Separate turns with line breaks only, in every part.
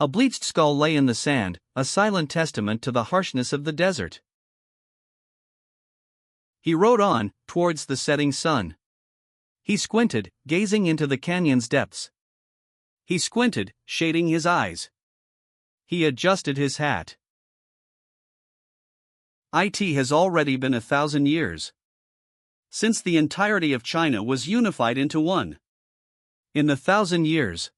A bleached skull lay in the sand, a silent testament to the harshness of the desert. He rode on, towards the setting sun. He squinted, gazing into the canyon's depths. He squinted, shading his eyes. He adjusted his hat. It has already been 1,000 years since the entirety of China was unified into one. In the 1,000 years,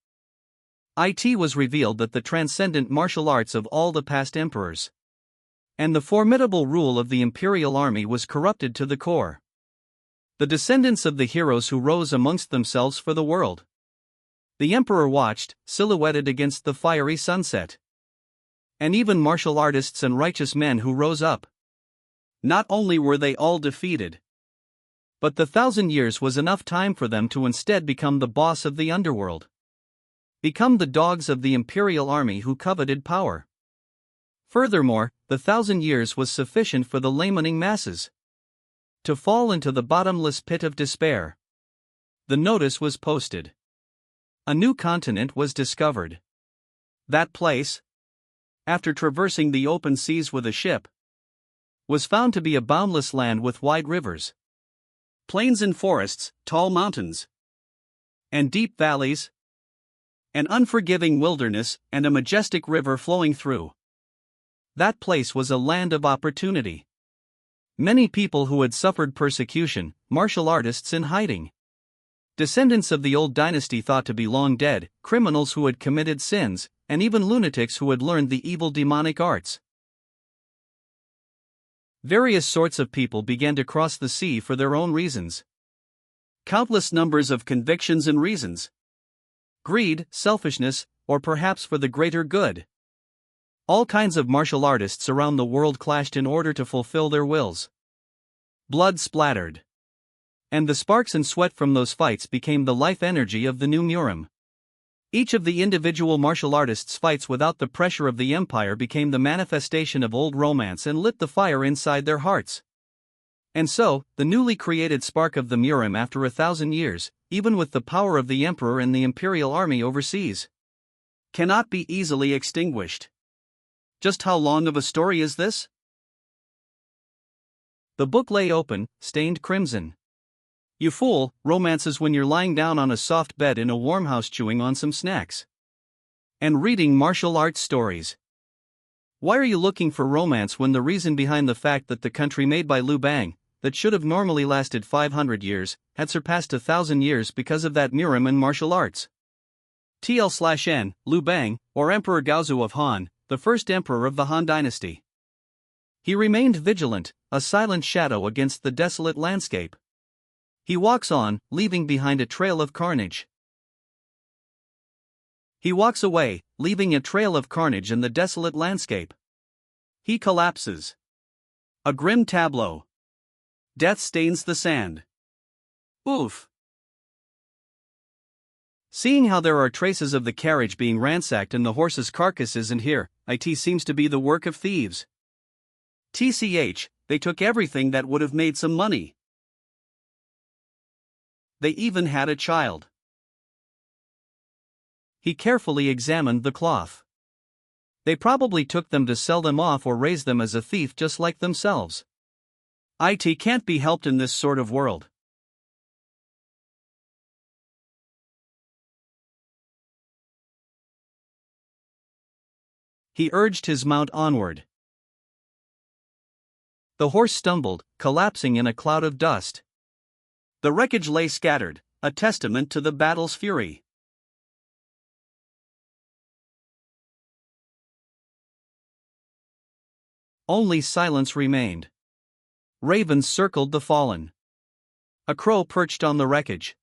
it was revealed that the transcendent martial arts of all the past emperors and the formidable rule of the imperial army was corrupted to the core. The descendants of the heroes who rose amongst themselves for the world. The emperor watched, silhouetted against the fiery sunset. And even martial artists and righteous men who rose up. Not only were they all defeated, but the 1,000 years was enough time for them to instead become the boss of the underworld. Become the dogs of the imperial army who coveted power. Furthermore, the 1,000 years was sufficient for the lamenting masses to fall into the bottomless pit of despair. The notice was posted. A new continent was discovered. That place, after traversing the open seas with a ship, was found to be a boundless land with wide rivers, plains and forests, tall mountains, and deep valleys, an unforgiving wilderness, and a majestic river flowing through. That place was a land of opportunity. Many people who had suffered persecution, martial artists in hiding, descendants of the old dynasty thought to be long dead, criminals who had committed sins, and even lunatics who had learned the evil demonic arts. Various sorts of people began to cross the sea for their own reasons. Countless numbers of convictions and reasons. Greed, selfishness, or perhaps for the greater good. All kinds of martial artists around the world clashed in order to fulfill their wills. Blood splattered. And the sparks and sweat from those fights became the life energy of the new Murim. Each of the individual martial artists' fights without the pressure of the empire became the manifestation of old romance and lit the fire inside their hearts. And so, the newly created spark of the Murim after 1,000 years, even with the power of the emperor and the imperial army overseas, cannot be easily extinguished. Just how long of a story is this? The book lay open, stained crimson. You fool, romance is when you're lying down on a soft bed in a warm house chewing on some snacks and reading martial arts stories. Why are you looking for romance when the reason behind the fact that the country made by Liu Bang, that should have normally lasted 500 years, had surpassed 1,000 years because of that Murim and martial arts? TL/N, Liu Bang, or Emperor Gaozu of Han, the first emperor of the Han dynasty. He remained vigilant, a silent shadow against the desolate landscape. He walks on, leaving behind a trail of carnage. He walks away, leaving a trail of carnage in the desolate landscape. He collapses. A grim tableau. Death stains the sand. Oof. Seeing how there are traces of the carriage being ransacked and the horses' carcasses, and here, it seems to be the work of thieves. TCH, they took everything that would have made some money. They even had a child. He carefully examined the cloth. They probably took them to sell them off or raise them as a thief just like themselves. It can't be helped in this sort of world. He urged his mount onward. The horse stumbled, collapsing in a cloud of dust. The wreckage lay scattered, a testament to the battle's fury. Only silence remained. Ravens circled the fallen. A crow perched on the wreckage.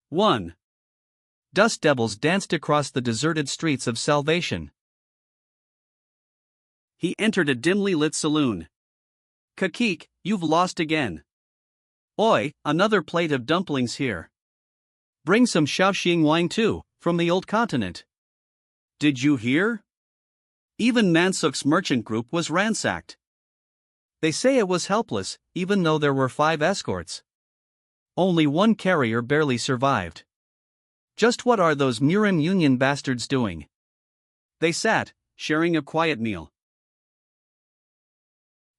1. Dust devils danced across the deserted streets of Salvation. He entered a dimly lit saloon. Kakik, you've lost again. Oi, another plate of dumplings here. Bring some Shaoxing wine too, from the old continent. Did you hear? Even Mansuk's merchant group was ransacked. They say it was helpless, even though there were 5 escorts. Only one carrier barely survived. Just what are those Murim Union bastards doing? They sat, sharing a quiet meal.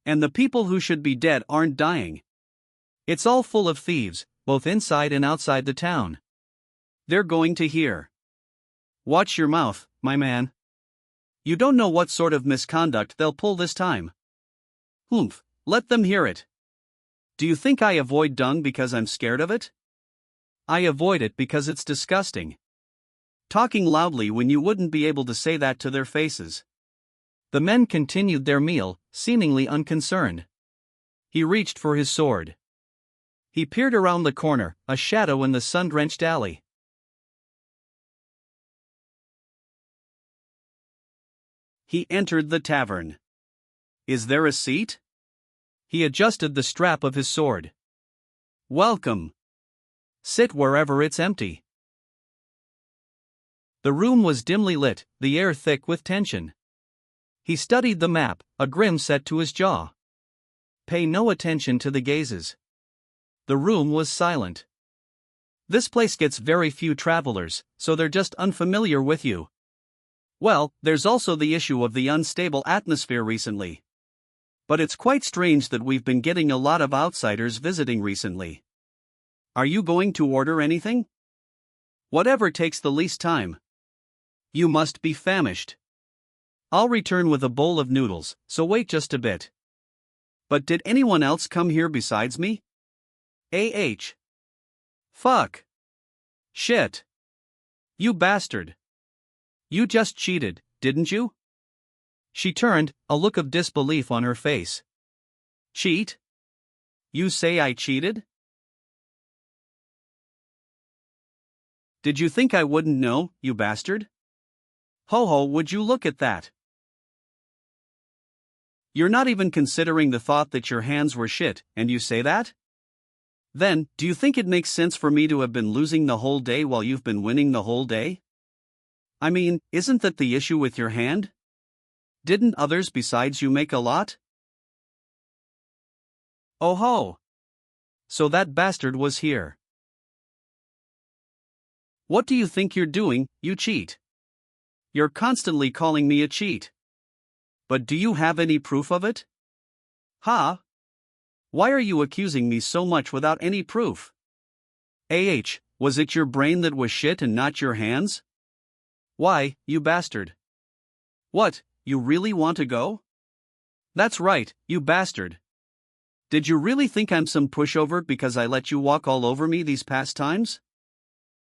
And the people who should be dead aren't dying. It's all full of thieves, both inside and outside the town. They're going to hear. Watch your mouth, my man. You don't know what sort of misconduct they'll pull this time. Humph, let them hear it. Do you think I avoid dung because I'm scared of it? I avoid it because it's disgusting. Talking loudly when you wouldn't be able to say that to their faces. The men continued their meal, seemingly unconcerned. He reached for his sword. He peered around the corner, a shadow in the sun-drenched alley. He entered the tavern. Is there a seat? He adjusted the strap of his sword. Welcome. Sit wherever it's empty. The room was dimly lit, the air thick with tension. He studied the map, a grin set to his jaw. Pay no attention to the gazes. The room was silent. This place gets very few travelers, so they're just unfamiliar with you. Well, there's also the issue of the unstable atmosphere recently. But it's quite strange that we've been getting a lot of outsiders visiting recently. Are you going to order anything? Whatever takes the least time. You must be famished. I'll return with a bowl of noodles, so wait just a bit. But did anyone else come here besides me? Fuck. Shit. You bastard. You just cheated, didn't you? She turned, a look of disbelief on her face. Cheat? You say I cheated? Did you think I wouldn't know, you bastard? Ho ho, would you look at that? You're not even considering the thought that your hands were shit, and you say that? Then, do you think it makes sense for me to have been losing the whole day while you've been winning the whole day? I mean, isn't that the issue with your hand? Didn't others besides you make a lot? Oh ho! So that bastard was here. What do you think you're doing, you cheat? You're constantly calling me a cheat. But do you have any proof of it? Huh? Why are you accusing me so much without any proof? Was it your brain that was shit and not your hands? Why, you bastard. What, you really want to go? That's right, you bastard. Did you really think I'm some pushover because I let you walk all over me these past times?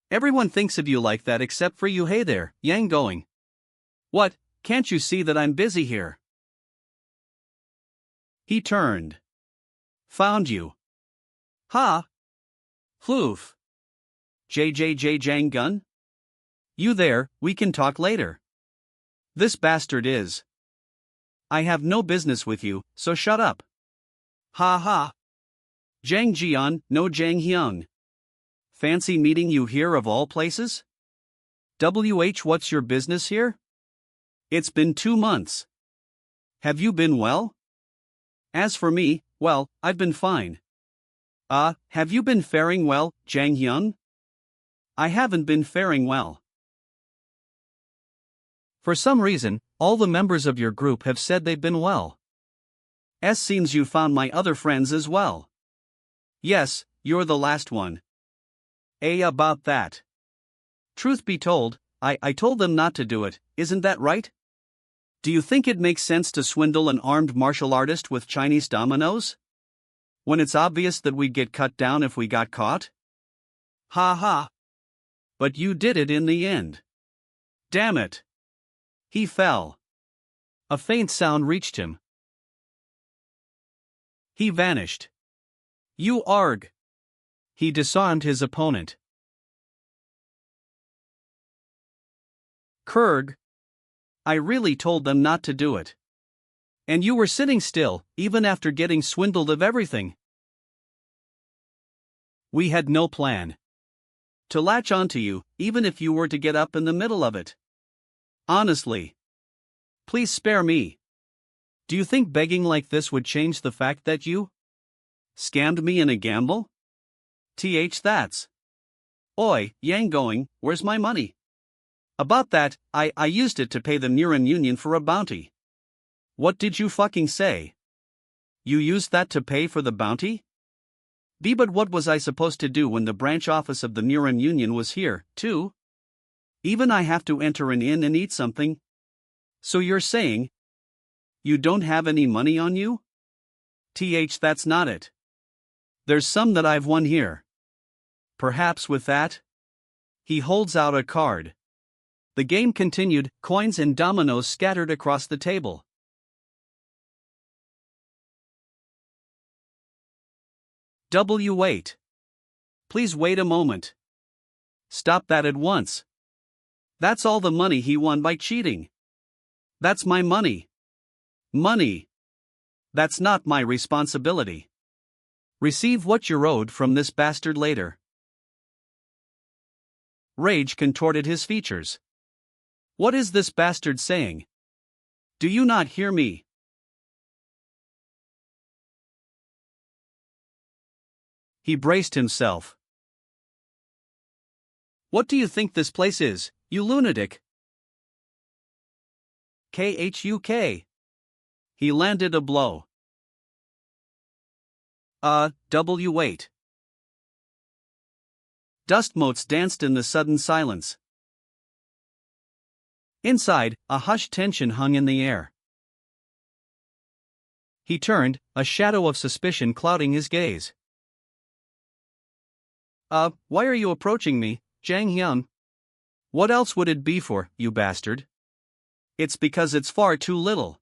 Everyone thinks of you like that except for you. Hey there, Yang going. What, can't you see that I'm busy here? He turned. Found you. Ha! Floof. JJJ Jang Gun? You there, we can talk later. This bastard is. I have no business with you, so shut up. Ha ha. Jang Jian, no Jang Hyung. Fancy meeting you here of all places? What's your business here? It's been 2 months. Have you been well? As for me, well, I've been fine. Have you been faring well, Jang Hyun? I haven't been faring well. For some reason, all the members of your group have said they've been well. Seems you found my other friends as well. Yes, you're the last one. About that. Truth be told, I told them not to do it, isn't that right? Do you think it makes sense to swindle an armed martial artist with Chinese dominoes? When it's obvious that we'd get cut down if we got caught? Ha ha. But you did it in the end. Damn it. He fell. A faint sound reached him. He vanished. You arg. He disarmed his opponent. Kurg. I really told them not to do it. And you were sitting still, even after getting swindled of everything. We had no plan to latch onto you, even if you were to get up in the middle of it. Honestly. Please spare me. Do you think begging like this would change the fact that you scammed me in a gamble? That's. Oi, Yang going, where's my money? About that, I used it to pay the Murim Union for a bounty. What did you fucking say? You used that to pay for the bounty? But what was I supposed to do when the branch office of the Murim Union was here, too? Even I have to enter an inn and eat something? So you're saying you don't have any money on you? That's not it. There's some that I've won here. Perhaps with that? He holds out a card. The game continued, coins and dominoes scattered across the table. Wait. Please wait a moment. Stop that at once. That's all the money he won by cheating. That's my money. Money. That's not my responsibility. Receive what you're owed from this bastard later. Rage contorted his features. What is this bastard saying? Do you not hear me? He braced himself. What do you think this place is, you lunatic? Khuk. He landed a blow. Wait. Dust motes danced in the sudden silence. Inside, a hushed tension hung in the air. He turned, a shadow of suspicion clouding his gaze. Why are you approaching me, Jang Hyun? What else would it be for, you bastard? It's because it's far too little.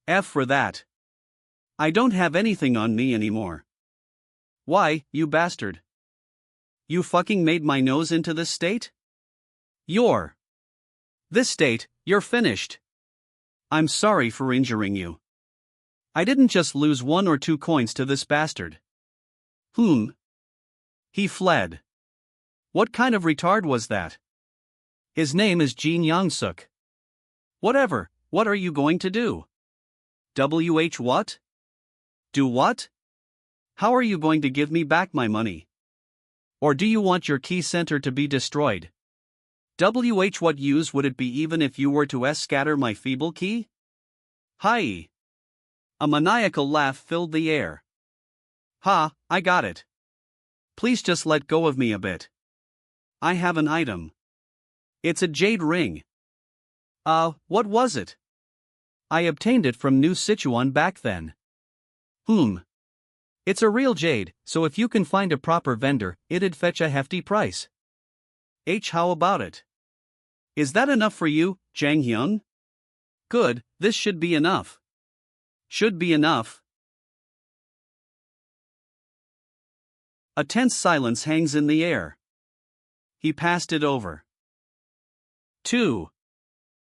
F for that. I don't have anything on me anymore. Why, you bastard? You fucking made my nose into this state? This state, you're finished. I'm sorry for injuring you. I didn't just lose 1 or 2 coins to this bastard. He fled. What kind of retard was that? His name is Jin Young-suk. Whatever, what are you going to do? What? Do what? How are you going to give me back my money? Or do you want your key center to be destroyed? What use would it be even if you were to scatter my feeble key? Hi! A maniacal laugh filled the air. Ha, I got it. Please just let go of me a bit. I have an item. It's a jade ring. What was it? I obtained it from New Sichuan back then. It's a real jade, so if you can find a proper vendor, it'd fetch a hefty price. How about it? Is that enough for you, Jang Hyun? Good, this should be enough. Should be enough. A tense silence hangs in the air. He passed it over. 2.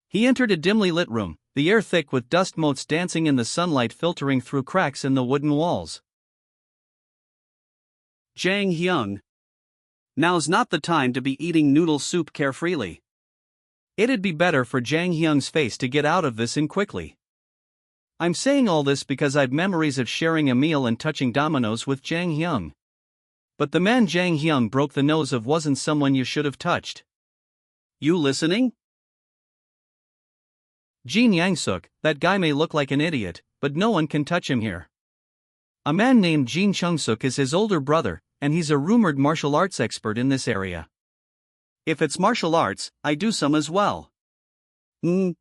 He entered a dimly lit room, the air thick with dust motes dancing in the sunlight filtering through cracks in the wooden walls. Jang Hyun. Now's not the time to be eating noodle soup carefreely. It'd be better for Jang Hyun's face to get out of this in quickly. I'm saying all this because I've memories of sharing a meal and touching dominoes with Jang Hyun. But the man Jang Hyun broke the nose of wasn't someone you should have touched. You listening? Jin Yang-suk, that guy may look like an idiot, but no one can touch him here. A man named Jin Chung-suk is his older brother, and he's a rumored martial arts expert in this area. If it's martial arts, I do some as well.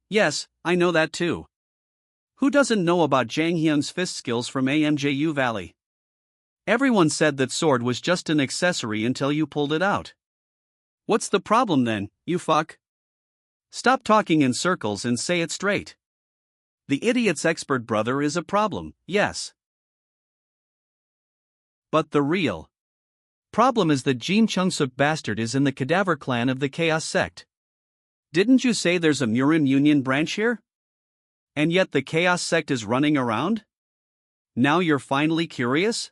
Yes, I know that too. Who doesn't know about Jang Hyun's fist skills from AMJU Valley? Everyone said that sword was just an accessory until you pulled it out. What's the problem then, you fuck? Stop talking in circles and say it straight. The idiot's expert brother is a problem, yes. But the real problem is that Jin Chung-suk bastard is in the cadaver clan of the Chaos sect. Didn't you say there's a Murim Union branch here? And yet the Chaos sect is running around? Now you're finally curious?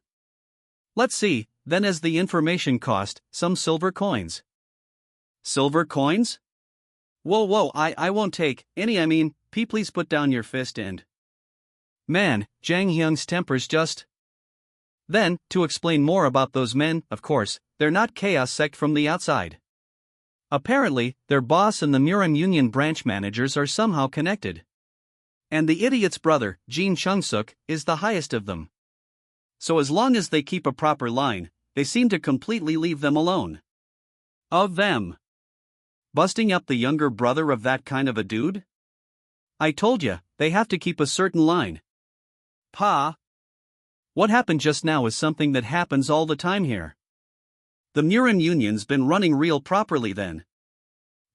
Let's see, then as the information cost, some silver coins. Silver coins? Whoa, I won't take any, please put down your fist and... Man, Jang Hyun's temper's just... Then, to explain more about those men, of course, they're not Chaos sect from the outside. Apparently, their boss and the Murim Union branch managers are somehow connected. And the idiot's brother, Jin Chung-suk, is the highest of them. So as long as they keep a proper line, they seem to completely leave them alone. Of them. Busting up the younger brother of that kind of a dude? I told ya, they have to keep a certain line. Pa. What happened just now is something that happens all the time here. The Murim Union's been running real properly then.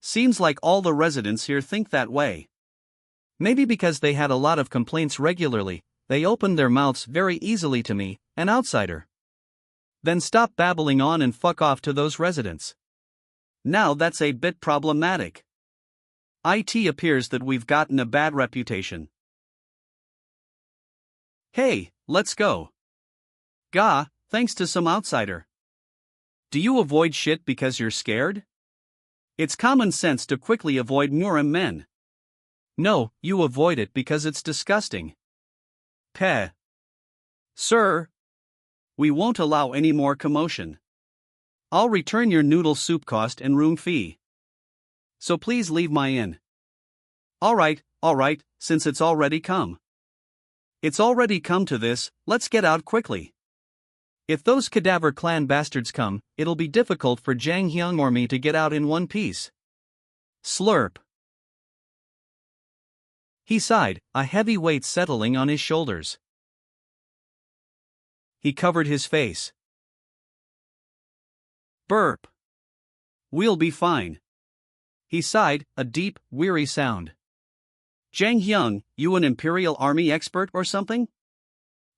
Seems like all the residents here think that way. Maybe because they had a lot of complaints regularly, they opened their mouths very easily to me, an outsider. Then stop babbling on and fuck off to those residents. Now that's a bit problematic. It appears that we've gotten a bad reputation. Hey, let's go. Gah, thanks to some outsider. Do you avoid shit because you're scared? It's common sense to quickly avoid Murim men. No, you avoid it because it's disgusting. Peh. Sir. We won't allow any more commotion. I'll return your noodle soup cost and room fee. So please leave my inn. Alright, since it's already come. It's already come to this, let's get out quickly. If those cadaver clan bastards come, it'll be difficult for Jang Hyung or me to get out in one piece. Slurp. He sighed, a heavy weight settling on his shoulders. He covered his face. Burp. We'll be fine. He sighed, a deep, weary sound. Jang Hyung, you an Imperial Army expert or something?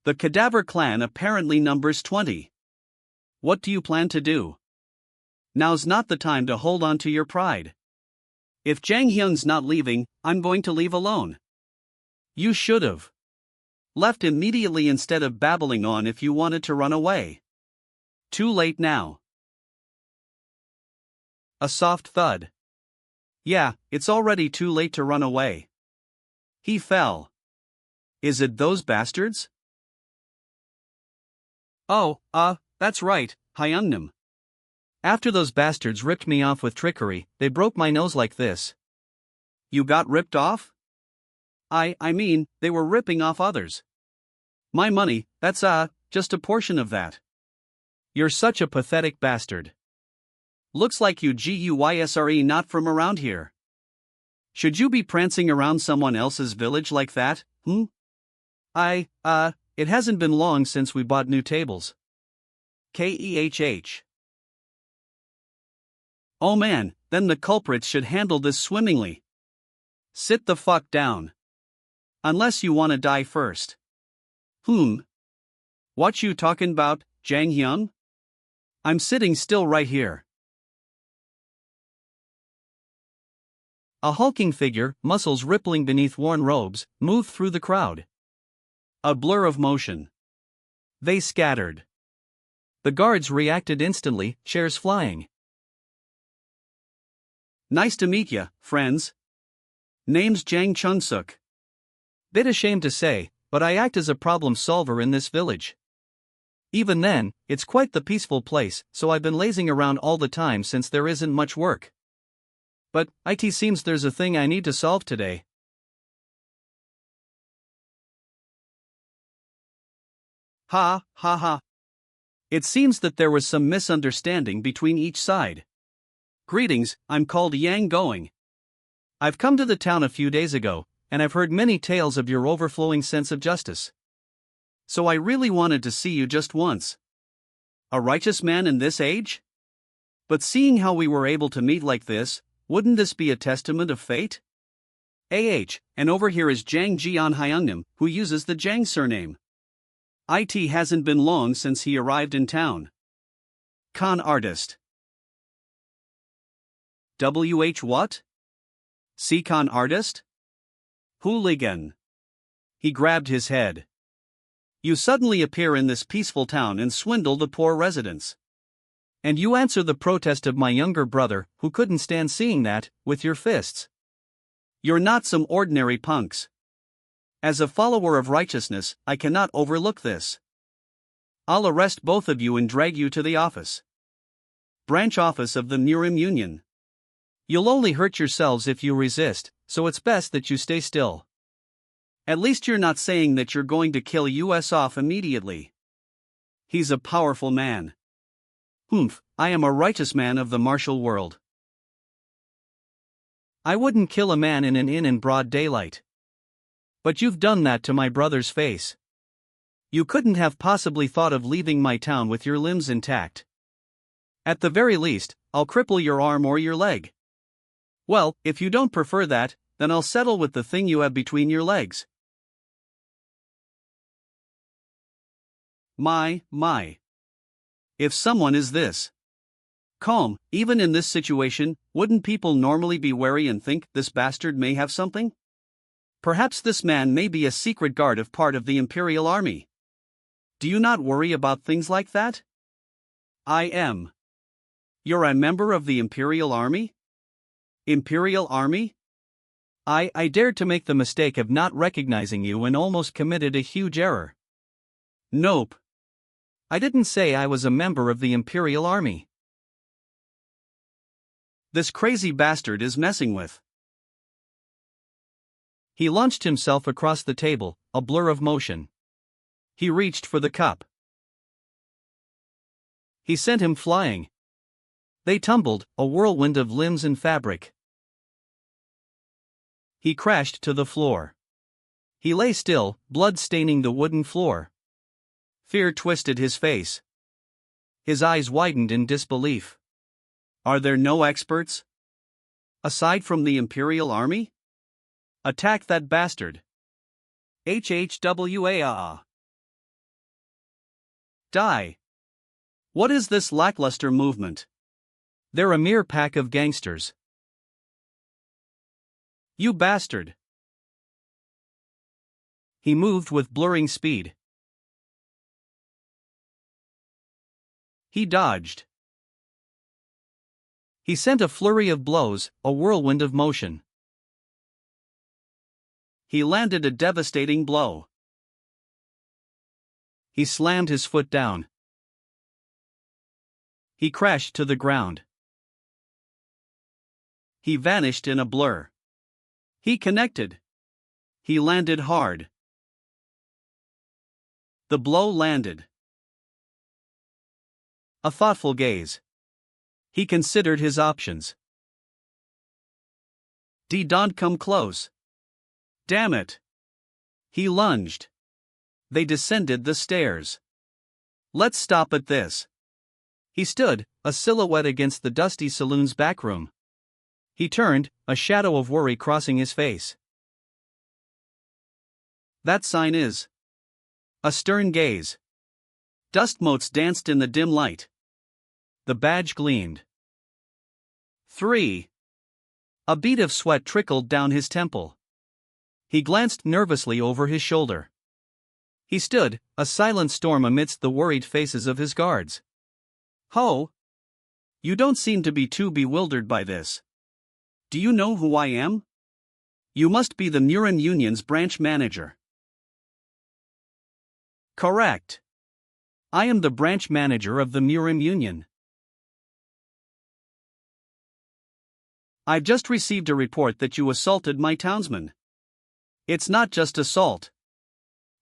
The cadaver clan apparently numbers 20. What do you plan to do? Now's not the time to hold on to your pride. If Jang Hyung's not leaving, I'm going to leave alone. You should've left immediately instead of babbling on if you wanted to run away. Too late now. A soft thud. Yeah, it's already too late to run away. He fell. Is it those bastards? Oh, that's right, Hyungnam. After those bastards ripped me off with trickery, they broke my nose like this. You got ripped off? I mean, they were ripping off others. My money, that's just a portion of that. You're such a pathetic bastard. Looks like you GUYSRE not from around here. Should you be prancing around someone else's village like that, It hasn't been long since we bought new tables. KEHH. Oh man, then the culprits should handle this swimmingly. Sit the fuck down. Unless you wanna die first. What you talking about, Jang Hyung? I'm sitting still right here. A hulking figure, muscles rippling beneath worn robes, moved through the crowd. A blur of motion. They scattered. The guards reacted instantly, chairs flying. Nice to meet ya, friends. Name's Jang Chung-suk. Bit ashamed to say, but I act as a problem solver in this village. Even then, it's quite the peaceful place, so I've been lazing around all the time since there isn't much work. But, it seems there's a thing I need to solve today. Ha. It seems that there was some misunderstanding between each side. Greetings, I'm called Yang Going. I've come to the town a few days ago, and I've heard many tales of your overflowing sense of justice. So I really wanted to see you just once. A righteous man in this age? But seeing how we were able to meet like this, wouldn't this be a testament of fate? And over here is Jang Jian Hyungnam, who uses the Jang surname. It hasn't been long since he arrived in town. Con artist. WH what? C con artist? Hooligan. He grabbed his head. You suddenly appear in this peaceful town and swindle the poor residents. And you answer the protest of my younger brother, who couldn't stand seeing that, with your fists. You're not some ordinary punks. As a follower of righteousness, I cannot overlook this. I'll arrest both of you and drag you to the office. Branch office of the Murim Union. You'll only hurt yourselves if you resist, so it's best that you stay still. At least you're not saying that you're going to kill us off immediately. He's a powerful man. Humph, I am a righteous man of the martial world. I wouldn't kill a man in an inn in broad daylight. But you've done that to my brother's face. You couldn't have possibly thought of leaving my town with your limbs intact. At the very least, I'll cripple your arm or your leg. Well, if you don't prefer that, then I'll settle with the thing you have between your legs. My. If someone is this calm, even in this situation, wouldn't people normally be wary and think this bastard may have something? Perhaps this man may be a secret guard of part of the Imperial Army. Do you not worry about things like that? I am. You're a member of the Imperial Army? Imperial Army? I dared to make the mistake of not recognizing you and almost committed a huge error. Nope. I didn't say I was a member of the Imperial Army. This crazy bastard is messing with. He launched himself across the table, a blur of motion. He reached for the cup. He sent him flying. They tumbled, a whirlwind of limbs and fabric. He crashed to the floor. He lay still, blood staining the wooden floor. Fear twisted his face. His eyes widened in disbelief. Are there no experts? Aside from the Imperial Army? Attack that bastard. HHWA. Die. What is this lackluster movement? They're a mere pack of gangsters. You bastard. He moved with blurring speed. He dodged. He sent a flurry of blows, a whirlwind of motion. He landed a devastating blow. He slammed his foot down. He crashed to the ground. He vanished in a blur. He connected. He landed hard. The blow landed. A thoughtful gaze. He considered his options. Don't come close. Damn it. He lunged. They descended the stairs. Let's stop at this. He stood, a silhouette against the dusty saloon's backroom. He turned, a shadow of worry crossing his face. That sign is. A stern gaze. Dust motes danced in the dim light. The badge gleamed. 3. A bead of sweat trickled down his temple. He glanced nervously over his shoulder. He stood, a silent storm amidst the worried faces of his guards. Ho! You don't seem to be too bewildered by this. Do you know who I am? You must be the Murim Union's branch manager. Correct. I am the branch manager of the Murim Union. I've just received a report that you assaulted my townsman. It's not just assault.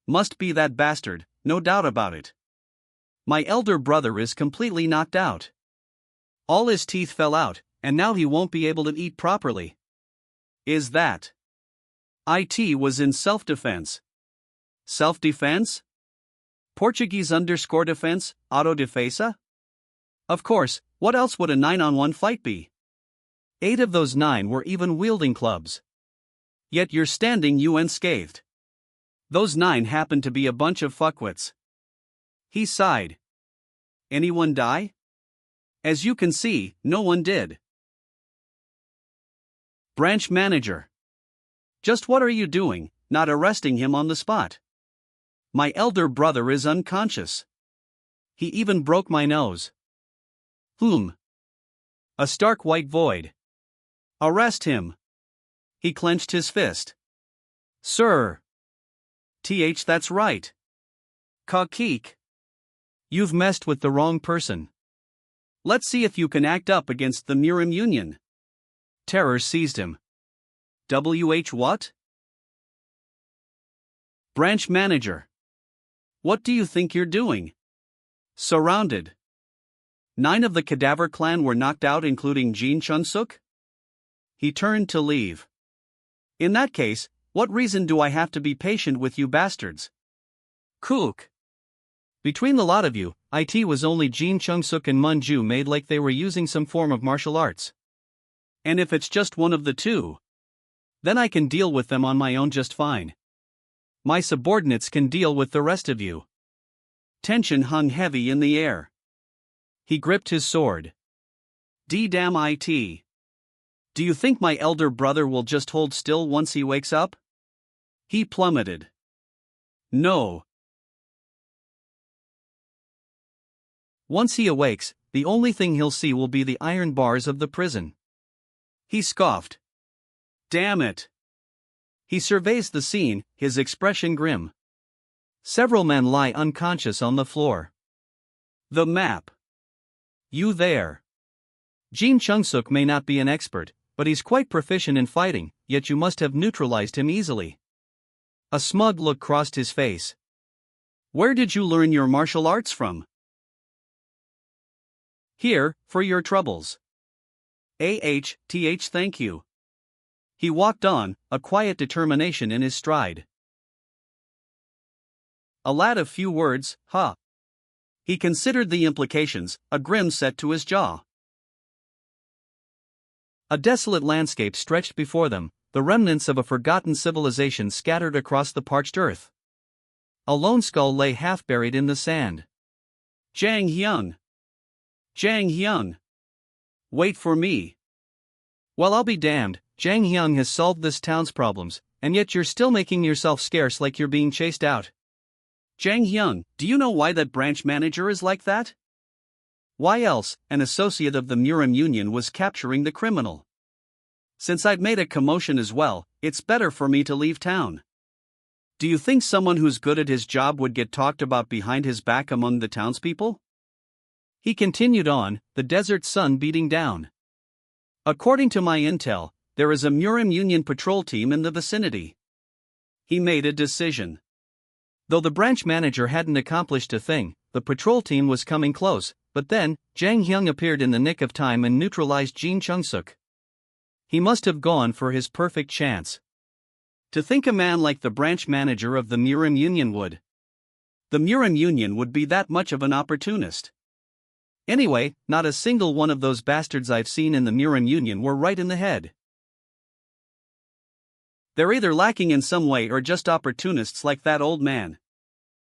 Must be that bastard, no doubt about it. My elder brother is completely knocked out. All his teeth fell out, and now he won't be able to eat properly. Is that? It was in self-defense. Self-defense? Portuguese_defense, autodefesa? Of course, what else would a 9-on-1 fight be? 8 of those 9 were even wielding clubs. Yet you're standing unscathed. Those 9 happened to be a bunch of fuckwits. He sighed. Anyone die? As you can see, no one did. Branch manager. Just what are you doing, not arresting him on the spot? My elder brother is unconscious. He even broke my nose. A stark white void. Arrest him. He clenched his fist. Sir. That's right. Kakik. You've messed with the wrong person. Let's see if you can act up against the Murim Union. Terror seized him. WH what? Branch manager. What do you think you're doing? Surrounded. 9 of the cadaver clan were knocked out, including Jin Chun-suk? He turned to leave. In that case, what reason do I have to be patient with you bastards? Kook. Between the lot of you, it was only Jin Chung-suk and Mun-ju made like they were using some form of martial arts. And if it's just one of the two, then I can deal with them on my own just fine. My subordinates can deal with the rest of you. Tension hung heavy in the air. He gripped his sword. D-damn it. Do you think my elder brother will just hold still once he wakes up? He plummeted. No. Once he awakes, the only thing he'll see will be the iron bars of the prison. He scoffed. Damn it. He surveys the scene, his expression grim. Several men lie unconscious on the floor. The map. You there. Jin Chung-suk may not be an expert, but he's quite proficient in fighting, yet you must have neutralized him easily. A smug look crossed his face. Where did you learn your martial arts from? Here, for your troubles. Thank you. He walked on, a quiet determination in his stride. A lad of few words, huh? He considered the implications, a grin set to his jaw. A desolate landscape stretched before them, the remnants of a forgotten civilization scattered across the parched earth. A lone skull lay half buried in the sand. Jang Hyung. Jang Hyung. Wait for me. Well, I'll be damned, Jang Hyung has solved this town's problems, and yet you're still making yourself scarce like you're being chased out. Jang Hyung, do you know why that branch manager is like that? Why else, an associate of the Murim Union was capturing the criminal. Since I've made a commotion as well, it's better for me to leave town. Do you think someone who's good at his job would get talked about behind his back among the townspeople? He continued on, the desert sun beating down. According to my intel, there is a Murim Union patrol team in the vicinity. He made a decision. Though the branch manager hadn't accomplished a thing, the patrol team was coming close, but then, Jang Hyung appeared in the nick of time and neutralized Jin Chung-suk. He must have gone for his perfect chance. To think a man like the branch manager of the Murim Union would. The Murim Union would be that much of an opportunist. Anyway, not a single one of those bastards I've seen in the Murim Union were right in the head. They're either lacking in some way or just opportunists like that old man.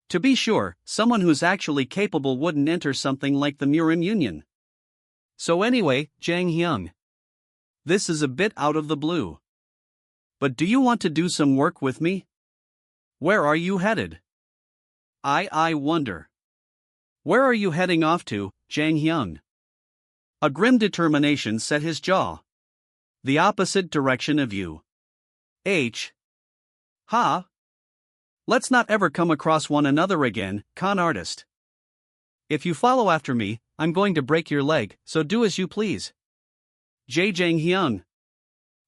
To be sure, someone who's actually capable wouldn't enter something like the Murim Union. So anyway, Jang Hyung. This is a bit out of the blue. But do you want to do some work with me? Where are you headed? I wonder. Where are you heading off to, Jang Hyung? A grim determination set his jaw. The opposite direction of you. Ha? Let's not ever come across one another again, con artist. If you follow after me, I'm going to break your leg, so do as you please. Jang Hyung.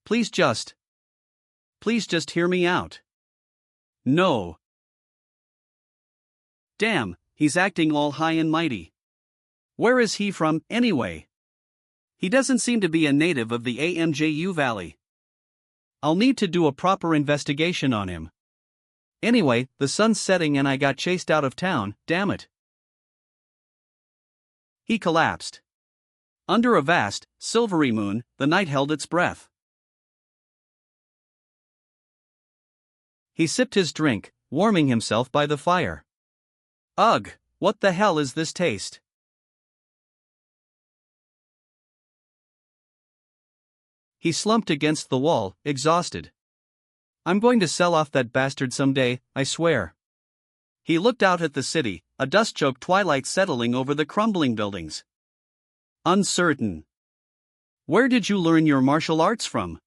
Please just hear me out. No. Damn, he's acting all high and mighty. Where is he from, anyway? He doesn't seem to be a native of the AMJU Valley. I'll need to do a proper investigation on him. Anyway, the sun's setting and I got chased out of town, damn it. He collapsed. Under a vast, silvery moon, the night held its breath. He sipped his drink, warming himself by the fire. Ugh, what the hell is this taste? He slumped against the wall, exhausted. I'm going to sell off that bastard someday, I swear. He looked out at the city, a dust-choked twilight settling over the crumbling buildings. Uncertain. Where did you learn your martial arts from?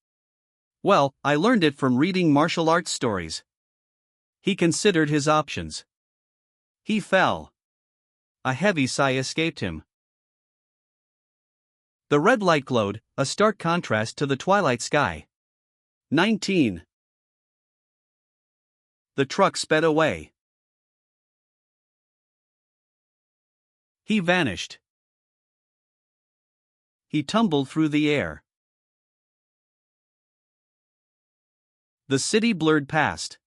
Well, I learned it from reading martial arts stories. He considered his options. He fell. A heavy sigh escaped him. The red light glowed, a stark contrast to the twilight sky. 19. The truck sped away. He vanished. He tumbled through the air. The city blurred past.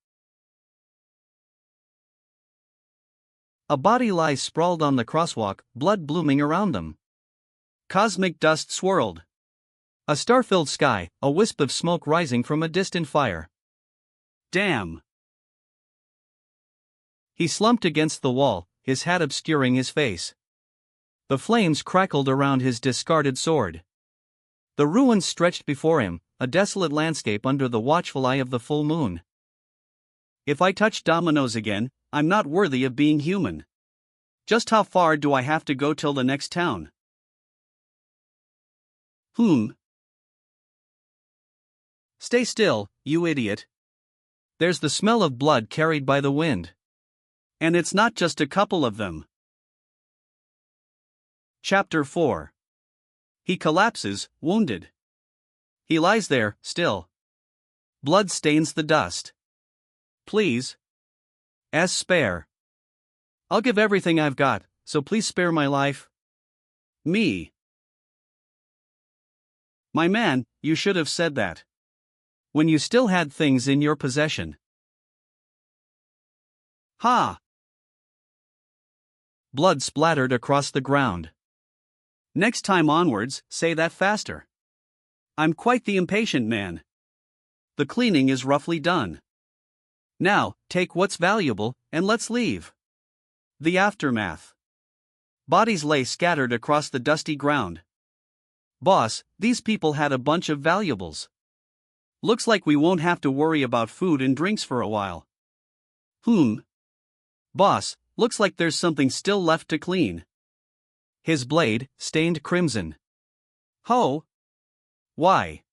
A body lies sprawled on the crosswalk, blood blooming around them. Cosmic dust swirled. A star-filled sky, a wisp of smoke rising from a distant fire. Damn! He slumped against the wall, his hat obscuring his face. The flames crackled around his discarded sword. The ruins stretched before him, a desolate landscape under the watchful eye of the full moon. If I touch dominoes again, I'm not worthy of being human. Just how far do I have to go till the next town? Stay still, you idiot. There's the smell of blood carried by the wind. And it's not just a couple of them. Chapter 4. He collapses, wounded. He lies there, still. Blood stains the dust. Please. Spare. I'll give everything I've got, so please spare my life. Me. My man, you should have said that. When you still had things in your possession. Ha! Blood splattered across the ground. Next time onwards, say that faster. I'm quite the impatient man. The cleaning is roughly done. Now, take what's valuable, and let's leave. The aftermath. Bodies lay scattered across the dusty ground. Boss, these people had a bunch of valuables. Looks like we won't have to worry about food and drinks for a while. Boss, looks like there's something still left to clean. His blade, stained crimson. Ho! Why?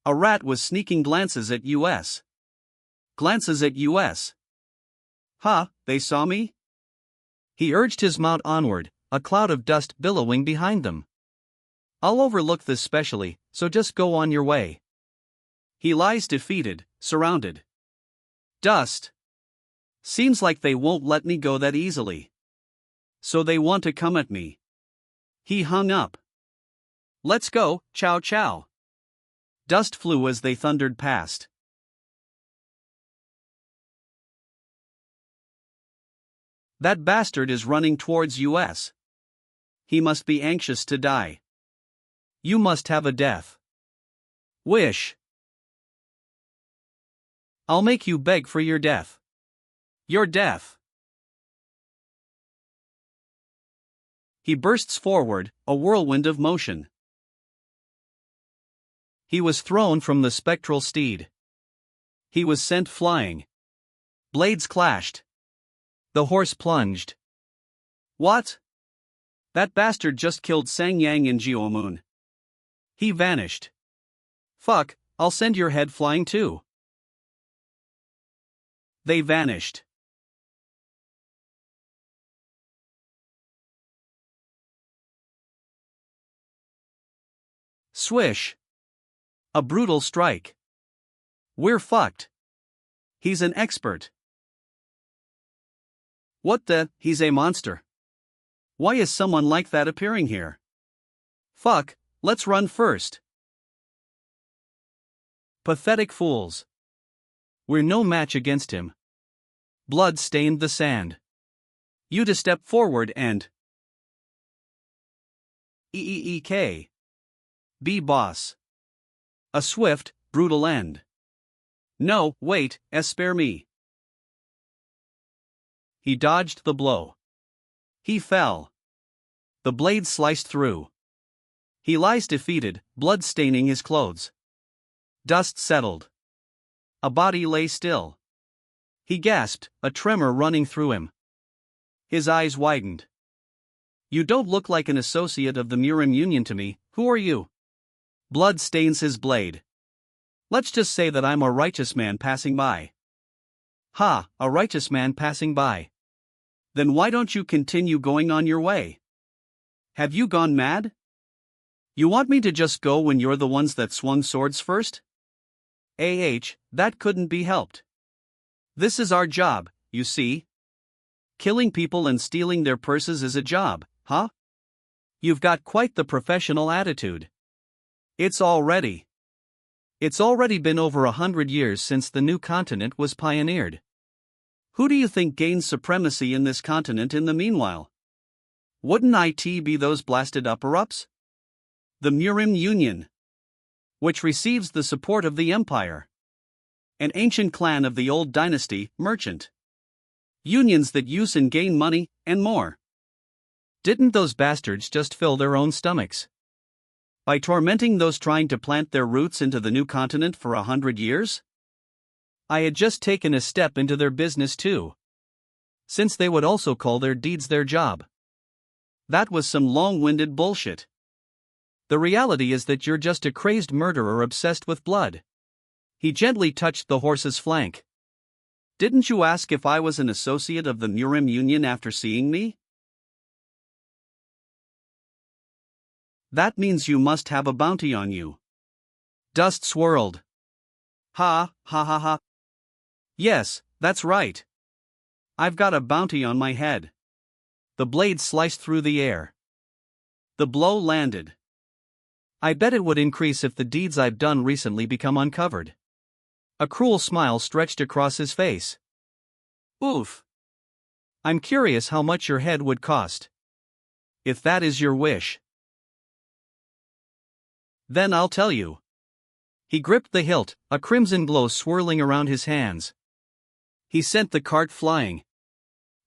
A rat was sneaking glances at us. Glances at us. Ha, they saw me? He urged his mount onward, a cloud of dust billowing behind them. I'll overlook this specially, so just go on your way. He lies defeated, surrounded. Dust. Seems like they won't let me go that easily. So they want to come at me. He hung up. Let's go, chow chow. Dust flew as they thundered past. That bastard is running towards us. He must be anxious to die. You must have a death wish. I'll make you beg for your death. Your death. He bursts forward, a whirlwind of motion. He was thrown from the spectral steed. He was sent flying. Blades clashed. The horse plunged. What? That bastard just killed Sang Yang and Geomoon. He vanished. Fuck, I'll send your head flying too. They vanished. Swish. A brutal strike. We're fucked. He's an expert. What the? He's a monster. Why is someone like that appearing here? Fuck, let's run first. Pathetic fools. We're no match against him. Blood stained the sand. You to step forward and Eek. Be boss. A swift, brutal end. No, wait, spare me. He dodged the blow. He fell. The blade sliced through. He lies defeated, blood staining his clothes. Dust settled. A body lay still. He gasped, a tremor running through him. His eyes widened. You don't look like an associate of the Murim Union to me, who are you? Blood stains his blade. Let's just say that I'm a righteous man passing by. Ha, a righteous man passing by. Then why don't you continue going on your way? Have you gone mad? You want me to just go when you're the ones that swung swords first? That couldn't be helped. This is our job, you see. Killing people and stealing their purses is a job, huh? You've got quite the professional attitude. It's already been over 100 years since the new continent was pioneered. Who do you think gains supremacy in this continent in the meanwhile? Wouldn't it be those blasted upper-ups? The Murim Union, which receives the support of the empire. An ancient clan of the old dynasty, merchant. Unions that use and gain money, and more. Didn't those bastards just fill their own stomachs? By tormenting those trying to plant their roots into the new continent for 100 years? I had just taken a step into their business too. Since they would also call their deeds their job. That was some long-winded bullshit. The reality is that you're just a crazed murderer obsessed with blood. He gently touched the horse's flank. Didn't you ask if I was an associate of the Murim Union after seeing me? That means you must have a bounty on you. Dust swirled. Ha, ha ha ha. Yes, that's right. I've got a bounty on my head. The blade sliced through the air. The blow landed. I bet it would increase if the deeds I've done recently become uncovered. A cruel smile stretched across his face. Oof. I'm curious how much your head would cost. If that is your wish. Then I'll tell you. He gripped the hilt, a crimson glow swirling around his hands. He sent the cart flying.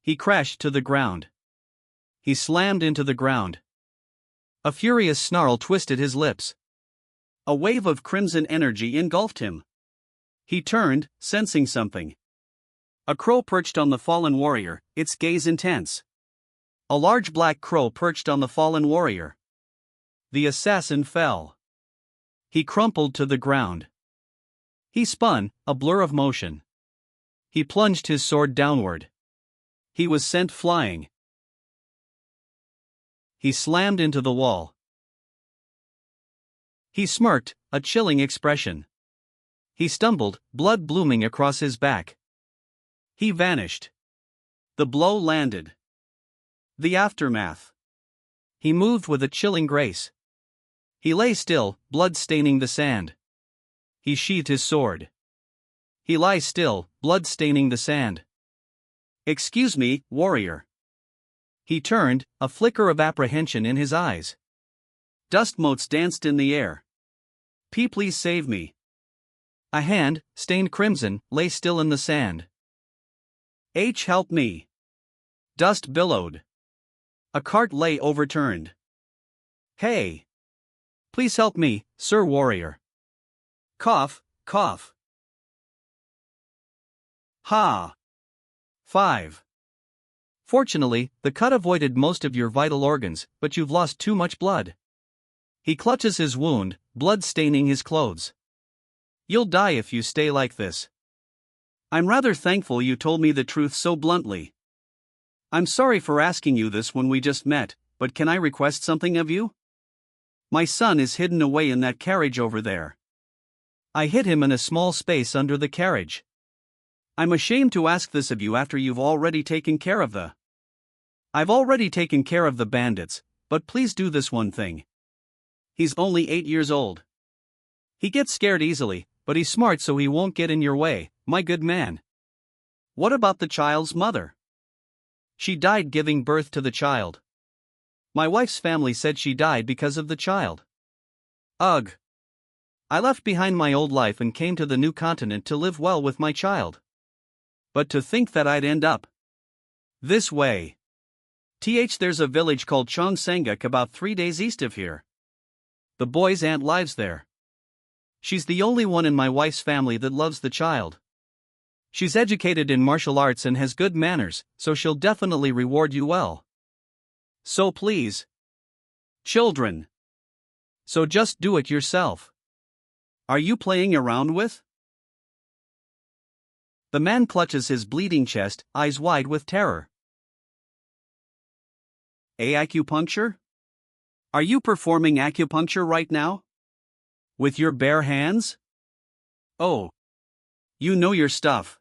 He crashed to the ground. He slammed into the ground. A furious snarl twisted his lips. A wave of crimson energy engulfed him. He turned, sensing something. A crow perched on the fallen warrior, its gaze intense. A large black crow perched on the fallen warrior. The assassin fell. He crumpled to the ground. He spun, a blur of motion. He plunged his sword downward. He was sent flying. He slammed into the wall. He smirked, a chilling expression. He stumbled, blood blooming across his back. He vanished. The blow landed. The aftermath. He moved with a chilling grace. He lay still, blood staining the sand. He sheathed his sword. He lay still, blood staining the sand. Excuse me, warrior. He turned, a flicker of apprehension in his eyes. Dust motes danced in the air. Please save me. A hand, stained crimson, lay still in the sand. Help me. Dust billowed. A cart lay overturned. Hey. Please help me, Sir Warrior. Cough, cough. Ha. 5. Fortunately, the cut avoided most of your vital organs, but you've lost too much blood. He clutches his wound, blood staining his clothes. You'll die if you stay like this. I'm rather thankful you told me the truth so bluntly. I'm sorry for asking you this when we just met, but can I request something of you? My son is hidden away in that carriage over there. I hid him in a small space under the carriage. I'm ashamed to ask this of you after you've already taken care of the... I've already taken care of the bandits, but please do this one thing. He's only 8 years old. He gets scared easily, but he's smart so he won't get in your way, my good man. What about the child's mother? She died giving birth to the child. My wife's family said she died because of the child. Ugh. I left behind my old life and came to the new continent to live well with my child. But to think that I'd end up this way. There's a village called Cheongsangak about 3 days east of here. The boy's aunt lives there. She's the only one in my wife's family that loves the child. She's educated in martial arts and has good manners, so she'll definitely reward you well. So please. Children. So just do it yourself. Are you playing around with? The man clutches his bleeding chest, eyes wide with terror. Acupuncture? Are you performing acupuncture right now? With your bare hands? Oh. You know your stuff.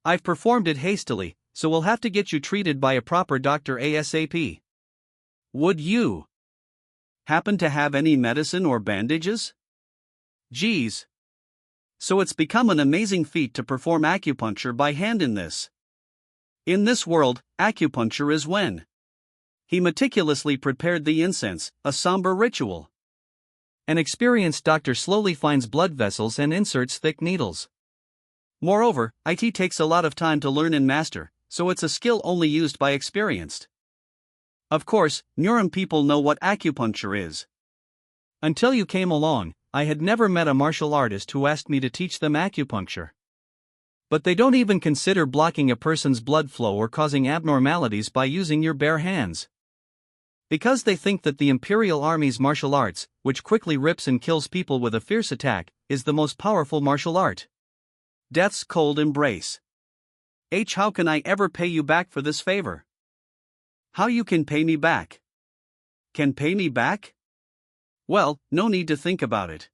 I've performed it hastily, so we'll have to get you treated by a proper doctor ASAP. Would you happen to have any medicine or bandages? Geez. So it's become an amazing feat to perform acupuncture by hand in this. In this world, acupuncture is when he meticulously prepared the incense, a somber ritual. An experienced doctor slowly finds blood vessels and inserts thick needles. Moreover, it takes a lot of time to learn and master, so it's a skill only used by experienced. Of course, Murim people know what acupuncture is. Until you came along, I had never met a martial artist who asked me to teach them acupuncture. But they don't even consider blocking a person's blood flow or causing abnormalities by using your bare hands. Because they think that the Imperial Army's martial arts, which quickly rips and kills people with a fierce attack, is the most powerful martial art. Death's cold embrace. How can I ever pay you back for this favor? How you can pay me back? Can pay me back? Well, no need to think about it.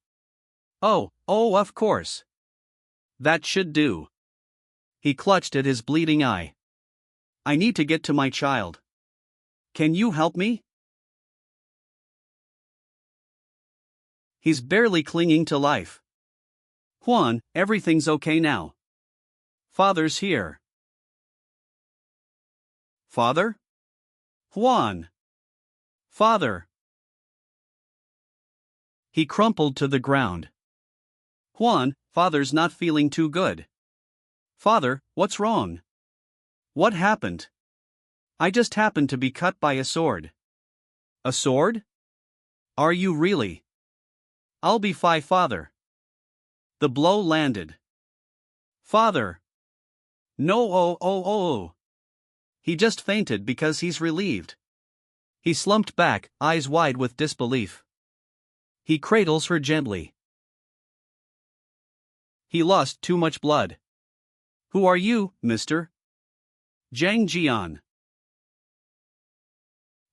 Oh, of course. That should do. He clutched at his bleeding eye. I need to get to my child. Can you help me? He's barely clinging to life. Juan, everything's okay now. Father's here. Father? Juan. Father. He crumpled to the ground. Juan, Father's not feeling too good. Father, what's wrong? What happened? I just happened to be cut by a sword. A sword? Are you really? I'll be fine, Father. The blow landed. Father. No, oh. He just fainted because he's relieved. He slumped back, eyes wide with disbelief. He cradles her gently. He lost too much blood. Who are you, mister? Zhang Jian.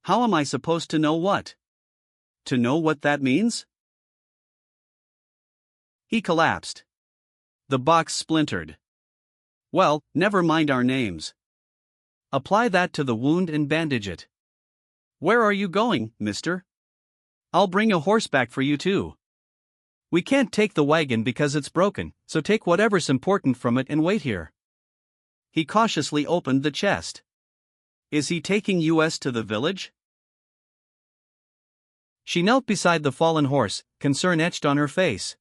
How am I supposed to know what? To know what that means? He collapsed. The box splintered. Well, never mind our names. Apply that to the wound and bandage it. Where are you going, mister? I'll bring a horse back for you too. We can't take the wagon because it's broken, so take whatever's important from it and wait here. He cautiously opened the chest. Is he taking us to the village? She knelt beside the fallen horse, concern etched on her face.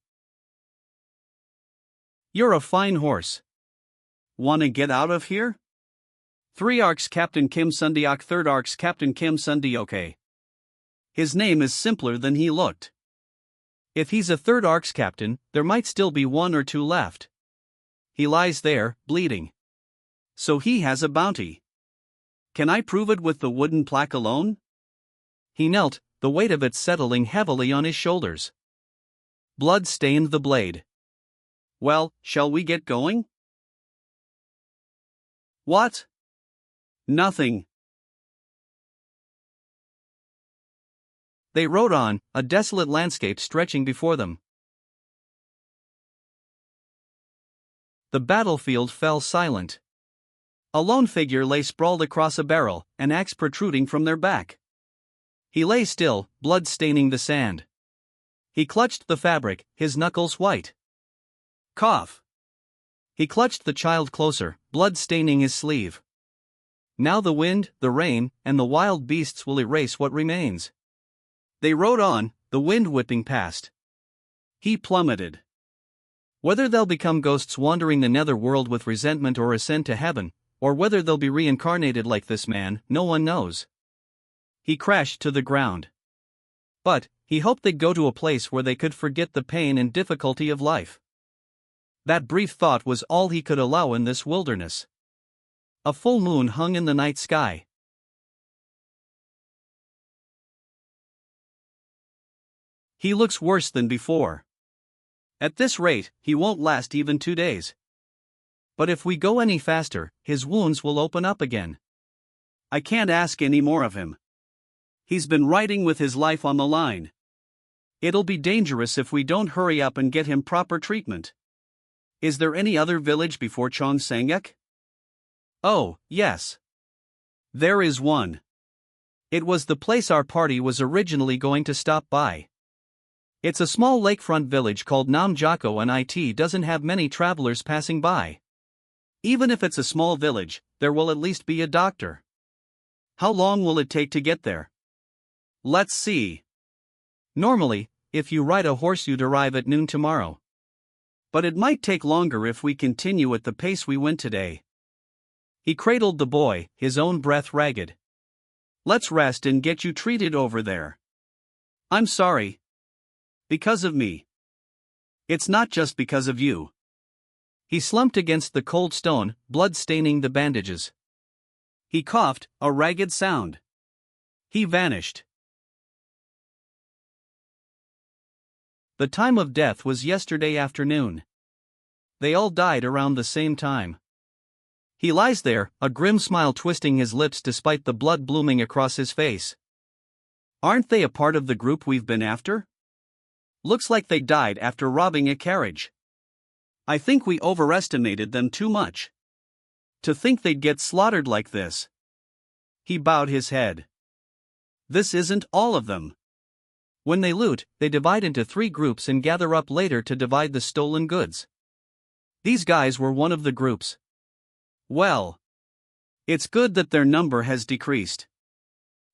You're a fine horse. Wanna get out of here? 3 Arcs Captain Kim Sundeok 3rd Arcs Captain Kim Sundeok. His name is simpler than he looked. If he's a 3rd Arcs Captain, there might still be 1 or 2 left. He lies there, bleeding. So he has a bounty. Can I prove it with the wooden plaque alone? He knelt, the weight of it settling heavily on his shoulders. Blood stained the blade. Well, shall we get going? What? Nothing. They rode on, a desolate landscape stretching before them. The battlefield fell silent. A lone figure lay sprawled across a barrel, an axe protruding from their back. He lay still, blood staining the sand. He clutched the fabric, his knuckles white. Cough. He clutched the child closer, blood staining his sleeve. Now the wind, the rain, and the wild beasts will erase what remains. They rode on, the wind whipping past. He plummeted. Whether they'll become ghosts wandering the nether world with resentment or ascend to heaven, or whether they'll be reincarnated like this man, no one knows. He crashed to the ground. But he hoped they'd go to a place where they could forget the pain and difficulty of life. That brief thought was all he could allow in this wilderness. A full moon hung in the night sky. He looks worse than before. At this rate, he won't last even 2 days. But if we go any faster, his wounds will open up again. I can't ask any more of him. He's been riding with his life on the line. It'll be dangerous if we don't hurry up and get him proper treatment. Is there any other village before Cheongsangek? Oh, yes. There is one. It was the place our party was originally going to stop by. It's a small lakefront village called Namjako, and it doesn't have many travelers passing by. Even if it's a small village, there will at least be a doctor. How long will it take to get there? Let's see. Normally, if you ride a horse you'd arrive at noon tomorrow. But it might take longer if we continue at the pace we went today. He cradled the boy, his own breath ragged. Let's rest and get you treated over there. I'm sorry. Because of me. It's not just because of you. He slumped against the cold stone, blood staining the bandages. He coughed, a ragged sound. He vanished. The time of death was yesterday afternoon. They all died around the same time. He lies there, a grim smile twisting his lips despite the blood blooming across his face. Aren't they a part of the group we've been after? Looks like they died after robbing a carriage. I think we overestimated them too much. To think they'd get slaughtered like this. He bowed his head. This isn't all of them. When they loot, they divide into 3 groups and gather up later to divide the stolen goods. These guys were one of the groups. Well, it's good that their number has decreased.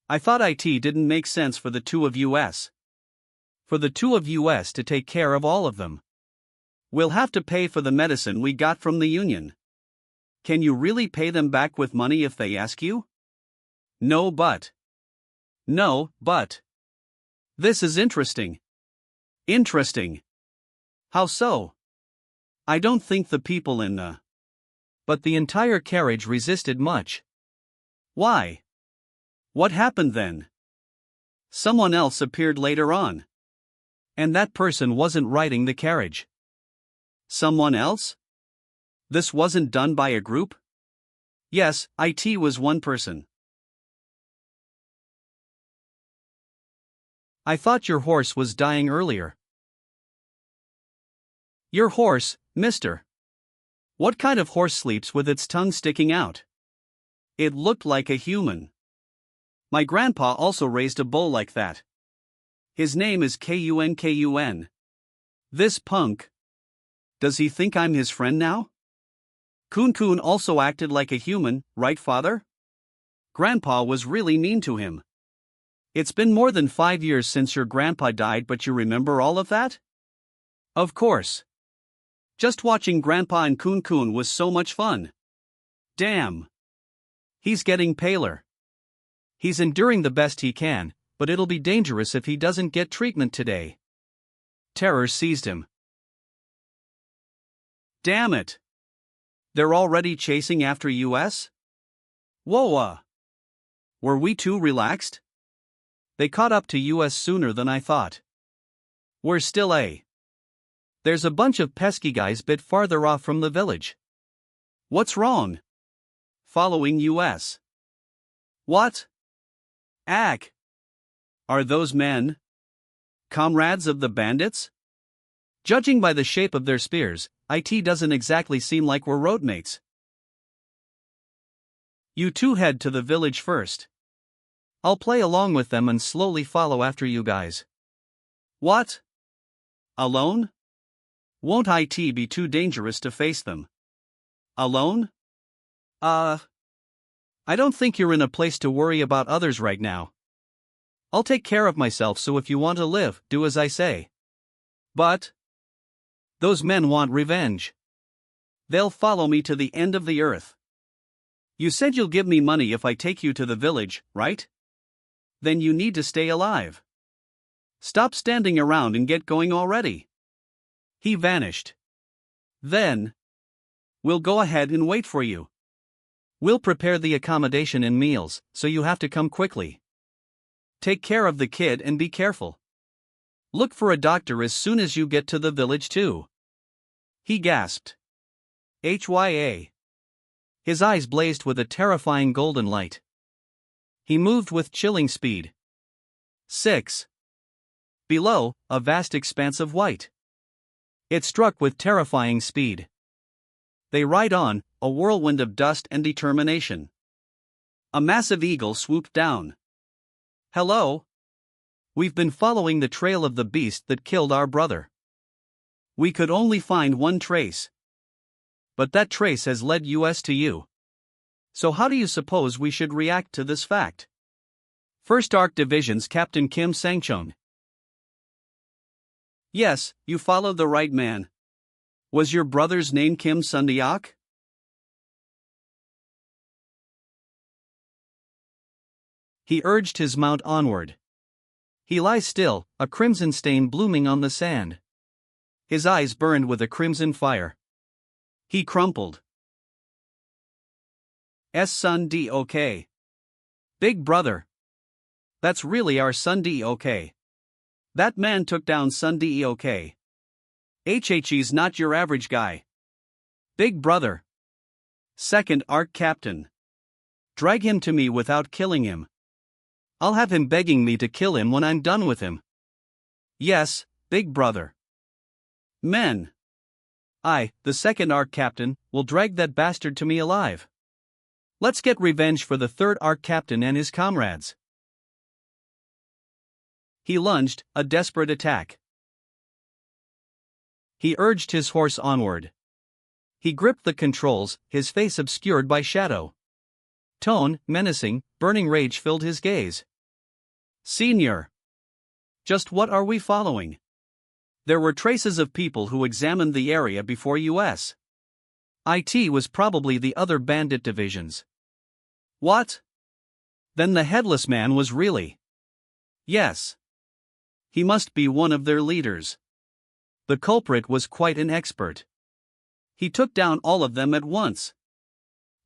I thought it didn't make sense for the two of us. For the two of us to take care of all of them. We'll have to pay for the medicine we got from the union. Can you really pay them back with money if they ask you? No, but. This is interesting. Interesting. How so? I don't think the people in the. But the entire carriage resisted much. Why? What happened then? Someone else appeared later on. And that person wasn't riding the carriage. Someone else? This wasn't done by a group? Yes, it was one person. I thought your horse was dying earlier. Your horse, mister. What kind of horse sleeps with its tongue sticking out? It looked like a human. My grandpa also raised a bull like that. His name is Kun. This punk. Does he think I'm his friend now? Kun also acted like a human, right, father? Grandpa was really mean to him. It's been more than 5 years since your grandpa died, but you remember all of that? Of course. Just watching Grandpa and Kun was so much fun. Damn. He's getting paler. He's enduring the best he can, but it'll be dangerous if he doesn't get treatment today. Terror seized him. Damn it. They're already chasing after us? Whoa. Were we too relaxed? They caught up to us sooner than I thought. We're still a. There's a bunch of pesky guys bit farther off from the village. What's wrong? Following us. What? Ack. Are those men? Comrades of the bandits? Judging by the shape of their spears, it doesn't exactly seem like we're roadmates. You two head to the village first. I'll play along with them and slowly follow after you guys. What? Alone? Won't it be too dangerous to face them? Alone? I don't think you're in a place to worry about others right now. I'll take care of myself, so if you want to live, do as I say. But those men want revenge. They'll follow me to the end of the earth. You said you'll give me money if I take you to the village, right? Then you need to stay alive. Stop standing around and get going already. He vanished. Then, we'll go ahead and wait for you. We'll prepare the accommodation and meals, so you have to come quickly. Take care of the kid and be careful. Look for a doctor as soon as you get to the village too. He gasped. Hya. His eyes blazed with a terrifying golden light. He moved with chilling speed. 6. Below, a vast expanse of white. It struck with terrifying speed. They ride on, a whirlwind of dust and determination. A massive eagle swooped down. Hello? We've been following the trail of the beast that killed our brother. We could only find one trace. But that trace has led us to you. So how do you suppose we should react to this fact? First Arc Division's Captain Kim Sang-chung. Yes, you followed the right man. Was your brother's name Kim Sundeok? He urged his mount onward. He lies still, a crimson stain blooming on the sand. His eyes burned with a crimson fire. He crumpled. Sun-Dok. Big brother. That's really our Sun-Dok. That man took down Sun-Dok. HHE's not your average guy. Big brother. Second Arc Captain. Drag him to me without killing him. I'll have him begging me to kill him when I'm done with him. Yes, big brother. Men. I, the second Arc Captain, will drag that bastard to me alive. Let's get revenge for the third Arc Captain and his comrades. He lunged, a desperate attack. He urged his horse onward. He gripped the controls, his face obscured by shadow. Tone, menacing, burning rage filled his gaze. Senior. Just what are we following? There were traces of people who examined the area before us. IT was probably the other bandit divisions. What? Then the headless man was really. Yes. He must be one of their leaders. The culprit was quite an expert. He took down all of them at once.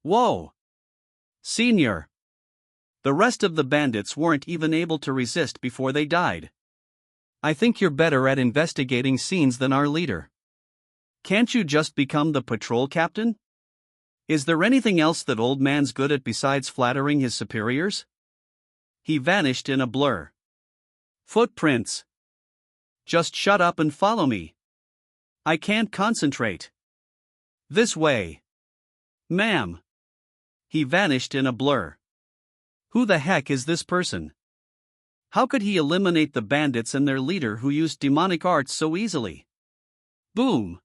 Whoa! Senior. The rest of the bandits weren't even able to resist before they died. I think you're better at investigating scenes than our leader. Can't you just become the patrol captain? Is there anything else that old man's good at besides flattering his superiors? He vanished in a blur. Footprints. Just shut up and follow me. I can't concentrate. This way. Ma'am. He vanished in a blur. Who the heck is this person? How could he eliminate the bandits and their leader who used demonic arts so easily? Boom.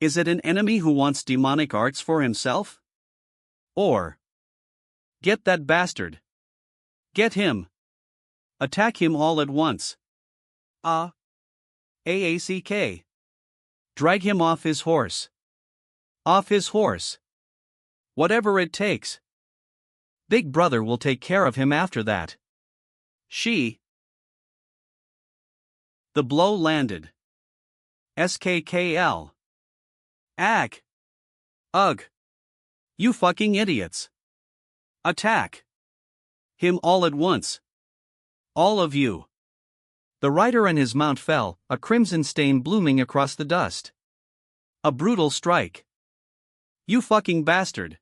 Is it an enemy who wants demonic arts for himself? Or, get that bastard. Get him. Attack him all at once. AACK. Drag him off his horse. Off his horse. Whatever it takes. Big brother will take care of him after that. She. The blow landed. SKKL. Ag. Ugh. You fucking idiots. Attack. Him all at once. All of you. The rider and his mount fell, a crimson stain blooming across the dust. A brutal strike. You fucking bastard.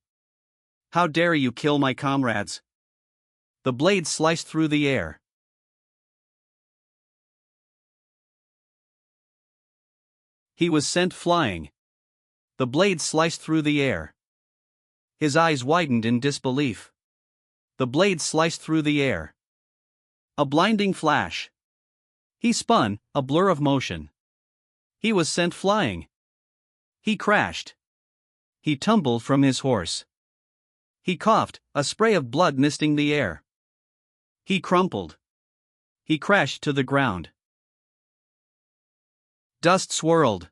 How dare you kill my comrades? The blade sliced through the air. He was sent flying. The blade sliced through the air. His eyes widened in disbelief. The blade sliced through the air. A blinding flash. He spun, a blur of motion. He was sent flying. He crashed. He tumbled from his horse. He coughed, a spray of blood misting the air. He crumpled. He crashed to the ground. Dust swirled.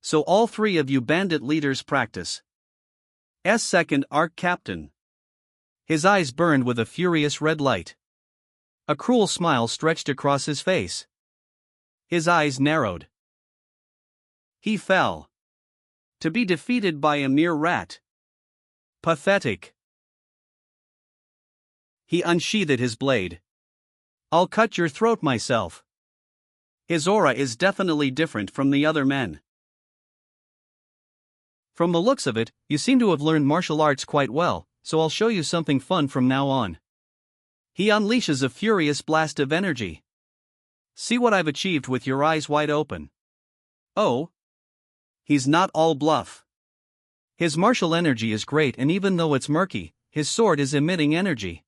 So all three of you bandit leaders practice. Second Arc Captain. His eyes burned with a furious red light. A cruel smile stretched across his face. His eyes narrowed. He fell. To be defeated by a mere rat. Pathetic. He unsheathed his blade. I'll cut your throat myself. His aura is definitely different from the other men. From the looks of it, you seem to have learned martial arts quite well, so I'll show you something fun from now on. He unleashes a furious blast of energy. See what I've achieved with your eyes wide open. Oh? He's not all bluff. His martial energy is great, and even though it's murky, his sword is emitting energy.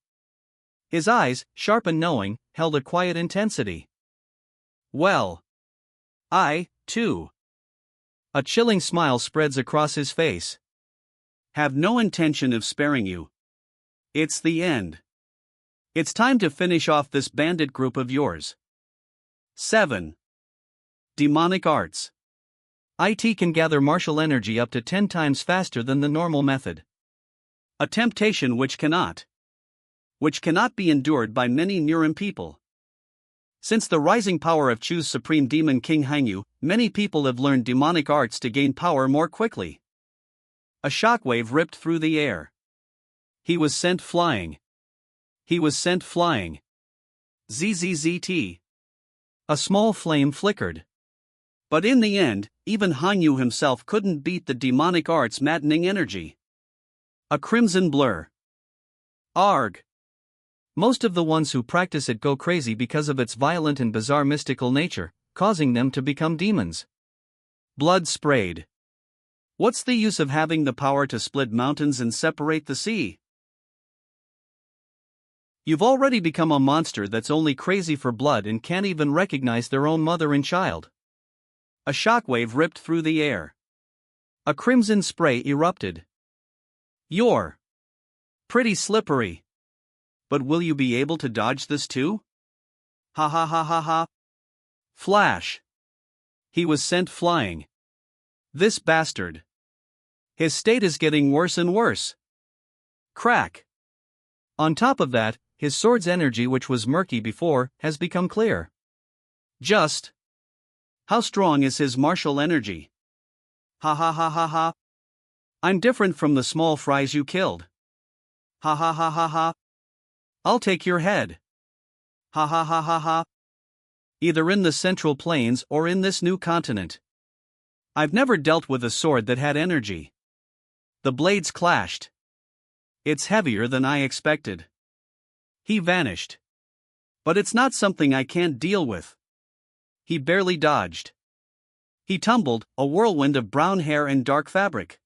His eyes, sharp and knowing, held a quiet intensity. Well, I, too. A chilling smile spreads across his face. Have no intention of sparing you. It's the end. It's time to finish off this bandit group of yours. 7. Demonic Arts. IT can gather martial energy up to 10 times faster than the normal method. A temptation which cannot be endured by many Murim people. Since the rising power of Chu's supreme demon King Hangyu, many people have learned demonic arts to gain power more quickly. A shockwave ripped through the air. He was sent flying. ZZZT. A small flame flickered. But in the end, even Hangyu himself couldn't beat the demonic art's maddening energy. A crimson blur. Arg. Most of the ones who practice it go crazy because of its violent and bizarre mystical nature, causing them to become demons. Blood sprayed. What's the use of having the power to split mountains and separate the sea? You've already become a monster that's only crazy for blood and can't even recognize their own mother and child. A shockwave ripped through the air. A crimson spray erupted. You're pretty slippery. But will you be able to dodge this too? Ha ha ha ha ha. Flash. He was sent flying. This bastard. His state is getting worse and worse. Crack. On top of that, his sword's energy, which was murky before, has become clear. Just. How strong is his martial energy? Ha ha ha ha ha. I'm different from the small fries you killed. Ha ha ha ha ha. I'll take your head. Ha ha ha ha ha. Either in the Central Plains or in this new continent. I've never dealt with a sword that had energy. The blades clashed. It's heavier than I expected. He vanished. But it's not something I can't deal with. He barely dodged. He tumbled, a whirlwind of brown hair and dark fabric.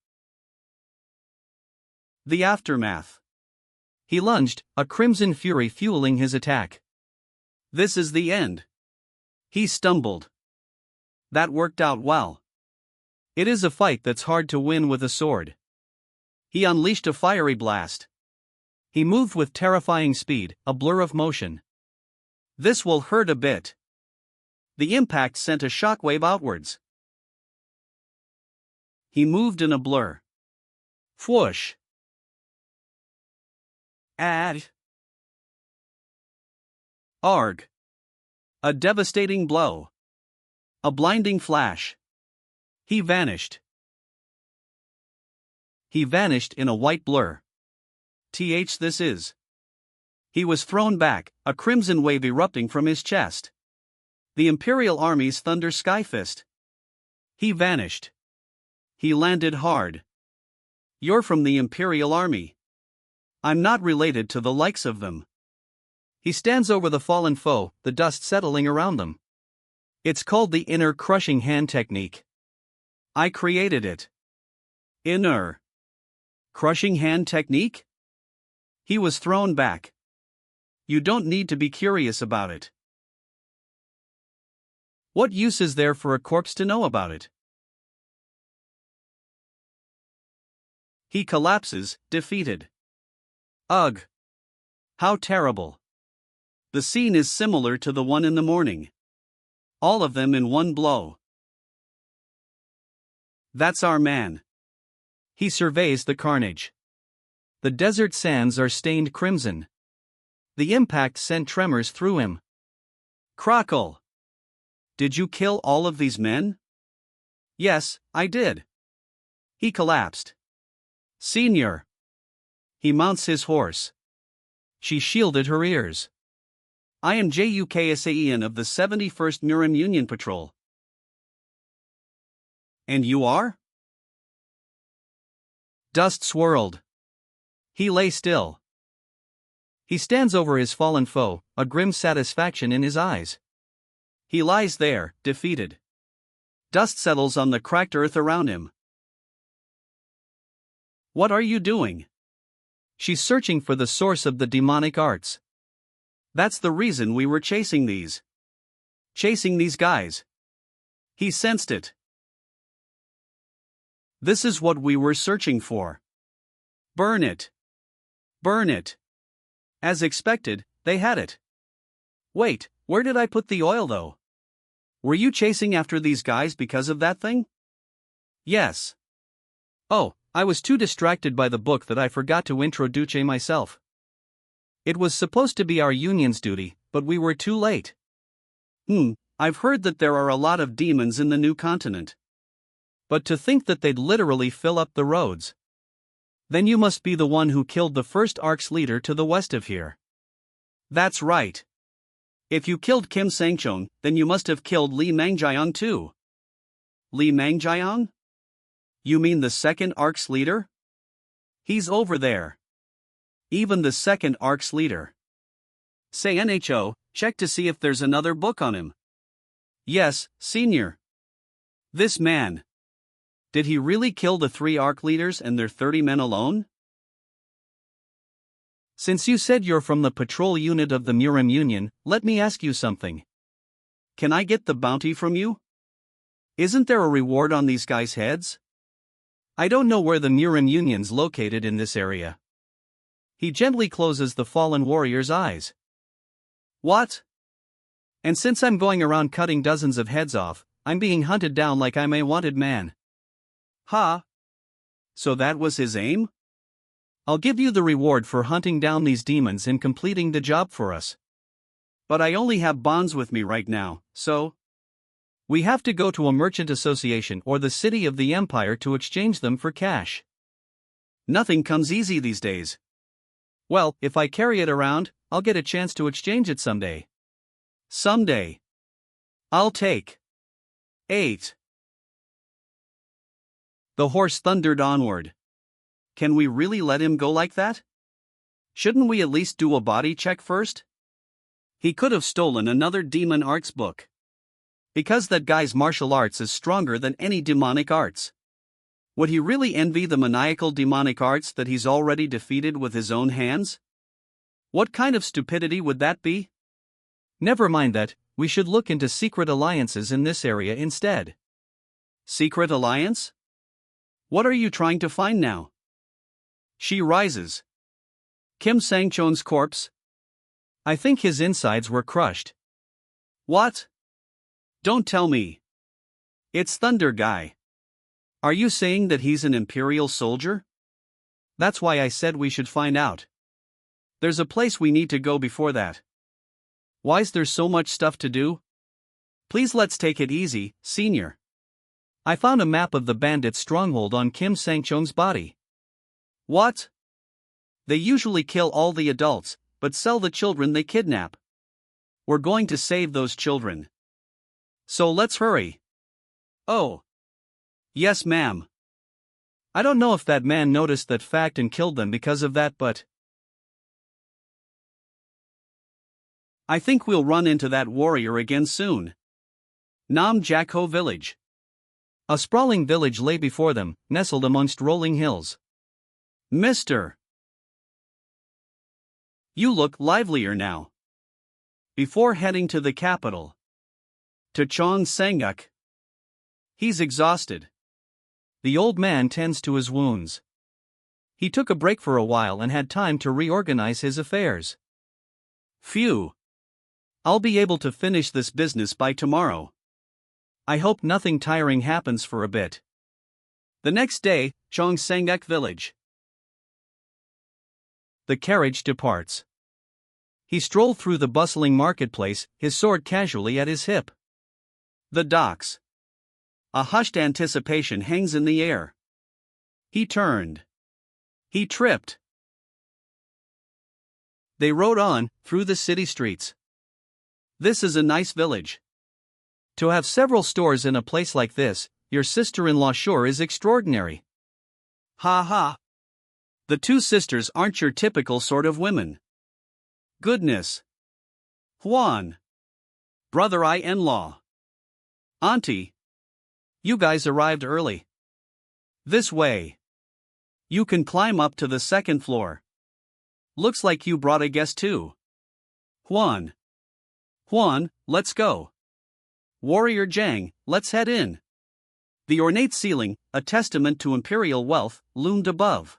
The aftermath. He lunged, a crimson fury fueling his attack. This is the end. He stumbled. That worked out well. It is a fight that's hard to win with a sword. He unleashed a fiery blast. He moved with terrifying speed, a blur of motion. This will hurt a bit. The impact sent a shockwave outwards. He moved in a blur. Whoosh. Arg. A devastating blow. A blinding flash. He vanished. He vanished in a white blur. This is. He was thrown back, a crimson wave erupting from his chest. The Imperial Army's Thunder Skyfist. He vanished. He landed hard. You're from the Imperial Army. I'm not related to the likes of them. He stands over the fallen foe, the dust settling around them. It's called the inner crushing hand technique. I created it. Inner crushing hand technique? He was thrown back. You don't need to be curious about it. What use is there for a corpse to know about it? He collapses, defeated. Ugh. How terrible. The scene is similar to the one in the morning. All of them in one blow. That's our man. He surveys the carnage. The desert sands are stained crimson. The impact sent tremors through him. Crackle. Did you kill all of these men? Yes, I did. He collapsed. Senior. He mounts his horse. She shielded her ears. I am Juksaen of the 71st Murim Union Patrol. And you are? Dust swirled. He lay still. He stands over his fallen foe, a grim satisfaction in his eyes. He lies there, defeated. Dust settles on the cracked earth around him. What are you doing? She's searching for the source of the demonic arts. That's the reason we were chasing these guys. He sensed it. This is what we were searching for. Burn it. Burn it. As expected, they had it. Wait, where did I put the oil though? Were you chasing after these guys because of that thing? Yes. Oh, I was too distracted by the book that I forgot to introduce myself. It was supposed to be our union's duty, but we were too late. I've heard that there are a lot of demons in the new continent. But to think that they'd literally fill up the roads. Then you must be the one who killed the first ARC's leader to the west of here. That's right. If you killed Kim Sangchong, then you must have killed Li Mangjiang too. Li Mangjiang? You mean the second ARC's leader? He's over there. Even the second ARC's leader. Say NHO, check to see if there's another book on him. Yes, senior. This man. Did he really kill the 3 ARC leaders and their 30 men alone? Since you said you're from the patrol unit of the Murim Union, let me ask you something. Can I get the bounty from you? Isn't there a reward on these guys' heads? I don't know where the Murim Union's located in this area. He gently closes the fallen warrior's eyes. What? And since I'm going around cutting dozens of heads off, I'm being hunted down like I'm a wanted man. Ha! So that was his aim? I'll give you the reward for hunting down these demons and completing the job for us. But I only have bonds with me right now, so we have to go to a merchant association or the city of the empire to exchange them for cash. Nothing comes easy these days. Well, if I carry it around, I'll get a chance to exchange it someday. Someday. I'll take 8. The horse thundered onward. Can we really let him go like that? Shouldn't we at least do a body check first? He could have stolen another demon arts book. Because that guy's martial arts is stronger than any demonic arts. Would he really envy the maniacal demonic arts that he's already defeated with his own hands? What kind of stupidity would that be? Never mind that, we should look into secret alliances in this area instead. Secret alliance? What are you trying to find now? She rises. Kim Sangchon's corpse? I think his insides were crushed. What? Don't tell me. It's Thunder Guy. Are you saying that he's an Imperial soldier? That's why I said we should find out. There's a place we need to go before that. Why's there so much stuff to do? Please let's take it easy, senior. I found a map of the bandits' stronghold on Kim Sangchong's body. What? They usually kill all the adults, but sell the children they kidnap. We're going to save those children. So let's hurry. Oh. Yes, ma'am. I don't know if that man noticed that fact and killed them because of that, but I think we'll run into that warrior again soon. Nam Jakho Village. A sprawling village lay before them, nestled amongst rolling hills. Mister, you look livelier now. Before heading to the capital, to Cheongsanguk. He's exhausted. The old man tends to his wounds. He took a break for a while and had time to reorganize his affairs. Phew. I'll be able to finish this business by tomorrow. I hope nothing tiring happens for a bit. The next day, Cheongsanguk village. The carriage departs. He strolled through the bustling marketplace, his sword casually at his hip. The docks. A hushed anticipation hangs in the air. He turned. He tripped. They rode on, through the city streets. This is a nice village. To have several stores in a place like this, your sister-in-law sure is extraordinary. Ha ha. The two sisters aren't your typical sort of women. Goodness. Juan. Brother-in-law. Auntie. You guys arrived early. This way. You can climb up to the second floor. Looks like you brought a guest too. Juan. Juan, let's go. Warrior Jang, let's head in. The ornate ceiling, a testament to imperial wealth, loomed above.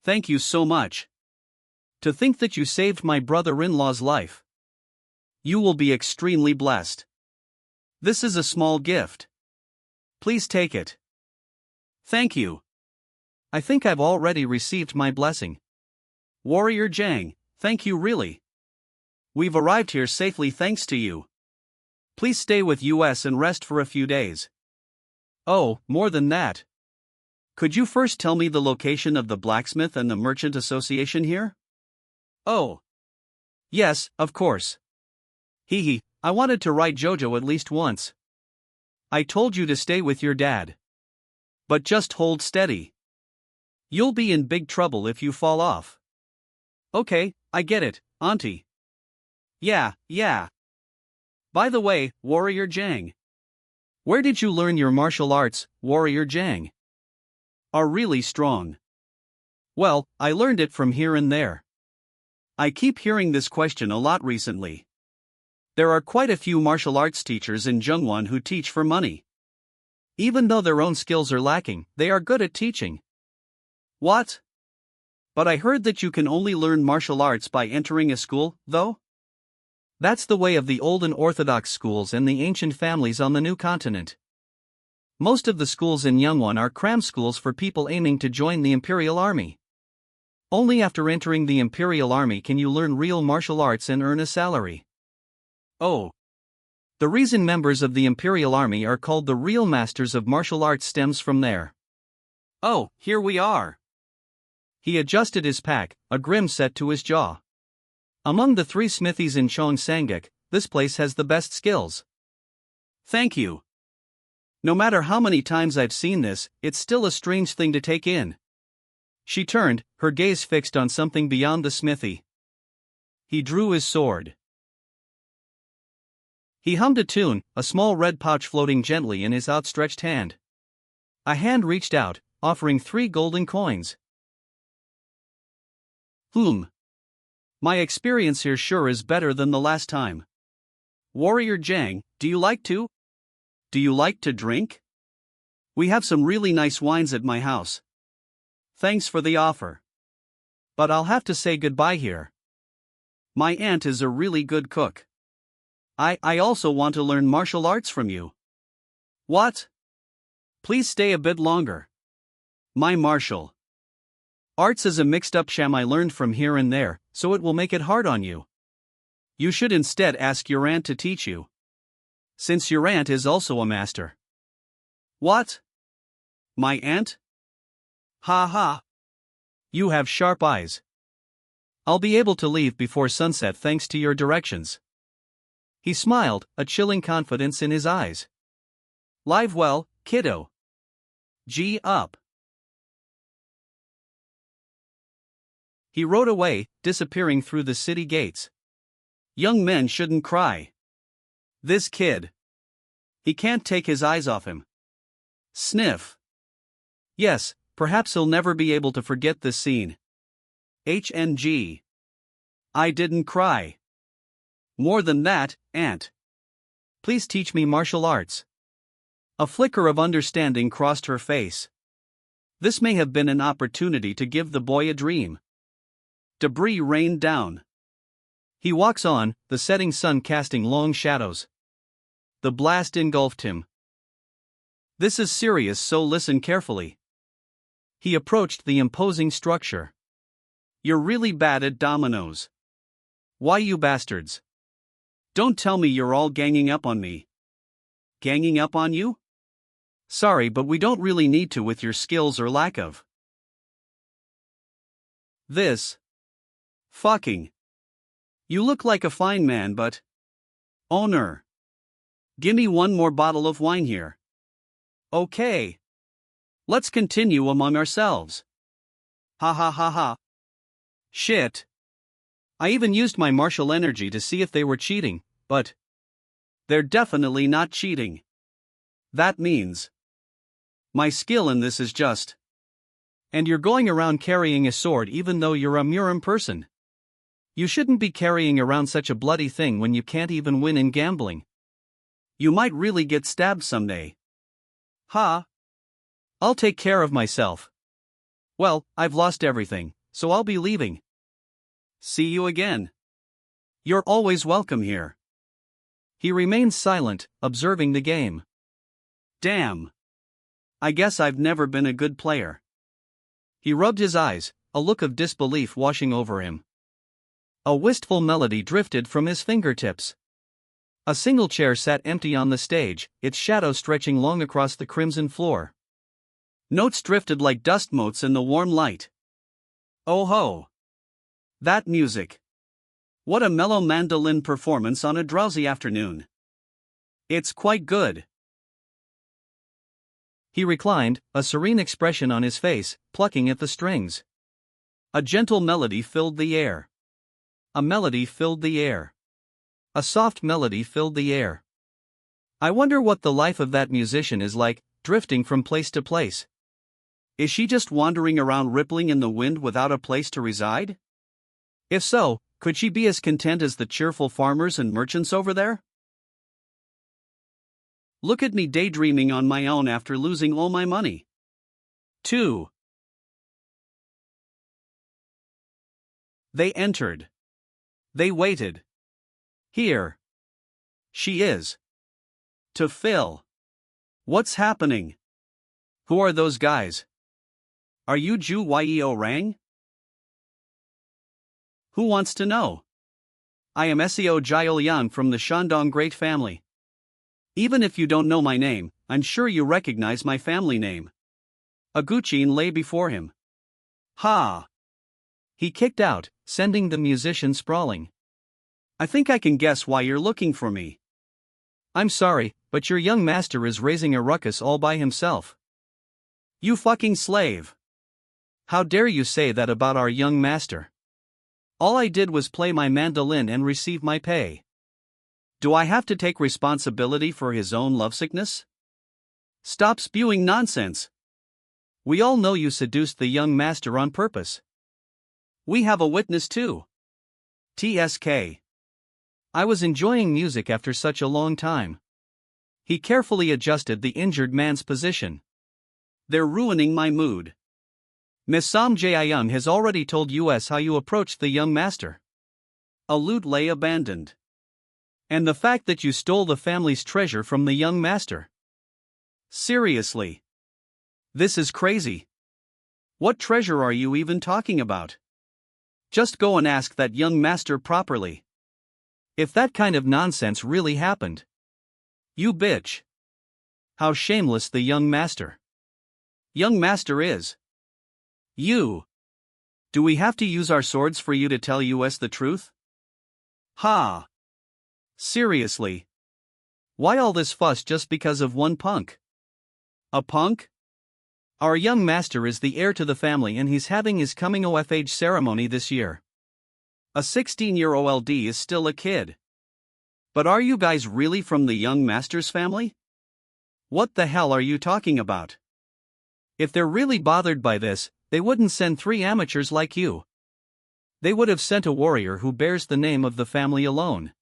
Thank you so much. To think that you saved my brother-in-law's life. You will be extremely blessed. This is a small gift. Please take it. Thank you. I think I've already received my blessing. Warrior Jang, thank you really. We've arrived here safely thanks to you. Please stay with us and rest for a few days. Oh, more than that. Could you first tell me the location of the blacksmith and the merchant association here? Oh. Yes, of course. Hee, I wanted to write Jojo at least once. I told you to stay with your dad. But just hold steady. You'll be in big trouble if you fall off. Okay, I get it, Auntie. Yeah. By the way, Warrior Jang. Where did you learn your martial arts, Warrior Jang? Are really strong. Well, I learned it from here and there. I keep hearing this question a lot recently. There are quite a few martial arts teachers in Jungwon who teach for money. Even though their own skills are lacking, they are good at teaching. What? But I heard that you can only learn martial arts by entering a school, though? That's the way of the old and orthodox schools and the ancient families on the new continent. Most of the schools in Jungwon are cram schools for people aiming to join the Imperial Army. Only after entering the Imperial Army can you learn real martial arts and earn a salary. Oh. The reason members of the Imperial Army are called the real masters of martial arts stems from there. Oh, here we are. He adjusted his pack, a grim set to his jaw. Among the 3 smithies in Cheongsangak, this place has the best skills. Thank you. No matter how many times I've seen this, it's still a strange thing to take in. She turned, her gaze fixed on something beyond the smithy. He drew his sword. He hummed a tune, a small red pouch floating gently in his outstretched hand. A hand reached out, offering 3 golden coins. My experience here sure is better than the last time. Warrior Jang, do you like to drink? We have some really nice wines at my house. Thanks for the offer. But I'll have to say goodbye here. My aunt is a really good cook. I also want to learn martial arts from you. What? Please stay a bit longer. My martial arts is a mixed-up sham I learned from here and there, so it will make it hard on you. You should instead ask your aunt to teach you. Since your aunt is also a master. What? My aunt? Ha ha. You have sharp eyes. I'll be able to leave before sunset thanks to your directions. He smiled, a chilling confidence in his eyes. Live well, kiddo. G up. He rode away, disappearing through the city gates. Young men shouldn't cry. This kid. He can't take his eyes off him. Sniff. Yes, perhaps he'll never be able to forget this scene. HNG. I didn't cry. More than that, Aunt. Please teach me martial arts. A flicker of understanding crossed her face. This may have been an opportunity to give the boy a dream. Debris rained down. He walks on, the setting sun casting long shadows. The blast engulfed him. This is serious, so listen carefully. He approached the imposing structure. You're really bad at dominoes. Why, you bastards? Don't tell me you're all ganging up on me. Ganging up on you? Sorry, but we don't really need to with your skills or lack of. This. Fucking. You look like a fine man, but. Owner. Gimme one more bottle of wine here. Okay. Let's continue among ourselves. Ha ha ha ha. Shit. I even used my martial energy to see if they were cheating, but they're definitely not cheating. That means my skill in this is just. And you're going around carrying a sword even though you're a Murim person. You shouldn't be carrying around such a bloody thing when you can't even win in gambling. You might really get stabbed someday. Ha! I'll take care of myself. Well, I've lost everything, so I'll be leaving. See you again. You're always welcome here. He remained silent, observing the game. Damn. I guess I've never been a good player. He rubbed his eyes, a look of disbelief washing over him. A wistful melody drifted from his fingertips. A single chair sat empty on the stage, its shadow stretching long across the crimson floor. Notes drifted like dust motes in the warm light. Oh ho! That music! What a mellow mandolin performance on a drowsy afternoon. It's quite good. He reclined, a serene expression on his face, plucking at the strings. A gentle melody filled the air. A melody filled the air. A soft melody filled the air. I wonder what the life of that musician is like, drifting from place to place. Is she just wandering around rippling in the wind without a place to reside? If so, could she be as content as the cheerful farmers and merchants over there? Look at me daydreaming on my own after losing all my money. 2. They entered. They waited. Here. She is. To Phil. What's happening? Who are those guys? Are you Ju Yeo Rang? Who wants to know? I am Seo Jiolian from the Shandong Great Family. Even if you don't know my name, I'm sure you recognize my family name. A guqin lay before him. Ha! He kicked out, sending the musician sprawling. I think I can guess why you're looking for me. I'm sorry, but your young master is raising a ruckus all by himself. You fucking slave! How dare you say that about our young master? All I did was play my mandolin and receive my pay. Do I have to take responsibility for his own lovesickness? Stop spewing nonsense. We all know you seduced the young master on purpose. We have a witness too. TSK. I was enjoying music after such a long time. He carefully adjusted the injured man's position. They're ruining my mood. Miss Sam Jae-young has already told us how you approached the young master. A lute lay abandoned. And the fact that you stole the family's treasure from the young master. Seriously. This is crazy. What treasure are you even talking about? Just go and ask that young master properly. If that kind of nonsense really happened. You bitch. How shameless the young master. Young master is. You. Do we have to use our swords for you to tell us the truth? Ha. Seriously. Why all this fuss just because of one punk? A punk? Our young master is the heir to the family and he's having his coming of age ceremony this year. A 16-year-old is still a kid. But are you guys really from the young master's family? What the hell are you talking about? If they're really bothered by this, they wouldn't send 3 amateurs like you. They would have sent a warrior who bears the name of the family alone.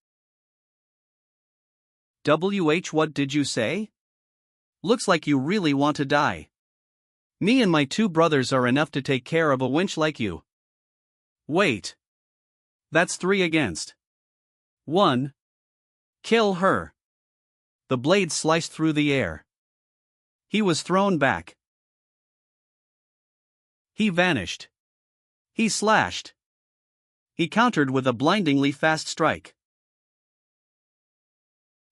What did you say? Looks like you really want to die. Me and my 2 brothers are enough to take care of a wench like you. Wait. That's 3 against 1. Kill her. The blade sliced through the air. He was thrown back. He vanished. He slashed. He countered with a blindingly fast strike.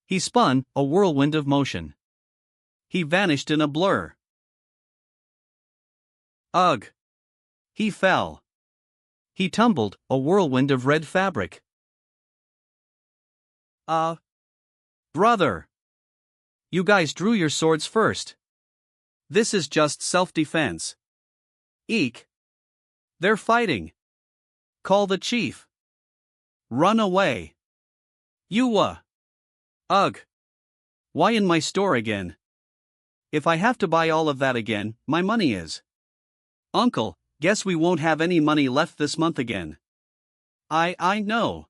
He spun, a whirlwind of motion. He vanished in a blur. Ugh. He fell. He tumbled, a whirlwind of red fabric. Brother. You guys drew your swords first. This is just self-defense. Eek. They're fighting. Call the chief. Run away. You, ugh. Why in my store again? If I have to buy all of that again, my money is. Uncle, guess we won't have any money left this month again. I know.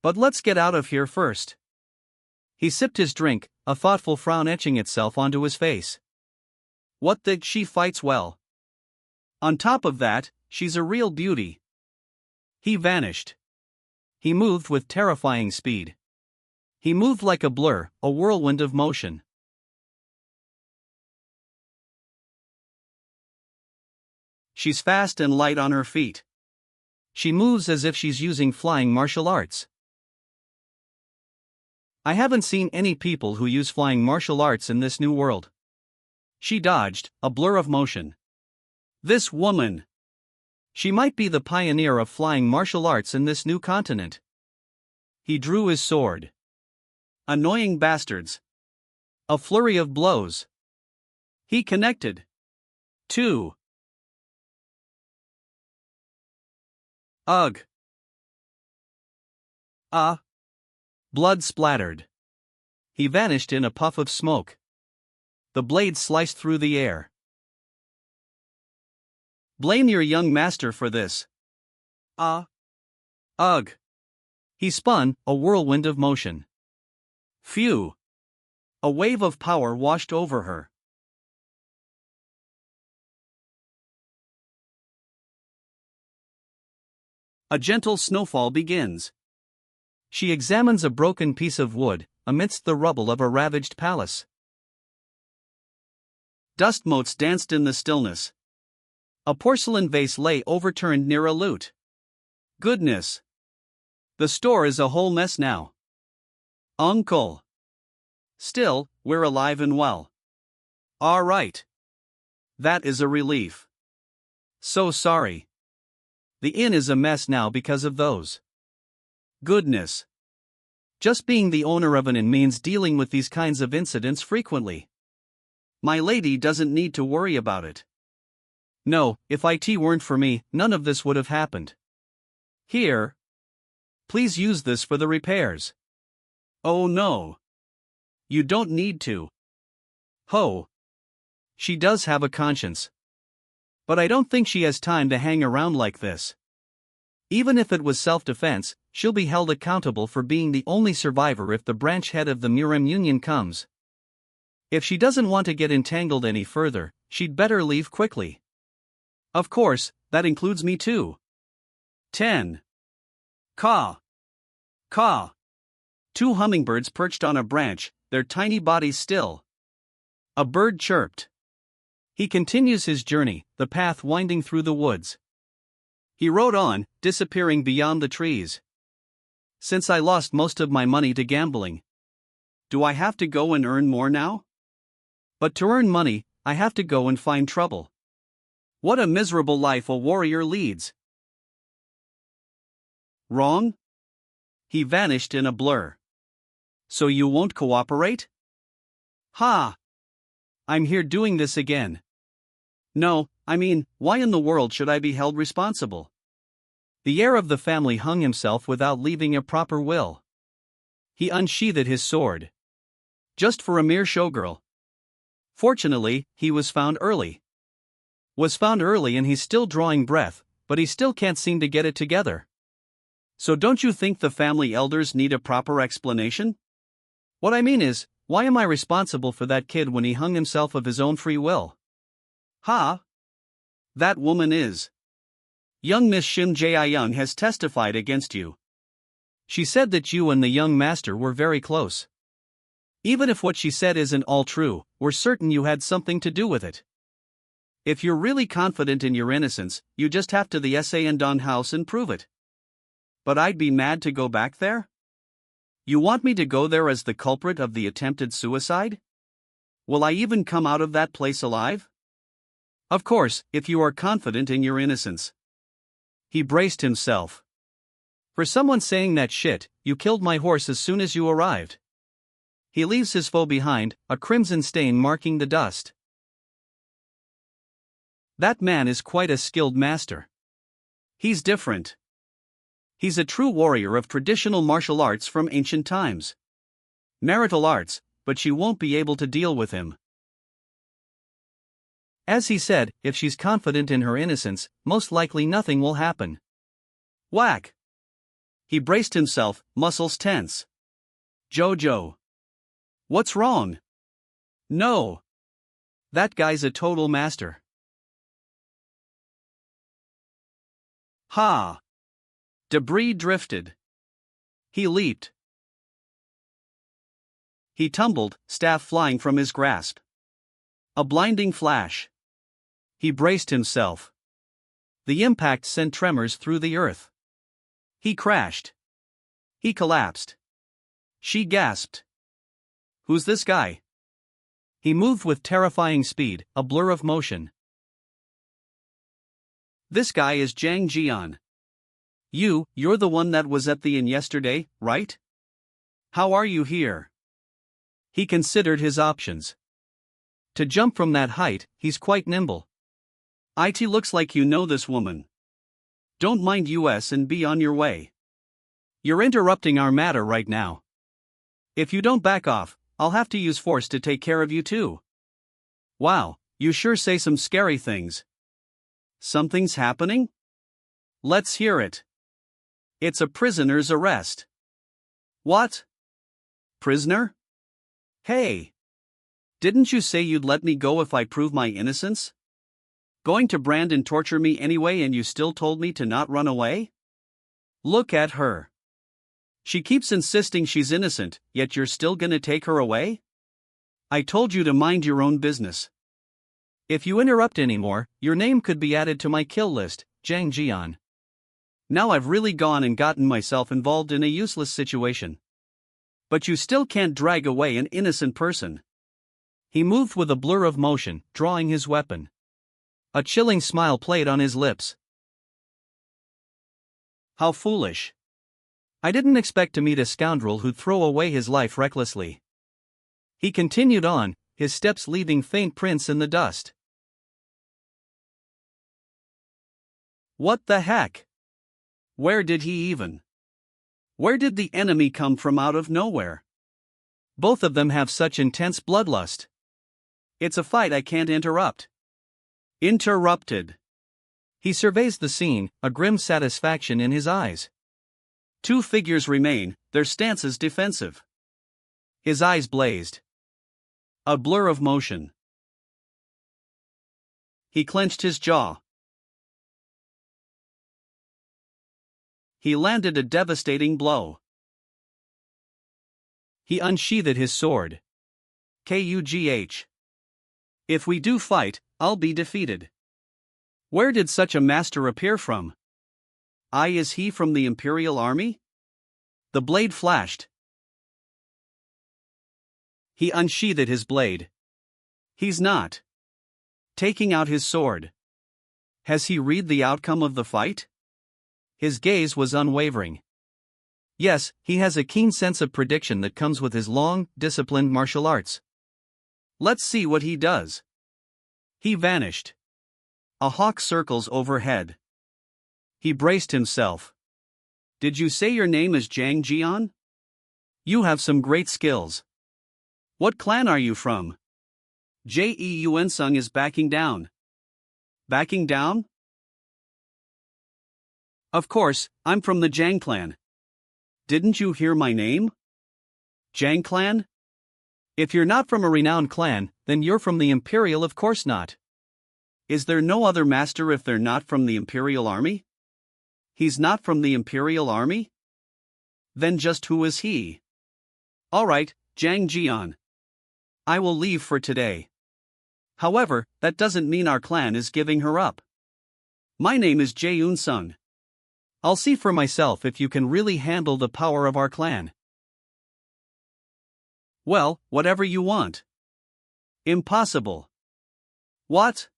But let's get out of here first. He sipped his drink, a thoughtful frown etching itself onto his face. What the, she fights well. On top of that, she's a real beauty. He vanished. He moved with terrifying speed. He moved like a blur, a whirlwind of motion. She's fast and light on her feet. She moves as if she's using flying martial arts. I haven't seen any people who use flying martial arts in this new world. She dodged, a blur of motion. This woman. She might be the pioneer of flying martial arts in this new continent. He drew his sword. Annoying bastards. A flurry of blows. He connected. 2. Ugh. Blood splattered. He vanished in a puff of smoke. The blade sliced through the air. Blame your young master for this. Ugh. He spun, a whirlwind of motion. Phew. A wave of power washed over her. A gentle snowfall begins. She examines a broken piece of wood, amidst the rubble of a ravaged palace. Dust motes danced in the stillness. A porcelain vase lay overturned near a lute. Goodness! The store is a whole mess now. Uncle! Still, we're alive and well. All right. That is a relief. So sorry. The inn is a mess now because of those. Goodness. Just being the owner of an inn means dealing with these kinds of incidents frequently. My lady doesn't need to worry about it. No, if IT weren't for me, none of this would have happened. Here. Please use this for the repairs. Oh no. You don't need to. Ho. She does have a conscience. But I don't think she has time to hang around like this. Even if it was self-defense, she'll be held accountable for being the only survivor if the branch head of the Murim Union comes. If she doesn't want to get entangled any further, she'd better leave quickly. Of course, that includes me too. 10. Caw. Caw. 2 hummingbirds perched on a branch, their tiny bodies still. A bird chirped. He continues his journey, the path winding through the woods. He rode on, disappearing beyond the trees. Since I lost most of my money to gambling. Do I have to go and earn more now? But to earn money, I have to go and find trouble. What a miserable life a warrior leads. Wrong? He vanished in a blur. So you won't cooperate? Ha! I'm here doing this again. No, I mean, why in the world should I be held responsible? The heir of the family hung himself without leaving a proper will. He unsheathed his sword. Just for a mere showgirl. Fortunately, he was found early. And he's still drawing breath, but he still can't seem to get it together. So don't you think the family elders need a proper explanation? What I mean is, why am I responsible for that kid when he hung himself of his own free will? Ha! That woman is. Young Miss Shim Jae-young has testified against you. She said that you and the young master were very close. Even if what she said isn't all true, we're certain you had something to do with it. If you're really confident in your innocence, you just have to the Sandon house and prove it. But I'd be mad to go back there? You want me to go there as the culprit of the attempted suicide? Will I even come out of that place alive? Of course, if you are confident in your innocence. He braced himself. For someone saying that shit, you killed my horse as soon as you arrived. He leaves his foe behind, a crimson stain marking the dust. That man is quite a skilled master. He's different. He's a true warrior of traditional martial arts from ancient times. Marital arts, but she won't be able to deal with him. As he said, if she's confident in her innocence, most likely nothing will happen. Whack! He braced himself, muscles tense. Jojo. What's wrong? No. That guy's a total master. Ha! Debris drifted. He leaped. He tumbled, staff flying from his grasp. A blinding flash. He braced himself. The impact sent tremors through the earth. He crashed. He collapsed. She gasped. Who's this guy? He moved with terrifying speed, a blur of motion. This guy is Jang Jian. You're the one that was at the inn yesterday, right? How are you here? He considered his options. To jump from that height, he's quite nimble. It looks like you know this woman. Don't mind us and be on your way. You're interrupting our matter right now. If you don't back off, I'll have to use force to take care of you too. Wow, you sure say some scary things. Something's happening? Let's hear it. It's a prisoner's arrest. What? Prisoner? Hey! Didn't you say you'd let me go if I prove my innocence? Going to brand and torture me anyway and you still told me to not run away? Look at her. She keeps insisting she's innocent, yet you're still gonna take her away? I told you to mind your own business. If you interrupt anymore, your name could be added to my kill list, Jang Jian. Now I've really gone and gotten myself involved in a useless situation. But you still can't drag away an innocent person. He moved with a blur of motion, drawing his weapon. A chilling smile played on his lips. How foolish. I didn't expect to meet a scoundrel who'd throw away his life recklessly. He continued on, his steps leaving faint prints in the dust. What the heck? Where did he even? Where did the enemy come from out of nowhere? Both of them have such intense bloodlust. It's a fight I can't interrupt. Interrupted. He surveys the scene, a grim satisfaction in his eyes. Two figures remain, their stances defensive. His eyes blazed. A blur of motion. He clenched his jaw. He landed a devastating blow. He unsheathed his sword. Kugh. If we do fight, I'll be defeated. Where did such a master appear from? Is he from the Imperial Army? The blade flashed. He unsheathed his blade. He's not. Taking out his sword. Has he read the outcome of the fight? His gaze was unwavering. Yes, he has a keen sense of prediction that comes with his long, disciplined martial arts. Let's see what he does. He vanished. A hawk circles overhead. He braced himself. Did you say your name is Jang Jian? You have some great skills. What clan are you from? Jeun-sung is backing down. Backing down? Of course, I'm from the Jang clan. Didn't you hear my name? Jang clan? If you're not from a renowned clan, then you're from the Imperial, of course not. Is there no other master if they're not from the Imperial Army? He's not from the Imperial Army? Then just who is he? Alright, Jang Jian. I will leave for today. However, that doesn't mean our clan is giving her up. My name is Jeun-sung. I'll see for myself if you can really handle the power of our clan. Well, whatever you want. Impossible. What?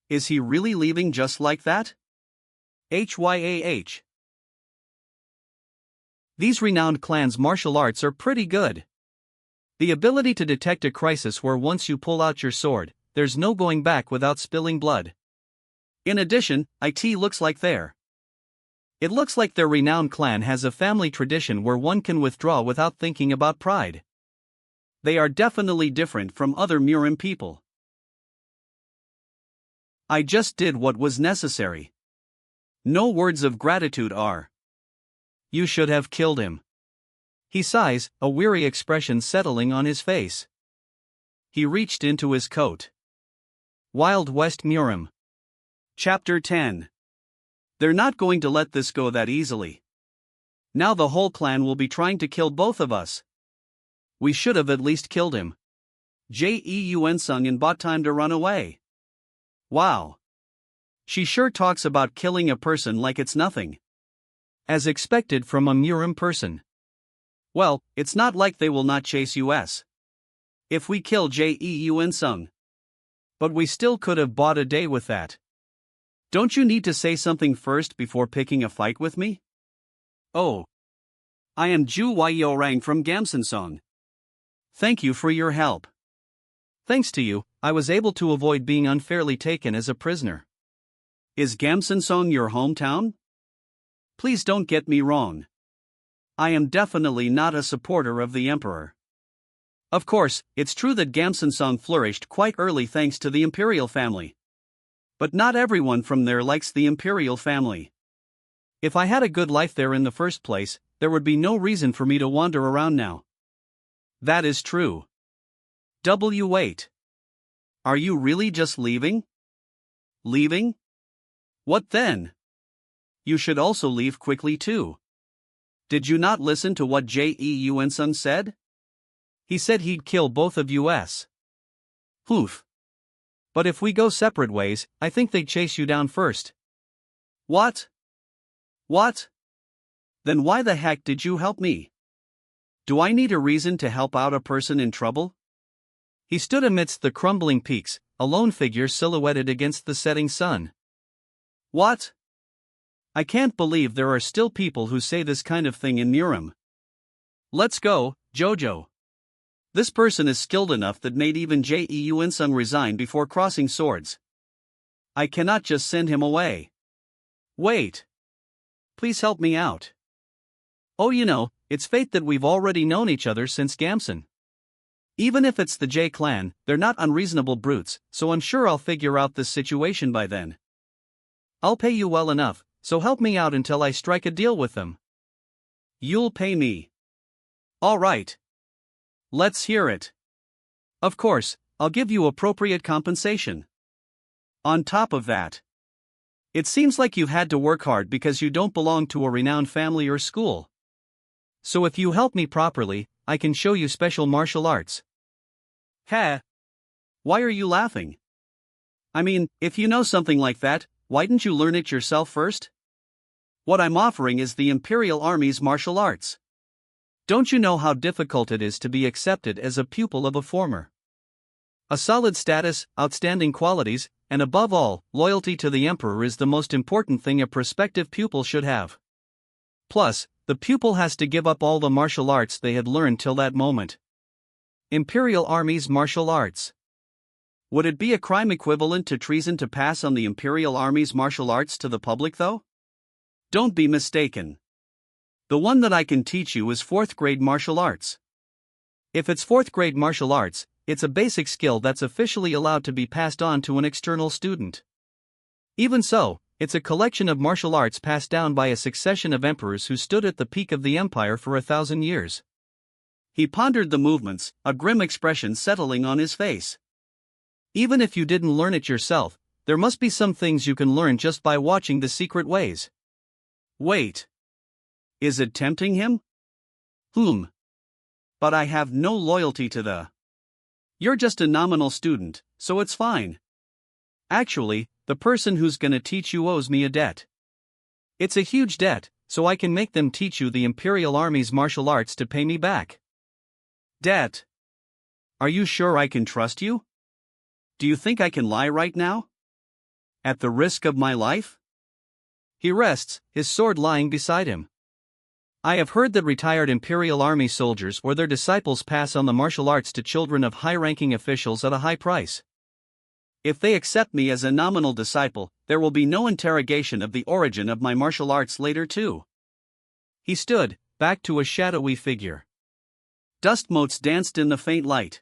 Is he really leaving just like that? Hyah. These renowned clans' martial arts are pretty good. The ability to detect a crisis where once you pull out your sword, there's no going back without spilling blood. In addition, it looks like they're It looks like their renowned clan has a family tradition where one can withdraw without thinking about pride. They are definitely different from other Murim people. I just did what was necessary. No words of gratitude are. You should have killed him. He sighs, a weary expression settling on his face. He reached into his coat. Wild West Murim. Chapter 10. They're not going to let this go that easily. Now the whole clan will be trying to kill both of us. We should have at least killed him. Jeun Sung and bought time to run away. Wow. She sure talks about killing a person like it's nothing. As expected from a Murim person. Well, it's not like they will not chase us. If we kill Jeun Sung. But we still could have bought a day with that. Don't you need to say something first before picking a fight with me? Oh. I am Ju Yorang from Gamsonsong. Thank you for your help. Thanks to you, I was able to avoid being unfairly taken as a prisoner. Is Gamsonsong your hometown? Please don't get me wrong. I am definitely not a supporter of the emperor. Of course, it's true that Gamsonsong flourished quite early thanks to the imperial family. But not everyone from there likes the imperial family. If I had a good life there in the first place, there would be no reason for me to wander around now. That is true. Wait. Are you really just leaving? Leaving? What then? You should also leave quickly too. Did you not listen to what Jeun Sung said? He said he'd kill both of us. Poof. But if we go separate ways, I think they'd chase you down first. What? What? Then why the heck did you help me? Do I need a reason to help out a person in trouble? He stood amidst the crumbling peaks, a lone figure silhouetted against the setting sun. What? I can't believe there are still people who say this kind of thing in Murim. Let's go, Jojo. This person is skilled enough that made even Jeun Sung resign before crossing swords. I cannot just send him away. Wait. Please help me out. Oh, it's fate that we've already known each other since Gamson. Even if it's the J clan, they're not unreasonable brutes, so I'm sure I'll figure out this situation by then. I'll pay you well enough, so help me out until I strike a deal with them. You'll pay me. All right. Let's hear it. Of course, I'll give you appropriate compensation. On top of that, it seems like you've had to work hard because you don't belong to a renowned family or school. So if you help me properly, I can show you special martial arts. Heh. Why are you laughing? I mean, if you know something like that, why didn't you learn it yourself first? What I'm offering is the Imperial Army's martial arts. Don't you know how difficult it is to be accepted as a pupil of a former? A solid status, outstanding qualities, and above all, loyalty to the emperor is the most important thing a prospective pupil should have. Plus, the pupil has to give up all the martial arts they had learned till that moment. Imperial Army's martial arts. Would it be a crime equivalent to treason to pass on the Imperial Army's martial arts to the public though? Don't be mistaken. The one that I can teach you is 4th grade martial arts. If it's 4th grade martial arts, it's a basic skill that's officially allowed to be passed on to an external student. Even so, it's a collection of martial arts passed down by a succession of emperors who stood at the peak of the empire for 1,000 years. He pondered the movements, a grim expression settling on his face. Even if you didn't learn it yourself, there must be some things you can learn just by watching the secret ways. Wait. Is it tempting him? But I have no loyalty to the... You're just a nominal student, so it's fine. Actually, the person who's gonna teach you owes me a debt. It's a huge debt, so I can make them teach you the Imperial Army's martial arts to pay me back. Debt? Are you sure I can trust you? Do you think I can lie right now? At the risk of my life? He rests, his sword lying beside him. I have heard that retired Imperial Army soldiers or their disciples pass on the martial arts to children of high-ranking officials at a high price. If they accept me as a nominal disciple, there will be no interrogation of the origin of my martial arts later too. He stood, back to a shadowy figure. Dust motes danced in the faint light.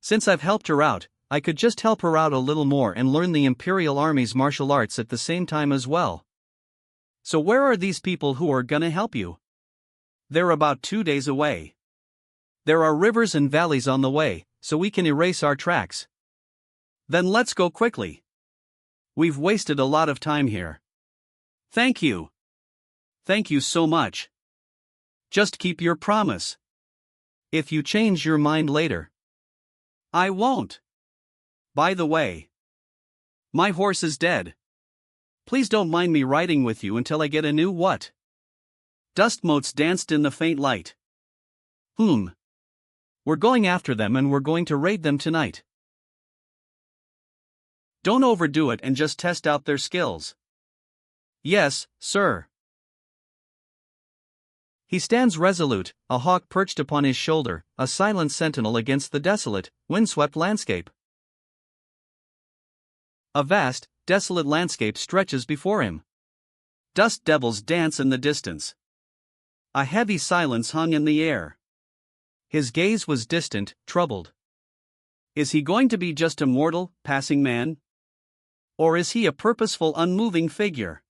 Since I've helped her out, I could just help her out a little more and learn the Imperial Army's martial arts at the same time as well. So where are these people who are gonna help you? They're about 2 days away. There are rivers and valleys on the way, so we can erase our tracks. Then let's go quickly. We've wasted a lot of time here. Thank you. Thank you so much. Just keep your promise. If you change your mind later. I won't. By the way, my horse is dead. Please don't mind me riding with you until I get a new what? Dust motes danced in the faint light. We're going after them and we're going to raid them tonight. Don't overdo it and just test out their skills. Yes, sir. He stands resolute, a hawk perched upon his shoulder, a silent sentinel against the desolate, windswept landscape. A vast, desolate landscape stretches before him. Dust devils dance in the distance. A heavy silence hung in the air. His gaze was distant, troubled. Is he going to be just a mortal, passing man? Or is he a purposeful, unmoving figure?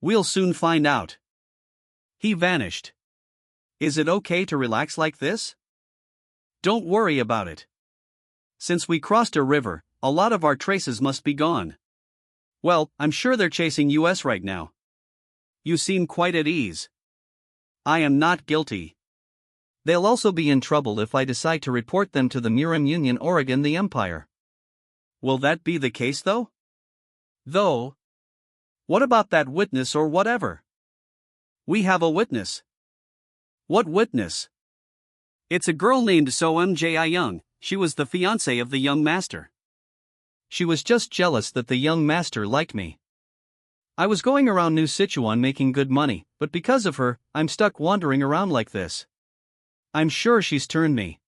We'll soon find out. He vanished. Is it okay to relax like this? Don't worry about it. Since we crossed a river, a lot of our traces must be gone. Well, I'm sure they're chasing us right now. You seem quite at ease. I am not guilty. They'll also be in trouble if I decide to report them to the Murim Union Oregon the Empire. Will that be the case though? What about that witness or whatever? We have a witness. What witness? It's a girl named So-Mji Young. She was the fiancée of the young master. She was just jealous that the young master liked me. I was going around New Sichuan making good money, but because of her, I'm stuck wandering around like this. I'm sure she's turned me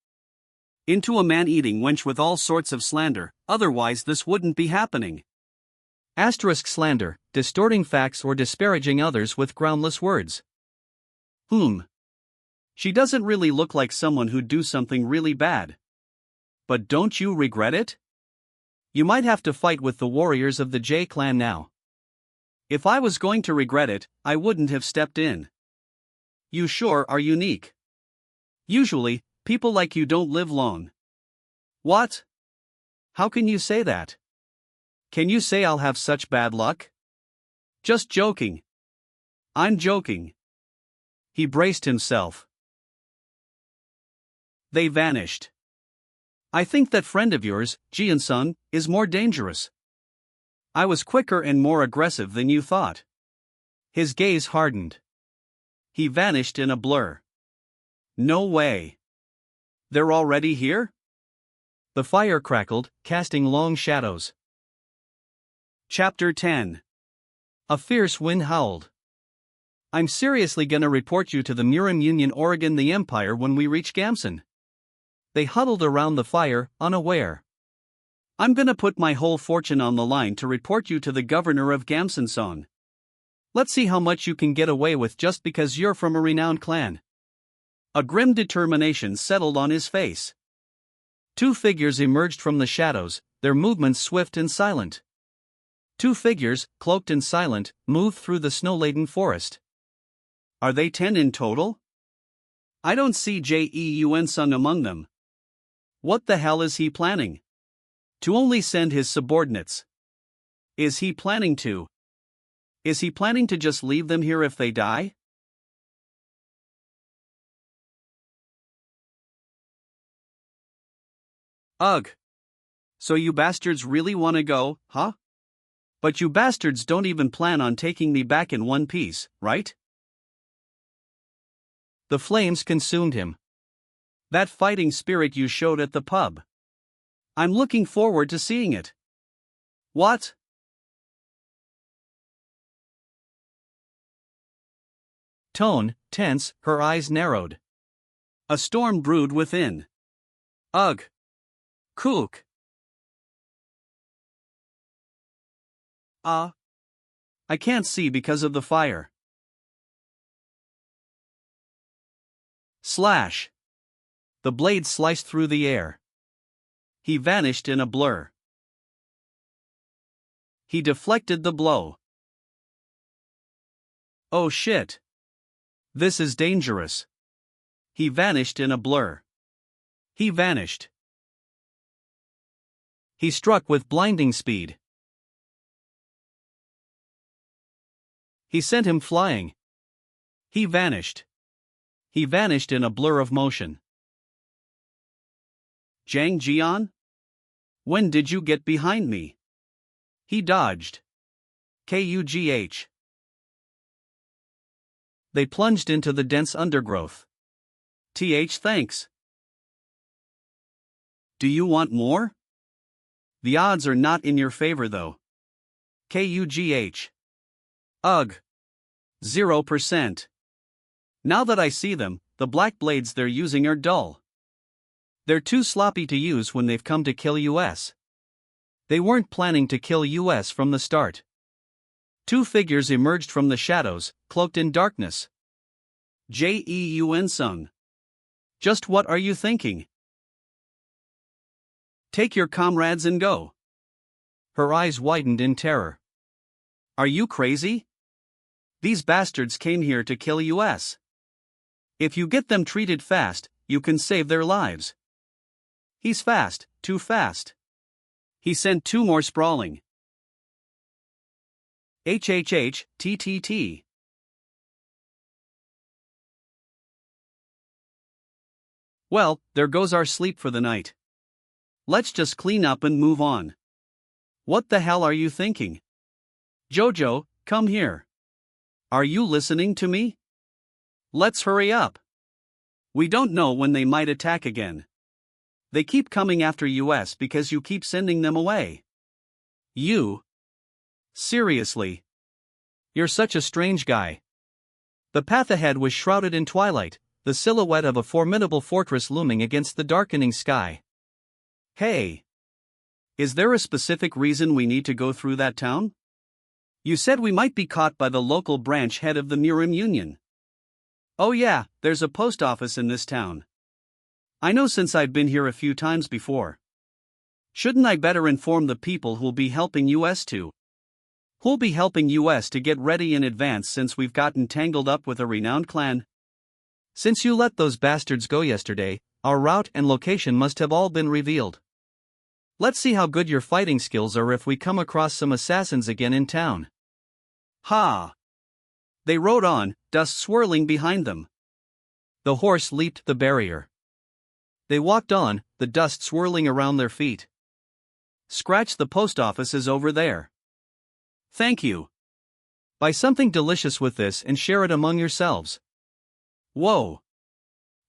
into a man-eating wench with all sorts of slander, otherwise this wouldn't be happening. Asterisk slander, distorting facts or disparaging others with groundless words. She doesn't really look like someone who'd do something really bad. But don't you regret it? You might have to fight with the warriors of the J clan now. If I was going to regret it, I wouldn't have stepped in. You sure are unique. Usually, people like you don't live long. What? How can you say that? Can you say I'll have such bad luck? Just joking. I'm joking. He braced himself. They vanished. I think that friend of yours, Jian-sun, is more dangerous. I was quicker and more aggressive than you thought. His gaze hardened. He vanished in a blur. No way. They're already here? The fire crackled, casting long shadows. Chapter 10. A fierce wind howled. I'm seriously gonna report you to the Murim Union Oregon the Empire when we reach Gamson. They huddled around the fire, unaware. I'm gonna put my whole fortune on the line to report you to the governor of Gamson-son. Let's see how much you can get away with just because you're from a renowned clan. A grim determination settled on his face. Two figures emerged from the shadows, their movements swift and silent. Two figures, cloaked and silent, moved through the snow-laden forest. Are they 10 in total? I don't see Jeun-sun among them. What the hell is he planning? To only send his subordinates. Is he planning to just leave them here if they die? Ugh. So you bastards really want to go, huh? But you bastards don't even plan on taking me back in one piece, right? The flames consumed him. That fighting spirit you showed at the pub. I'm looking forward to seeing it. What? Tone, tense, her eyes narrowed. A storm brewed within. Ugh. Kook. I can't see because of the fire. Slash. The blade sliced through the air. He vanished in a blur. He deflected the blow. Oh shit. This is dangerous. He vanished in a blur. He vanished. He struck with blinding speed. He sent him flying. He vanished. He vanished in a blur of motion. Jang Jian? When did you get behind me? He dodged. Kugh. They plunged into the dense undergrowth. Thanks. Do you want more? The odds are not in your favor though. Kugh. Ugh. 0%. Now that I see them, the black blades they're using are dull. They're too sloppy to use when they've come to kill us. They weren't planning to kill us from the start. Two figures emerged from the shadows, cloaked in darkness. Jeun Sung. Just what are you thinking? Take your comrades and go. Her eyes widened in terror. Are you crazy? These bastards came here to kill us. If you get them treated fast, you can save their lives. He's fast, too fast. He sent two more sprawling. TTT. Well, there goes our sleep for the night. Let's just clean up and move on. What the hell are you thinking? Jojo, come here. Are you listening to me? Let's hurry up. We don't know when they might attack again. They keep coming after us because you keep sending them away. You? Seriously? You're such a strange guy. The path ahead was shrouded in twilight, the silhouette of a formidable fortress looming against the darkening sky. Hey! Is there a specific reason we need to go through that town? You said we might be caught by the local branch head of the Murim Union. Oh yeah, there's a post office in this town. I know since I've been here a few times before. Shouldn't I better inform the people who'll be helping us to? Who'll be helping us to get ready in advance since we've gotten tangled up with a renowned clan? Since you let those bastards go yesterday, our route and location must have all been revealed. Let's see how good your fighting skills are if we come across some assassins again in town. Ha! They rode on, dust swirling behind them. The horse leaped the barrier. They walked on, the dust swirling around their feet. Scratch, the post office is over there. Thank you. Buy something delicious with this and share it among yourselves. Whoa.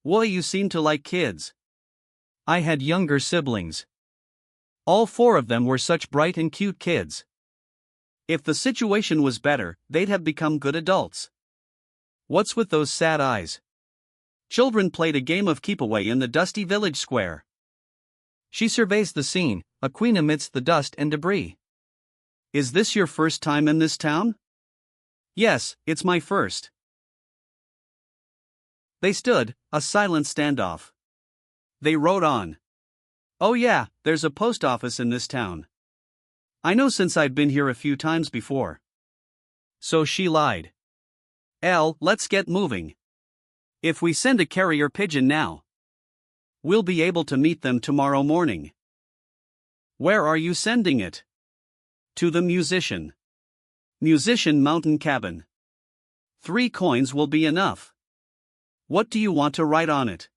Whoa, you seem to like kids. I had younger siblings. All four of them were such bright and cute kids. If the situation was better, they'd have become good adults. What's with those sad eyes? Children played a game of keep-away in the dusty village square. She surveys the scene, a queen amidst the dust and debris. Is this your first time in this town? Yes, it's my first. They stood, a silent standoff. They rode on. Oh yeah, there's a post office in this town. I know since I've been here a few times before. So she lied. Let's get moving. If we send a carrier pigeon now, we'll be able to meet them tomorrow morning. Where are you sending it? To the musician. Musician mountain cabin. 3 coins will be enough. What do you want to write on it?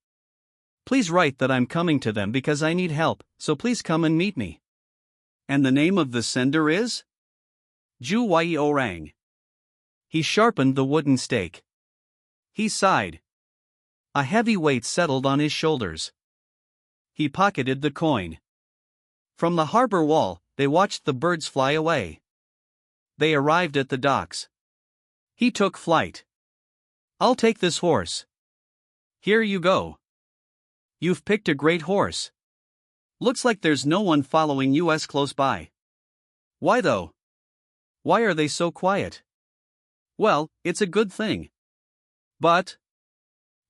Please write that I'm coming to them because I need help, so please come and meet me. And the name of the sender is? Ju Wai Orang. He sharpened the wooden stake. He sighed. A heavy weight settled on his shoulders. He pocketed the coin. From the harbor wall, they watched the birds fly away. They arrived at the docks. He took flight. I'll take this horse. Here you go. You've picked a great horse. Looks like there's no one following us close by. Why though? Why are they so quiet? Well, it's a good thing. But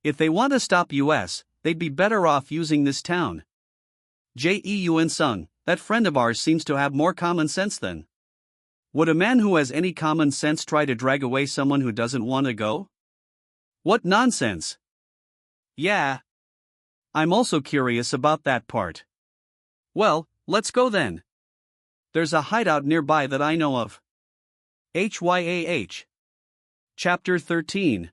if they want to stop us, they'd be better off using this town. Jeun Sung, that friend of ours seems to have more common sense than. Would a man who has any common sense try to drag away someone who doesn't want to go? What nonsense! Yeah. I'm also curious about that part. Well, let's go then. There's a hideout nearby that I know of. HYAH. Chapter 13.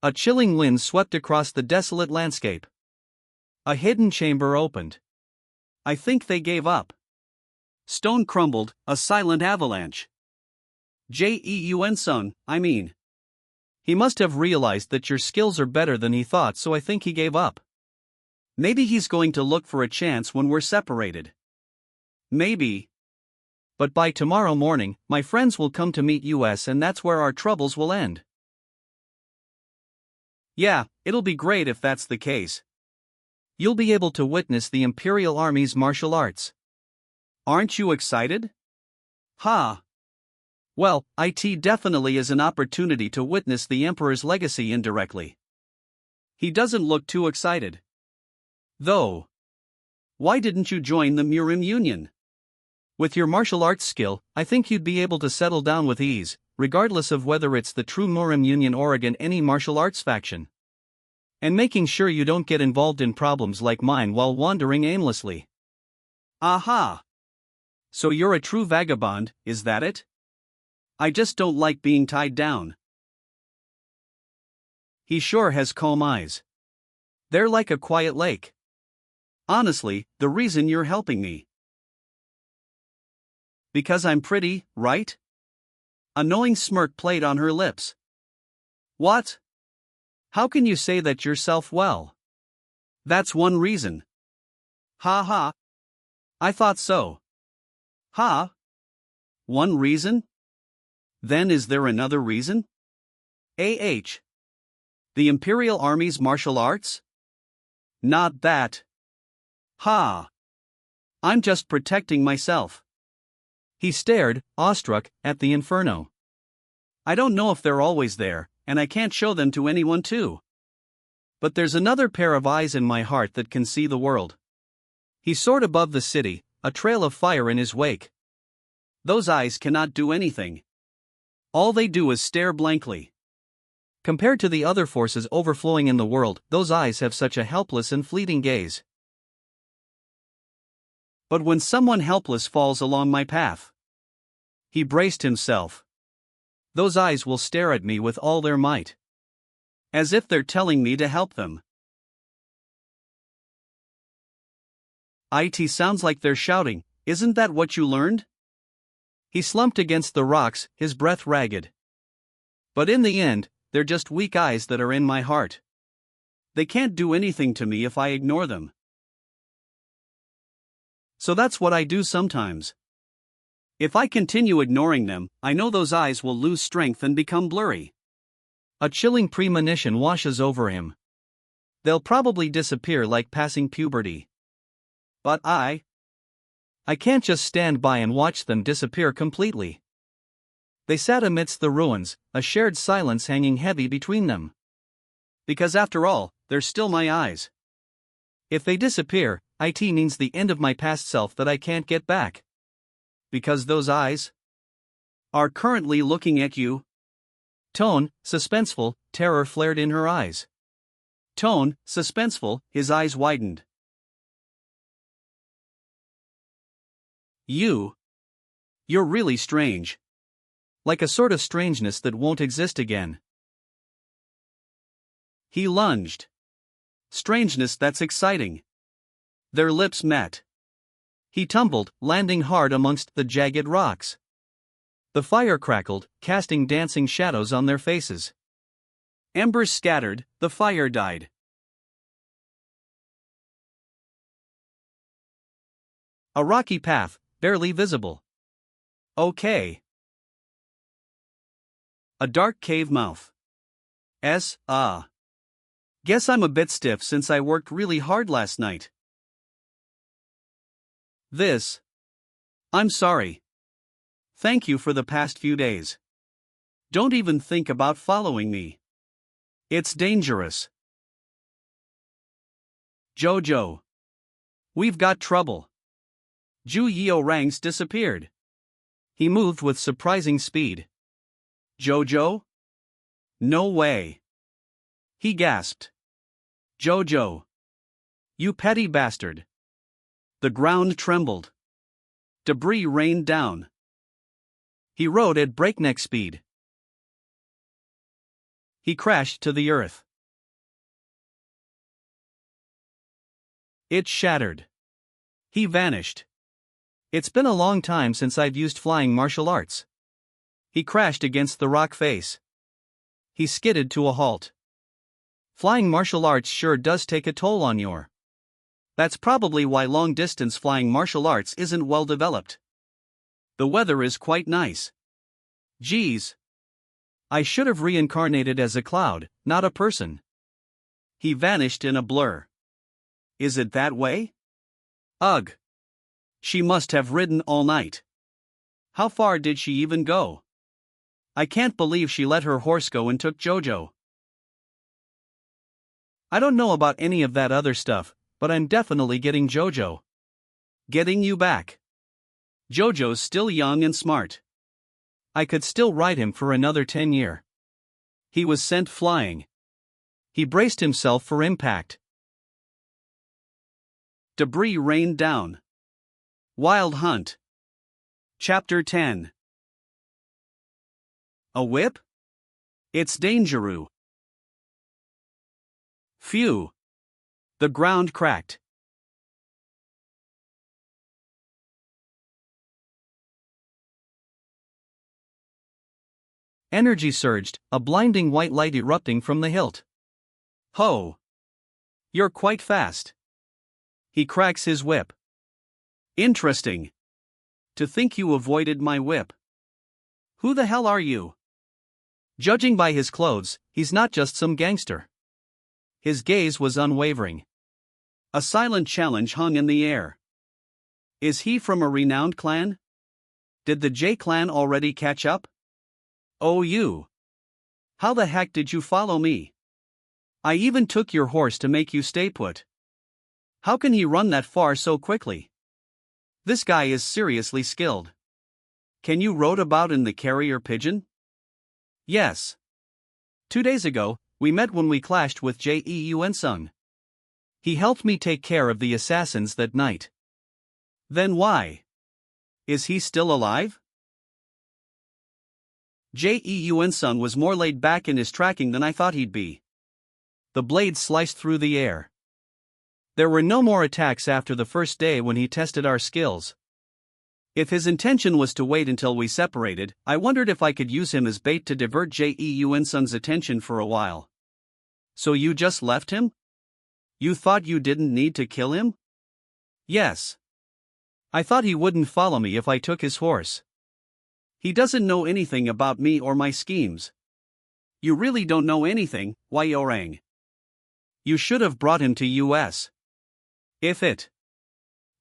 A chilling wind swept across the desolate landscape. A hidden chamber opened. I think they gave up. Stone crumbled, a silent avalanche. Jeun Sung, I mean. He must have realized that your skills are better than he thought, so I think he gave up. Maybe he's going to look for a chance when we're separated. Maybe. But by tomorrow morning, my friends will come to meet us, and that's where our troubles will end. Yeah, it'll be great if that's the case. You'll be able to witness the Imperial Army's martial arts. Aren't you excited? Ha! Well, it definitely is an opportunity to witness the Emperor's legacy indirectly. He doesn't look too excited. Though. Why didn't you join the Murim Union? With your martial arts skill, I think you'd be able to settle down with ease, regardless of whether it's the true Murim Union or again any martial arts faction. And making sure you don't get involved in problems like mine while wandering aimlessly. Aha! So you're a true vagabond, is that it? I just don't like being tied down. He sure has calm eyes. They're like a quiet lake. Honestly, the reason you're helping me. Because I'm pretty, right? A knowing smirk played on her lips. What? How can you say that yourself? Well, that's one reason. Ha ha. I thought so. Ha? One reason? Then is there another reason? The Imperial Army's martial arts? Not that. Ha. I'm just protecting myself. He stared, awestruck, at the inferno. I don't know if they're always there, and I can't show them to anyone too. But there's another pair of eyes in my heart that can see the world. He soared above the city, a trail of fire in his wake. Those eyes cannot do anything. All they do is stare blankly. Compared to the other forces overflowing in the world, those eyes have such a helpless and fleeting gaze. But when someone helpless falls along my path, he braced himself. Those eyes will stare at me with all their might. As if they're telling me to help them. It sounds like they're shouting, isn't that what you learned? He slumped against the rocks, his breath ragged. But in the end, they're just weak eyes that are in my heart. They can't do anything to me if I ignore them. So that's what I do sometimes. If I continue ignoring them, I know those eyes will lose strength and become blurry. A chilling premonition washes over him. They'll probably disappear like passing puberty. But I can't just stand by and watch them disappear completely. They sat amidst the ruins, a shared silence hanging heavy between them. Because after all, they're still my eyes. If they disappear, it means the end of my past self that I can't get back. Because those eyes are currently looking at you. Tone, suspenseful, terror flared in her eyes. Tone, suspenseful, his eyes widened. You're really strange. Like a sort of strangeness that won't exist again. He lunged. Strangeness that's exciting. Their lips met. He tumbled, landing hard amongst the jagged rocks. The fire crackled, casting dancing shadows on their faces. Embers scattered, the fire died. A rocky path, barely visible. Okay. A dark cave mouth. Guess I'm a bit stiff since I worked really hard last night. I'm sorry. Thank you for the past few days. Don't even think about following me. It's dangerous. Jojo. We've got trouble. Zhu Yiorang's disappeared. He moved with surprising speed. Jojo? No way. He gasped. Jojo. You petty bastard. The ground trembled. Debris rained down. He rode at breakneck speed. He crashed to the earth. It shattered. He vanished. It's been a long time since I've used flying martial arts. He crashed against the rock face. He skidded to a halt. Flying martial arts sure does take a toll on your. That's probably why long-distance flying martial arts isn't well developed. The weather is quite nice. Geez. I should have reincarnated as a cloud, not a person. He vanished in a blur. Is it that way? Ugh. She must have ridden all night. How far did she even go? I can't believe she let her horse go and took Jojo. I don't know about any of that other stuff, but I'm definitely getting Jojo. Getting you back. Jojo's still young and smart. I could still ride him for another 10 years. He was sent flying. He braced himself for impact. Debris rained down. Wild Hunt. Chapter 10. A whip? It's dangerous. Phew. The ground cracked. Energy surged, a blinding white light erupting from the hilt. Ho! You're quite fast. He cracks his whip. Interesting. To think you avoided my whip. Who the hell are you? Judging by his clothes, he's not just some gangster. His gaze was unwavering. A silent challenge hung in the air. Is he from a renowned clan? Did the J clan already catch up? Oh, you. How the heck did you follow me? I even took your horse to make you stay put. How can he run that far so quickly? This guy is seriously skilled. Can you rode about in the carrier pigeon? Yes. 2 days ago, we met when we clashed with Jeun. He helped me take care of the assassins that night. Then why? Is he still alive? Jeun was more laid back in his tracking than I thought he'd be. The blade sliced through the air. There were no more attacks after the first day when he tested our skills. If his intention was to wait until we separated, I wondered if I could use him as bait to divert Jeun's attention for a while. So you just left him? You thought you didn't need to kill him? Yes. I thought he wouldn't follow me if I took his horse. He doesn't know anything about me or my schemes. You really don't know anything, Yiorang. You should have brought him to US. If it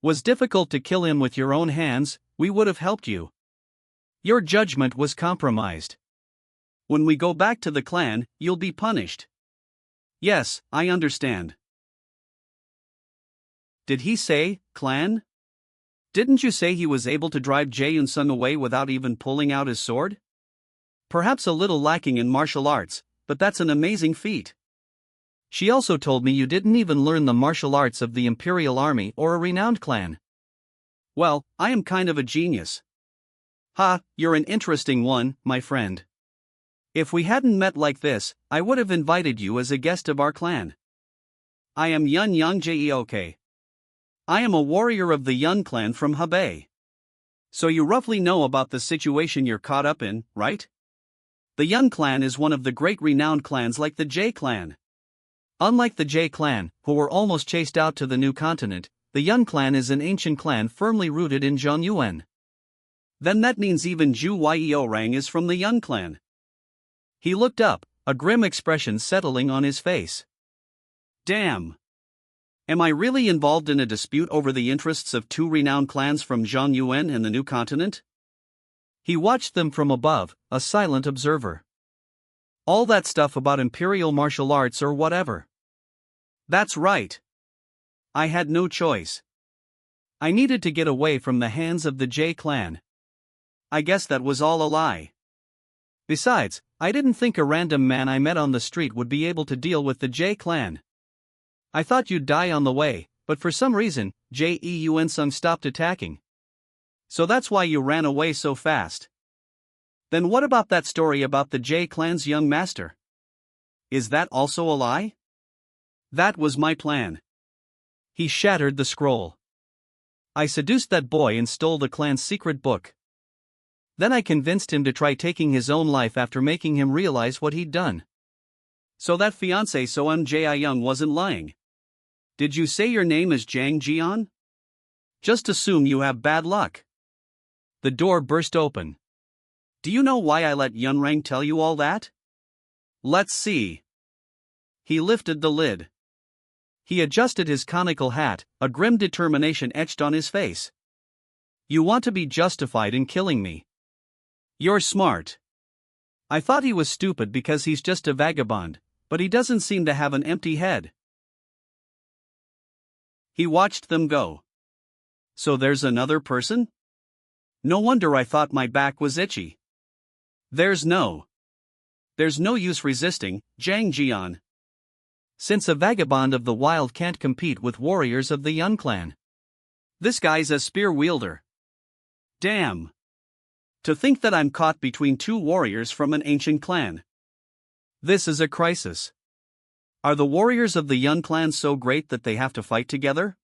was difficult to kill him with your own hands, we would have helped you. Your judgment was compromised. When we go back to the clan, you'll be punished. Yes, I understand. Did he say, clan? Didn't you say he was able to drive Jeun away without even pulling out his sword? Perhaps a little lacking in martial arts, but that's an amazing feat. She also told me you didn't even learn the martial arts of the Imperial Army or a renowned clan. Well, I am kind of a genius. Ha, you're an interesting one, my friend. If we hadn't met like this, I would have invited you as a guest of our clan. I am Yun Yang Jeok. I am a warrior of the Yun clan from Hebei. So you roughly know about the situation you're caught up in, right? The Yun clan is one of the great renowned clans like the J clan. Unlike the J clan, who were almost chased out to the new continent, the Yun clan is an ancient clan firmly rooted in Zhongyuan. Then that means even Zhu Yiorang is from the Yun clan. He looked up, a grim expression settling on his face. Damn. Am I really involved in a dispute over the interests of 2 renowned clans from Zhongyuan and the new continent? He watched them from above, a silent observer. All that stuff about imperial martial arts or whatever. That's right. I had no choice. I needed to get away from the hands of the J clan. I guess that was all a lie. Besides, I didn't think a random man I met on the street would be able to deal with the J clan. I thought you'd die on the way, but for some reason, Jeun-sung stopped attacking. So that's why you ran away so fast. Then what about that story about the J clan's young master? Is that also a lie? That was my plan. He shattered the scroll. I seduced that boy and stole the clan's secret book. Then I convinced him to try taking his own life after making him realize what he'd done. So that fiancé Soeun Jae-young wasn't lying. Did you say your name is Jang Jeon? Just assume you have bad luck. The door burst open. Do you know why I let Yunrang tell you all that? Let's see. He lifted the lid. He adjusted his conical hat, a grim determination etched on his face. You want to be justified in killing me. You're smart. I thought he was stupid because he's just a vagabond, but he doesn't seem to have an empty head. He watched them go. So there's another person? No wonder I thought my back was itchy. There's no use resisting, Jang Jeon. Since a vagabond of the wild can't compete with warriors of the Yun clan. This guy's a spear wielder. Damn. To think that I'm caught between two warriors from an ancient clan. This is a crisis. Are the warriors of the Yun clan so great that they have to fight together?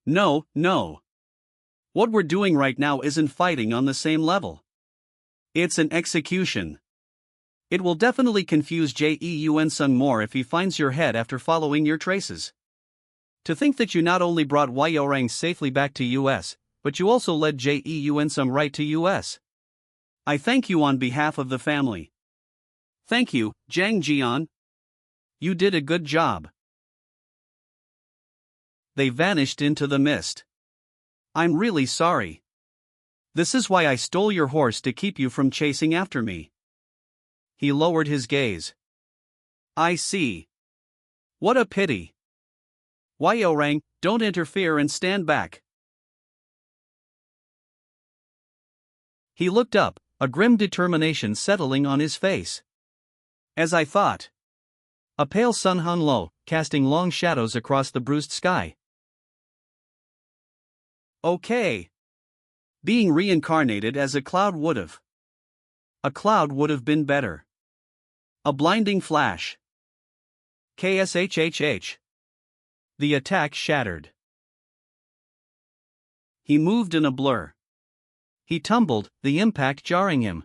No. What we're doing right now isn't fighting on the same level. It's an execution. It will definitely confuse Jeun-sung more if he finds your head after following your traces. To think that you not only brought Hwarang safely back to US, but you also led Jeun-sung right to US. I thank you on behalf of the family. Thank you, Jang Jeon. You did a good job. They vanished into the mist. I'm really sorry. This is why I stole your horse to keep you from chasing after me. He lowered his gaze. I see. What a pity. Hwarang, don't interfere and stand back. He looked up, a grim determination settling on his face. As I thought. A pale sun hung low, casting long shadows across the bruised sky. Okay. Being reincarnated as a cloud would've. A cloud would have been better. A blinding flash. KSHHH. The attack shattered. He moved in a blur. He tumbled, the impact jarring him.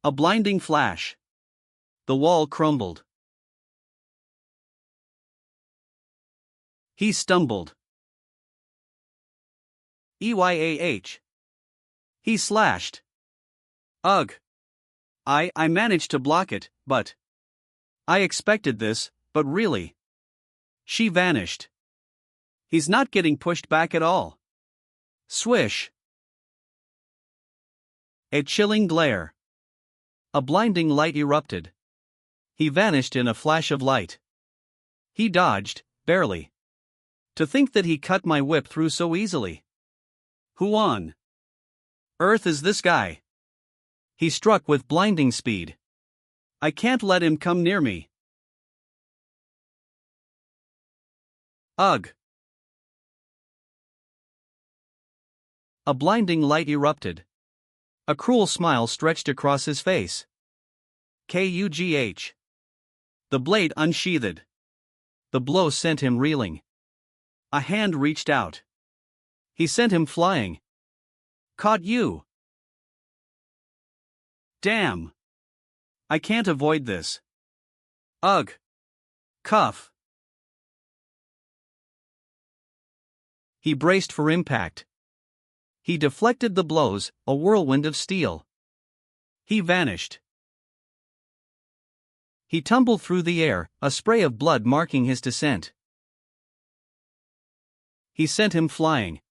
A blinding flash. The wall crumbled. He stumbled. EYAH. He slashed. Ugh. I managed to block it, but I expected this, but really. She vanished. He's not getting pushed back at all. Swish. A chilling glare. A blinding light erupted. He vanished in a flash of light. He dodged, barely. To think that he cut my whip through so easily. Who on earth is this guy? He struck with blinding speed. I can't let him come near me. Ugh. A blinding light erupted. A cruel smile stretched across his face. KUGH. The blade unsheathed. The blow sent him reeling. A hand reached out. He sent him flying. Caught you. Damn. I can't avoid this. Ugh. Cuff. He braced for impact. He deflected the blows, a whirlwind of steel. He vanished. He tumbled through the air, a spray of blood marking his descent. He sent him flying.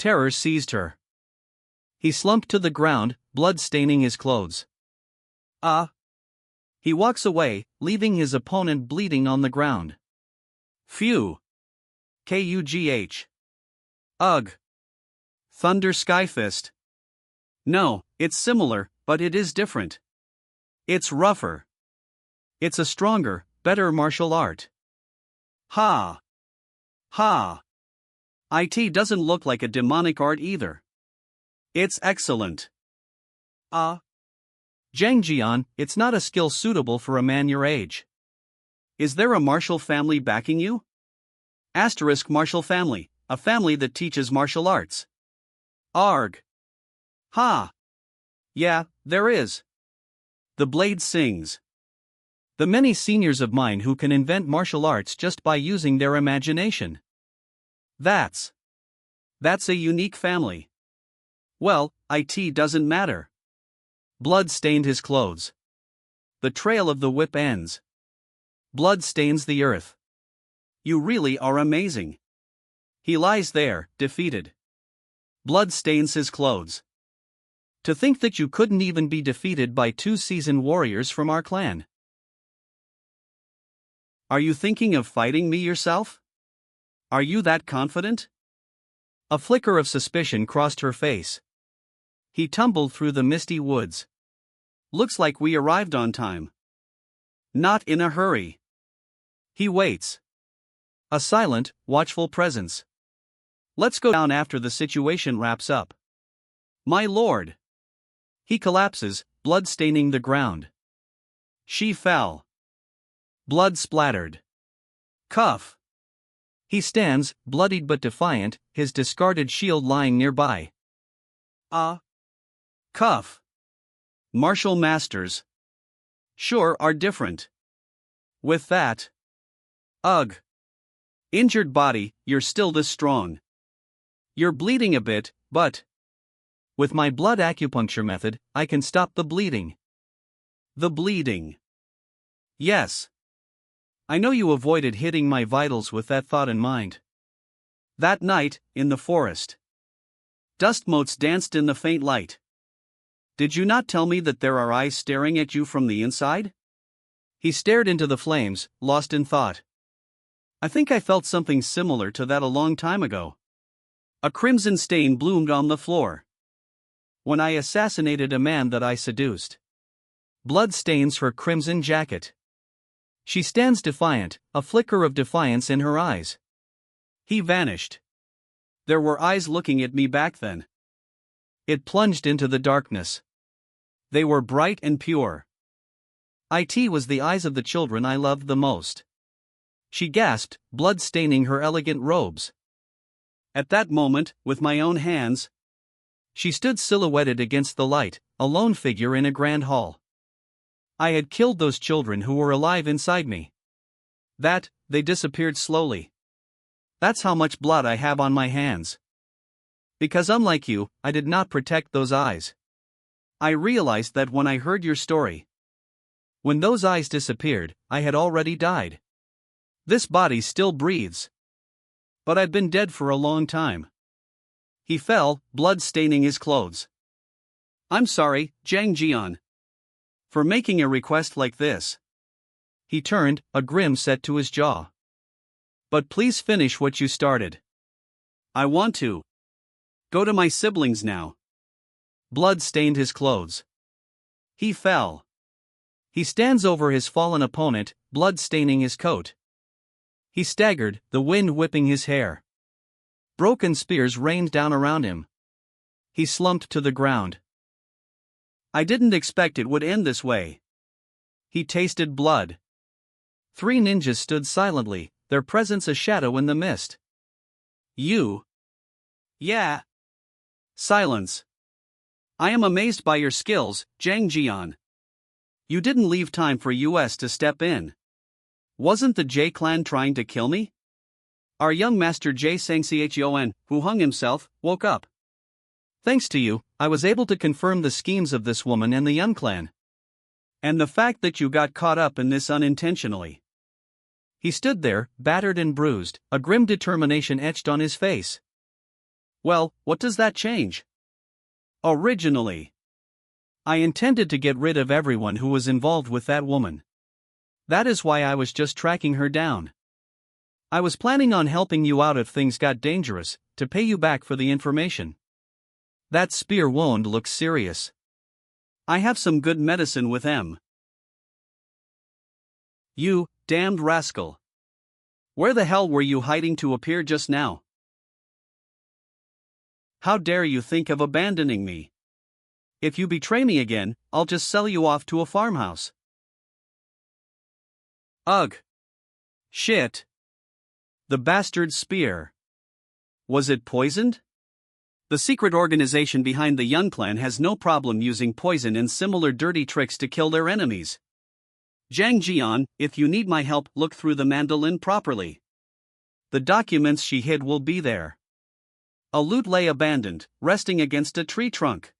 Terror seized her. He slumped to the ground, blood staining his clothes. He walks away, leaving his opponent bleeding on the ground. Phew. Kugh. Ugh. Thunder Skyfist. No, it's similar, but it is different. It's rougher. It's a stronger, better martial art. Ha. Ha. It doesn't look like a demonic art either. It's excellent. Zhang Jian, it's not a skill suitable for a man your age. Is there a martial family backing you? Asterisk martial family, a family that teaches martial arts. Arg. Ha. Yeah, there is. The blade sings. The many seniors of mine who can invent martial arts just by using their imagination. That's a unique family. Well, it doesn't matter. Blood stained his clothes. The trail of the whip ends. Blood stains the earth. You really are amazing. He lies there, defeated. Blood stains his clothes. To think that you couldn't even be defeated by 2 seasoned warriors from our clan. Are you thinking of fighting me yourself? Are you that confident? A flicker of suspicion crossed her face. He tumbled through the misty woods. Looks like we arrived on time. Not in a hurry. He waits. A silent, watchful presence. Let's go down after the situation wraps up. My lord. He collapses, blood staining the ground. She fell. Blood splattered. Cuff. He stands, bloodied but defiant, his discarded shield lying nearby. Cuff. Martial masters. Sure are different. With that. Ugh. Injured body, you're still this strong. You're bleeding a bit, but with my blood acupuncture method, I can stop the bleeding. The bleeding. Yes. I know you avoided hitting my vitals with that thought in mind. That night, in the forest. Dust motes danced in the faint light. Did you not tell me that there are eyes staring at you from the inside? He stared into the flames, lost in thought. I think I felt something similar to that a long time ago. A crimson stain bloomed on the floor. When I assassinated a man that I seduced. Blood stains her crimson jacket. She stands defiant, a flicker of defiance in her eyes. He vanished. There were eyes looking at me back then. It plunged into the darkness. They were bright and pure. It was the eyes of the children I loved the most. She gasped, blood staining her elegant robes. At that moment, with my own hands, she stood silhouetted against the light, a lone figure in a grand hall. I had killed those children who were alive inside me. They disappeared slowly. That's how much blood I have on my hands. Because unlike you, I did not protect those eyes. I realized that when I heard your story. When those eyes disappeared, I had already died. This body still breathes. But I've been dead for a long time. He fell, blood staining his clothes. I'm sorry, Zhang Jian, for making a request like this. He turned, a grim set to his jaw. But please finish what you started. I want to go to my siblings now. Blood stained his clothes. He fell. He stands over his fallen opponent, blood staining his coat. He staggered, the wind whipping his hair. Broken spears rained down around him. He slumped to the ground. I didn't expect it would end this way. He tasted blood. 3 ninjas stood silently, their presence a shadow in the mist. You? Yeah. Silence. I am amazed by your skills, Zhang Jian. You didn't leave time for us to step in. Wasn't the J clan trying to kill me? Our young master J Sangchon, who hung himself, woke up. Thanks to you, I was able to confirm the schemes of this woman and the Yun clan. And the fact that you got caught up in this unintentionally. He stood there, battered and bruised, a grim determination etched on his face. Well, what does that change? Originally, I intended to get rid of everyone who was involved with that woman. That is why I was just tracking her down. I was planning on helping you out if things got dangerous, to pay you back for the information. That spear wound looks serious. I have some good medicine with M. You, damned rascal. Where the hell were you hiding to appear just now? How dare you think of abandoning me? If you betray me again, I'll just sell you off to a farmhouse. Ugh. Shit. The bastard spear. Was it poisoned? The secret organization behind the Yun clan has no problem using poison and similar dirty tricks to kill their enemies. Zhang Jian, if you need my help, look through the mandolin properly. The documents she hid will be there. A lute lay abandoned, resting against a tree trunk.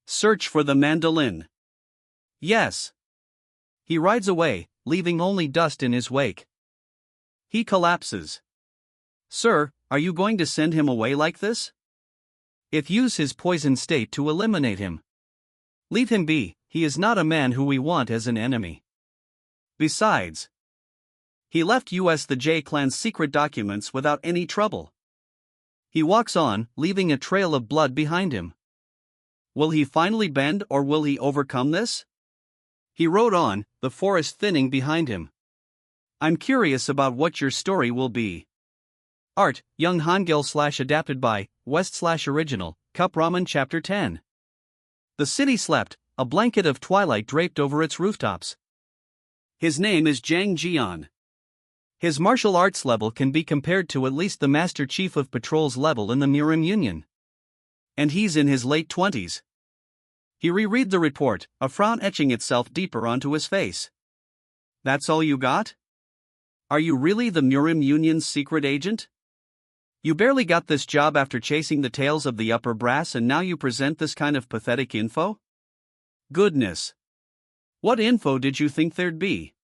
Search for the mandolin. Yes. He rides away, leaving only dust in his wake. He collapses. Sir, are you going to send him away like this? If use his poisoned state to eliminate him. Leave him be, he is not a man who we want as an enemy. Besides, he left us the J clan's secret documents without any trouble. He walks on, leaving a trail of blood behind him. Will he finally bend or will he overcome this? He rode on, the forest thinning behind him. I'm curious about what your story will be. Art, Young Hangul / adapted by, West / original, Cup Ramen Chapter 10. The city slept, a blanket of twilight draped over its rooftops. His name is Zhang Jian. His martial arts level can be compared to at least the Master Chief of Patrol's level in the Murim Union. And he's in his late 20s. He reread the report, a frown etching itself deeper onto his face. That's all you got? Are you really the Murim Union's secret agent? You barely got this job after chasing the tails of the upper brass and now you present this kind of pathetic info? Goodness. What info did you think there'd be?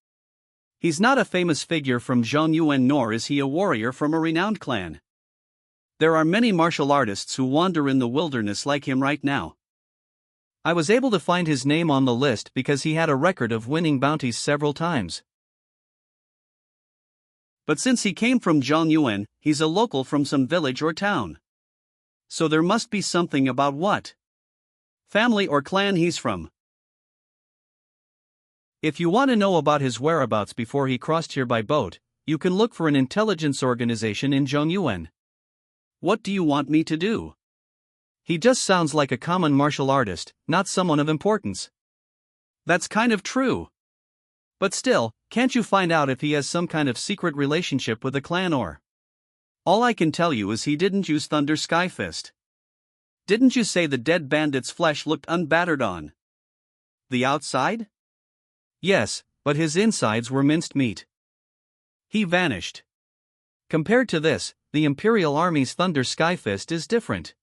He's not a famous figure from Zhongyuan nor is he a warrior from a renowned clan. There are many martial artists who wander in the wilderness like him right now. I was able to find his name on the list because he had a record of winning bounties several times. But since he came from Zhongyuan, he's a local from some village or town. So there must be something about what family or clan he's from. If you want to know about his whereabouts before he crossed here by boat, you can look for an intelligence organization in Zhongyuan. What do you want me to do? He just sounds like a common martial artist, not someone of importance. That's kind of true. But still, can't you find out if he has some kind of secret relationship with the clan or? All I can tell you is he didn't use Thunder Skyfist. Didn't you say the dead bandit's flesh looked unbattered on the outside? Yes, but his insides were minced meat. He vanished. Compared to this, the Imperial Army's Thunder Skyfist is different.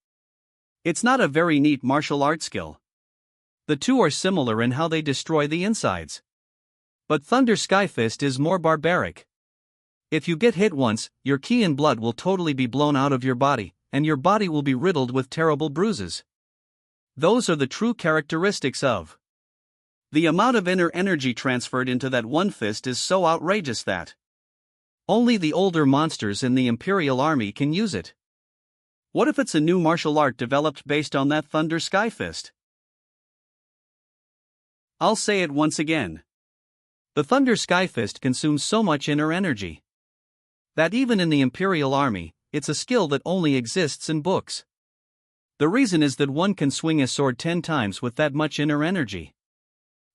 It's not a very neat martial art skill. The two are similar in how they destroy the insides. But Thunder Skyfist is more barbaric. If you get hit once, your ki and blood will totally be blown out of your body, and your body will be riddled with terrible bruises. Those are the true characteristics of. The amount of inner energy transferred into that one fist is so outrageous that only the older monsters in the Imperial Army can use it. What if it's a new martial art developed based on that Thunder Skyfist? I'll say it once again. The Thunder Skyfist consumes so much inner energy that even in the Imperial Army, it's a skill that only exists in books. The reason is that one can swing a sword 10 times with that much inner energy.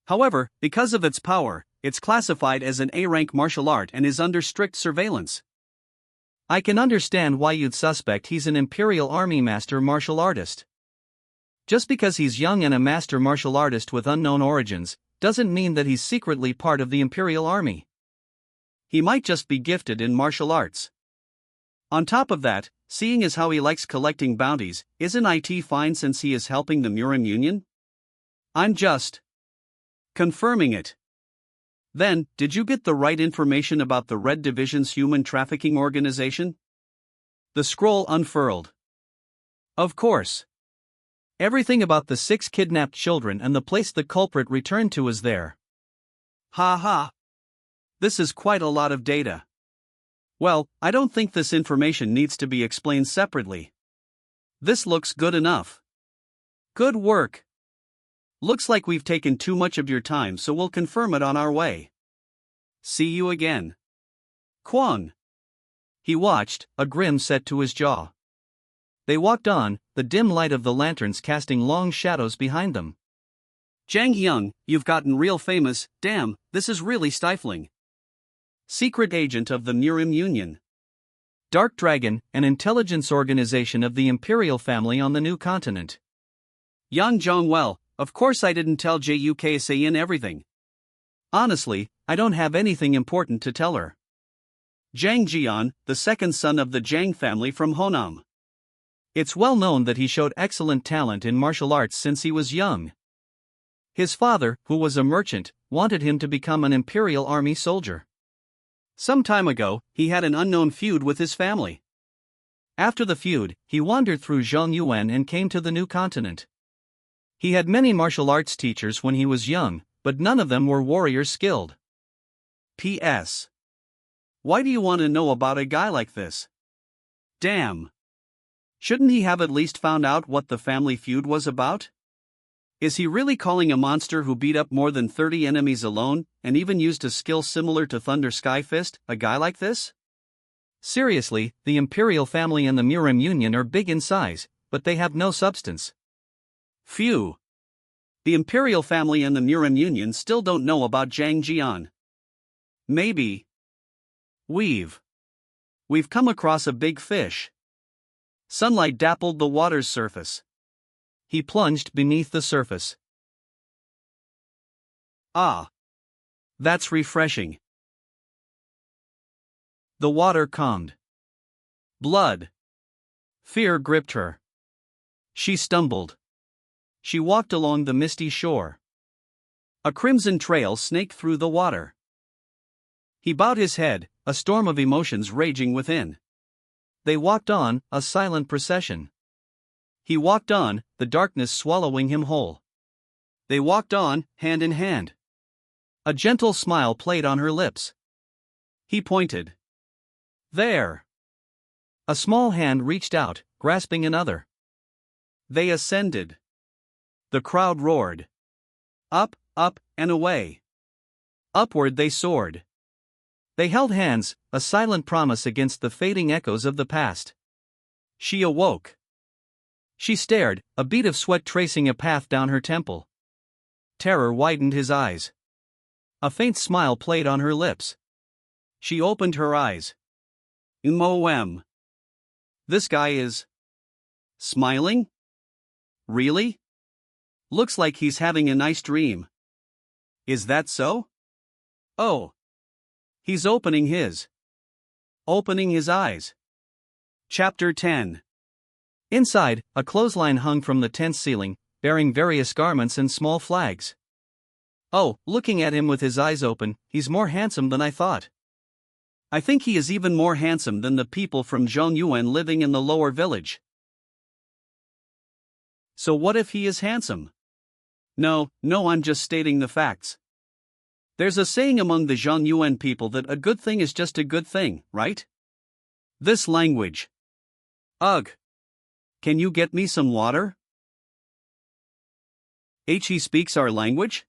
However, because of its power, it's classified as an A-rank martial art and is under strict surveillance. I can understand why you'd suspect he's an Imperial Army master martial artist. Just because he's young and a master martial artist with unknown origins, doesn't mean that he's secretly part of the Imperial Army. He might just be gifted in martial arts. On top of that, seeing as how he likes collecting bounties, isn't it fine since he is helping the Murim Union? I'm just confirming it. Then, did you get the right information about the Red Division's human trafficking organization? The scroll unfurled. Of course. Everything about the 6 kidnapped children and the place the culprit returned to is there. Ha ha. This is quite a lot of data. Well, I don't think this information needs to be explained separately. This looks good enough. Good work. Looks like we've taken too much of your time, so we'll confirm it on our way. See you again. Kwang. He watched, a grin set to his jaw. They walked on, the dim light of the lanterns casting long shadows behind them. Jang Hyung, you've gotten real famous. Damn, this is really stifling. Secret agent of the Murim Union. Dark Dragon, an intelligence organization of the imperial family on the new continent. Yang Zhongwell, of course I didn't tell JUKSAN everything. Honestly, I don't have anything important to tell her. Zhang Jian, the second son of the Zhang family from Honam. It's well known that he showed excellent talent in martial arts since he was young. His father, who was a merchant, wanted him to become an imperial army soldier. Some time ago, he had an unknown feud with his family. After the feud, he wandered through Zhongyuan and came to the new continent. He had many martial arts teachers when he was young, but none of them were warriors skilled. P.S. Why do you want to know about a guy like this? Damn. Shouldn't he have at least found out what the family feud was about? Is he really calling a monster who beat up more than 30 enemies alone, and even used a skill similar to Thunder Sky Fist, a guy like this? Seriously, the Imperial family and the Murim Union are big in size, but they have no substance. Phew. The Imperial family and the Murim Union still don't know about Zhang Jian. Maybe. We've come across a big fish. Sunlight dappled the water's surface. He plunged beneath the surface. Ah. That's refreshing. The water calmed. Blood. Fear gripped her. She stumbled. She walked along the misty shore. A crimson trail snaked through the water. He bowed his head, a storm of emotions raging within. They walked on, a silent procession. He walked on, the darkness swallowing him whole. They walked on, hand in hand. A gentle smile played on her lips. He pointed. There. A small hand reached out, grasping another. They ascended. The crowd roared. Up, up, and away. Upward they soared. They held hands, a silent promise against the fading echoes of the past. She awoke. She stared, a bead of sweat tracing a path down her temple. Terror widened his eyes. A faint smile played on her lips. She opened her eyes. M.O.M. This guy is smiling? Really? Looks like he's having a nice dream. Is that so? Oh. He's opening his eyes. Chapter 10. Inside, a clothesline hung from the tent's ceiling, bearing various garments and small flags. Oh, looking at him with his eyes open, he's more handsome than I thought. I think he is even more handsome than the people from Zhongyuan living in the lower village. So what if he is handsome? No, I'm just stating the facts. There's a saying among the Zhongyuan people that a good thing is just a good thing, right? This language. Ugh. Can you get me some water? He speaks our language?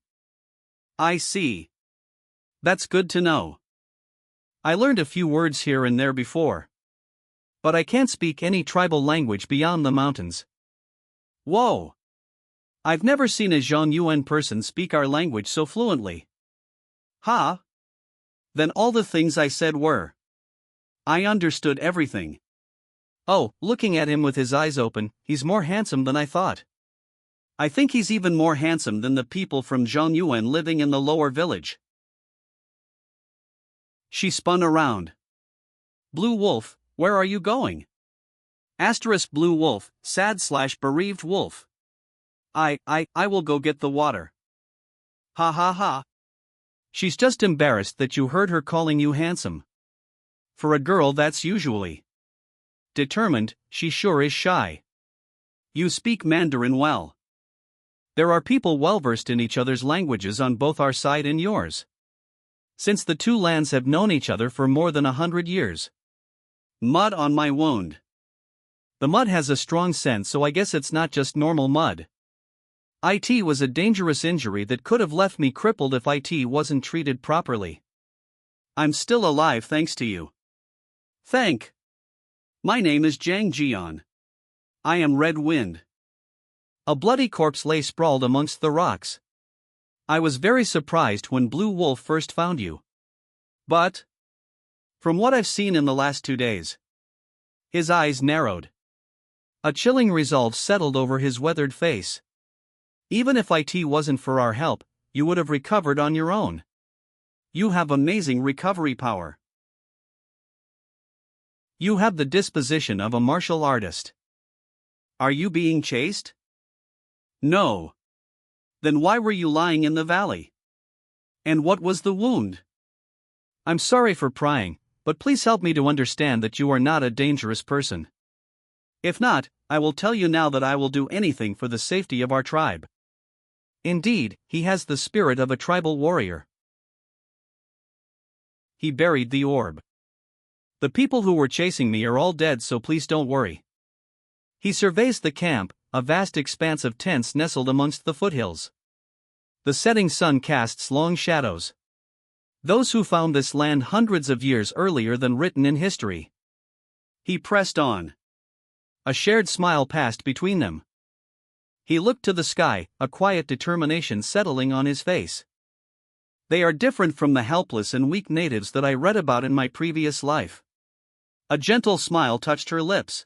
I see. That's good to know. I learned a few words here and there before. But I can't speak any tribal language beyond the mountains. Whoa! I've never seen a Zhongyuan person speak our language so fluently. Huh? Then all the things I said were. I understood everything. Oh, looking at him with his eyes open, he's more handsome than I thought. I think he's even more handsome than the people from Zhongyuan living in the lower village. She spun around. Blue Wolf, where are you going? Asterisk Blue Wolf, sad/bereaved wolf. I will go get the water. Ha ha ha. She's just embarrassed that you heard her calling you handsome. For a girl that's usually determined, she sure is shy. You speak Mandarin well. There are people well versed in each other's languages on both our side and yours. Since the two lands have known each other for more than 100 years. Mud on my wound. The mud has a strong scent, so I guess it's not just normal mud. It was a dangerous injury that could have left me crippled if it wasn't treated properly. I'm still alive thanks to you. Thank. My name is Jang Jian. I am Red Wind. A bloody corpse lay sprawled amongst the rocks. I was very surprised when Blue Wolf first found you. But, from what I've seen in the last 2 days, his eyes narrowed. A chilling resolve settled over his weathered face. Even if it wasn't for our help, you would have recovered on your own. You have amazing recovery power. You have the disposition of a martial artist. Are you being chased? No. Then why were you lying in the valley? And what was the wound? I'm sorry for prying, but please help me to understand that you are not a dangerous person. If not, I will tell you now that I will do anything for the safety of our tribe. Indeed, he has the spirit of a tribal warrior. He buried the orb. The people who were chasing me are all dead, so please don't worry. He surveys the camp, a vast expanse of tents nestled amongst the foothills. The setting sun casts long shadows. Those who found this land hundreds of years earlier than written in history. He pressed on. A shared smile passed between them. He looked to the sky, a quiet determination settling on his face. They are different from the helpless and weak natives that I read about in my previous life. A gentle smile touched her lips.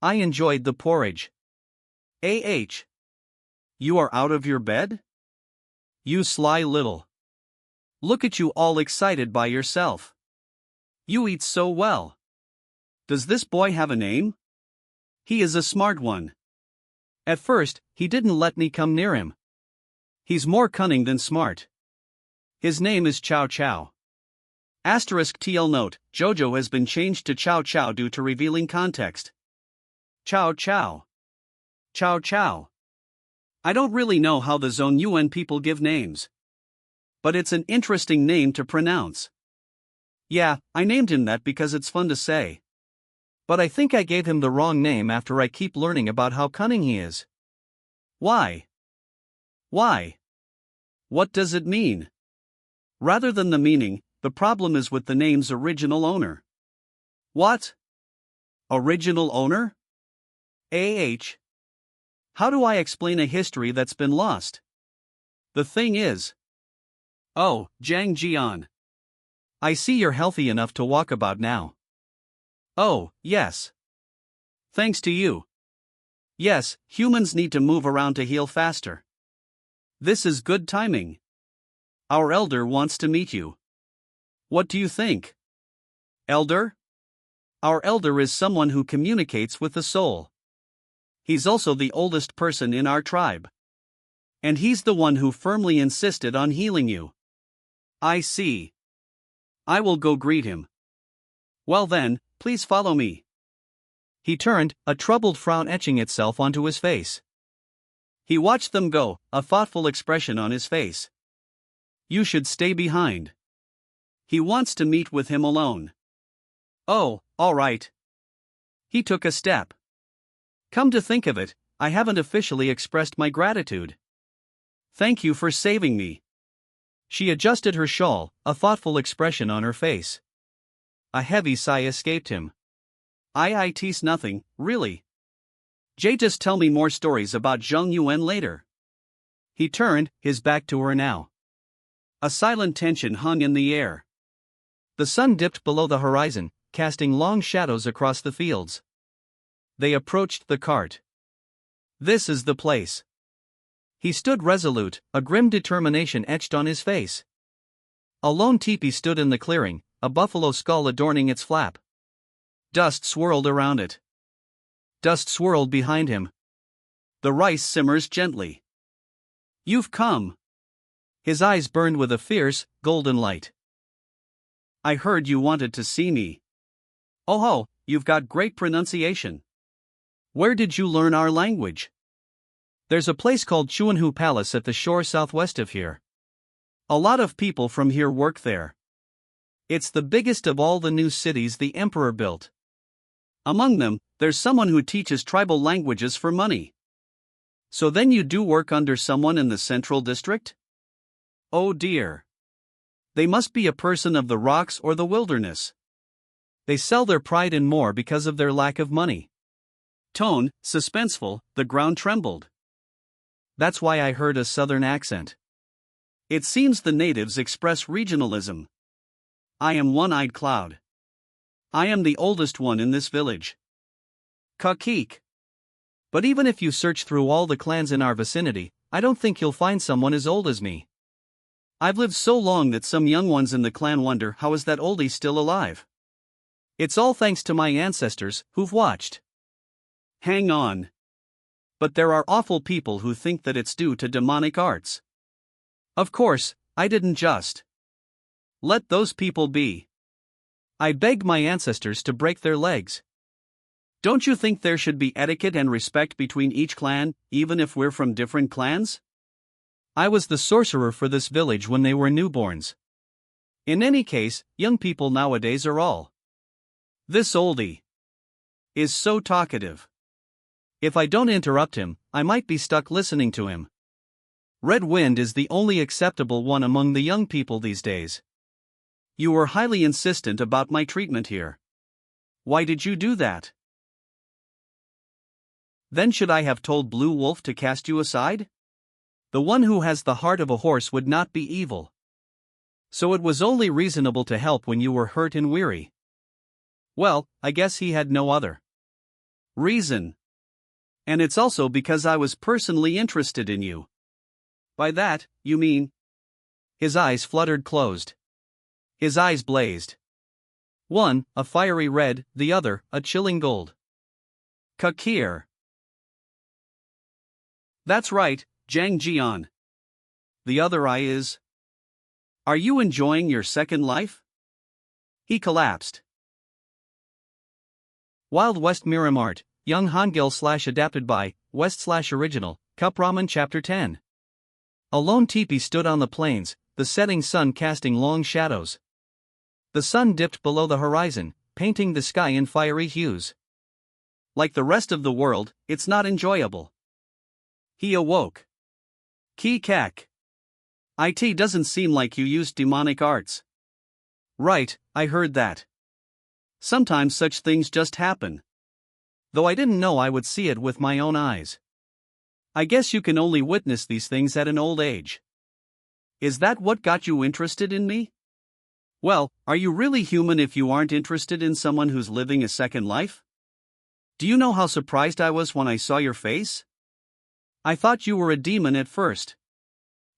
I enjoyed the porridge. You are out of your bed? You sly little. Look at you all excited by yourself. You eat so well. Does this boy have a name? He is a smart one. At first, he didn't let me come near him. He's more cunning than smart. His name is Chow Chow. *TL note, JoJo has been changed to Chow Chow due to revealing context. Chow Chow. Chow Chow. I don't really know how the Zone UN people give names. But it's an interesting name to pronounce. Yeah, I named him that because it's fun to say. But I think I gave him the wrong name after I keep learning about how cunning he is. Why? Why? What does it mean? Rather than the meaning, the problem is with the name's original owner. What? Original owner? How do I explain a history that's been lost? The thing is. Oh, Jang Jian. I see you're healthy enough to walk about now. Oh, yes. Thanks to you. Yes, humans need to move around to heal faster. This is good timing. Our elder wants to meet you. What do you think? Elder? Our elder is someone who communicates with the soul. He's also the oldest person in our tribe. And he's the one who firmly insisted on healing you. I see. I will go greet him. Well then, please follow me. He turned, a troubled frown etching itself onto his face. He watched them go, a thoughtful expression on his face. You should stay behind. He wants to meet with him alone. Oh, all right. He took a step. Come to think of it, I haven't officially expressed my gratitude. Thank you for saving me. She adjusted her shawl, a thoughtful expression on her face. A heavy sigh escaped him. It's nothing, really. Just tell me more stories about Zheng Yuan later. He turned, his back to her now. A silent tension hung in the air. The sun dipped below the horizon, casting long shadows across the fields. They approached the cart. This is the place. He stood resolute, a grim determination etched on his face. A lone teepee stood in the clearing, a buffalo skull adorning its flap. Dust swirled around it. Dust swirled behind him. The rice simmers gently. You've come. His eyes burned with a fierce, golden light. I heard you wanted to see me. Oh ho, you've got great pronunciation. Where did you learn our language? There's a place called Chuanhu Palace at the shore southwest of here. A lot of people from here work there. It's the biggest of all the new cities the emperor built. Among them, there's someone who teaches tribal languages for money. So then you do work under someone in the central district? Oh dear. They must be a person of the rocks or the wilderness. They sell their pride and more because of their lack of money. Tone, suspenseful, the ground trembled. That's why I heard a southern accent. It seems the natives express regionalism. I am One-Eyed Cloud. I am the oldest one in this village. Kakik. But even if you search through all the clans in our vicinity, I don't think you'll find someone as old as me. I've lived so long that some young ones in the clan wonder how is that oldie still alive. It's all thanks to my ancestors, who've watched. Hang on. But there are awful people who think that it's due to demonic arts. Of course, I didn't just. Let those people be. I begged my ancestors to break their legs. Don't you think there should be etiquette and respect between each clan, even if we're from different clans? I was the sorcerer for this village when they were newborns. In any case, young people nowadays are all. This oldie is so talkative. If I don't interrupt him, I might be stuck listening to him. Red Wind is the only acceptable one among the young people these days. You were highly insistent about my treatment here. Why did you do that? Then should I have told Blue Wolf to cast you aside? The one who has the heart of a horse would not be evil. So it was only reasonable to help when you were hurt and weary. Well, I guess he had no other reason. And it's also because I was personally interested in you. By that, you mean? His eyes fluttered closed. His eyes blazed. One, a fiery red, the other, a chilling gold. Kakir. That's right, Zhang Jian. The other eye is. Are you enjoying your second life? He collapsed. Wild West Murim Art, Young Hangul / adapted by, West / original, Cup Ramen Chapter 10. A lone teepee stood on the plains, the setting sun casting long shadows. The sun dipped below the horizon, painting the sky in fiery hues. Like the rest of the world, it's not enjoyable. He awoke. Ki kak. It doesn't seem like you used demonic arts. Right, I heard that. Sometimes such things just happen. Though I didn't know I would see it with my own eyes. I guess you can only witness these things at an old age. Is that what got you interested in me? Well, are you really human if you aren't interested in someone who's living a second life? Do you know how surprised I was when I saw your face? I thought you were a demon at first.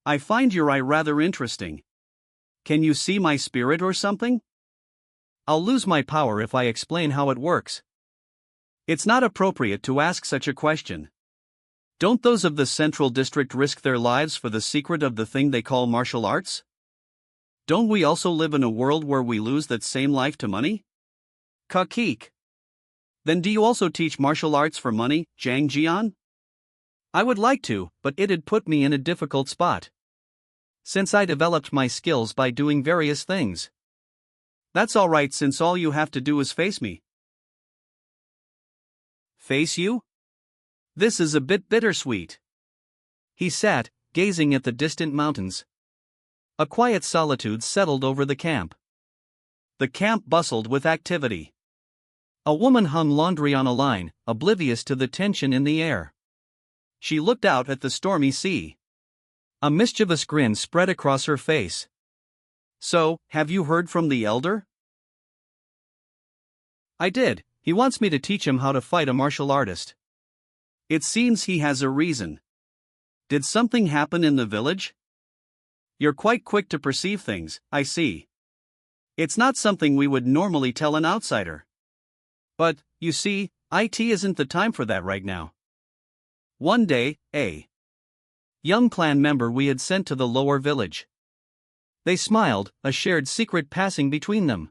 I find your eye rather interesting. Can you see my spirit or something? I'll lose my power if I explain how it works. It's not appropriate to ask such a question. Don't those of the Central District risk their lives for the secret of the thing they call martial arts? Don't we also live in a world where we lose that same life to money? Kakik. Then do you also teach martial arts for money, Zhang Jian? I would like to, but it'd put me in a difficult spot. Since I developed my skills by doing various things. That's alright since all you have to do is face me. Face you? This is a bit bittersweet. He sat, gazing at the distant mountains. A quiet solitude settled over the camp. The camp bustled with activity. A woman hung laundry on a line, oblivious to the tension in the air. She looked out at the stormy sea. A mischievous grin spread across her face. So, have you heard from the elder? I did. He wants me to teach him how to fight a martial artist. It seems he has a reason. Did something happen in the village? You're quite quick to perceive things, I see. It's not something we would normally tell an outsider. But, you see, it isn't the time for that right now. One day, a young clan member we had sent to the lower village. They smiled, a shared secret passing between them.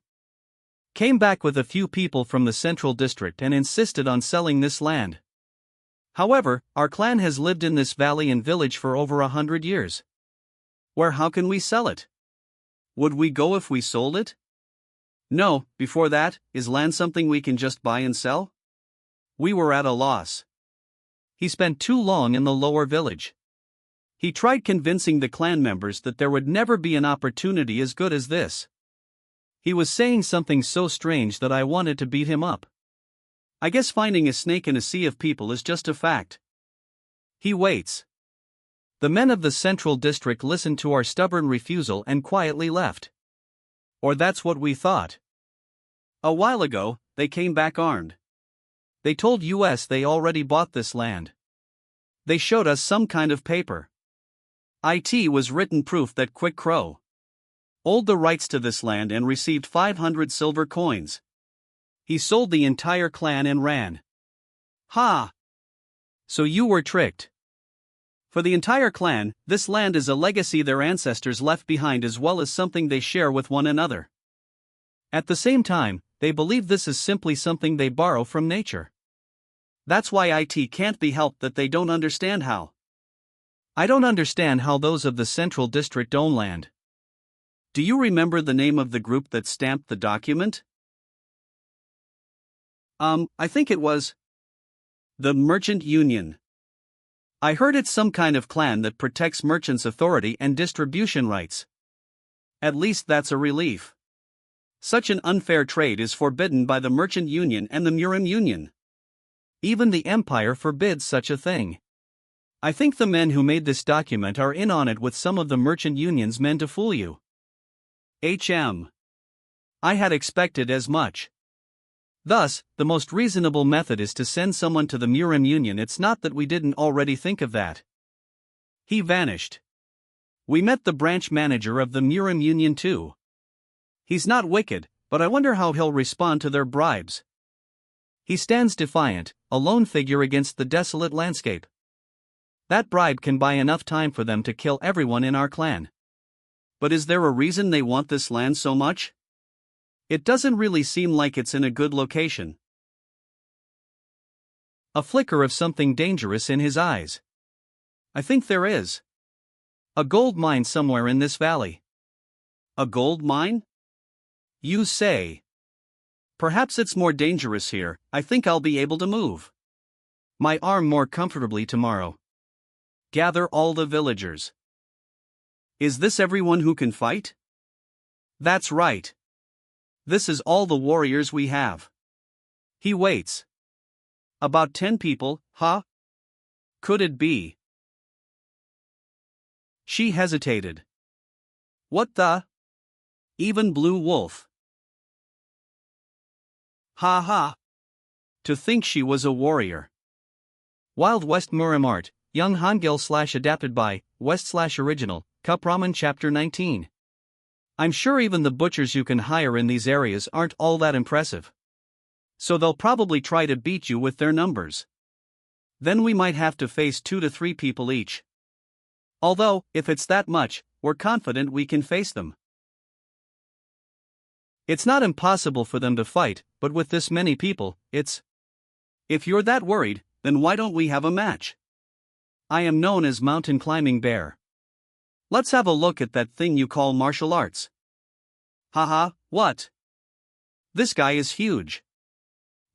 Came back with a few people from the central district and insisted on selling this land. However, our clan has lived in this valley and village for over 100 years. How can we sell it? Would we go if we sold it? No, before that, is land something we can just buy and sell? We were at a loss. He spent too long in the lower village. He tried convincing the clan members that there would never be an opportunity as good as this. He was saying something so strange that I wanted to beat him up. I guess finding a snake in a sea of people is just a fact. He waits. The men of the Central District listened to our stubborn refusal and quietly left. Or that's what we thought. A while ago, they came back armed. They told us they already bought this land. They showed us some kind of paper. It was written proof that Quick Crow owned the rights to this land and received 500 silver coins. He sold the entire clan and ran. Ha! So you were tricked. For the entire clan, this land is a legacy their ancestors left behind as well as something they share with one another. At the same time, they believe this is simply something they borrow from nature. That's why it can't be helped that they don't understand how. I don't understand how those of the Central District own land. Do you remember the name of the group that stamped the document? I think it was the Merchant Union. I heard it's some kind of clan that protects merchants' authority and distribution rights. At least that's a relief. Such an unfair trade is forbidden by the Merchant Union and the Murim Union. Even the Empire forbids such a thing. I think the men who made this document are in on it with some of the Merchant Union's men to fool you. I had expected as much. Thus, the most reasonable method is to send someone to the Murim Union. It's not that we didn't already think of that. He vanished. We met the branch manager of the Murim Union too. He's not wicked, but I wonder how he'll respond to their bribes. He stands defiant, a lone figure against the desolate landscape. That bribe can buy enough time for them to kill everyone in our clan. But is there a reason they want this land so much? It doesn't really seem like it's in a good location. A flicker of something dangerous in his eyes. I think there is. A gold mine somewhere in this valley. A gold mine? You say. Perhaps it's more dangerous here. I think I'll be able to move my arm more comfortably tomorrow. Gather all the villagers. Is this everyone who can fight? That's right. This is all the warriors we have. He waits. About 10 people, huh? Could it be? She hesitated. What the? Even Blue Wolf. Ha ha. To think she was a warrior. Wild West Murim Art, Young Hangul / adapted by, West / original, Cup Ramen Chapter 19. I'm sure even the butchers you can hire in these areas aren't all that impressive. So they'll probably try to beat you with their numbers. Then we might have to face 2 to 3 people each. Although, if it's that much, we're confident we can face them. It's not impossible for them to fight, but with this many people, it's... If you're that worried, then why don't we have a match? I am known as Mountain Climbing Bear. Let's have a look at that thing you call martial arts. Haha, what? This guy is huge.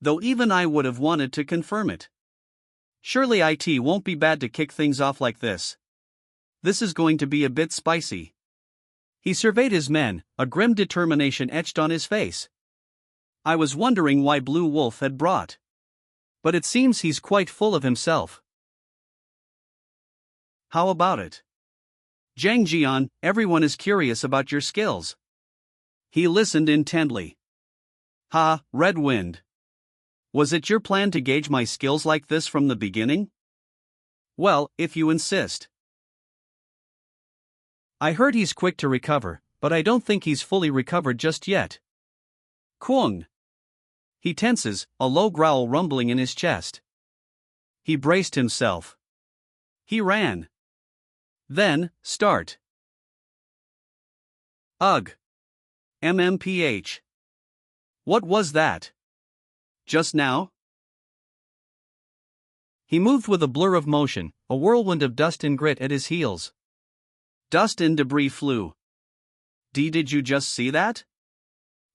Though even I would have wanted to confirm it. Surely it won't be bad to kick things off like this. This is going to be a bit spicy. He surveyed his men, a grim determination etched on his face. I was wondering why Blue Wolf had brought. But it seems he's quite full of himself. How about it? Zhang Jian, everyone is curious about your skills. He listened intently. Ha, Red Wind. Was it your plan to gauge my skills like this from the beginning? Well, if you insist. I heard he's quick to recover, but I don't think he's fully recovered just yet. Kwang. He tenses, a low growl rumbling in his chest. He braced himself. He ran. Then, start. Ugh. MMPH. What was that? Just now? He moved with a blur of motion, a whirlwind of dust and grit at his heels. Dust and debris flew. Did you just see that?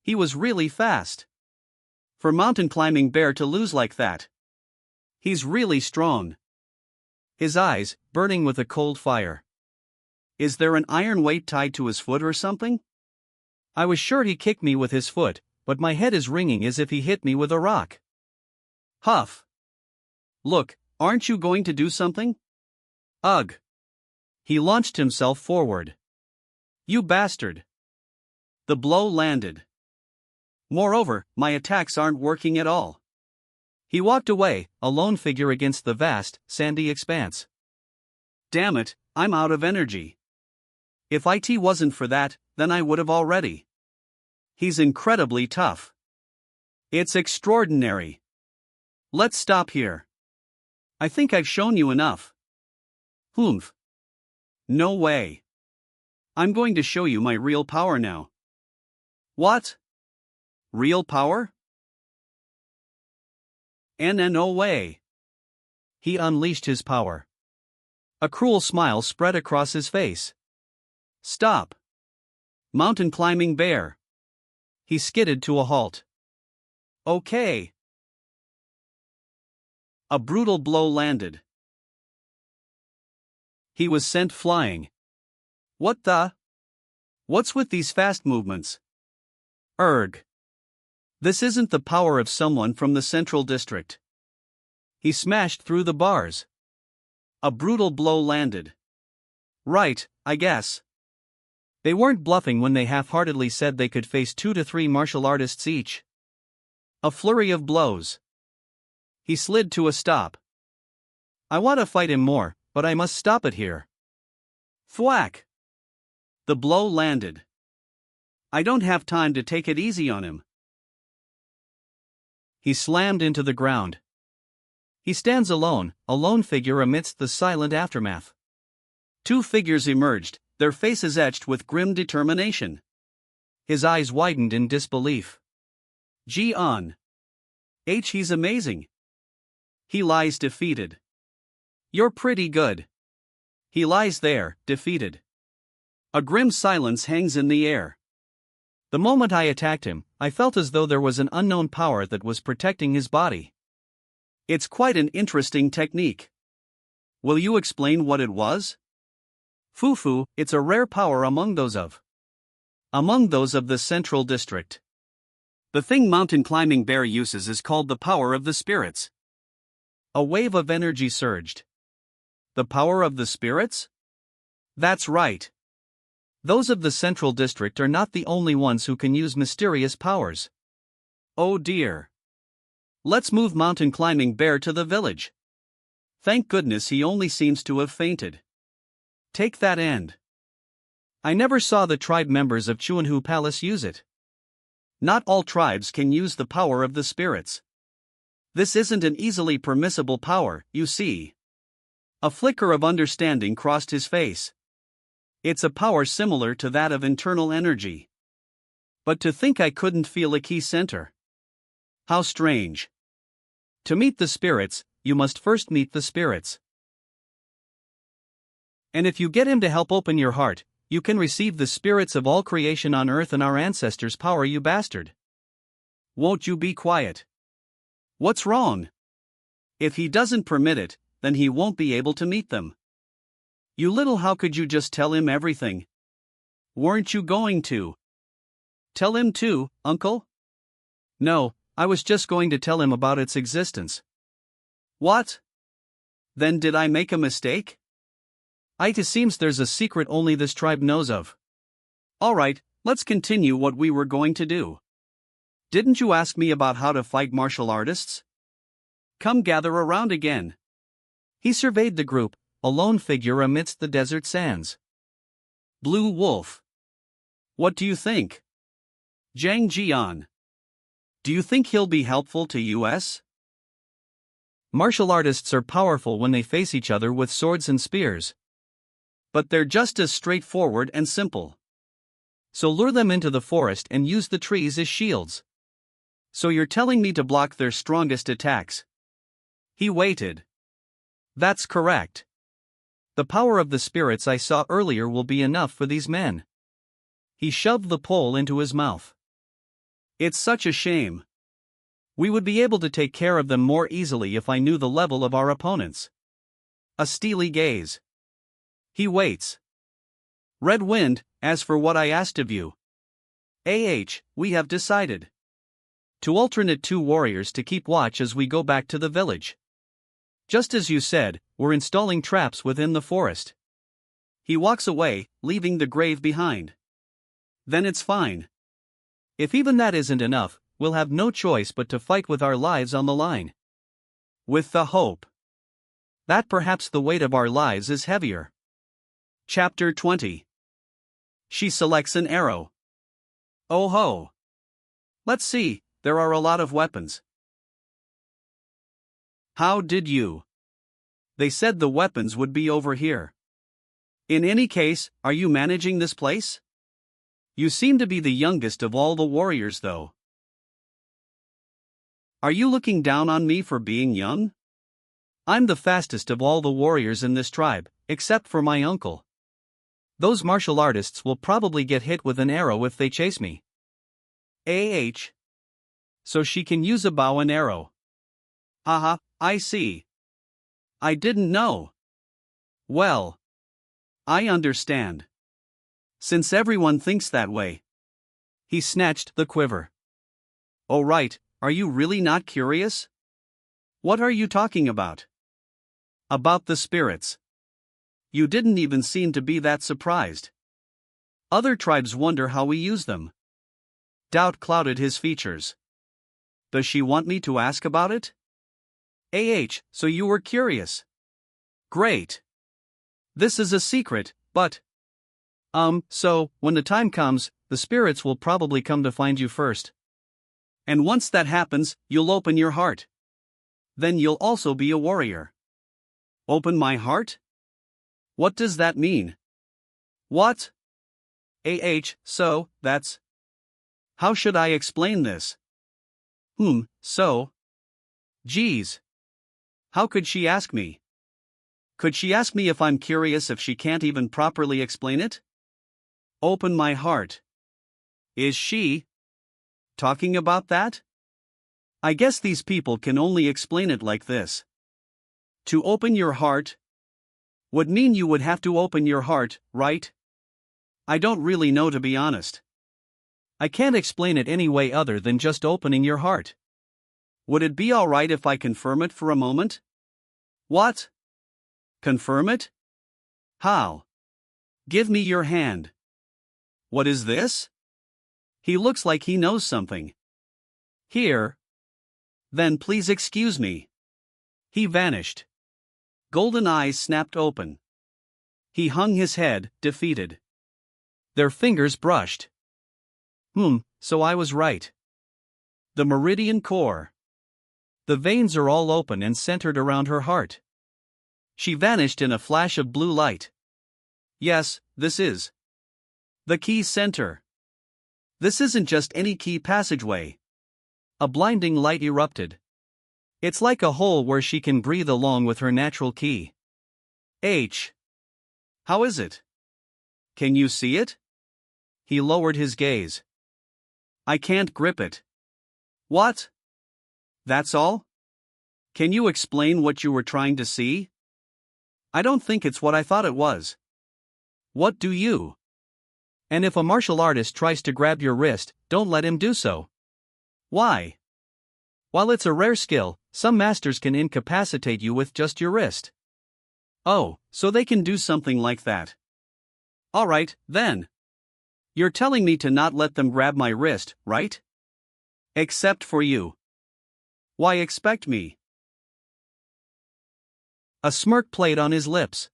He was really fast. For mountain climbing bear to lose like that. He's really strong. His eyes, burning with a cold fire. Is there an iron weight tied to his foot or something? I was sure he kicked me with his foot, but my head is ringing as if he hit me with a rock. Huff. Look, aren't you going to do something? Ugh. He launched himself forward. You bastard. The blow landed. Moreover, my attacks aren't working at all. He walked away, a lone figure against the vast, sandy expanse. Damn it, I'm out of energy. If it wasn't for that, then I would have already. He's incredibly tough. It's extraordinary. Let's stop here. I think I've shown you enough. Humph. No way. I'm going to show you my real power now. What? Real power? No way. He unleashed his power. A cruel smile spread across his face. Stop. Mountain climbing bear. He skidded to a halt. Okay. A brutal blow landed. He was sent flying. What the? What's with these fast movements? Erg. This isn't the power of someone from the Central District. He smashed through the bars. A brutal blow landed. Right, I guess. They weren't bluffing when they half-heartedly said they could face 2 to 3 martial artists each. A flurry of blows. He slid to a stop. I want to fight him more, but I must stop it here. Thwack! The blow landed. I don't have time to take it easy on him. He slammed into the ground. He stands alone, a lone figure amidst the silent aftermath. 2 figures emerged, their faces etched with grim determination. His eyes widened in disbelief. Ji-on. He's amazing. He lies defeated. You're pretty good. He lies there, defeated. A grim silence hangs in the air. The moment I attacked him, I felt as though there was an unknown power that was protecting his body. It's quite an interesting technique. Will you explain what it was? Fufu, it's a rare power among those of the Central District. The thing mountain climbing bear uses is called the power of the spirits. A wave of energy surged. The power of the spirits? That's right. Those of the Central District are not the only ones who can use mysterious powers. Oh dear. Let's move mountain climbing bear to the village. Thank goodness he only seems to have fainted. Take that end. I never saw the tribe members of Chuanhu Palace use it. Not all tribes can use the power of the spirits. This isn't an easily permissible power, you see. A flicker of understanding crossed his face. It's a power similar to that of internal energy. But to think I couldn't feel a key center. How strange. To meet the spirits, you must first meet the spirits. And if you get him to help open your heart, you can receive the spirits of all creation on earth and our ancestors' power, you bastard. Won't you be quiet? What's wrong? If he doesn't permit it, then he won't be able to meet them. You little, how could you just tell him everything? Weren't you going to? Tell him too, uncle? No, I was just going to tell him about its existence. What? Then did I make a mistake? It seems there's a secret only this tribe knows of. Alright, let's continue what we were going to do. Didn't you ask me about how to fight martial artists? Come gather around again. He surveyed the group, a lone figure amidst the desert sands. Blue Wolf. What do you think? Zhang Jian. Do you think he'll be helpful to us? Martial artists are powerful when they face each other with swords and spears. But they're just as straightforward and simple. So lure them into the forest and use the trees as shields. So you're telling me to block their strongest attacks? He waited. That's correct. The power of the spirits I saw earlier will be enough for these men. He shoved the pole into his mouth. It's such a shame. We would be able to take care of them more easily if I knew the level of our opponents. A steely gaze. He waits. Red Wind, as for what I asked of you. We have decided to alternate 2 warriors to keep watch as we go back to the village. Just as you said, we're installing traps within the forest. He walks away, leaving the grave behind. Then it's fine. If even that isn't enough, we'll have no choice but to fight with our lives on the line. With the hope that perhaps the weight of our lives is heavier. Chapter 20. She selects an arrow. Oh ho! Let's see, there are a lot of weapons. How did you? They said the weapons would be over here. In any case, are you managing this place? You seem to be the youngest of all the warriors, though. Are you looking down on me for being young? I'm the fastest of all the warriors in this tribe, except for my uncle. Those martial artists will probably get hit with an arrow if they chase me. So she can use a bow and arrow. Haha, I see. I didn't know. Well, I understand. Since everyone thinks that way. He snatched the quiver. Oh right, are you really not curious? What are you talking about? About the spirits. You didn't even seem to be that surprised. Other tribes wonder how we use them. Doubt clouded his features. Does she want me to ask about it? So you were curious. Great. This is a secret, but... so, when the time comes, the spirits will probably come to find you first. And once that happens, you'll open your heart. Then you'll also be a warrior. Open my heart? What does that mean? What? So, that's... How should I explain this? So... Geez. How could she ask me? Could she ask me if I'm curious if she can't even properly explain it? Open my heart. Is she talking about that? I guess these people can only explain it like this. To open your heart would mean you would have to open your heart, right? I don't really know, to be honest. I can't explain it any way other than just opening your heart. Would it be alright if I confirm it for a moment? What? Confirm it? How? Give me your hand. What is this? He looks like he knows something. Here. Then please excuse me. He vanished. Golden eyes snapped open. He hung his head, defeated. Their fingers brushed. So I was right. The meridian core. The veins are all open and centered around her heart. She vanished in a flash of blue light. Yes, this is the key center. This isn't just any key passageway. A blinding light erupted. It's like a hole where she can breathe along with her natural key. How is it? Can you see it? He lowered his gaze. I can't grip it. What? That's all? Can you explain what you were trying to see? I don't think it's what I thought it was. What do you? And if a martial artist tries to grab your wrist, don't let him do so. Why? While it's a rare skill, some masters can incapacitate you with just your wrist. Oh, so they can do something like that. Alright, then. You're telling me to not let them grab my wrist, right? Except for you. Why expect me? A smirk played on his lips.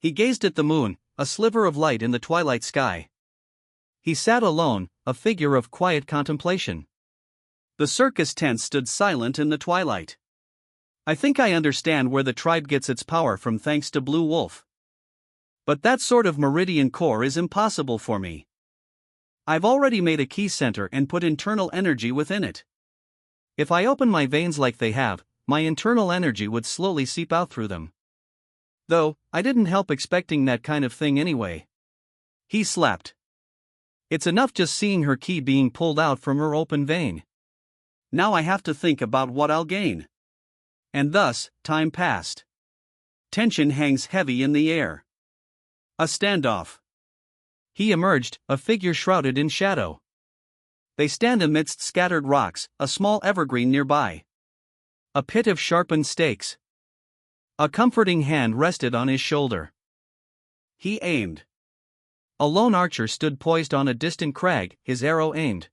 He gazed at the moon, a sliver of light in the twilight sky. He sat alone, a figure of quiet contemplation. The circus tent stood silent in the twilight. I think I understand where the tribe gets its power from, thanks to Blue Wolf. But that sort of meridian core is impossible for me. I've already made a key center and put internal energy within it. If I open my veins like they have, my internal energy would slowly seep out through them. Though, I didn't help expecting that kind of thing anyway. He slapped. It's enough just seeing her key being pulled out from her open vein. Now I have to think about what I'll gain. And thus, time passed. Tension hangs heavy in the air. A standoff. He emerged, a figure shrouded in shadow. They stand amidst scattered rocks, a small evergreen nearby. A pit of sharpened stakes. A comforting hand rested on his shoulder. He aimed. A lone archer stood poised on a distant crag, his arrow aimed.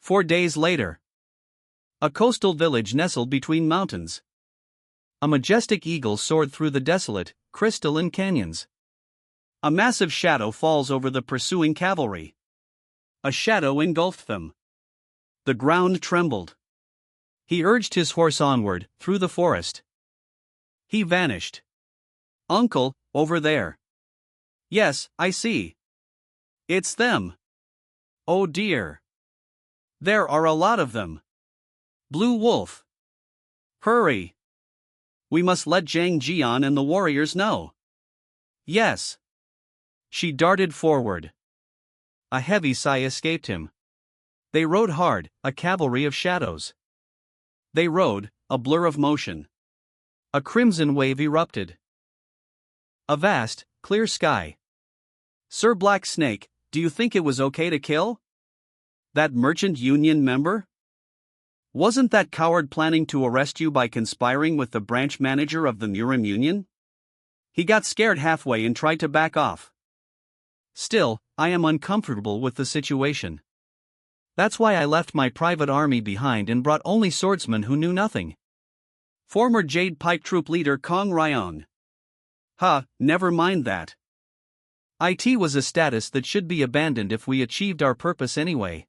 4 days later. A coastal village nestled between mountains. A majestic eagle soared through the desolate, crystalline canyons. A massive shadow falls over the pursuing cavalry. A shadow engulfed them. The ground trembled. He urged his horse onward, through the forest. He vanished. Uncle, over there. Yes, I see. It's them. Oh dear. There are a lot of them. Blue Wolf. Hurry. We must let Zhang Jian and the warriors know. Yes. She darted forward. A heavy sigh escaped him. They rode hard, a cavalry of shadows. They rode, a blur of motion. A crimson wave erupted. A vast, clear sky. Sir Black Snake, do you think it was okay to kill that merchant union member? Wasn't that coward planning to arrest you by conspiring with the branch manager of the Murim Union? He got scared halfway and tried to back off. Still, I am uncomfortable with the situation. That's why I left my private army behind and brought only swordsmen who knew nothing. Former Jade Pike Troop leader Kong Ryong. Never mind that. IT was a status that should be abandoned if we achieved our purpose anyway.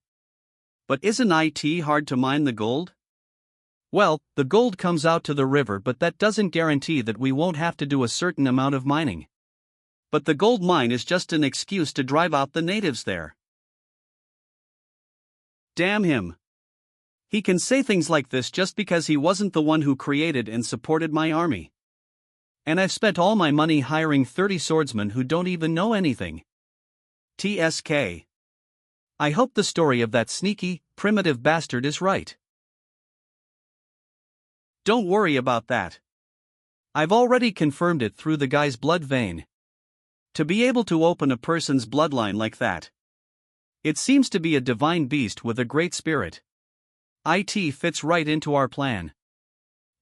But isn't IT hard to mine the gold? Well, the gold comes out to the river, but that doesn't guarantee that we won't have to do a certain amount of mining. But the gold mine is just an excuse to drive out the natives there. Damn him. He can say things like this just because he wasn't the one who created and supported my army. And I've spent all my money hiring 30 swordsmen who don't even know anything. TSK. I hope the story of that sneaky, primitive bastard is right. Don't worry about that. I've already confirmed it through the guy's blood vein. To be able to open a person's bloodline like that. It seems to be a divine beast with a great spirit. IT fits right into our plan.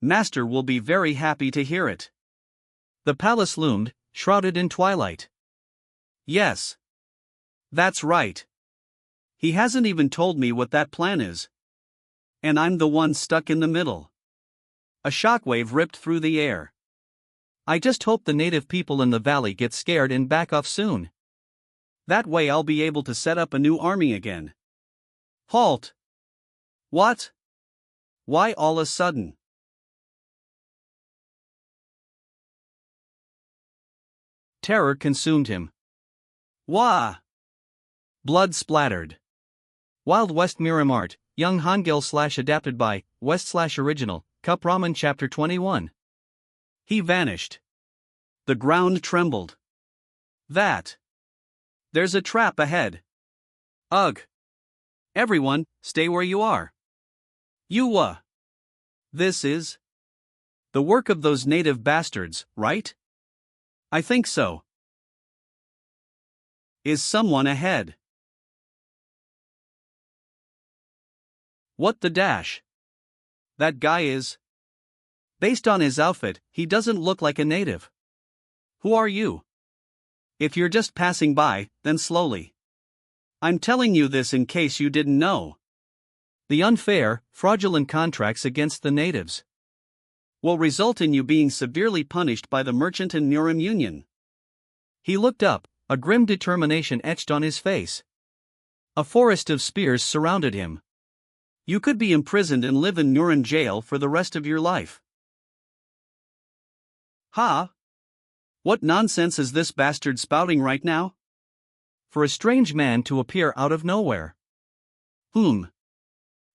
Master will be very happy to hear it. The palace loomed, shrouded in twilight. Yes. That's right. He hasn't even told me what that plan is. And I'm the one stuck in the middle. A shockwave ripped through the air. I just hope the native people in the valley get scared and back off soon. That way I'll be able to set up a new army again. Halt! What? Why all of a sudden? Terror consumed him. Wah! Blood splattered. Wild West Murim Art, Young Hangul / adapted by, West / original, Cup Ramen Chapter 21. He vanished. The ground trembled. There's a trap ahead. Ugh. Everyone, stay where you are. This is the work of those native bastards, right? I think so. Is someone ahead? What the dash? That guy is. Based on his outfit, he doesn't look like a native. Who are you? If you're just passing by, then slowly. I'm telling you this in case you didn't know. The unfair, fraudulent contracts against the natives will result in you being severely punished by the Merchant and Murim Union. He looked up, a grim determination etched on his face. A forest of spears surrounded him. You could be imprisoned and live in Murim jail for the rest of your life. What nonsense is this bastard spouting right now? For a strange man to appear out of nowhere.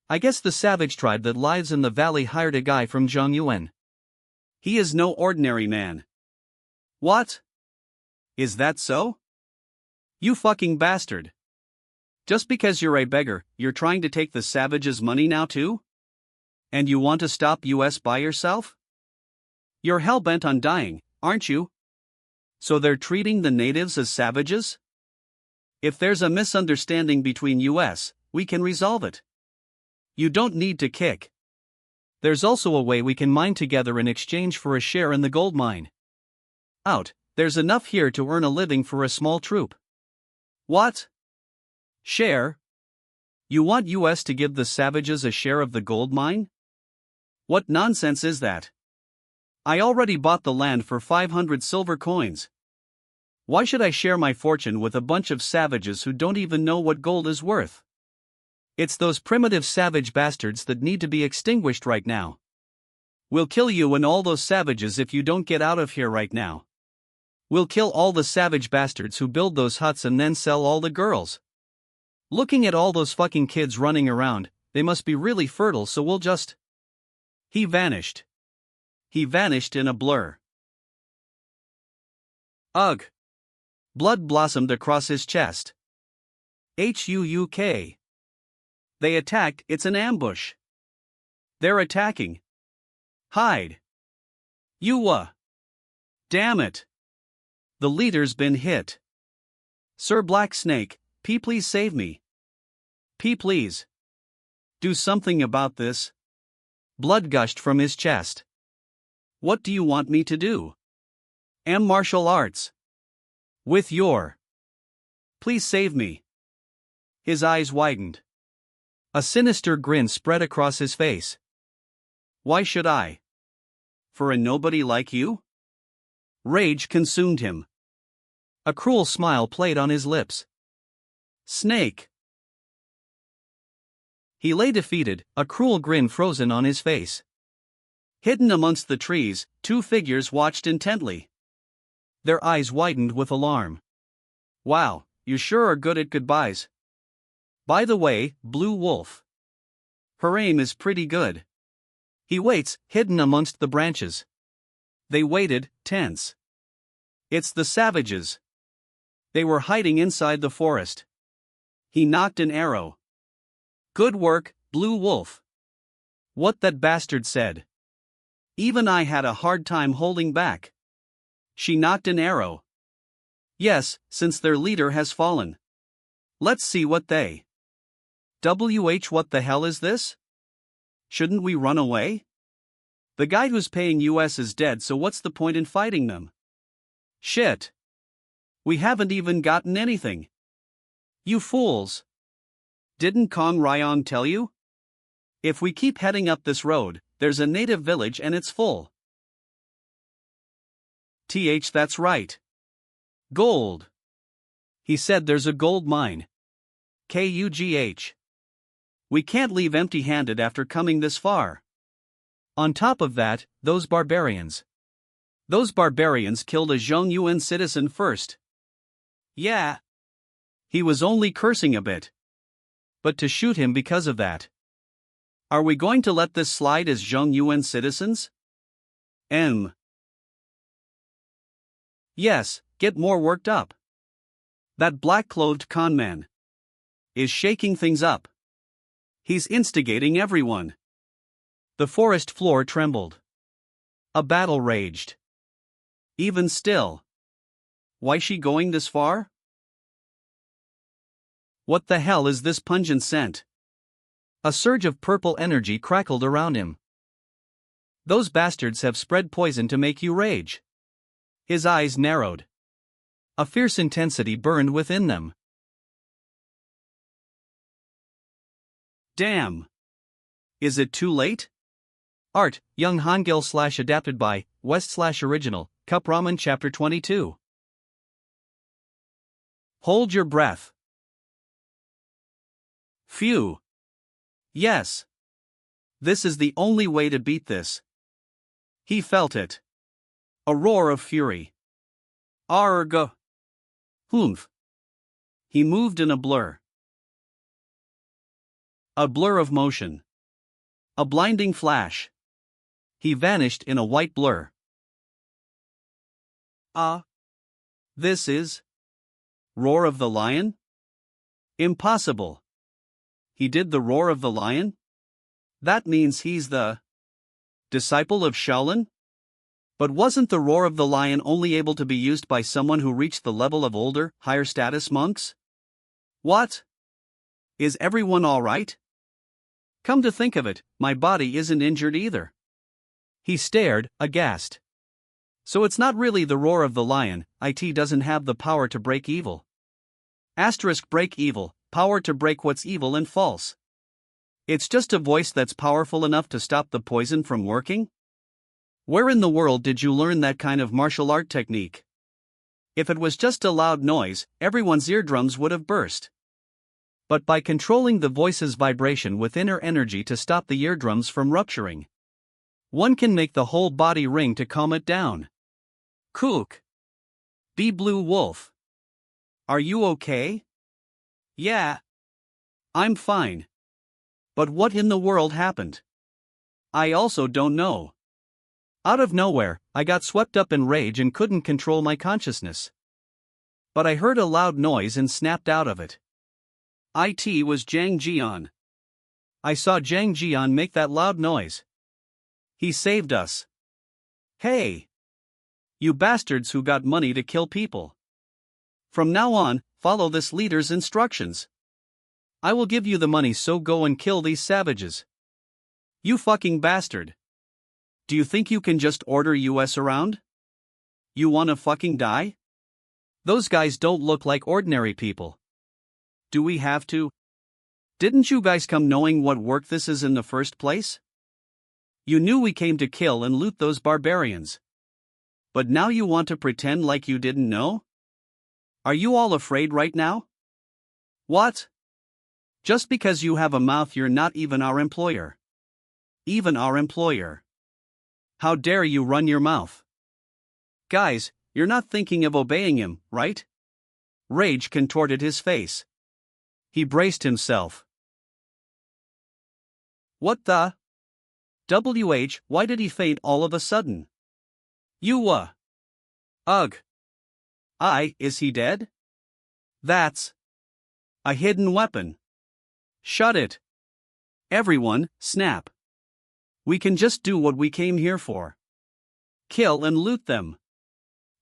I guess the savage tribe that lives in the valley hired a guy from Zhongyuan. He is no ordinary man. What? Is that so? You fucking bastard. Just because you're a beggar, you're trying to take the savage's money now too? And you want to stop US by yourself? You're hell-bent on dying, aren't you? So they're treating the natives as savages? If there's a misunderstanding between US, we can resolve it. You don't need to kick. There's also a way we can mine together in exchange for a share in the gold mine. There's enough here to earn a living for a small troop. What? Share? You want US to give the savages a share of the gold mine? What nonsense is that? I already bought the land for 500 silver coins. Why should I share my fortune with a bunch of savages who don't even know what gold is worth? It's those primitive savage bastards that need to be extinguished right now. We'll kill you and all those savages if you don't get out of here right now. We'll kill all the savage bastards who build those huts and then sell all the girls. Looking at all those fucking kids running around, they must be really fertile, so we'll just... He vanished. He vanished in a blur. Ugh. Blood blossomed across his chest. HUUK. They attacked, it's an ambush. They're attacking. Hide. Damn it. The leader's been hit. Sir Black Snake, please save me. Please. Do something about this. Blood gushed from his chest. What do you want me to do? Martial arts. With your. Please save me. His eyes widened. A sinister grin spread across his face. Why should I? For a nobody like you? Rage consumed him. A cruel smile played on his lips. Snake. He lay defeated, a cruel grin frozen on his face. Hidden amongst the trees, two figures watched intently. Their eyes widened with alarm. Wow, you sure are good at goodbyes. By the way, Blue Wolf. Her aim is pretty good. He waits, hidden amongst the branches. They waited, tense. It's the savages. They were hiding inside the forest. He knocked an arrow. Good work, Blue Wolf. What that bastard said. Even I had a hard time holding back. She knocked an arrow. Yes, since their leader has fallen. Let's see what they. What the hell is this? Shouldn't we run away? The guy who's paying US is dead, so what's the point in fighting them? Shit. We haven't even gotten anything. You fools. Didn't Kong Ryong tell you? If we keep heading up this road, there's a native village and it's full. That's right. Gold. He said there's a gold mine. KUGH. We can't leave empty-handed after coming this far. On top of that, those barbarians. Those barbarians killed a Zhongyuan citizen first. Yeah. He was only cursing a bit. But to shoot him because of that. Are we going to let this slide as Zhongyuan citizens? Yes, get more worked up. That black-clothed conman is shaking things up. He's instigating everyone. The forest floor trembled. A battle raged. Even still. Why's she going this far? What the hell is this pungent scent? A surge of purple energy crackled around him. Those bastards have spread poison to make you rage. His eyes narrowed. A fierce intensity burned within them. Damn. Is it too late? Art, Young Hangul / adapted by, West / original, Cup Ramen Chapter 22. Hold your breath. Phew. Yes. This is the only way to beat this. He felt it. A roar of fury. Arg. Humph. He moved in a blur. A blur of motion. A blinding flash. He vanished in a white blur. This is Roar of the Lion? Impossible. He did the Roar of the Lion? That means he's the disciple of Shaolin? But wasn't the Roar of the Lion only able to be used by someone who reached the level of older, higher status monks? What? Is everyone alright? Come to think of it, my body isn't injured either. He stared, aghast. So it's not really the Roar of the Lion. It doesn't have the power to break evil. Asterisk break evil, power to break what's evil and false. It's just a voice that's powerful enough to stop the poison from working? Where in the world did you learn that kind of martial art technique? If it was just a loud noise, everyone's eardrums would have burst. But by controlling the voice's vibration with inner energy to stop the eardrums from rupturing, one can make the whole body ring to calm it down. Kook. Be Blue Wolf. Are you okay? Yeah. I'm fine. But what in the world happened? I also don't know. Out of nowhere, I got swept up in rage and couldn't control my consciousness. But I heard a loud noise and snapped out of it. It was Zhang Jian. I saw Zhang Jian make that loud noise. He saved us. Hey! You bastards who got money to kill people. From now on, follow this leader's instructions. I will give you the money, so go and kill these savages. You fucking bastard. Do you think you can just order us around? You wanna fucking die? Those guys don't look like ordinary people. Do we have to? Didn't you guys come knowing what work this is in the first place? You knew we came to kill and loot those barbarians. But now you want to pretend like you didn't know? Are you all afraid right now? What? Just because you have a mouth, you're not even our employer. Even our employer. How dare you run your mouth? Guys, you're not thinking of obeying him, right? Rage contorted his face. He braced himself. What the? Why did he faint all of a sudden? Ugh. Is he dead? That's a hidden weapon. Shut it. Everyone, snap. We can just do what we came here for. Kill and loot them.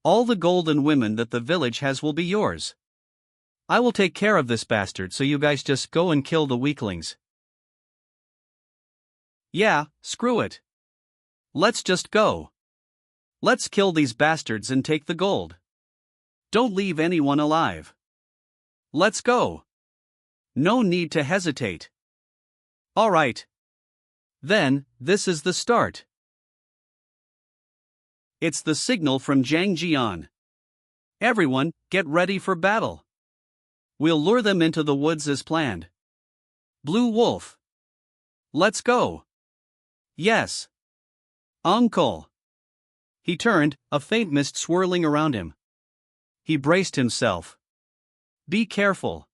All the gold and women that the village has will be yours. I will take care of this bastard, so you guys just go and kill the weaklings. Yeah, screw it. Let's just go. Let's kill these bastards and take the gold. Don't leave anyone alive. Let's go. No need to hesitate. Alright. Then, this is the start. It's the signal from Zhang Jian. Everyone, get ready for battle. We'll lure them into the woods as planned. Blue Wolf. Let's go. Yes. Uncle. He turned, a faint mist swirling around him. He braced himself. Be careful.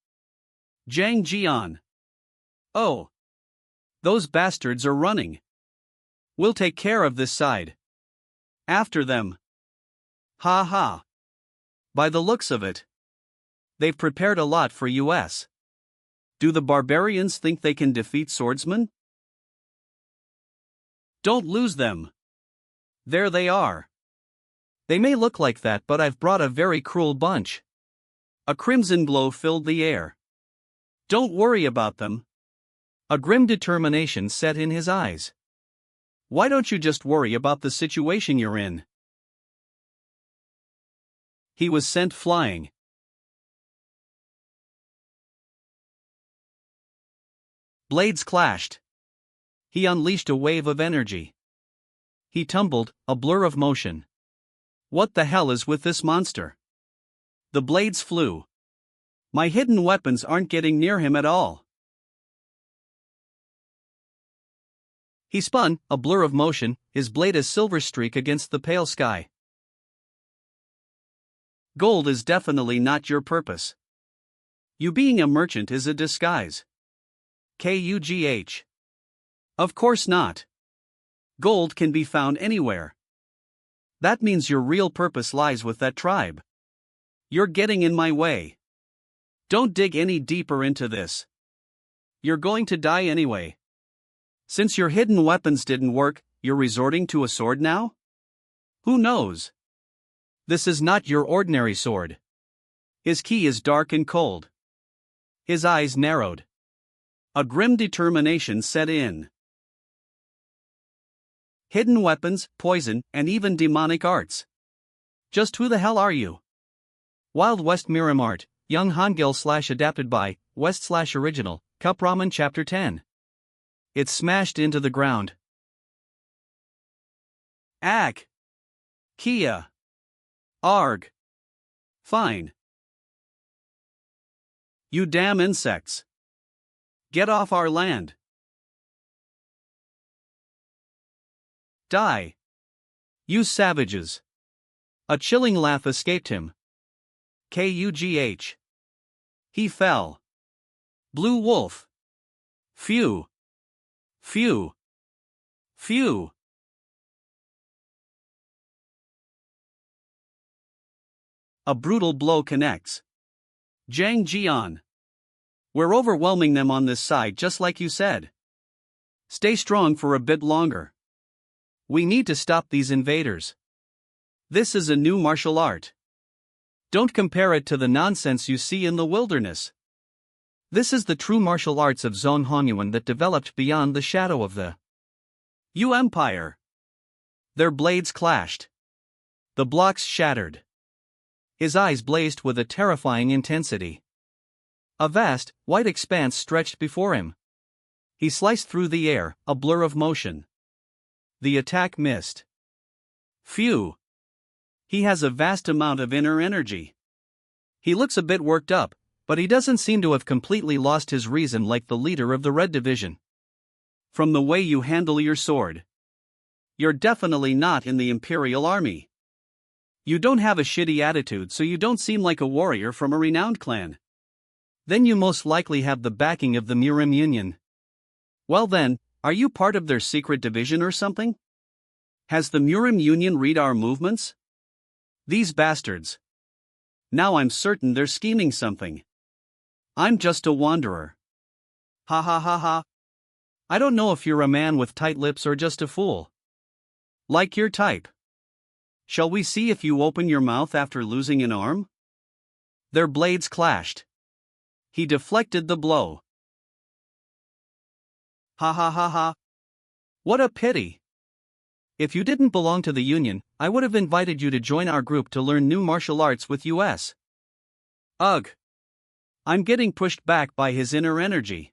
Zhang Jian. Oh. Those bastards are running. We'll take care of this side. After them. Ha ha. By the looks of it, they've prepared a lot for us. Do the barbarians think they can defeat swordsmen? Don't lose them. There they are. They may look like that, but I've brought a very cruel bunch. A crimson glow filled the air. Don't worry about them. A grim determination set in his eyes. Why don't you just worry about the situation you're in? He was sent flying. Blades clashed. He unleashed a wave of energy. He tumbled, a blur of motion. What the hell is with this monster? The blades flew. My hidden weapons aren't getting near him at all. He spun, a blur of motion, his blade a silver streak against the pale sky. Gold is definitely not your purpose. You being a merchant is a disguise. Kugh. Of course not. Gold can be found anywhere. That means your real purpose lies with that tribe. You're getting in my way. Don't dig any deeper into this. You're going to die anyway. Since your hidden weapons didn't work, you're resorting to a sword now? Who knows? This is not your ordinary sword. His key is dark and cold. His eyes narrowed. A grim determination set in. Hidden weapons, poison, and even demonic arts. Just who the hell are you? Wild West Murim Art, Young Hangul / adapted by, West / original, Cup Ramen Chapter 10. It smashed into the ground. Ak. Kia. Arg. Fine. You damn insects. Get off our land. Die. You savages. A chilling laugh escaped him. Kugh. He fell. Blue wolf. Phew. Phew. Phew. A brutal blow connects. Zhang Jian. We're overwhelming them on this side just like you said. Stay strong for a bit longer. We need to stop these invaders. This is a new martial art. Don't compare it to the nonsense you see in the wilderness. This is the true martial arts of Zhong Honyuan that developed beyond the shadow of the Yu Empire. Their blades clashed. The blocks shattered. His eyes blazed with a terrifying intensity. A vast, white expanse stretched before him. He sliced through the air, a blur of motion. The attack missed. Phew. He has a vast amount of inner energy. He looks a bit worked up, but he doesn't seem to have completely lost his reason like the leader of the Red Division. From the way you handle your sword, you're definitely not in the Imperial Army. You don't have a shitty attitude, so you don't seem like a warrior from a renowned clan. Then you most likely have the backing of the Murim Union. Well then, are you part of their secret division or something? Has the Murim Union read our movements? These bastards. Now I'm certain they're scheming something. I'm just a wanderer. Ha ha ha ha. I don't know if you're a man with tight lips or just a fool. Like your type. Shall we see if you open your mouth after losing an arm? Their blades clashed. He deflected the blow. Ha ha ha ha. What a pity. If you didn't belong to the Union, I would have invited you to join our group to learn new martial arts with us. Ugh. I'm getting pushed back by his inner energy.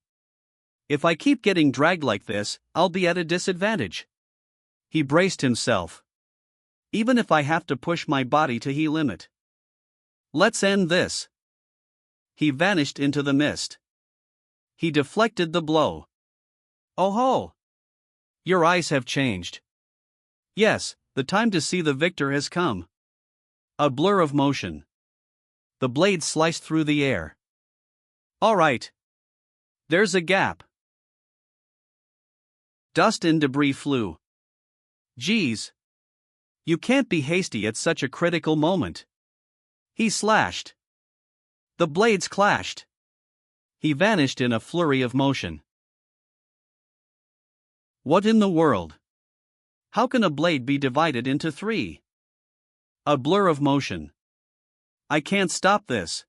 If I keep getting dragged like this, I'll be at a disadvantage. He braced himself. Even if I have to push my body to the limit. Let's end this. He vanished into the mist. He deflected the blow. Oh ho! Your eyes have changed. Yes, the time to see the victor has come. A blur of motion. The blade sliced through the air. All right. There's a gap. Dust and debris flew. Geez. You can't be hasty at such a critical moment. He slashed. The blades clashed. He vanished in a flurry of motion. What in the world? How can a blade be divided into three? A blur of motion. I can't stop this.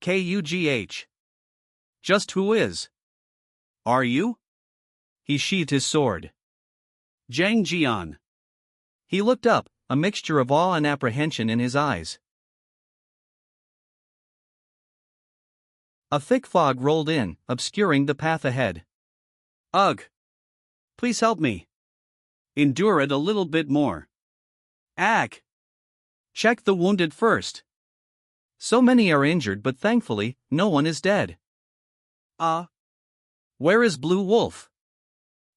Kugh. Just who is? Are you? He sheathed his sword. Zhang Jian. He looked up, a mixture of awe and apprehension in his eyes. A thick fog rolled in, obscuring the path ahead. Ugh. Please help me. Endure it a little bit more. Ak. Check the wounded first. So many are injured, but thankfully, no one is dead. Where is Blue Wolf?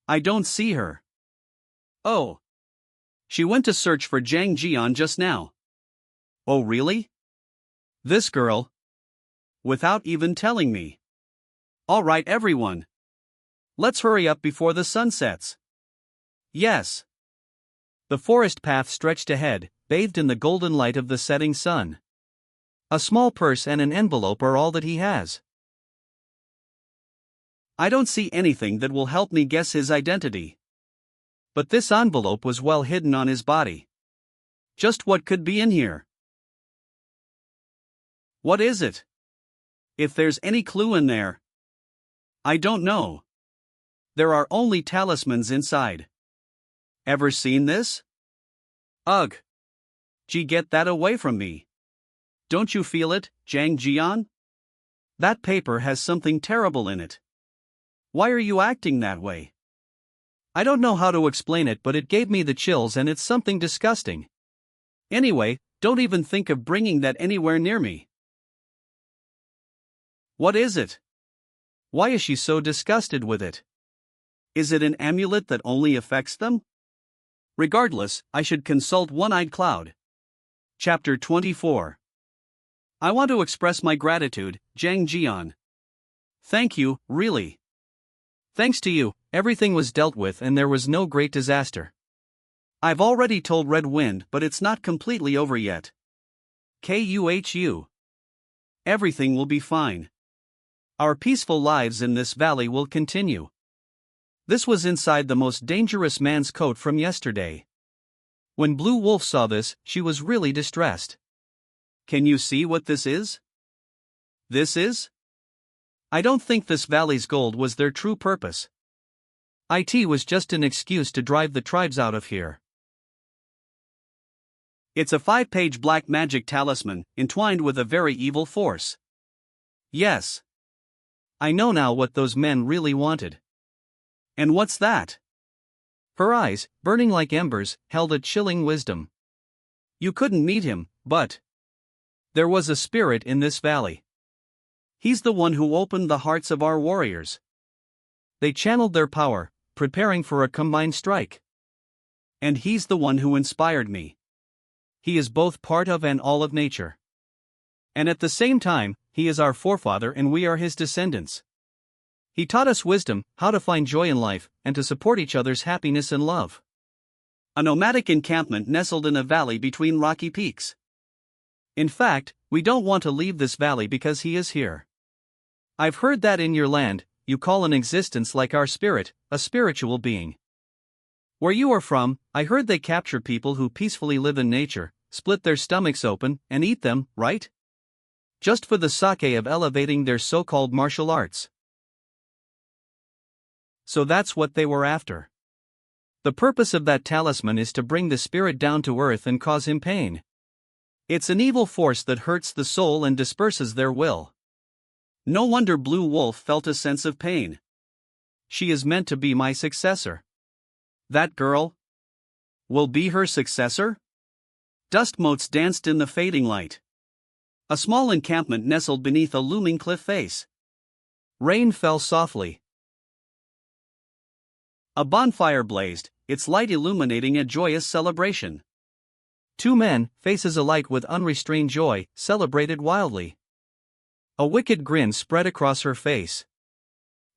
I don't see her. Oh. She went to search for Zhang Jian just now. Oh really? This girl? Without even telling me. Alright everyone. Let's hurry up before the sun sets. Yes. The forest path stretched ahead, bathed in the golden light of the setting sun. A small purse and an envelope are all that he has. I don't see anything that will help me guess his identity. But this envelope was well hidden on his body. Just what could be in here? What is it? If there's any clue in there. I don't know. There are only talismans inside. Ever seen this? Ugh. Gee, get that away from me. Don't you feel it, Jang Jian? That paper has something terrible in it. Why are you acting that way? I don't know how to explain it, but it gave me the chills and it's something disgusting. Anyway, don't even think of bringing that anywhere near me. What is it? Why is she so disgusted with it? Is it an amulet that only affects them? Regardless, I should consult One-Eyed Cloud. Chapter 24. I want to express my gratitude, Jang Jian. Thank you, really. Thanks to you, everything was dealt with and there was no great disaster. I've already told Red Wind, but it's not completely over yet. Kuhu. Everything will be fine. Our peaceful lives in this valley will continue. This was inside the most dangerous man's coat from yesterday. When Blue Wolf saw this, she was really distressed. Can you see what this is? This is? I don't think this valley's gold was their true purpose. It was just an excuse to drive the tribes out of here. It's a 5-page black magic talisman, entwined with a very evil force. Yes. I know now what those men really wanted. And what's that? Her eyes, burning like embers, held a chilling wisdom. You couldn't meet him, but there was a spirit in this valley. He's the one who opened the hearts of our warriors. They channeled their power, preparing for a combined strike. And he's the one who inspired me. He is both part of and all of nature. And at the same time, he is our forefather and we are his descendants. He taught us wisdom, how to find joy in life, and to support each other's happiness and love. A nomadic encampment nestled in a valley between rocky peaks. In fact, we don't want to leave this valley because he is here. I've heard that in your land, you call an existence like our spirit, a spiritual being. Where you are from, I heard they capture people who peacefully live in nature, split their stomachs open, and eat them, right? Just for the sake of elevating their so-called martial arts. So that's what they were after. The purpose of that talisman is to bring the spirit down to earth and cause him pain. It's an evil force that hurts the soul and disperses their will. No wonder Blue Wolf felt a sense of pain. She is meant to be my successor. That girl will be her successor? Dust motes danced in the fading light. A small encampment nestled beneath a looming cliff face. Rain fell softly. A bonfire blazed, its light illuminating a joyous celebration. Two men, faces alight with unrestrained joy, celebrated wildly. A wicked grin spread across her face.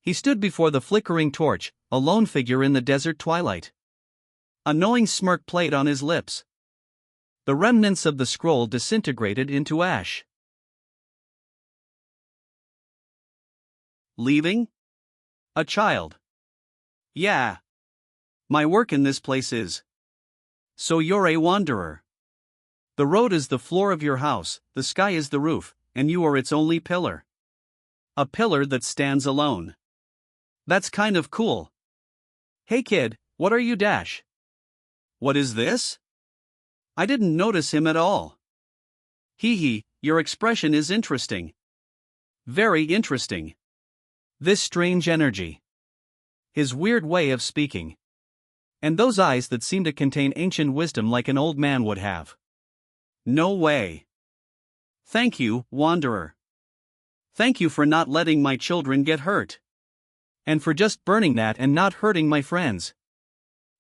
He stood before the flickering torch, a lone figure in the desert twilight. A knowing smirk played on his lips. The remnants of the scroll disintegrated into ash. Leaving? A child. Yeah. My work in this place is. So you're a wanderer. The road is the floor of your house, the sky is the roof, and you are its only pillar. A pillar that stands alone. That's kind of cool. Hey kid, what are you dash? What is this? I didn't notice him at all. Hee hee, your expression is interesting. Very interesting. This strange energy. His weird way of speaking. And those eyes that seem to contain ancient wisdom like an old man would have. No way. Thank you, Wanderer. Thank you for not letting my children get hurt. And for just burning that and not hurting my friends.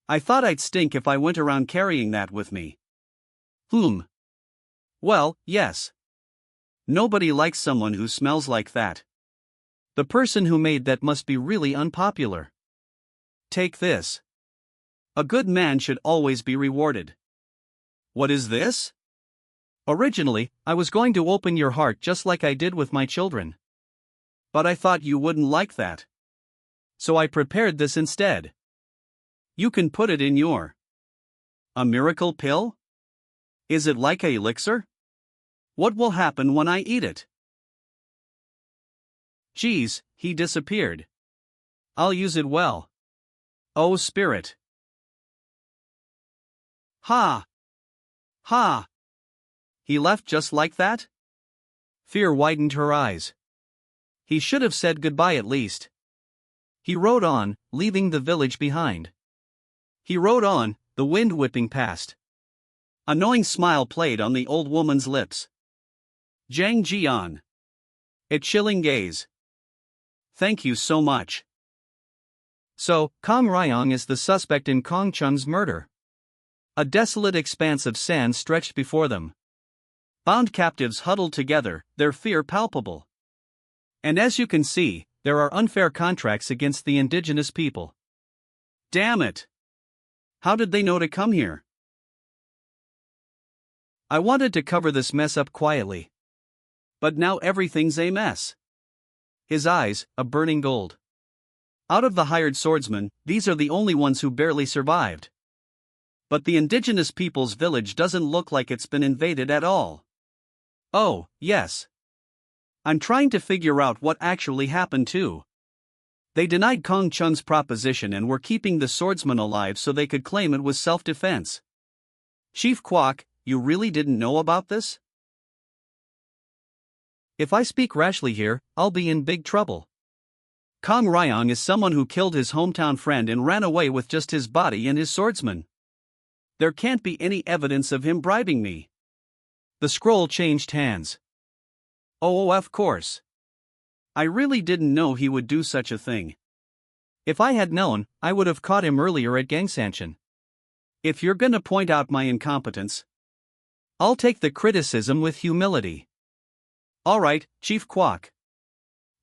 I thought I'd stink if I went around carrying that with me. Well, yes. Nobody likes someone who smells like that. The person who made that must be really unpopular. Take this. A good man should always be rewarded. What is this? Originally, I was going to open your heart just like I did with my children. But I thought you wouldn't like that. So I prepared this instead. You can put it in your... A miracle pill? Is it like a elixir? What will happen when I eat it? Geez, he disappeared. I'll use it well. Oh, spirit. Ha! Ha! He left just like that? Fear widened her eyes. He should have said goodbye at least. He rode on, leaving the village behind. He rode on, the wind whipping past. A knowing smile played on the old woman's lips. Zhang Jian. A chilling gaze. Thank you so much. So, Kong Ryong is the suspect in Kong Chung's murder. A desolate expanse of sand stretched before them. Bound captives huddled together, their fear palpable. And as you can see, there are unfair contracts against the indigenous people. Damn it! How did they know to come here? I wanted to cover this mess up quietly. But now everything's a mess. His eyes, a burning gold. Out of the hired swordsmen, these are the only ones who barely survived. But the indigenous people's village doesn't look like it's been invaded at all. Oh, yes. I'm trying to figure out what actually happened too. They denied Kong Chung's proposition and were keeping the swordsman alive so they could claim it was self-defense. Chief Kwok, you really didn't know about this? If I speak rashly here, I'll be in big trouble. Kong Ryong is someone who killed his hometown friend and ran away with just his body and his swordsman. There can't be any evidence of him bribing me. The scroll changed hands. Oh, of course. I really didn't know he would do such a thing. If I had known, I would have caught him earlier at Gangsanchin. If you're gonna point out my incompetence, I'll take the criticism with humility. Alright, Chief Kwok.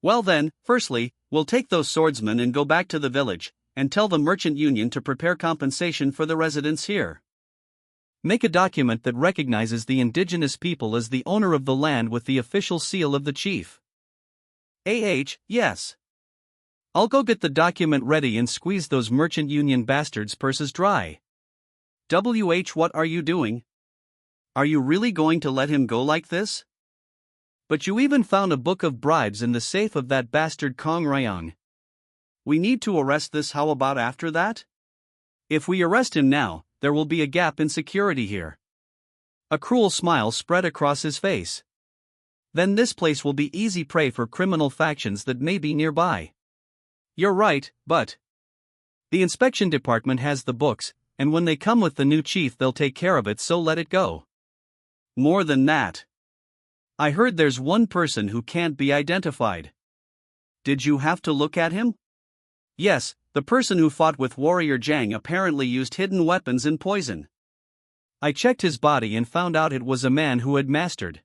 Well then, firstly, we'll take those swordsmen and go back to the village, and tell the merchant union to prepare compensation for the residents here. Make a document that recognizes the indigenous people as the owner of the land with the official seal of the chief. Yes. I'll go get the document ready and squeeze those merchant union bastards' purses dry. What are you doing? Are you really going to let him go like this? But you even found a book of bribes in the safe of that bastard Kong Ryong. We need to arrest this. How about after that? If we arrest him now, there will be a gap in security here. A cruel smile spread across his face. Then this place will be easy prey for criminal factions that may be nearby. You're right, but the inspection department has the books, and when they come with the new chief they'll take care of it, so let it go. More than that. I heard there's one person who can't be identified. Did you have to look at him? Yes, the person who fought with Warrior Zhang apparently used hidden weapons and poison. I checked his body and found out it was a man who had mastered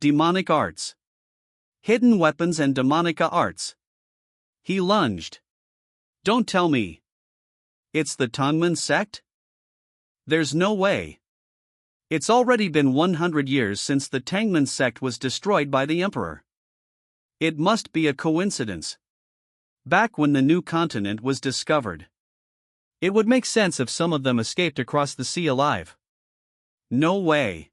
demonic arts. Hidden weapons and demonic arts. He lunged. Don't tell me. It's the Tongmen sect? There's no way. It's already been 100 years since the Tangmen sect was destroyed by the Emperor. It must be a coincidence. Back when the new continent was discovered. It would make sense if some of them escaped across the sea alive. No way.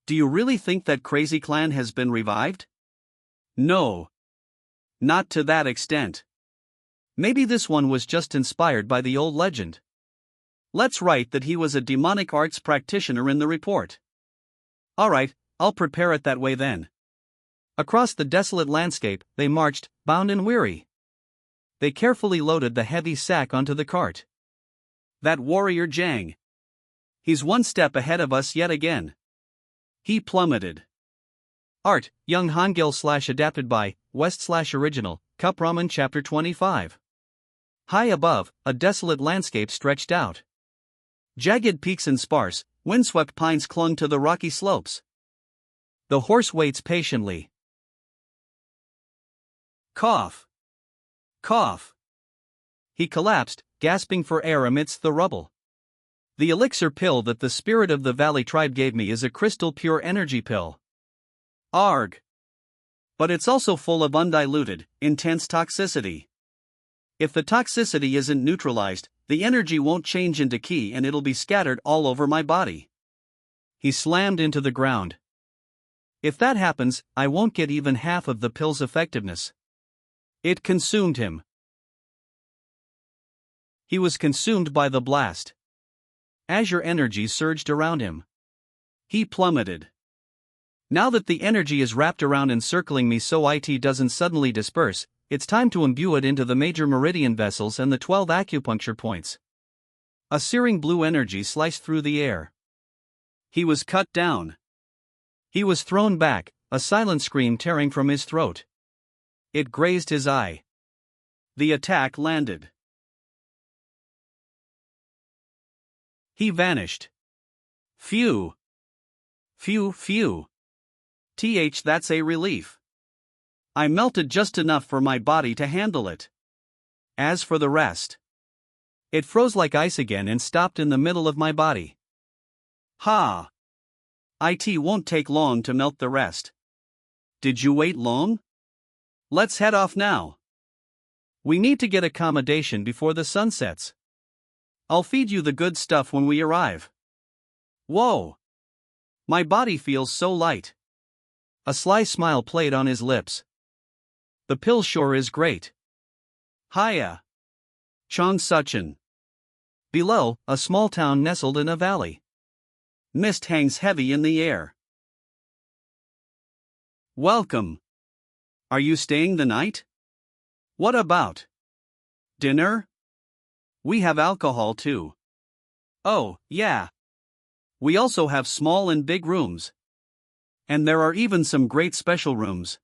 Do you really think that crazy clan has been revived? No. Not to that extent. Maybe this one was just inspired by the old legend. Let's write that he was a demonic arts practitioner in the report. Alright, I'll prepare it that way then. Across the desolate landscape, they marched, bound and weary. They carefully loaded the heavy sack onto the cart. That warrior Zhang. He's one step ahead of us yet again. He plummeted. Art, Young Hangul / adapted by, West / original, Cup Ramen Chapter 25. High above, a desolate landscape stretched out. Jagged peaks and sparse, windswept pines clung to the rocky slopes. The horse waits patiently. Cough. Cough. He collapsed, gasping for air amidst the rubble. The elixir pill that the spirit of the valley tribe gave me is a crystal pure energy pill. Arg. But it's also full of undiluted, intense toxicity. If the toxicity isn't neutralized, the energy won't change into ki and it'll be scattered all over my body. He slammed into the ground. If that happens, I won't get even half of the pill's effectiveness. It consumed him. He was consumed by the blast. Azure energy surged around him. He plummeted. Now that the energy is wrapped around encircling me so it doesn't suddenly disperse, it's time to imbue it into the major meridian vessels and the 12 acupuncture points. A searing blue energy sliced through the air. He was cut down. He was thrown back, a silent scream tearing from his throat. It grazed his eye. The attack landed. He vanished. Phew. Phew, phew. That's a relief. I melted just enough for my body to handle it. As for the rest, it froze like ice again and stopped in the middle of my body. Ha! It won't take long to melt the rest. Did you wait long? Let's head off now. We need to get accommodation before the sun sets. I'll feed you the good stuff when we arrive. Whoa! My body feels so light. A sly smile played on his lips. The pill sure is great. Hiya. Chong Suchin. Below, a small town nestled in a valley. Mist hangs heavy in the air. Welcome. Are you staying the night? What about dinner? We have alcohol too. Oh, yeah. We also have small and big rooms. And there are even some great special rooms.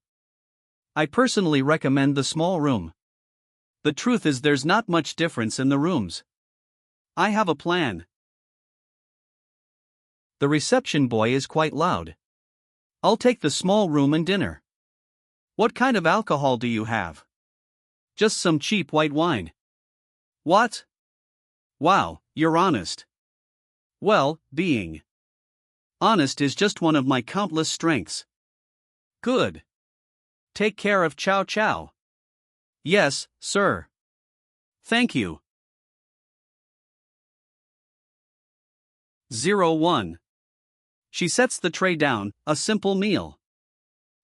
I personally recommend the small room. The truth is there's not much difference in the rooms. I have a plan. The reception boy is quite loud. I'll take the small room and dinner. What kind of alcohol do you have? Just some cheap white wine. What? Wow, you're honest. Well, being honest is just one of my countless strengths. Good. Take care of Chow Chow. Yes, sir. Thank you. 01. She sets the tray down, a simple meal.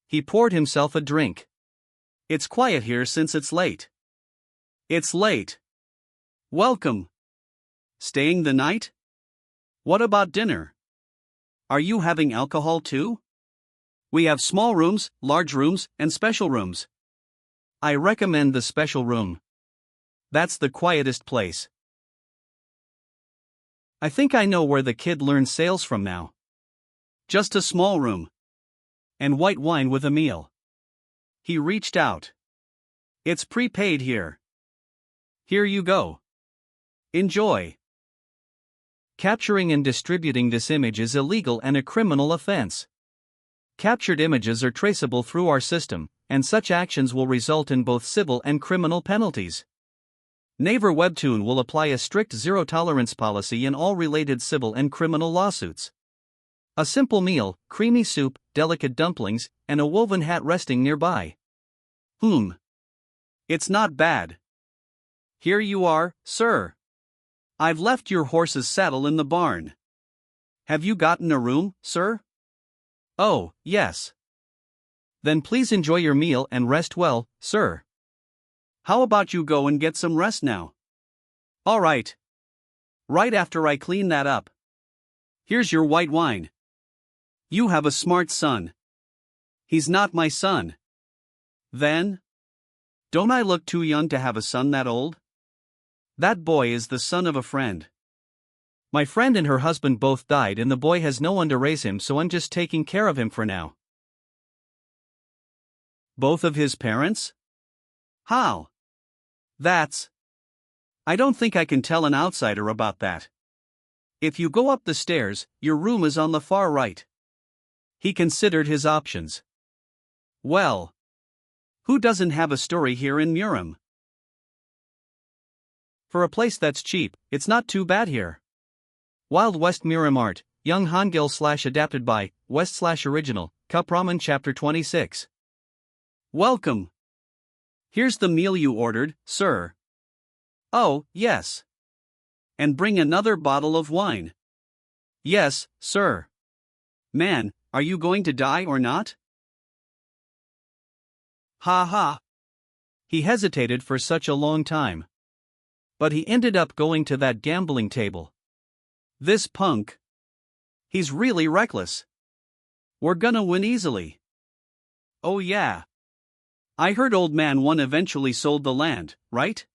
He poured himself a drink. It's quiet here since it's late. It's late. Welcome. Staying the night? What about dinner? Are you having alcohol too? We have small rooms, large rooms, and special rooms. I recommend the special room. That's the quietest place. I think I know where the kid learns sales from now. Just a small room. And white wine with a meal. He reached out. It's prepaid here. Here you go. Enjoy. Capturing and distributing this image is illegal and a criminal offense. Captured images are traceable through our system, and such actions will result in both civil and criminal penalties. Naver Webtoon will apply a strict zero-tolerance policy in all related civil and criminal lawsuits. A simple meal, creamy soup, delicate dumplings, and a woven hat resting nearby. It's not bad. Here you are, sir. I've left your horse's saddle in the barn. Have you gotten a room, sir? Oh, yes. Then please enjoy your meal and rest well, sir. How about you go and get some rest now? All right. Right after I clean that up. Here's your white wine. You have a smart son. He's not my son. Then? Don't I look too young to have a son that old? That boy is the son of a friend. My friend and her husband both died and the boy has no one to raise him, so I'm just taking care of him for now. Both of his parents? How? I don't think I can tell an outsider about that. If you go up the stairs, your room is on the far right. He considered his options. Well, Who doesn't have a story here in Murim? For a place that's cheap, it's not too bad here. Wild West Murim Art, Young Hangul / adapted by, West / original, Cup Ramen Chapter 26. Welcome. Here's the meal you ordered, sir. Oh, yes. And bring another bottle of wine. Yes, sir. Man, are you going to die or not? Ha ha. He hesitated for such a long time. But he ended up going to that gambling table. This punk. He's really reckless. We're gonna win easily. Oh yeah. I heard Old Man 1 eventually sold the land, right?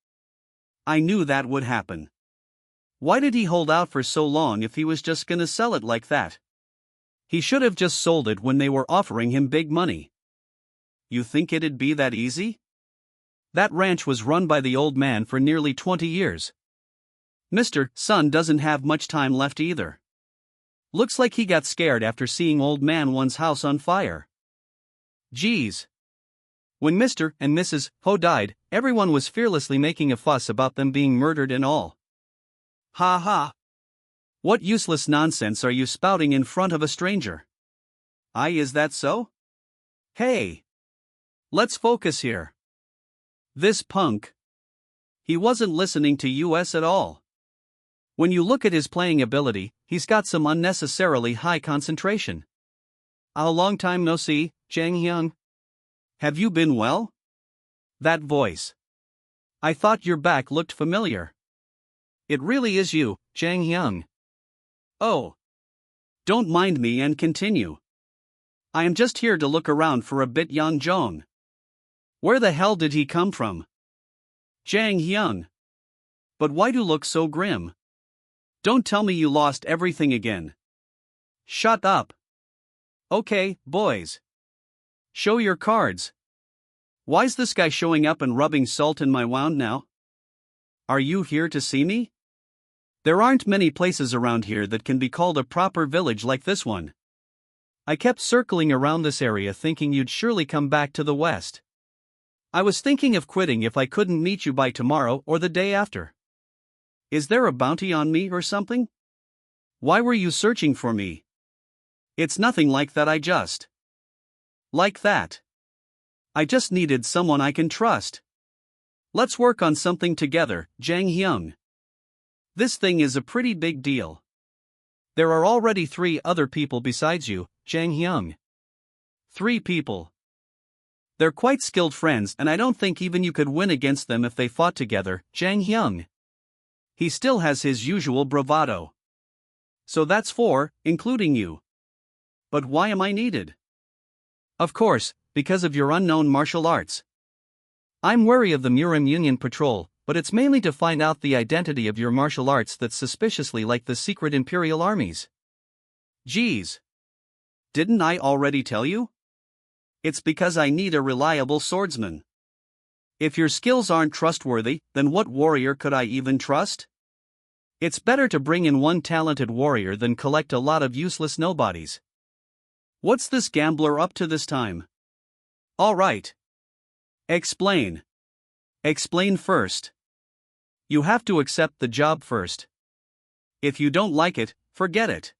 I knew that would happen. Why did he hold out for so long if he was just gonna sell it like that? He should have just sold it when they were offering him big money. You think it'd be that easy? That ranch was run by the old man for nearly 20 years. Mr. Son doesn't have much time left either. Looks like he got scared after seeing Old Man 1's house on fire. Geez. When Mr. and Mrs. Ho died, everyone was fearlessly making a fuss about them being murdered and all. Ha ha. What useless nonsense are you spouting in front of a stranger? Is that so? Hey. Let's focus here. This punk. He wasn't listening to us at all. When you look at his playing ability, he's got some unnecessarily high concentration. A long time no see, Jang Hyung. Have you been well? That voice. I thought your back looked familiar. It really is you, Jang Hyung. Oh. Don't mind me and continue. I am just here to look around for a bit Yang Jong. Where the hell did he come from? Jang Hyung. But why do you look so grim? Don't tell me you lost everything again. Shut up. Okay, boys. Show your cards. Why's this guy showing up and rubbing salt in my wound now? Are you here to see me? There aren't many places around here that can be called a proper village like this one. I kept circling around this area thinking you'd surely come back to the west. I was thinking of quitting if I couldn't meet you by tomorrow or the day after. Is there a bounty on me or something? Why were you searching for me? It's nothing like that. Like that. I just needed someone I can trust. Let's work on something together, Jang Hyung. This thing is a pretty big deal. There are already 3 other people besides you, Jang Hyung. 3 people. They're quite skilled friends and I don't think even you could win against them if they fought together, Jang Hyung. He still has his usual bravado. So that's 4, including you. But why am I needed? Of course, because of your unknown martial arts. I'm wary of the Murim Union Patrol, but it's mainly to find out the identity of your martial arts that's suspiciously like the secret Imperial armies. Geez. Didn't I already tell you? It's because I need a reliable swordsman. If your skills aren't trustworthy, then what warrior could I even trust? It's better to bring in one talented warrior than collect a lot of useless nobodies. What's this gambler up to this time? All right. Explain. Explain first. You have to accept the job first. If you don't like it, forget it.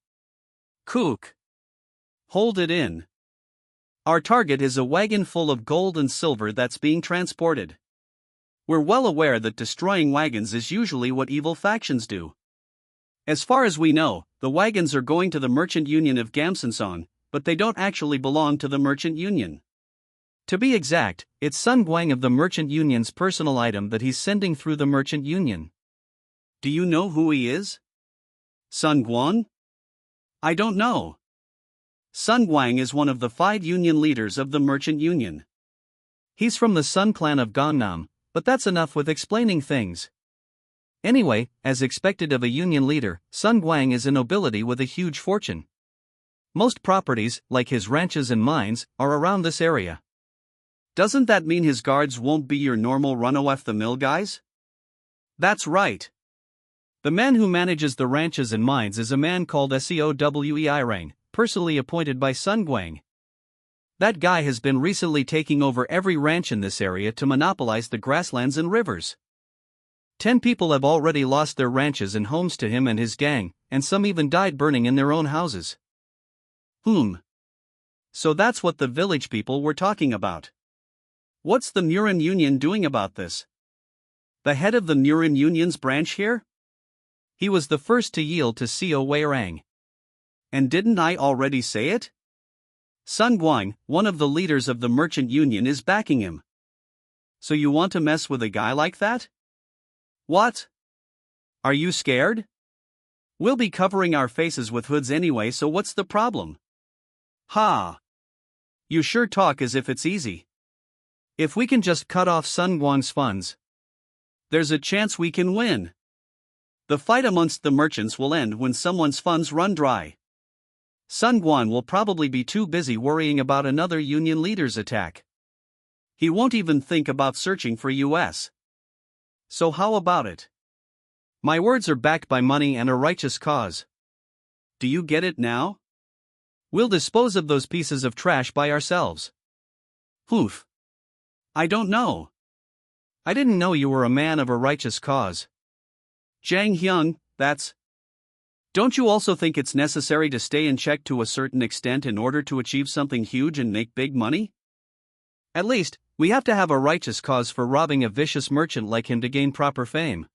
Kook. Hold it in. Our target is a wagon full of gold and silver that's being transported. We're well aware that destroying wagons is usually what evil factions do. As far as we know, the wagons are going to the Merchant Union of Gamsonsong, but they don't actually belong to the Merchant Union. To be exact, it's Sun Guang of the Merchant Union's personal item that he's sending through the Merchant Union. Do you know who he is? Sun Guang? I don't know. Sun Guang is one of the 5 union leaders of the Merchant Union. He's from the Sun clan of Gangnam, but that's enough with explaining things. Anyway, as expected of a union leader, Sun Guang is a nobility with a huge fortune. Most properties, like his ranches and mines, are around this area. Doesn't that mean his guards won't be your normal run-off-the-mill guys? That's right. The man who manages the ranches and mines is a man called Seowei Rang, personally appointed by Sun Guang. That guy has been recently taking over every ranch in this area to monopolize the grasslands and rivers. 10 people have already lost their ranches and homes to him and his gang, and some even died burning in their own houses. So that's what the village people were talking about. What's the Murim Union doing about this? The head of the Murim Union's branch here? He was the first to yield to Seo Weirang. And didn't I already say it? Sun Guang, one of the leaders of the merchant union, is backing him. So you want to mess with a guy like that? What? Are you scared? We'll be covering our faces with hoods anyway, so what's the problem? Ha! You sure talk as if it's easy. If we can just cut off Sun Guang's funds, there's a chance we can win. The fight amongst the merchants will end when someone's funds run dry. Sun Guang will probably be too busy worrying about another union leader's attack. He won't even think about searching for US. So how about it? My words are backed by money and a righteous cause. Do you get it now? We'll dispose of those pieces of trash by ourselves. Oof. I don't know. I didn't know you were a man of a righteous cause. Zhang Hyung, that's... Don't you also think it's necessary to stay in check to a certain extent in order to achieve something huge and make big money? At least, we have to have a righteous cause for robbing a vicious merchant like him to gain proper fame.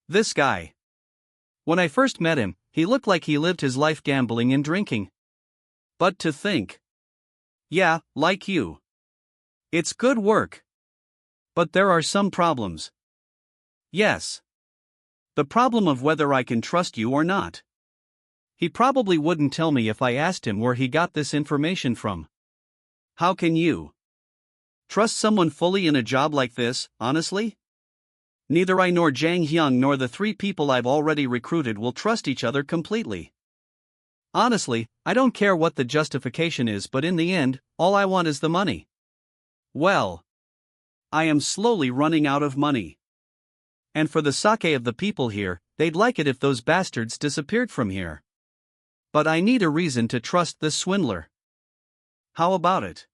This guy. When I first met him, he looked like he lived his life gambling and drinking. But to think. Yeah, like you. It's good work. But there are some problems. Yes. The problem of whether I can trust you or not. He probably wouldn't tell me if I asked him where he got this information from. How can you trust someone fully in a job like this, honestly? Neither I nor Zhang Hyung nor the 3 people I've already recruited will trust each other completely. Honestly, I don't care what the justification is, but in the end, all I want is the money. Well, I am slowly running out of money. And for the sake of the people here, they'd like it if those bastards disappeared from here. But I need a reason to trust this swindler. How about it?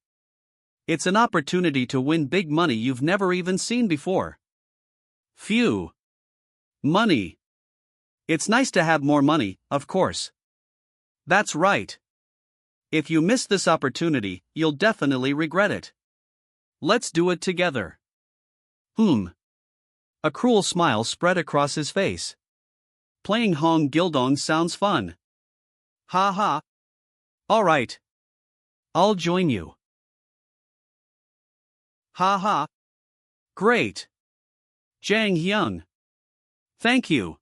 It's an opportunity to win big money you've never even seen before. Phew. Money. It's nice to have more money, of course. That's right. If you miss this opportunity, you'll definitely regret it. Let's do it together. A cruel smile spread across his face. Playing Hong Gildong sounds fun. Ha ha. Alright. I'll join you. Ha ha. Great. Zhang Hyung. Thank you.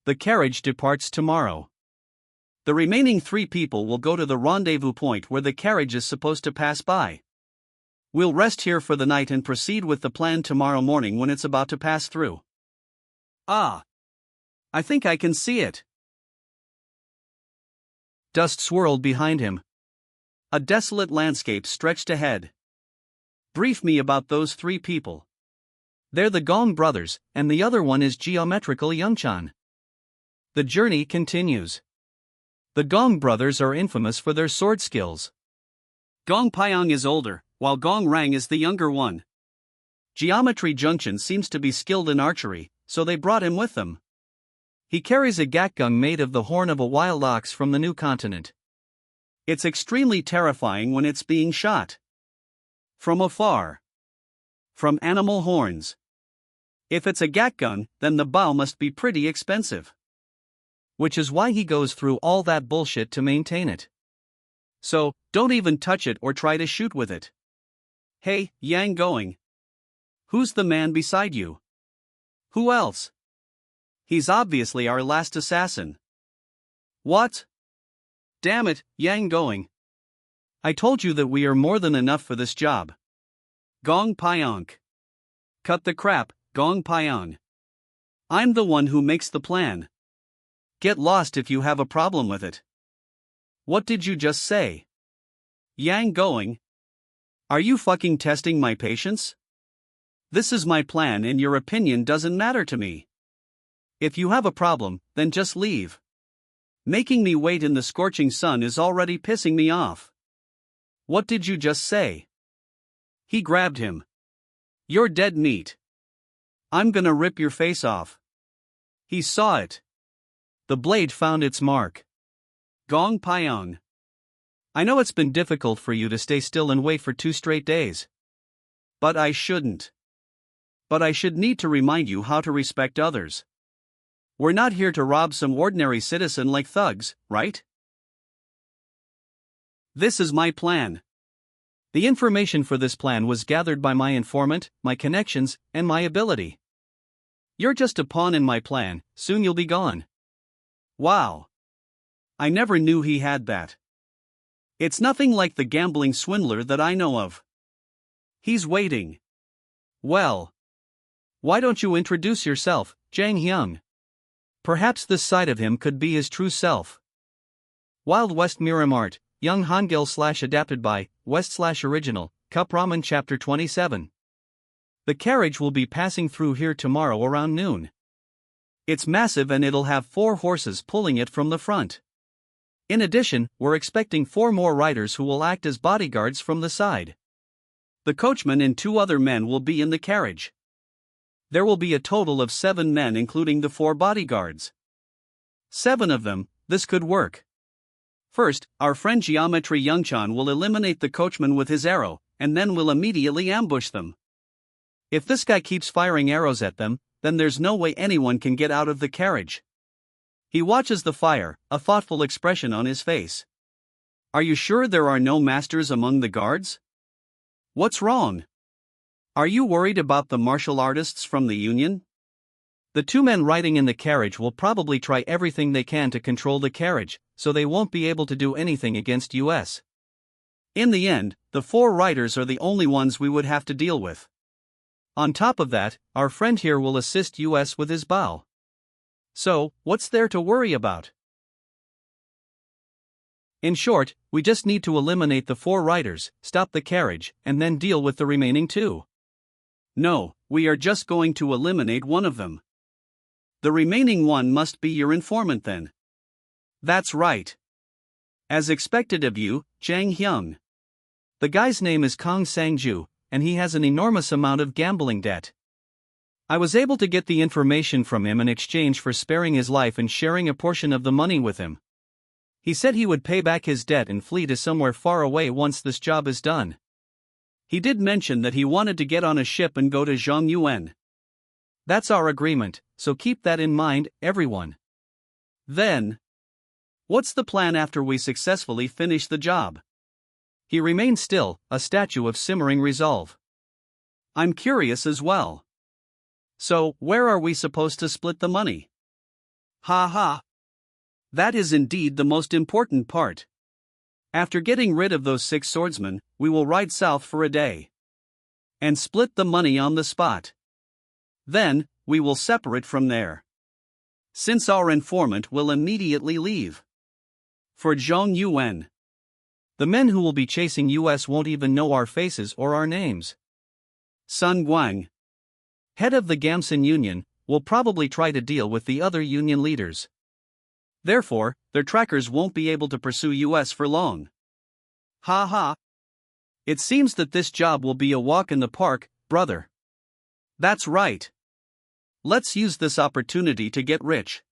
The carriage departs tomorrow. The remaining 3 people will go to the rendezvous point where the carriage is supposed to pass by. We'll rest here for the night and proceed with the plan tomorrow morning when it's about to pass through. Ah. I think I can see it. Dust swirled behind him. A desolate landscape stretched ahead. Brief me about those 3 people. They're the Gong brothers, and the other one is Geometrical Youngchan. The journey continues. The Gong brothers are infamous for their sword skills. Gong Pyong is older, while Gong Rang is the younger one. Geometry Junction seems to be skilled in archery, so they brought him with them. He carries a gakgung made of the horn of a wild ox from the new continent. It's extremely terrifying when it's being shot from afar. From animal horns. If it's a gakgung, then the bow must be pretty expensive. Which is why he goes through all that bullshit to maintain it. So, don't even touch it or try to shoot with it. Hey, Yang Going. Who's the man beside you? Who else? He's obviously our last assassin. What? Damn it, Yang Going. I told you that we are more than enough for this job. Gong Pyong. Cut the crap, Gong Pyong. I'm the one who makes the plan. Get lost if you have a problem with it. What did you just say? Yang Going. Are you fucking testing my patience? This is my plan and your opinion doesn't matter to me. If you have a problem, then just leave. Making me wait in the scorching sun is already pissing me off. What did you just say? He grabbed him. You're dead meat. I'm gonna rip your face off. He saw it. The blade found its mark. Gong Pyong. I know it's been difficult for you to stay still and wait for 2 straight days. But I shouldn't. But I should need to remind you how to respect others. We're not here to rob some ordinary citizen like thugs, right? This is my plan. The information for this plan was gathered by my informant, my connections, and my ability. You're just a pawn in my plan, soon you'll be gone. Wow. I never knew he had that. It's nothing like the gambling swindler that I know of. He's waiting. Well. Why don't you introduce yourself, Jang Hyung? Perhaps this side of him could be his true self. Wild West Murim Art, Young Hangul / adapted by, West / original, Cup Ramen Chapter 27. The carriage will be passing through here tomorrow around noon. It's massive and it'll have 4 horses pulling it from the front. In addition, we're expecting 4 more riders who will act as bodyguards from the side. The coachman and 2 other men will be in the carriage. There will be a total of 7 men including the 4 bodyguards. 7 of them, this could work. First, our friend Geometry Youngchan will eliminate the coachman with his arrow, and then will immediately ambush them. If this guy keeps firing arrows at them, then there's no way anyone can get out of the carriage. He watches the fire, a thoughtful expression on his face. Are you sure there are no masters among the guards? What's wrong? Are you worried about the martial artists from the Union? The 2 men riding in the carriage will probably try everything they can to control the carriage, so they won't be able to do anything against us. In the end, the 4 riders are the only ones we would have to deal with. On top of that, our friend here will assist us with his bow. So, what's there to worry about? In short, we just need to eliminate the 4 riders, stop the carriage, and then deal with the remaining 2. No, we are just going to eliminate one of them. The remaining one must be your informant then. That's right. As expected of you, Jang Hyung. The guy's name is Kong Sang-ju, and he has an enormous amount of gambling debt. I was able to get the information from him in exchange for sparing his life and sharing a portion of the money with him. He said he would pay back his debt and flee to somewhere far away once this job is done. He did mention that he wanted to get on a ship and go to Zhongyuan. That's our agreement, so keep that in mind, everyone. Then, what's the plan after we successfully finish the job? He remained still, a statue of simmering resolve. I'm curious as well. So, where are we supposed to split the money? Ha ha. That is indeed the most important part. After getting rid of those 6 swordsmen, we will ride south for a day. And split the money on the spot. Then, we will separate from there. Since our informant will immediately leave. For Zhongyuan. The men who will be chasing us won't even know our faces or our names. Sun Guang, head of the Gamsun Union, will probably try to deal with the other union leaders. Therefore, their trackers won't be able to pursue us for long. Ha ha. It seems that this job will be a walk in the park, brother. That's right. Let's use this opportunity to get rich.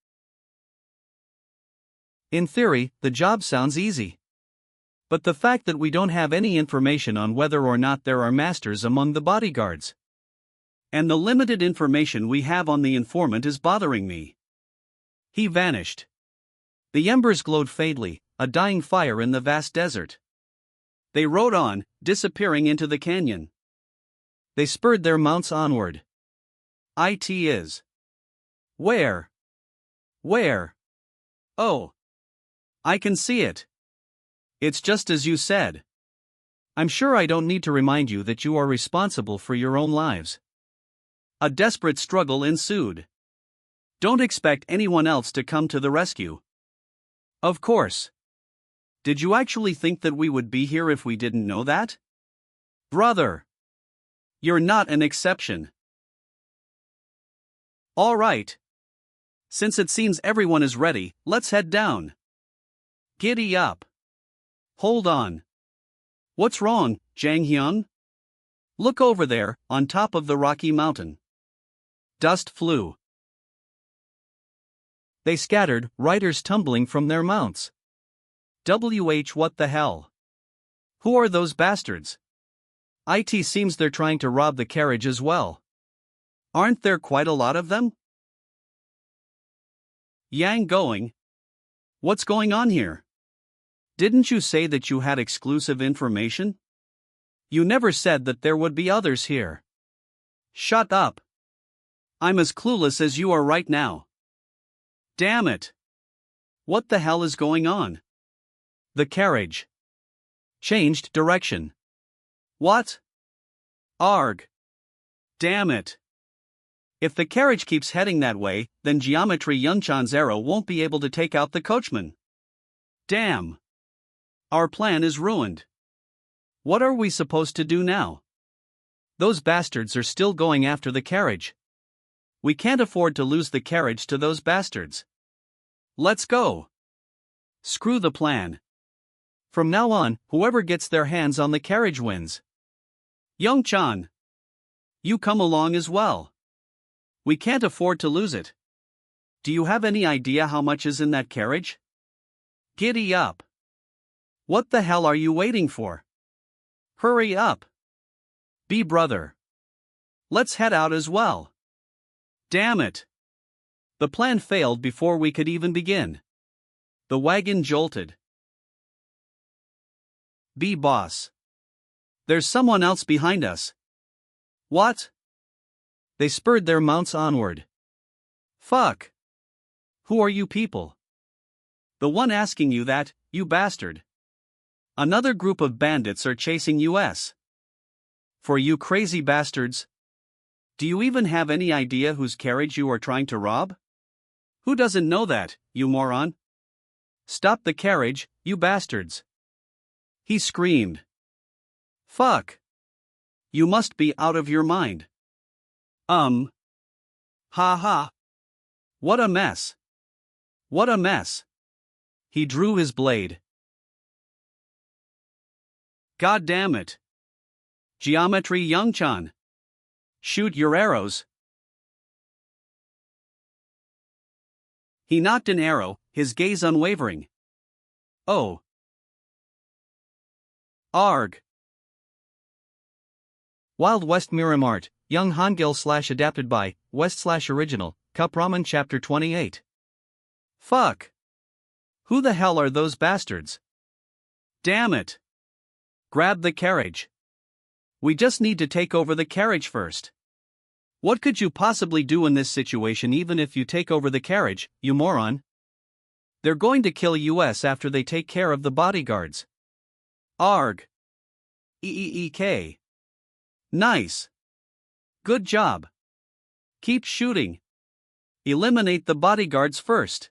In theory, the job sounds easy. But the fact that we don't have any information on whether or not there are masters among the bodyguards. And the limited information we have on the informant is bothering me. He vanished. The embers glowed faintly, a dying fire in the vast desert. They rode on, disappearing into the canyon. They spurred their mounts onward. It is. Where? Where? Oh. I can see it. It's just as you said. I'm sure I don't need to remind you that you are responsible for your own lives. A desperate struggle ensued. Don't expect anyone else to come to the rescue. Of course. Did you actually think that we would be here if we didn't know that? Brother. You're not an exception. All right. Since it seems everyone is ready, let's head down. Giddy up. Hold on. What's wrong, Jang Hyun? Look over there, on top of the Rocky Mountain. Dust flew. They scattered, riders tumbling from their mounts. What the hell? Who are those bastards? It seems they're trying to rob the carriage as well. Aren't there quite a lot of them? Yang going. What's going on here? Didn't you say that you had exclusive information? You never said that there would be others here. Shut up. I'm as clueless as you are right now. Damn it. What the hell is going on? The carriage changed direction. What? Arg. Damn it. If the carriage keeps heading that way, then Geometry Youngchan's arrow won't be able to take out the coachman. Damn. Our plan is ruined. What are we supposed to do now? Those bastards are still going after the carriage. We can't afford to lose the carriage to those bastards. Let's go. Screw the plan. From now on, whoever gets their hands on the carriage wins. Youngchan. You come along as well. We can't afford to lose it. Do you have any idea how much is in that carriage? Giddy up. What the hell are you waiting for? Hurry up. Be brother. Let's head out as well. Damn it. The plan failed before we could even begin. The wagon jolted. Be boss. There's someone else behind us. What? They spurred their mounts onward. Fuck. Who are you people? The one asking you that, you bastard. Another group of bandits are chasing us. For you crazy bastards. Do you even have any idea whose carriage you are trying to rob? Who doesn't know that, you moron? Stop the carriage, you bastards. He screamed. Fuck. You must be out of your mind. Ha ha. What a mess. What a mess. He drew his blade. God damn it. Geometry Youngchan. Shoot your arrows. He knocked an arrow, his gaze unwavering. Oh. Arg. Wild West Murim Art, Young Hangul / adapted by, West / original, Cup Ramen Chapter 28. Fuck. Who the hell are those bastards? Damn it. Grab the carriage. We just need to take over the carriage first. What could you possibly do in this situation even if you take over the carriage, you moron? They're going to kill us after they take care of the bodyguards. Arg. Eek. Nice. Good job. Keep shooting. Eliminate the bodyguards first.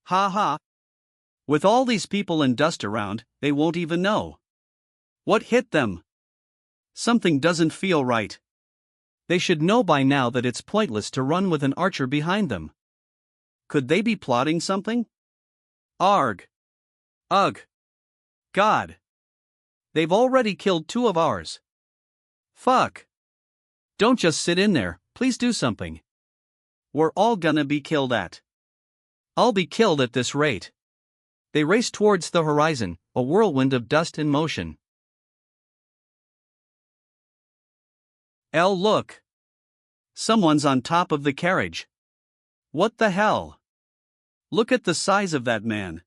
Ha ha. With all these people and dust around, they won't even know. What hit them? Something doesn't feel right. They should know by now that it's pointless to run with an archer behind them. Could they be plotting something? Arg. Ugh. God. They've already killed 2 of ours. Fuck. Don't just sit in there, please do something. We're all gonna be killed at. I'll be killed at this rate. They race towards the horizon, a whirlwind of dust in motion. Look. Someone's on top of the carriage. What the hell? Look at the size of that man.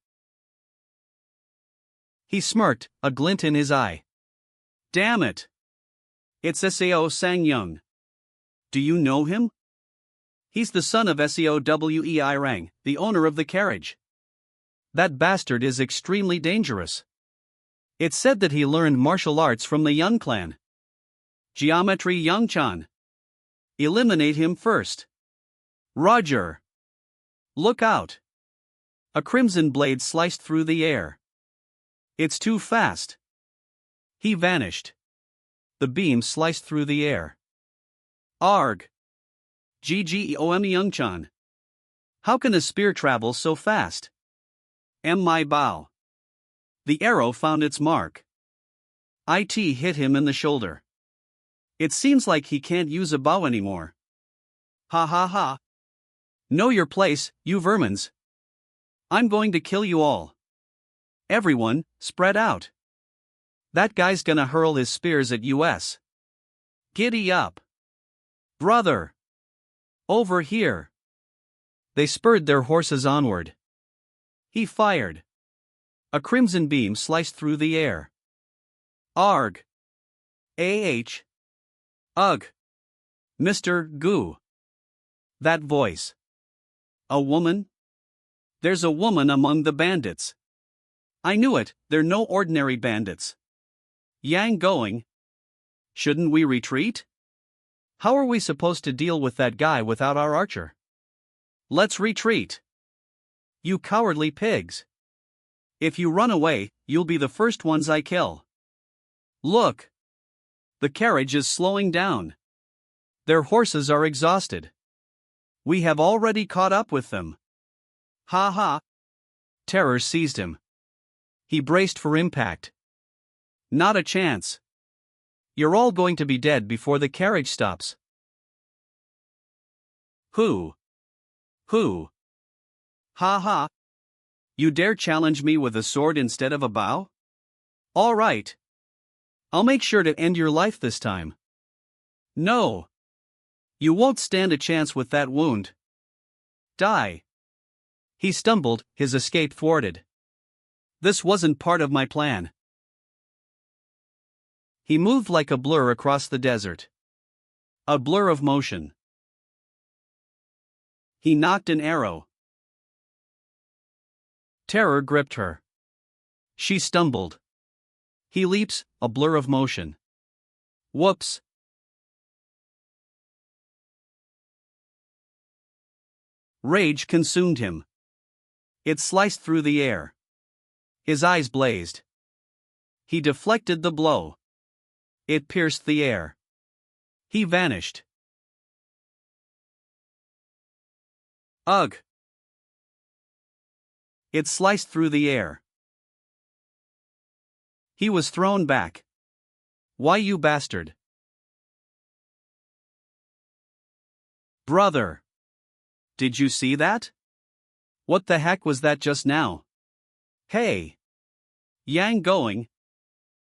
He smirked, a glint in his eye. Damn it. It's Seo Sang-young. Do you know him? He's the son of Seo Wei Rang, the owner of the carriage. That bastard is extremely dangerous. It's said that he learned martial arts from the Young clan. Geometry Youngchan. Eliminate him first. Roger. Look out. A crimson blade sliced through the air. It's too fast. He vanished. The beam sliced through the air. Arg. GGOM Youngchan. How can a spear travel so fast? My bow. The arrow found its mark. It hit him in the shoulder. It seems like he can't use a bow anymore. Ha ha ha. Know your place, you vermins. I'm going to kill you all. Everyone, spread out. That guy's gonna hurl his spears at us. Giddy up. Brother! Over here! They spurred their horses onward. He fired. A crimson beam sliced through the air. Arg! Ugh! Mr. Goo! That voice. A woman? There's a woman among the bandits. I knew it, they're no ordinary bandits. Yang going. Shouldn't we retreat? How are we supposed to deal with that guy without our archer? Let's retreat. You cowardly pigs. If you run away, you'll be the first ones I kill. Look. The carriage is slowing down. Their horses are exhausted. We have already caught up with them. Ha ha. Terror seized him. He braced for impact. Not a chance. You're all going to be dead before the carriage stops. Who? Ha ha. You dare challenge me with a sword instead of a bow? All right. I'll make sure to end your life this time. No. You won't stand a chance with that wound. Die. He stumbled, his escape thwarted. This wasn't part of my plan. He moved like a blur across the desert. A blur of motion. He knocked an arrow. Terror gripped her. She stumbled. He leaps, a blur of motion. Whoops. Rage consumed him. It sliced through the air. His eyes blazed. He deflected the blow. It pierced the air. He vanished. Ugh! It sliced through the air. He was thrown back. Why, you bastard? Brother! Did you see that? What the heck was that just now? Hey! Yang going?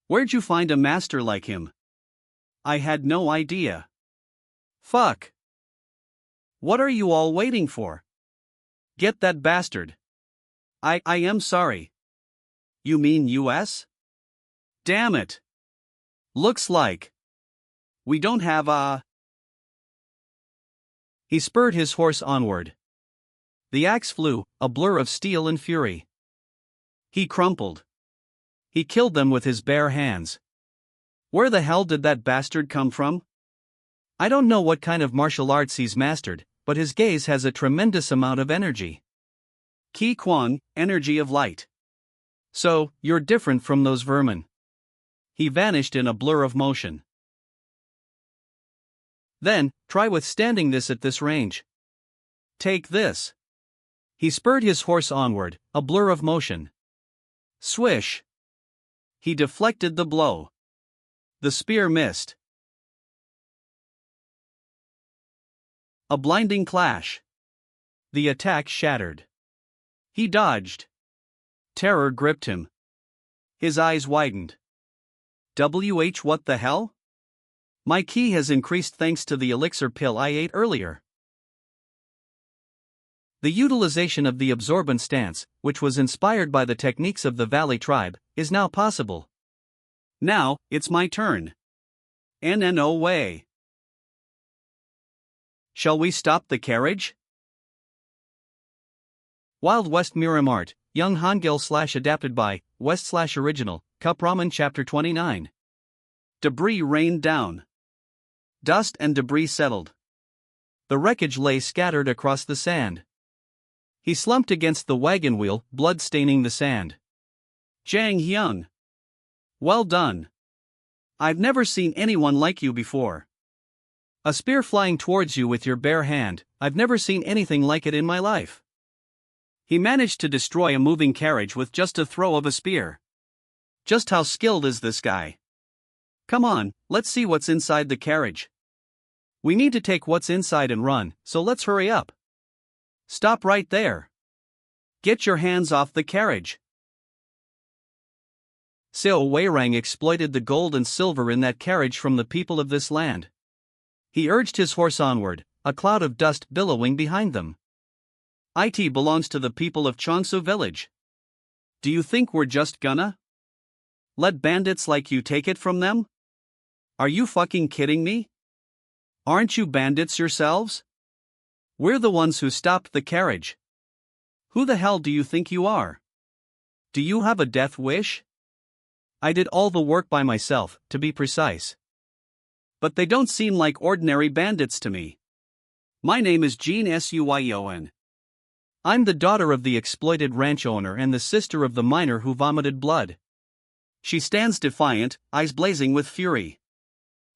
Where'd you find a master like him? I had no idea. Fuck! What are you all waiting for? Get that bastard. I am sorry. You mean US? Damn it. Looks like we don't have a... He spurred his horse onward. The axe flew, a blur of steel and fury. He crumpled. He killed them with his bare hands. Where the hell did that bastard come from? I don't know what kind of martial arts he's mastered, but his gaze has a tremendous amount of energy. Qi Quan, energy of light. So, you're different from those vermin. He vanished in a blur of motion. Then, try withstanding this at this range. Take this. He spurred his horse onward, a blur of motion. Swish. He deflected the blow. The spear missed. A blinding clash. The attack shattered. He dodged. Terror gripped him. His eyes widened. What the hell? My ki has increased thanks to the elixir pill I ate earlier. The utilization of the absorbent stance, which was inspired by the techniques of the Valley tribe, is now possible. Now, it's my turn. No way. Shall we stop the carriage? Wild West Murim Art, Young Hangul / adapted by, West / original, Cup Ramen Chapter 29. Debris rained down. Dust and debris settled. The wreckage lay scattered across the sand. He slumped against the wagon wheel, blood staining the sand. Jang Hyung. Well done. I've never seen anyone like you before. A spear flying towards you with your bare hand, I've never seen anything like it in my life. He managed to destroy a moving carriage with just a throw of a spear. Just how skilled is this guy? Come on, let's see what's inside the carriage. We need to take what's inside and run, so let's hurry up. Stop right there. Get your hands off the carriage. Seo Weirang exploited the gold and silver in that carriage from the people of this land. He urged his horse onward, a cloud of dust billowing behind them. It belongs to the people of Changsu village. Do you think we're just gonna let bandits like you take it from them? Are you fucking kidding me? Aren't you bandits yourselves? We're the ones who stopped the carriage. Who the hell do you think you are? Do you have a death wish? I did all the work by myself, to be precise. But they don't seem like ordinary bandits to me. My name is Jean Suyon. I'm the daughter of the exploited ranch owner and the sister of the miner who vomited blood. She stands defiant, eyes blazing with fury.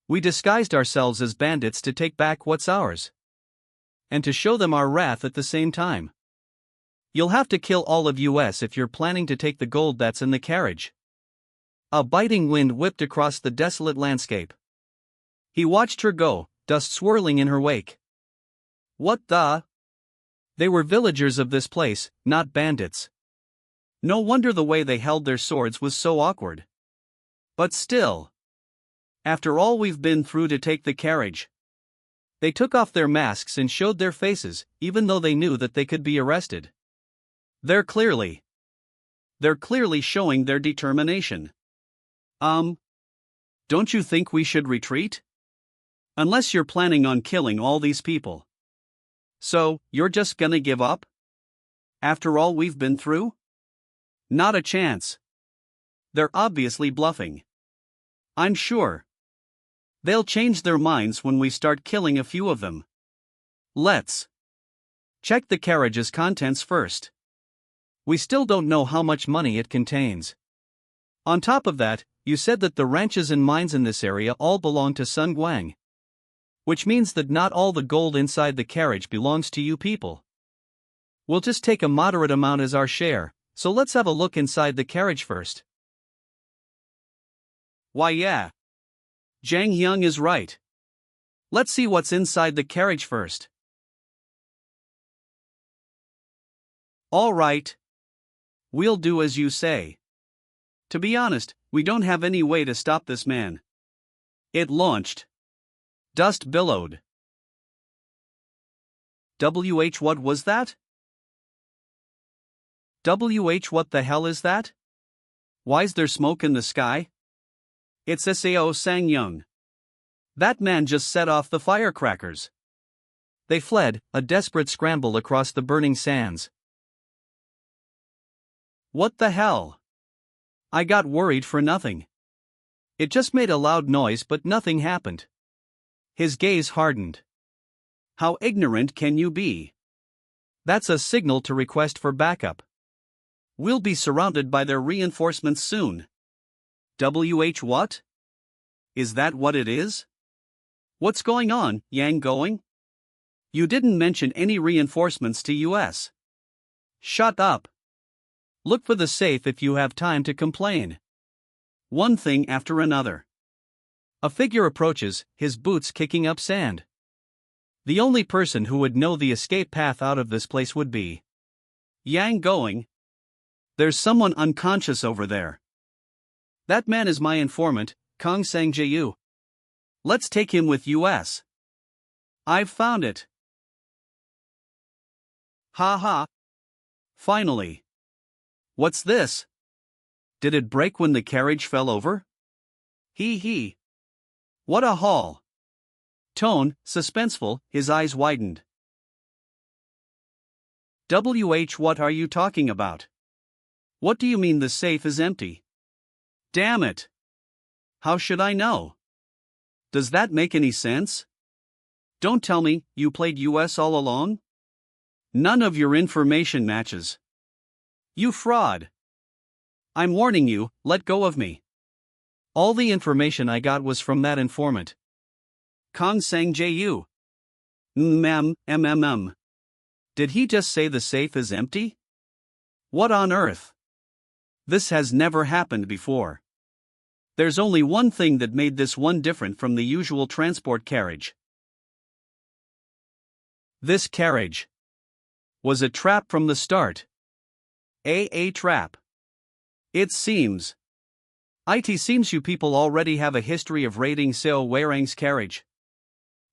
We disguised ourselves as bandits to take back what's ours. And to show them our wrath at the same time. You'll have to kill all of us if you're planning to take the gold that's in the carriage. A biting wind whipped across the desolate landscape. He watched her go, dust swirling in her wake. What the? They were villagers of this place, not bandits. No wonder the way they held their swords was so awkward. But still. After all we've been through to take the carriage. They took off their masks and showed their faces, even though they knew that they could be arrested. They're clearly showing their determination. Don't you think we should retreat? Unless you're planning on killing all these people. So, you're just gonna give up? After all we've been through? Not a chance. They're obviously bluffing. I'm sure. They'll change their minds when we start killing a few of them. Let's check the carriage's contents first. We still don't know how much money it contains. On top of that, you said that the ranches and mines in this area all belong to Sun Guang. Which means that not all the gold inside the carriage belongs to you people. We'll just take a moderate amount as our share, so let's have a look inside the carriage first. Why yeah. Zhang Hyung is right. Let's see what's inside the carriage first. All right. We'll do as you say. To be honest, we don't have any way to stop this man. It launched. Dust billowed. What was that? What the hell is that? Why's there smoke in the sky? It's Sao Sang-young. That man just set off the firecrackers. They fled, a desperate scramble across the burning sands. What the hell? I got worried for nothing. It just made a loud noise but nothing happened. His gaze hardened. How ignorant can you be? That's a signal to request for backup. We'll be surrounded by their reinforcements soon. What? Is that what it is? What's going on, Yang Going? You didn't mention any reinforcements to us. Shut up. Look for the safe if you have time to complain. One thing after another. A figure approaches, his boots kicking up sand. The only person who would know the escape path out of this place would be Yang Going. There's someone unconscious over there. That man is my informant, Kong Sang-jae-yu. Let's take him with us. I've found it. Ha ha. Finally. What's this? Did it break when the carriage fell over? Hee hee. What a haul. Tone, suspenseful, his eyes widened. What are you talking about? What do you mean the safe is empty? Damn it. How should I know? Does that make any sense? Don't tell me, you played us all along? None of your information matches. You fraud. I'm warning you, let go of me. All the information I got was from that informant. Kong Sang-jae-yu. Did he just say the safe is empty? What on earth? This has never happened before. There's only one thing that made this one different from the usual transport carriage. This carriage was a trap from the start. A trap. It seems. It seems you people already have a history of raiding Seo Weirang's carriage.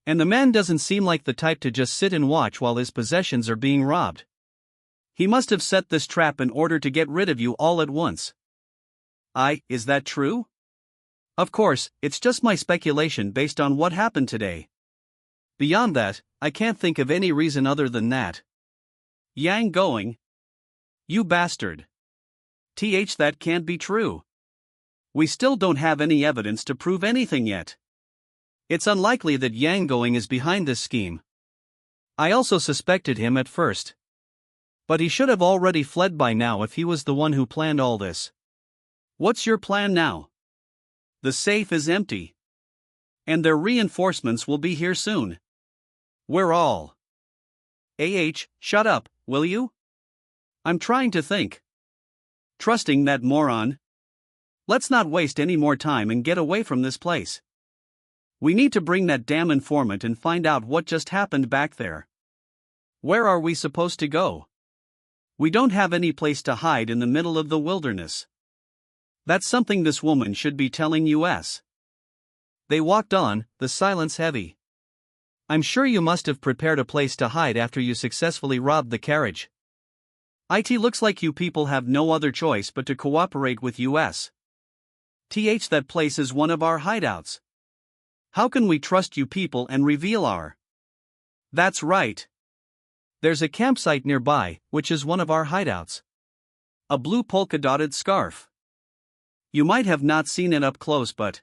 And the man doesn't seem like the type to just sit and watch while his possessions are being robbed. He must have set this trap in order to get rid of you all at once. Is that true? Of course, it's just my speculation based on what happened today. Beyond that, I can't think of any reason other than that. Yang going? You bastard. That can't be true. We still don't have any evidence to prove anything yet. It's unlikely that Yang going is behind this scheme. I also suspected him at first. But he should have already fled by now if he was the one who planned all this. What's your plan now? The safe is empty. And their reinforcements will be here soon. We're all. Shut up, will you? I'm trying to think. Trusting that moron. Let's not waste any more time and get away from this place. We need to bring that damn informant and find out what just happened back there. Where are we supposed to go? We don't have any place to hide in the middle of the wilderness. That's something this woman should be telling us. They walked on, the silence heavy. I'm sure you must have prepared a place to hide after you successfully robbed the carriage. It looks like you people have no other choice but to cooperate with us. That place is one of our hideouts. How can we trust you people and reveal our... That's right. There's a campsite nearby, which is one of our hideouts. A blue polka-dotted scarf. You might have not seen it up close, but...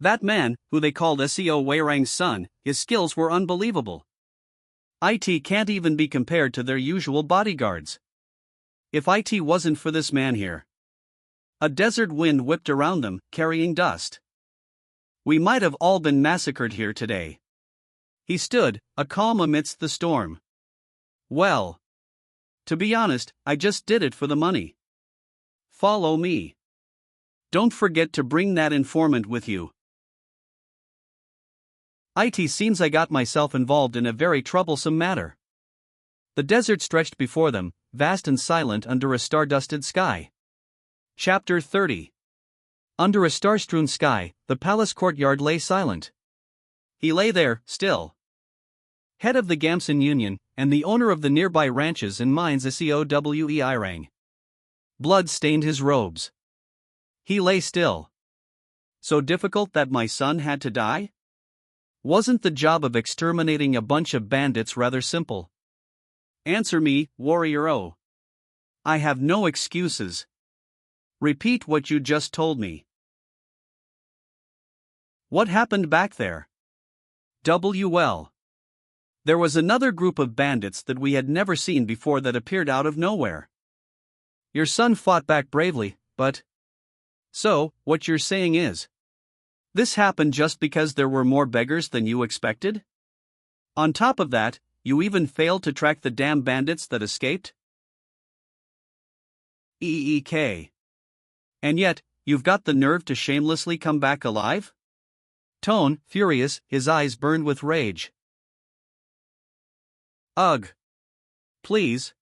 That man, who they called Seo Weirang's son, his skills were unbelievable. It can't even be compared to their usual bodyguards. If it wasn't for this man here. A desert wind whipped around them, carrying dust. We might have all been massacred here today. He stood, a calm amidst the storm. Well. To be honest, I just did it for the money. Follow me. Don't forget to bring that informant with you. It seems I got myself involved in a very troublesome matter. The desert stretched before them, vast and silent under a star-dusted sky. Chapter 30. Under a star-strewn sky, the palace courtyard lay silent. He lay there, still. Head of the Gamsan Union, and the owner of the nearby ranches and mines Seo Weirang. Blood stained his robes. He lay still. So difficult that my son had to die? Wasn't the job of exterminating a bunch of bandits rather simple? Answer me, warrior O. I have no excuses. Repeat what you just told me. What happened back there? Well. There was another group of bandits that we had never seen before that appeared out of nowhere. Your son fought back bravely, but... So, what you're saying is... This happened just because there were more beggars than you expected? On top of that, you even failed to track the damn bandits that escaped? Eek. And yet, you've got the nerve to shamelessly come back alive? Tone, furious, his eyes burned with rage. Ugh. Please.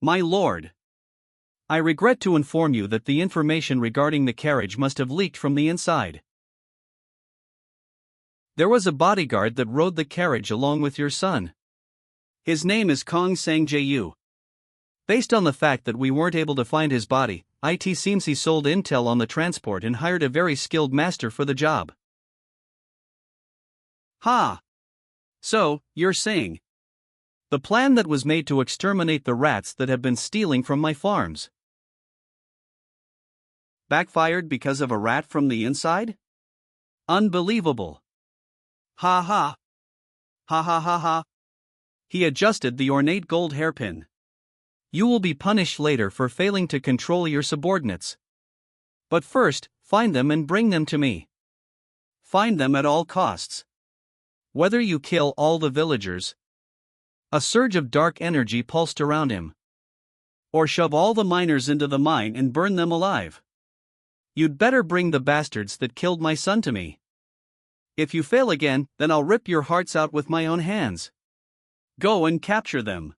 My lord. I regret to inform you that the information regarding the carriage must have leaked from the inside. There was a bodyguard that rode the carriage along with your son. His name is Kong Sang-jae-yu. Based on the fact that we weren't able to find his body, it seems he sold intel on the transport and hired a very skilled master for the job. Ha! So, you're saying the plan that was made to exterminate the rats that have been stealing from my farms backfired because of a rat from the inside? Unbelievable. Ha ha. Ha ha ha ha. He adjusted the ornate gold hairpin. You will be punished later for failing to control your subordinates. But first, find them and bring them to me. Find them at all costs. Whether you kill all the villagers. A surge of dark energy pulsed around him. Or shove all the miners into the mine and burn them alive. You'd better bring the bastards that killed my son to me. If you fail again, then I'll rip your hearts out with my own hands. Go and capture them.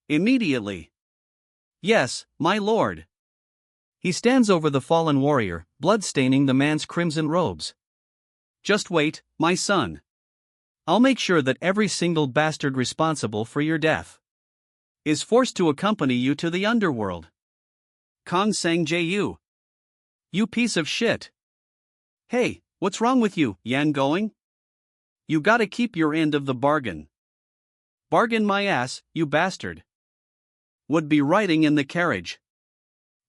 Immediately. Yes, my lord. He stands over the fallen warrior, blood staining the man's crimson robes. Just wait, my son. I'll make sure that every single bastard responsible for your death is forced to accompany you to the underworld. Kong Sang Ju. You piece of shit. Hey, what's wrong with you, Yan Going? You gotta keep your end of the bargain. Bargain my ass, you bastard. Would be riding in the carriage.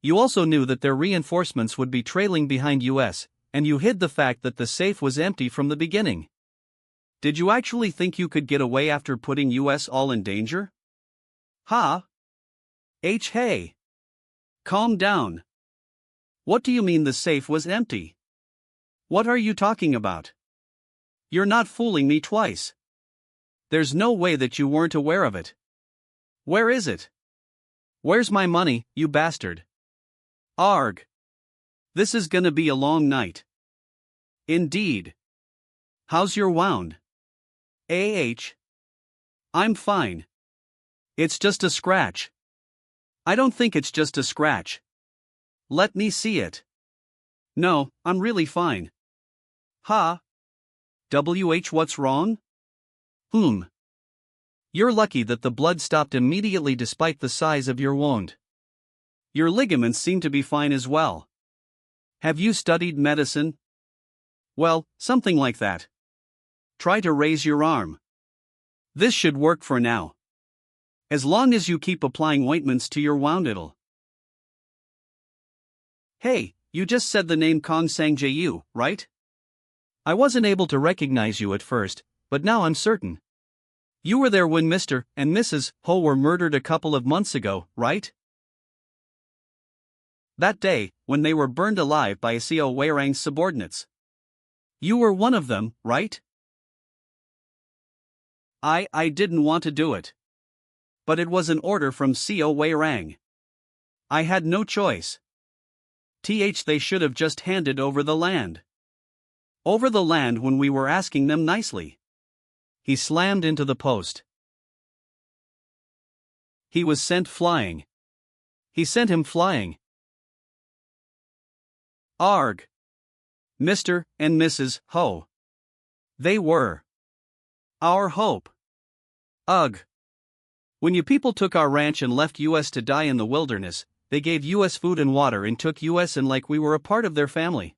You also knew that their reinforcements would be trailing behind us, and you hid the fact that the safe was empty from the beginning. Did you actually think you could get away after putting us all in danger? Ha? Hey. Calm down. What do you mean the safe was empty? What are you talking about? You're not fooling me twice. There's no way that you weren't aware of it. Where is it? Where's my money, you bastard? Arg. This is gonna be a long night. Indeed. How's your wound? I'm fine. It's just a scratch. I don't think it's just a scratch. Let me see it. No, I'm really fine. Ha? What's wrong? You're lucky that the blood stopped immediately despite the size of your wound. Your ligaments seem to be fine as well. Have you studied medicine? Well, something like that. Try to raise your arm. This should work for now. As long as you keep applying ointments to your wound, it'll. Hey, you just said the name Kong Sang Ju, right? I wasn't able to recognize you at first, but now I'm certain. You were there when Mr. and Mrs. Ho were murdered a couple of months ago, right? That day, when they were burned alive by Seo Weirang's subordinates. You were one of them, right? I didn't want to do it. But it was an order from Seo Weirang. I had no choice. They should have just handed over the land. Over the land when we were asking them nicely. He slammed into the post. He was sent flying. He sent him flying. Arg. Mr. and Mrs. Ho. They were our hope. Ugh. When you people took our ranch and left us to die in the wilderness, they gave us food and water and took us in like we were a part of their family.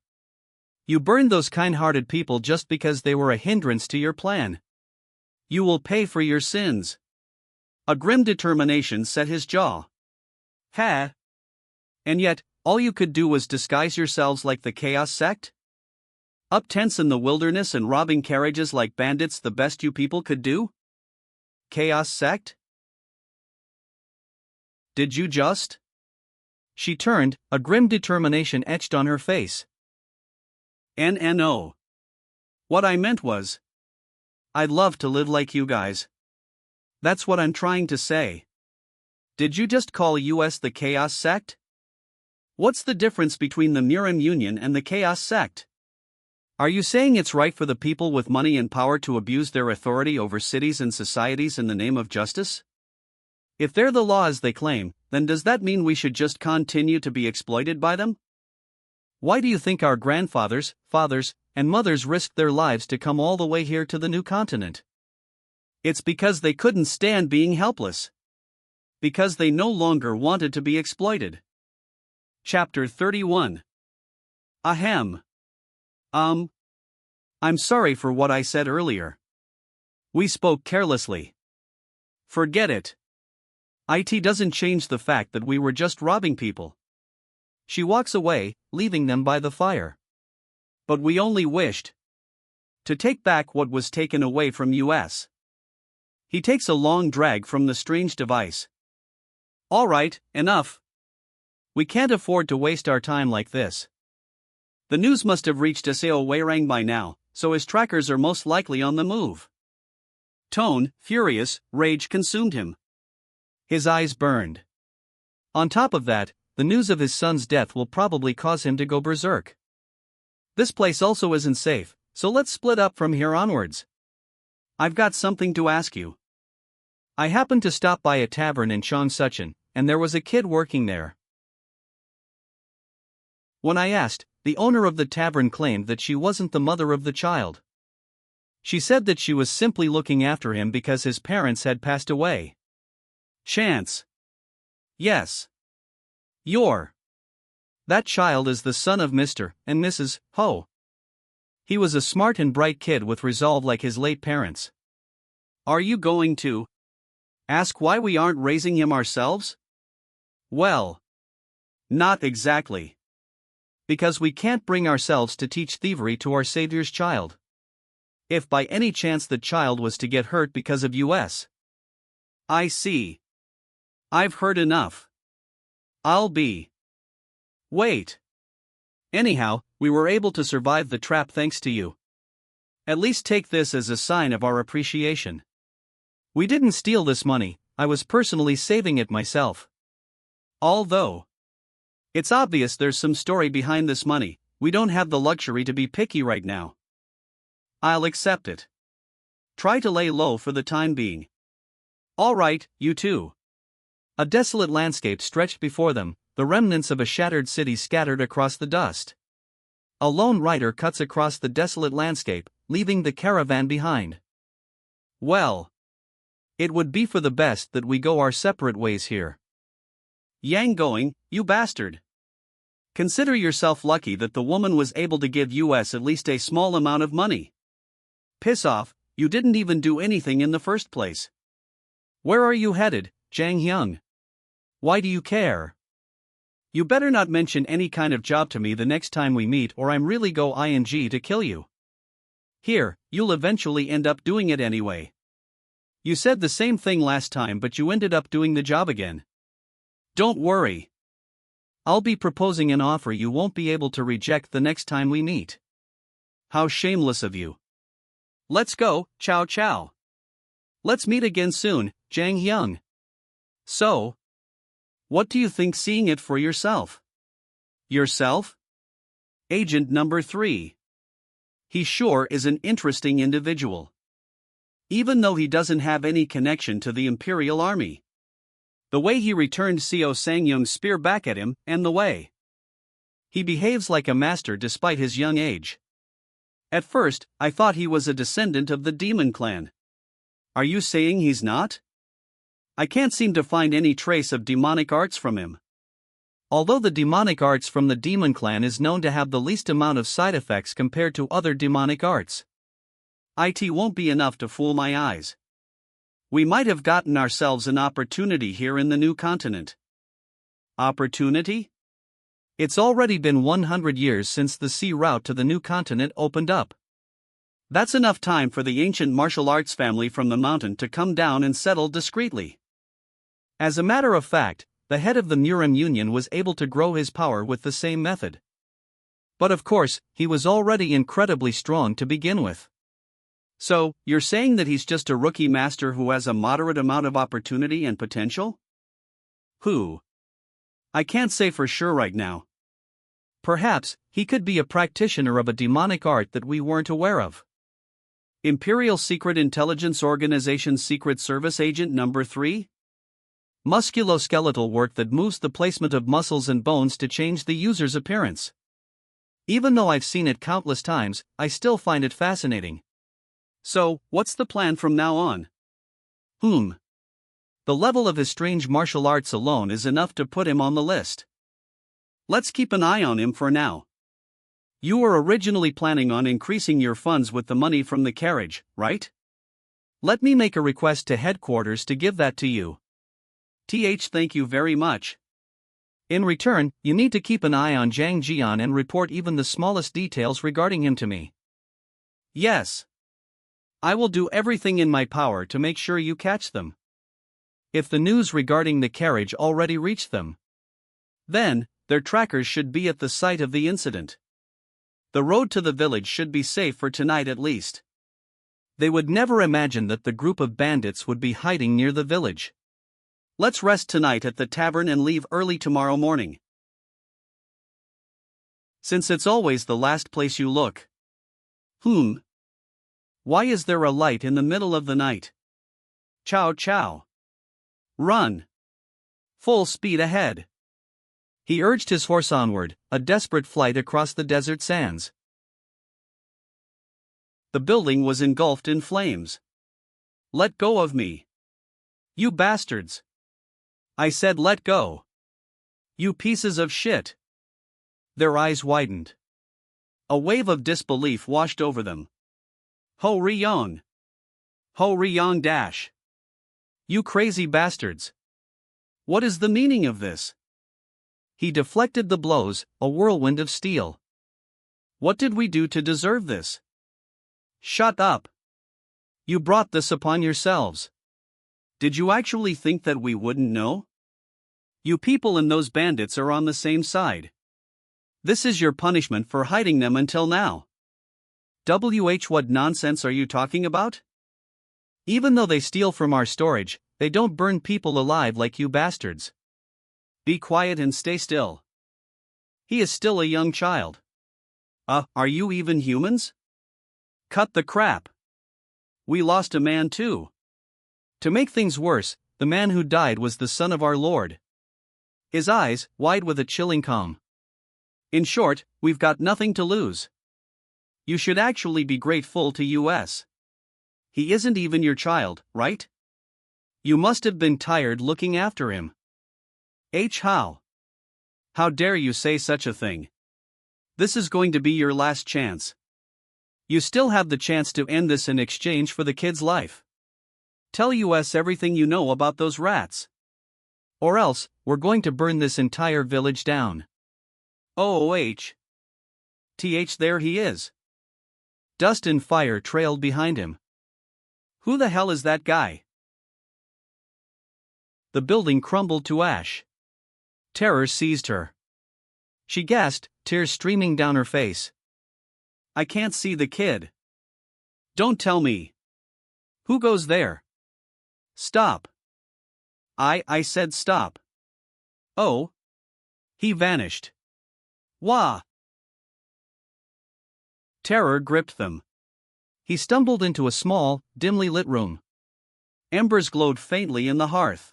You burned those kind-hearted people just because they were a hindrance to your plan. You will pay for your sins. A grim determination set his jaw. Ha! And yet, all you could do was disguise yourselves like the Chaos Sect? Up tents in the wilderness and robbing carriages like bandits, the best you people could do? Chaos Sect? Did you just? She turned, a grim determination etched on her face. No. What I meant was, I'd love to live like you guys. That's what I'm trying to say. Did you just call us the Chaos Sect? What's the difference between the Murim Union and the Chaos Sect? Are you saying it's right for the people with money and power to abuse their authority over cities and societies in the name of justice? If they're the law as they claim, then does that mean we should just continue to be exploited by them? Why do you think our grandfathers, fathers, and mothers risked their lives to come all the way here to the new continent? It's because they couldn't stand being helpless. Because they no longer wanted to be exploited. Chapter 31. Ahem. I'm sorry for what I said earlier. We spoke carelessly. Forget it. It doesn't change the fact that we were just robbing people. She walks away, leaving them by the fire. But we only wished to take back what was taken away from us. He takes a long drag from the strange device. All right, enough. We can't afford to waste our time like this. The news must have reached Seo Weirang by now, so his trackers are most likely on the move. Furious, rage consumed him. His eyes burned. On top of that, the news of his son's death will probably cause him to go berserk. This place also isn't safe, so let's split up from here onwards. I've got something to ask you. I happened to stop by a tavern in Cheongsucheon, and there was a kid working there. When I asked, the owner of the tavern claimed that she wasn't the mother of the child. She said that she was simply looking after him because his parents had passed away. Chance. Yes. That child is the son of Mr. and Mrs. Ho. He was a smart and bright kid with resolve like his late parents. Are you going to ask why we aren't raising him ourselves? Well, not exactly. Because we can't bring ourselves to teach thievery to our Savior's child. If by any chance the child was to get hurt because of us. I see. I've heard enough. Wait. Anyhow, we were able to survive the trap thanks to you. At least take this as a sign of our appreciation. We didn't steal this money, I was personally saving it myself. Although it's obvious there's some story behind this money, we don't have the luxury to be picky right now. I'll accept it. Try to lay low for the time being. Alright, you too. A desolate landscape stretched before them, the remnants of a shattered city scattered across the dust. A lone rider cuts across the desolate landscape, leaving the caravan behind. Well, it would be for the best that we go our separate ways here. Yang going, you bastard. Consider yourself lucky that the woman was able to give us at least a small amount of money. Piss off, you didn't even do anything in the first place. Where are you headed, Jang Hyung? Why do you care? You better not mention any kind of job to me the next time we meet or I'm really going to kill you. Here, you'll eventually end up doing it anyway. You said the same thing last time but you ended up doing the job again. Don't worry. I'll be proposing an offer you won't be able to reject the next time we meet. How shameless of you. Let's go, ciao ciao. Let's meet again soon, Jang Hyung. So, what do you think seeing it for yourself? Yourself? Agent number 3. He sure is an interesting individual. Even though he doesn't have any connection to the Imperial Army. The way he returned Seo Sang-young's spear back at him, and the way he behaves like a master despite his young age. At first, I thought he was a descendant of the demon clan. Are you saying he's not? I can't seem to find any trace of demonic arts from him. Although the demonic arts from the demon clan is known to have the least amount of side effects compared to other demonic arts. It won't be enough to fool my eyes. We might have gotten ourselves an opportunity here in the new continent. Opportunity? It's already been 100 years since the sea route to the new continent opened up. That's enough time for the ancient martial arts family from the mountain to come down and settle discreetly. As a matter of fact, the head of the Murim Union was able to grow his power with the same method. But of course, he was already incredibly strong to begin with. So, you're saying that he's just a rookie master who has a moderate amount of opportunity and potential? Who? I can't say for sure right now. Perhaps, he could be a practitioner of a demonic art that we weren't aware of. Imperial Secret Intelligence Organization Secret Service Agent number 3? Musculoskeletal work that moves the placement of muscles and bones to change the user's appearance. Even though I've seen it countless times, I still find it fascinating. So, what's the plan from now on? The level of his strange martial arts alone is enough to put him on the list. Let's keep an eye on him for now. You were originally planning on increasing your funds with the money from the carriage, right? Let me make a request to headquarters to give that to you. Thank you very much. In return, you need to keep an eye on Zhang Jian and report even the smallest details regarding him to me. Yes. I will do everything in my power to make sure you catch them. If the news regarding the carriage already reached them, then, their trackers should be at the site of the incident. The road to the village should be safe for tonight at least. They would never imagine that the group of bandits would be hiding near the village. Let's rest tonight at the tavern and leave early tomorrow morning. Since it's always the last place you look. Why is there a light in the middle of the night? Chow chow. Run. Full speed ahead. He urged his horse onward, a desperate flight across the desert sands. The building was engulfed in flames. Let go of me. You bastards. I said let go. You pieces of shit. Their eyes widened. A wave of disbelief washed over them. Ho Ryong. Ho Ryong dash. You crazy bastards. What is the meaning of this? He deflected the blows, a whirlwind of steel. What did we do to deserve this? Shut up. You brought this upon yourselves. Did you actually think that we wouldn't know? You people and those bandits are on the same side. This is your punishment for hiding them until now. What nonsense are you talking about? Even though they steal from our storage, they don't burn people alive like you bastards. Be quiet and stay still. He is still a young child. Are you even humans? Cut the crap. We lost a man too. To make things worse, the man who died was the son of our Lord. His eyes, wide with a chilling calm. In short, we've got nothing to lose. You should actually be grateful to us. He isn't even your child, right? You must have been tired looking after him. How? How dare you say such a thing? This is going to be your last chance. You still have the chance to end this in exchange for the kid's life. Tell us everything you know about those rats. Or else, we're going to burn this entire village down. There he is. Dust and fire trailed behind him. Who the hell is that guy? The building crumbled to ash. Terror seized her. She gasped, tears streaming down her face. I can't see the kid. Don't tell me. Who goes there? Stop. I said stop. Oh. He vanished. Wah. Terror gripped them. He stumbled into a small, dimly lit room. Embers glowed faintly in the hearth.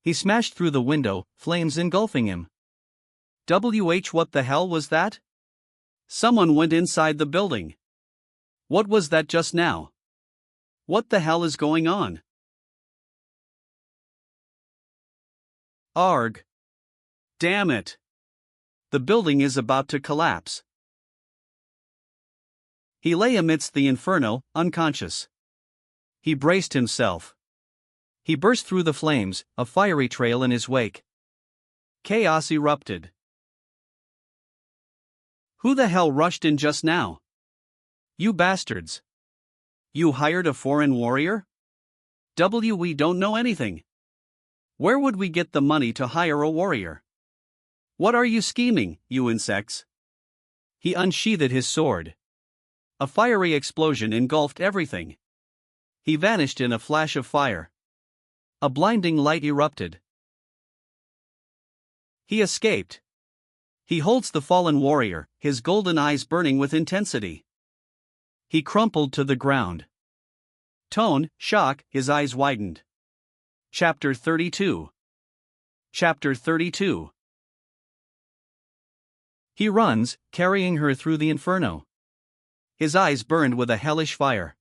He smashed through the window, flames engulfing him. What the hell was that? Someone went inside the building. What was that just now? What the hell is going on? Arg. Damn it. The building is about to collapse. He lay amidst the inferno, unconscious. He braced himself. He burst through the flames, a fiery trail in his wake. Chaos erupted. Who the hell rushed in just now? You bastards. You hired a foreign warrior? We don't know anything. Where would we get the money to hire a warrior? What are you scheming, you insects? He unsheathed his sword. A fiery explosion engulfed everything. He vanished in a flash of fire. A blinding light erupted. He escaped. He holds the fallen warrior, his golden eyes burning with intensity. He crumpled to the ground. Tone, shock, his eyes widened. Chapter 32. Chapter 32. He runs, carrying her through the inferno. His eyes burned with a hellish fire.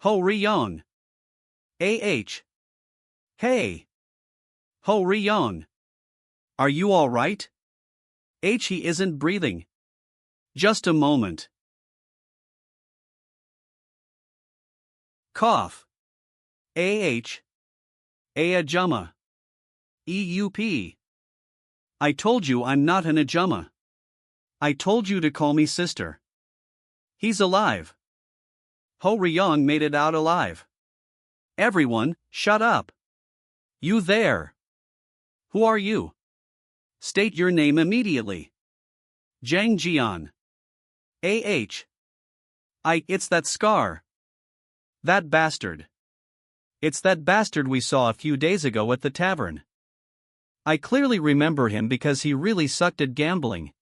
Ho Ryong. Hey. Ho Ryong. Are you all right? He isn't breathing. Just a moment. Cough. Ajumma. EUP. I told you I'm not an Ajumma. I told you to call me sister. He's alive. Ho Ryong made it out alive. Everyone, shut up. You there. Who are you? State your name immediately. Zhang Jian. It's that Scar. That bastard. It's that bastard we saw a few days ago at the tavern. I clearly remember him because he really sucked at gambling.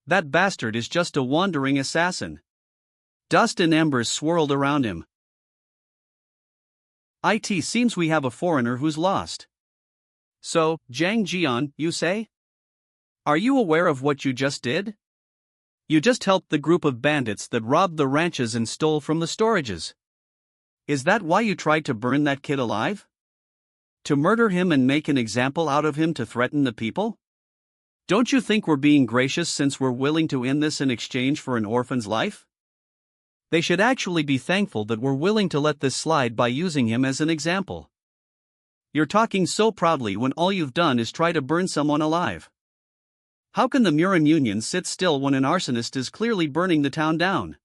That bastard is just a wandering assassin. Dust and embers swirled around him. It seems we have a foreigner who's lost. So, Zhang Jian, you say? Are you aware of what you just did? You just helped the group of bandits that robbed the ranches and stole from the storages. Is that why you tried to burn that kid alive? To murder him and make an example out of him to threaten the people? Don't you think we're being gracious since we're willing to end this in exchange for an orphan's life? They should actually be thankful that we're willing to let this slide by using him as an example. You're talking so proudly when all you've done is try to burn someone alive. How can the Murim Union sit still when an arsonist is clearly burning the town down?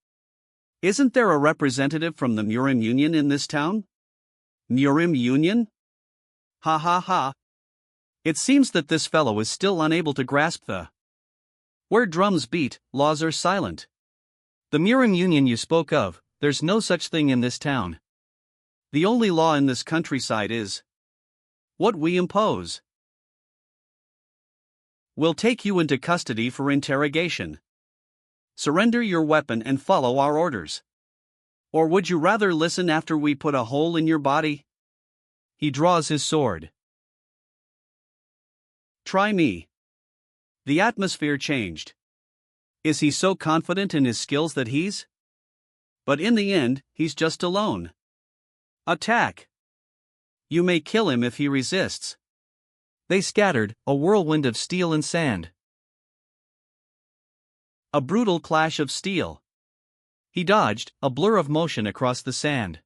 Isn't there a representative from the Murim Union in this town? Murim Union? Ha ha ha. It seems that this fellow is still unable to grasp the where drums beat, laws are silent. The Murim Union you spoke of, there's no such thing in this town. The only law in this countryside is what we impose. We'll take you into custody for interrogation. Surrender your weapon and follow our orders. Or would you rather listen after we put a hole in your body? He draws his sword. Try me. The atmosphere changed. Is he so confident in his skills that he's? But in the end, he's just alone. Attack. You may kill him if he resists. They scattered, a whirlwind of steel and sand. A brutal clash of steel. He dodged, a blur of motion across the sand.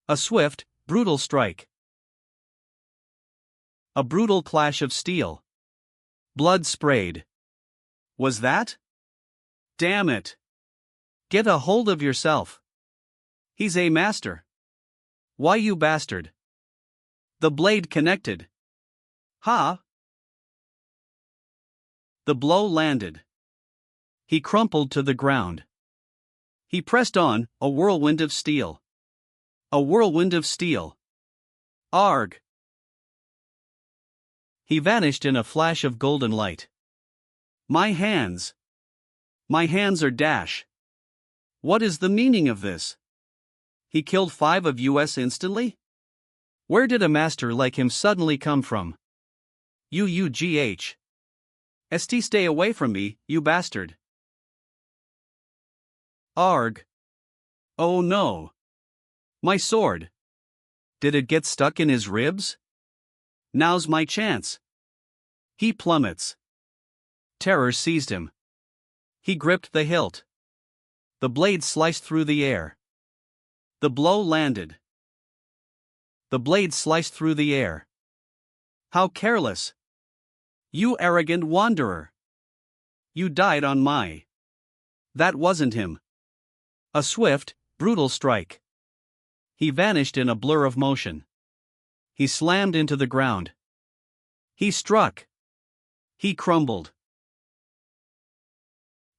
A swift, brutal strike. A brutal clash of steel. Blood sprayed. Was that? Damn it. Get a hold of yourself. He's a master. Why, you bastard? The blade connected. Ha! The blow landed. He crumpled to the ground. He pressed on, a whirlwind of steel. A whirlwind of steel. Arg! He vanished in a flash of golden light. My hands. My hands are dash. What is the meaning of this? He killed 5 of us instantly? Where did a master like him suddenly come from? UUGH. ST, stay away from me, you bastard. Arg. Oh no. My sword. Did it get stuck in his ribs? Now's my chance. He plummets. Terror seized him. He gripped the hilt. The blade sliced through the air. The blow landed. The blade sliced through the air. How careless! You arrogant wanderer! You died on my. That wasn't him. A swift, brutal strike. He vanished in a blur of motion. He slammed into the ground. He struck. He crumbled.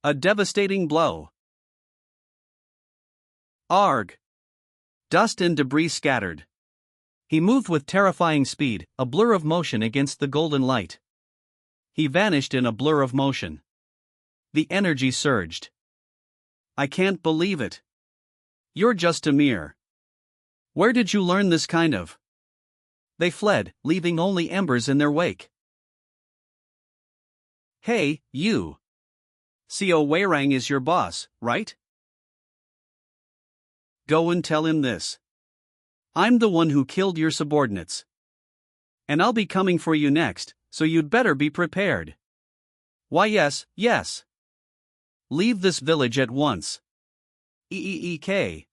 A devastating blow. Arg! Dust and debris scattered. He moved with terrifying speed, a blur of motion against the golden light. He vanished in a blur of motion. The energy surged. I can't believe it. You're just a mere. Where did you learn this kind of? They fled, leaving only embers in their wake. Hey, you. Co Weirang is your boss, right? Go and tell him this. I'm the one who killed your subordinates. And I'll be coming for you next, so you'd better be prepared. Why yes, yes. Leave this village at once. Eek.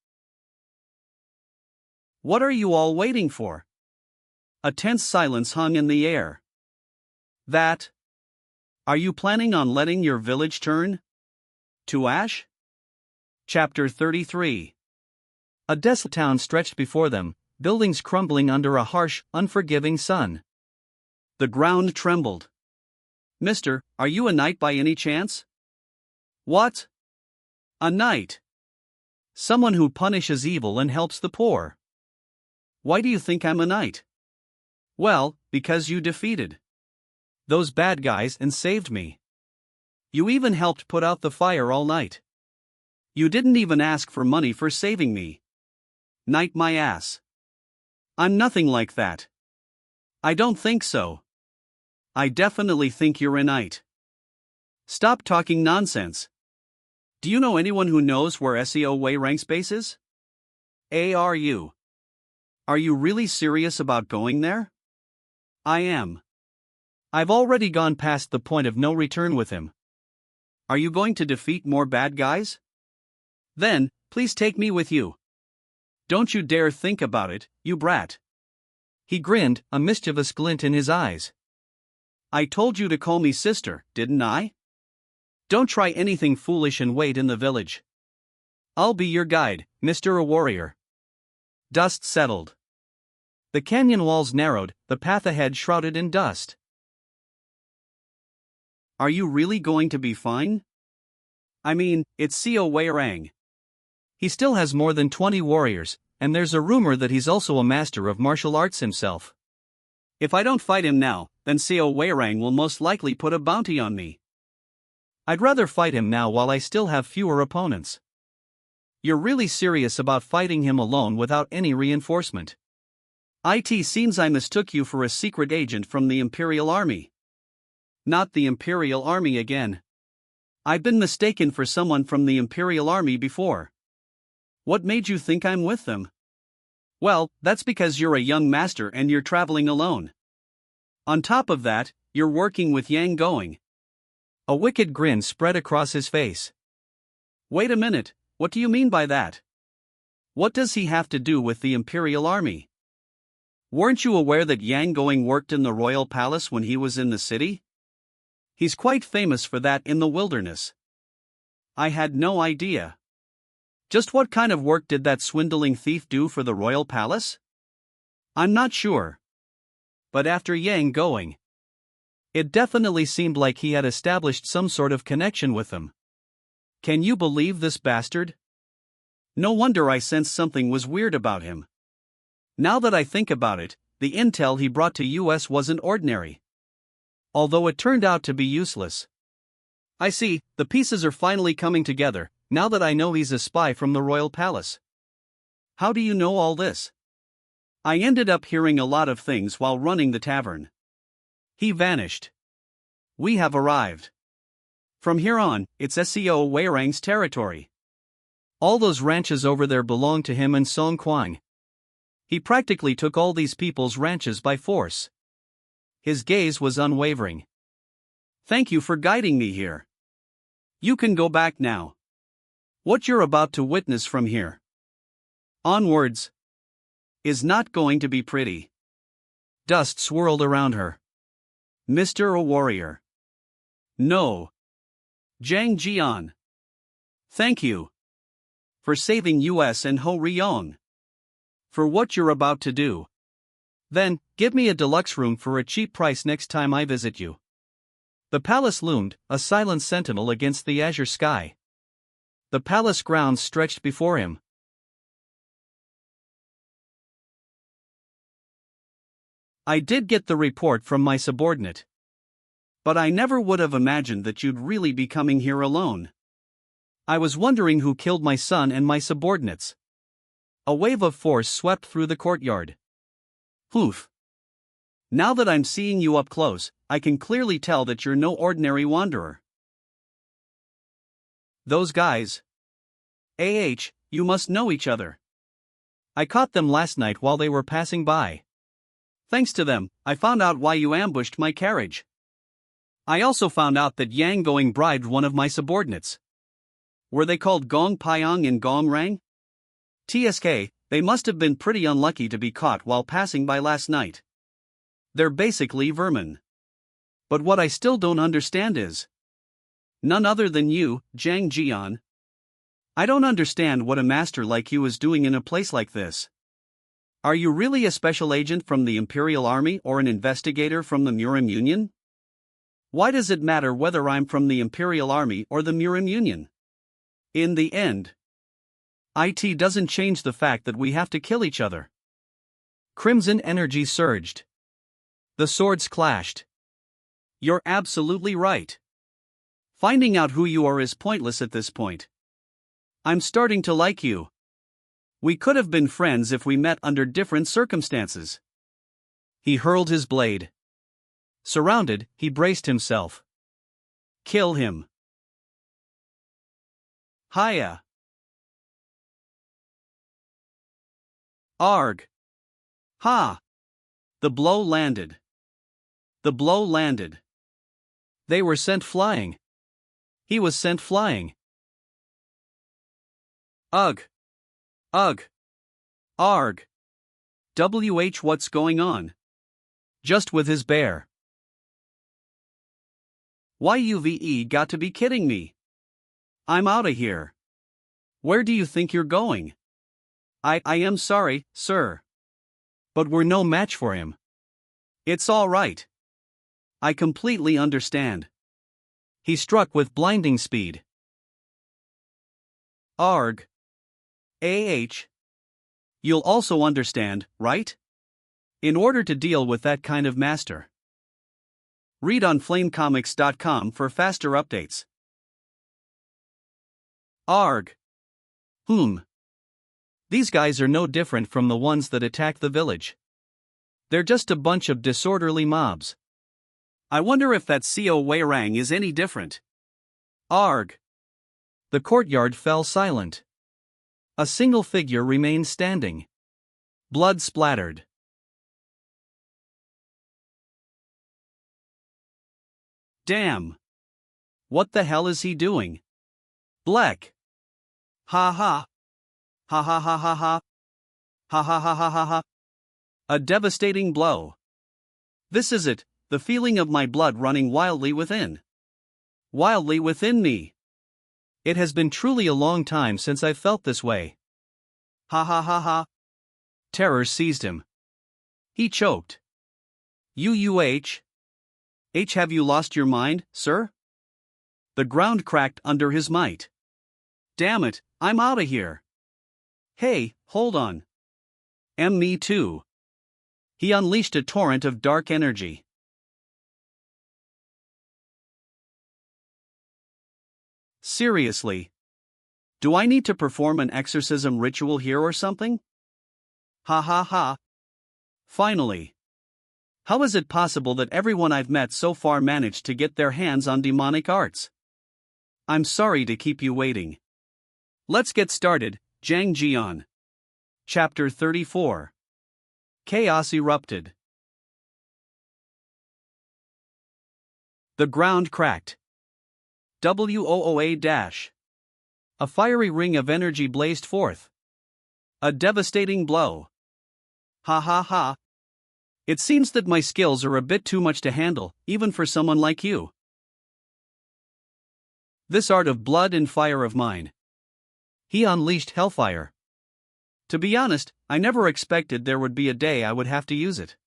What are you all waiting for? A tense silence hung in the air. That? Are you planning on letting your village turn to ash? Chapter 33. A desolate town stretched before them, buildings crumbling under a harsh, unforgiving sun. The ground trembled. Mister, are you a knight by any chance? What? A knight. Someone who punishes evil and helps the poor. Why do you think I'm a knight? Well, because you defeated those bad guys and saved me. You even helped put out the fire all night. You didn't even ask for money for saving me. Knight my ass. I'm nothing like that. I don't think so. I definitely think you're a knight. Stop talking nonsense. Do you know anyone who knows where SEO Wei-Rang's base is? Are you? Are you really serious about going there? I am. I've already gone past the point of no return with him. Are you going to defeat more bad guys? Then, please take me with you. Don't you dare think about it, you brat. He grinned, a mischievous glint in his eyes. I told you to call me sister, didn't I? Don't try anything foolish and wait in the village. I'll be your guide, Mr. A Warrior. Dust settled. The canyon walls narrowed, the path ahead shrouded in dust. Are you really going to be fine? I mean, it's Seo Wei-Rang. He still has more than 20 warriors, and there's a rumor that he's also a master of martial arts himself. If I don't fight him now, then Seo Wei-Rang will most likely put a bounty on me. I'd rather fight him now while I still have fewer opponents. You're really serious about fighting him alone without any reinforcement? It seems I mistook you for a secret agent from the Imperial Army. Not the Imperial Army again. I've been mistaken for someone from the Imperial Army before. What made you think I'm with them? Well, that's because you're a young master and you're traveling alone. On top of that, you're working with Yang Going. A wicked grin spread across his face. Wait a minute, what do you mean by that? What does he have to do with the Imperial Army? Weren't you aware that Yang Going worked in the royal palace when he was in the city? He's quite famous for that in the wilderness. I had no idea. Just what kind of work did that swindling thief do for the royal palace? I'm not sure. But after Yang Going, it definitely seemed like he had established some sort of connection with them. Can you believe this bastard? No wonder I sensed something was weird about him. Now that I think about it, the intel he brought to US wasn't ordinary. Although it turned out to be useless. I see, the pieces are finally coming together, now that I know he's a spy from the royal palace. How do you know all this? I ended up hearing a lot of things while running the tavern. He vanished. We have arrived. From here on, it's SEO Wei-Rang's territory. All those ranches over there belong to him and Song Kuang. He practically took all these people's ranches by force. His gaze was unwavering. Thank you for guiding me here. You can go back now. What you're about to witness from here onwards is not going to be pretty. Dust swirled around her. Mr. A Warrior. No. Zhang Jian. Thank you. For saving US and Ho Ryong. For what you're about to do. Then, give me a deluxe room for a cheap price next time I visit you. The palace loomed, a silent sentinel against the azure sky. The palace grounds stretched before him. I did get the report from my subordinate. But I never would have imagined that you'd really be coming here alone. I was wondering who killed my son and my subordinates. A wave of force swept through the courtyard. Poof. Now that I'm seeing you up close, I can clearly tell that you're no ordinary wanderer. Those guys. You must know each other. I caught them last night while they were passing by. Thanks to them, I found out why you ambushed my carriage. I also found out that Yang Going bribed one of my subordinates. Were they called Gong Pyong and Gong Rang? TSK, they must have been pretty unlucky to be caught while passing by last night. They're basically vermin. But what I still don't understand is none other than you, Zhang Jian. I don't understand what a master like you is doing in a place like this. Are you really a special agent from the Imperial Army or an investigator from the Murim Union? Why does it matter whether I'm from the Imperial Army or the Murim Union? In the end, it doesn't change the fact that we have to kill each other. Crimson energy surged. The swords clashed. You're absolutely right. Finding out who you are is pointless at this point. I'm starting to like you. We could have been friends if we met under different circumstances. He hurled his blade. Surrounded, he braced himself. Kill him. Hiya. Arg. Ha. The blow landed. The blow landed. They were sent flying. He was sent flying. Ugh. Ugh. Arg. What's going on? Just with his bear. You've got to be kidding me. I'm outta here. Where do you think you're going? I am sorry, sir. But we're no match for him. It's all right. I completely understand. He struck with blinding speed. Arg. You'll also understand, right? In order to deal with that kind of master. Read on flamecomics.com for faster updates. Arg. These guys are no different from the ones that attacked the village. They're just a bunch of disorderly mobs. I wonder if that Co Weirang is any different. Arg. The courtyard fell silent. A single figure remained standing. Blood splattered. Damn. What the hell is he doing? Bleck. Ha ha. Ha ha ha ha ha. Ha ha ha ha ha ha. A devastating blow. This is it, the feeling of my blood running wildly within. Wildly within me. It has been truly a long time since I felt this way. Ha ha ha ha. Terror seized him. He choked. Have you lost your mind, sir? The ground cracked under his might. Damn it, I'm outta here. Hey, hold on. Me too. He unleashed a torrent of dark energy. Seriously? Do I need to perform an exorcism ritual here or something? Ha ha ha. Finally. How is it possible that everyone I've met so far managed to get their hands on demonic arts? I'm sorry to keep you waiting. Let's get started, Jang Jian. Chapter 34. Chaos erupted. The ground cracked. WOOA-. A fiery ring of energy blazed forth. A devastating blow. Ha ha ha. It seems that my skills are a bit too much to handle, even for someone like you. This art of blood and fire of mine. He unleashed hellfire. To be honest, I never expected there would be a day I would have to use it.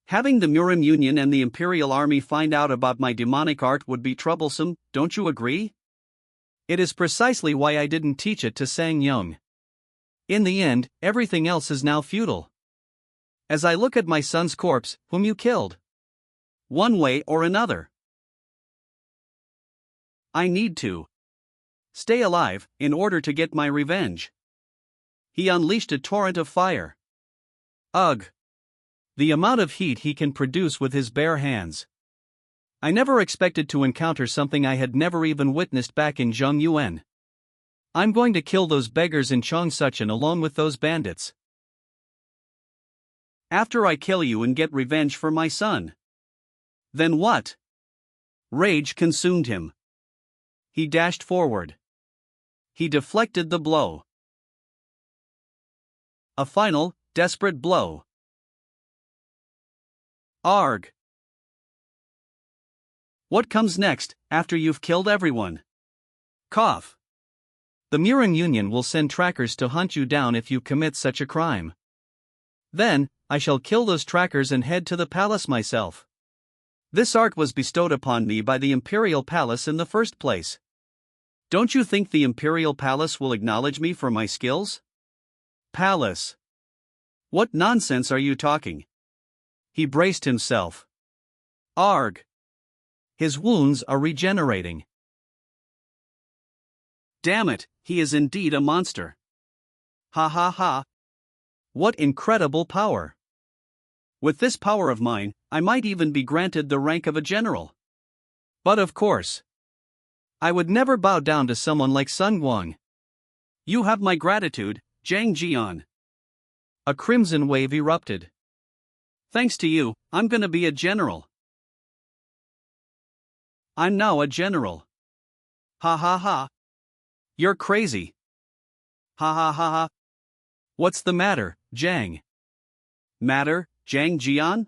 Having the Murim Union and the Imperial Army find out about my demonic art would be troublesome, don't you agree? It is precisely why I didn't teach it to Sang Young. In the end, everything else is now futile. As I look at my son's corpse, whom you killed. One way or another. I need to stay alive in order to get my revenge. He unleashed a torrent of fire. Ugh. The amount of heat he can produce with his bare hands. I never expected to encounter something I had never even witnessed back in Zhongyuan. I'm going to kill those beggars in Chongsuchan along with those bandits. After I kill you and get revenge for my son. Then what? Rage consumed him. He dashed forward. He deflected the blow. A final, desperate blow. Arg. What comes next, after you've killed everyone? Cough. The Murim Union will send trackers to hunt you down if you commit such a crime. Then, I shall kill those trackers and head to the palace myself. This art was bestowed upon me by the Imperial Palace in the first place. Don't you think the Imperial Palace will acknowledge me for my skills? Palace. What nonsense are you talking? He braced himself. Arg! His wounds are regenerating. Damn it, he is indeed a monster. Ha ha ha. What incredible power! With this power of mine, I might even be granted the rank of a general. But of course, I would never bow down to someone like Sun Guang. You have my gratitude, Zhang Jian. A crimson wave erupted. Thanks to you, I'm gonna be a general. I'm now a general. Ha ha ha. You're crazy. Ha ha ha ha. What's the matter, Zhang? Matter, Zhang Jian?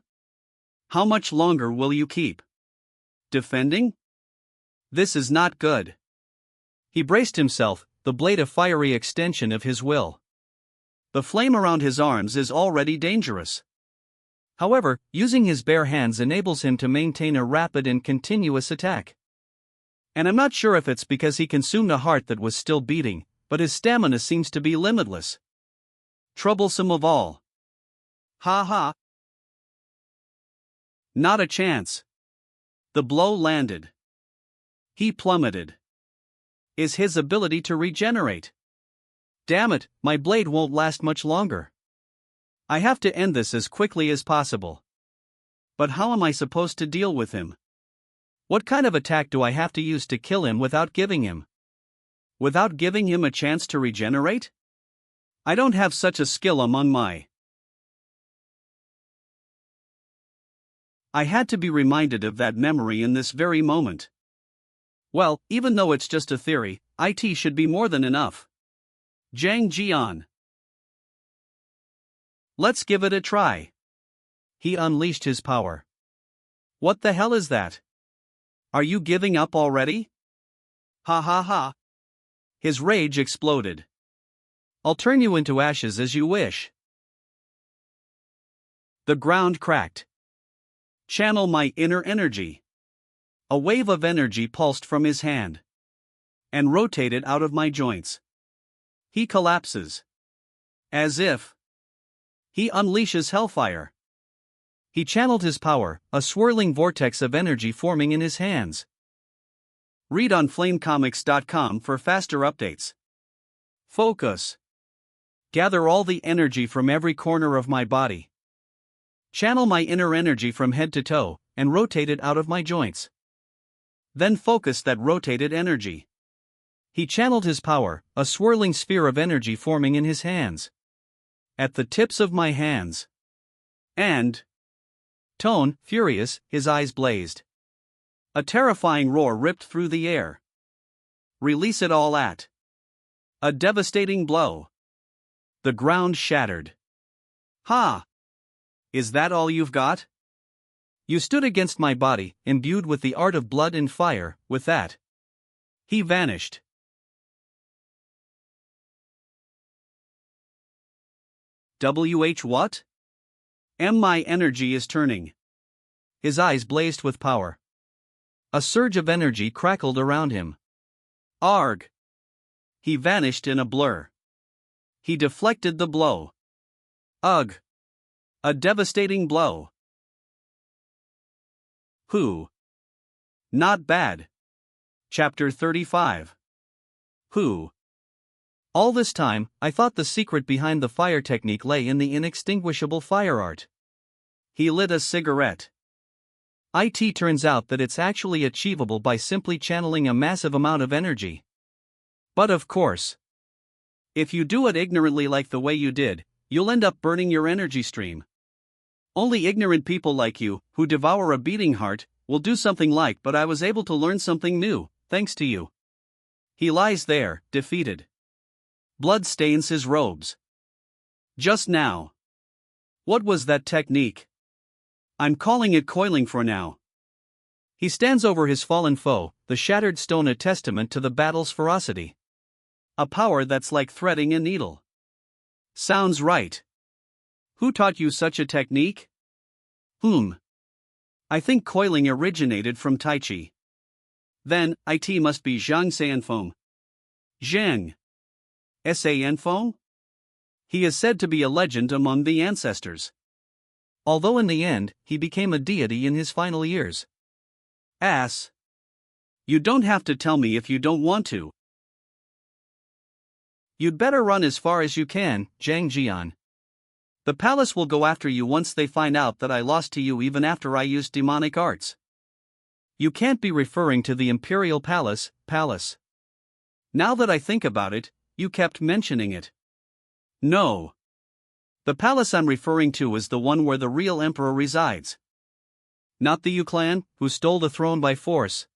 How much longer will you keep defending? This is not good. He braced himself, the blade a fiery extension of his will. The flame around his arms is already dangerous. However, using his bare hands enables him to maintain a rapid and continuous attack. And I'm not sure if it's because he consumed a heart that was still beating, but his stamina seems to be limitless. Troublesome of all. Ha ha. Not a chance. The blow landed. He plummeted. Is his ability to regenerate? Damn it, my blade won't last much longer. I have to end this as quickly as possible. But how am I supposed to deal with him? What kind of attack do I have to use to kill him without giving him? Without giving him a chance to regenerate? I don't have such a skill among my. I had to be reminded of that memory in this very moment. Well, even though it's just a theory, it should be more than enough. Zhang Jian. Let's give it a try. He unleashed his power. What the hell is that? Are you giving up already? Ha ha ha. His rage exploded. I'll turn you into ashes as you wish. The ground cracked. Channel my inner energy. A wave of energy pulsed from his hand and rotated out of my joints. He collapses. As if he unleashes hellfire. He channeled his power, a swirling vortex of energy forming in his hands. Read on flamecomics.com for faster updates. Focus. Gather all the energy from every corner of my body. Channel my inner energy from head to toe, and rotate it out of my joints. Then focus that rotated energy. He channeled his power, a swirling sphere of energy forming in his hands. At the tips of my hands. And Tone, furious, his eyes blazed. A terrifying roar ripped through the air. Release it all at. A devastating blow. The ground shattered. Ha! Is that all you've got? You stood against my body, imbued with the art of blood and fire, with that. He vanished. What? My energy is turning. His eyes blazed with power. A surge of energy crackled around him. Arg! He vanished in a blur. He deflected the blow. Ugh! A devastating blow. Who? Not bad. Chapter 35. Who? All this time, I thought the secret behind the fire technique lay in the inextinguishable fire art. He lit a cigarette. It turns out that it's actually achievable by simply channeling a massive amount of energy. But of course, if you do it ignorantly like the way you did, you'll end up burning your energy stream. Only ignorant people like you, who devour a beating heart, will do something like, but I was able to learn something new, thanks to you. He lies there, defeated. Blood stains his robes. Just now. What was that technique? I'm calling it coiling for now. He stands over his fallen foe, the shattered stone a testament to the battle's ferocity. A power that's like threading a needle. Sounds right. Who taught you such a technique? I think coiling originated from Tai Chi. Then, it must be Zhang Sanfeng. Zhang. Sanfeng? He is said to be a legend among the ancestors. Although in the end, he became a deity in his final years. Ass. You don't have to tell me if you don't want to. You'd better run as far as you can, Zhang Jian. The palace will go after you once they find out that I lost to you even after I used demonic arts. You can't be referring to the Imperial Palace. Now that I think about it, you kept mentioning it. No. The palace I'm referring to is the one where the real emperor resides. Not the Yu clan, who stole the throne by force.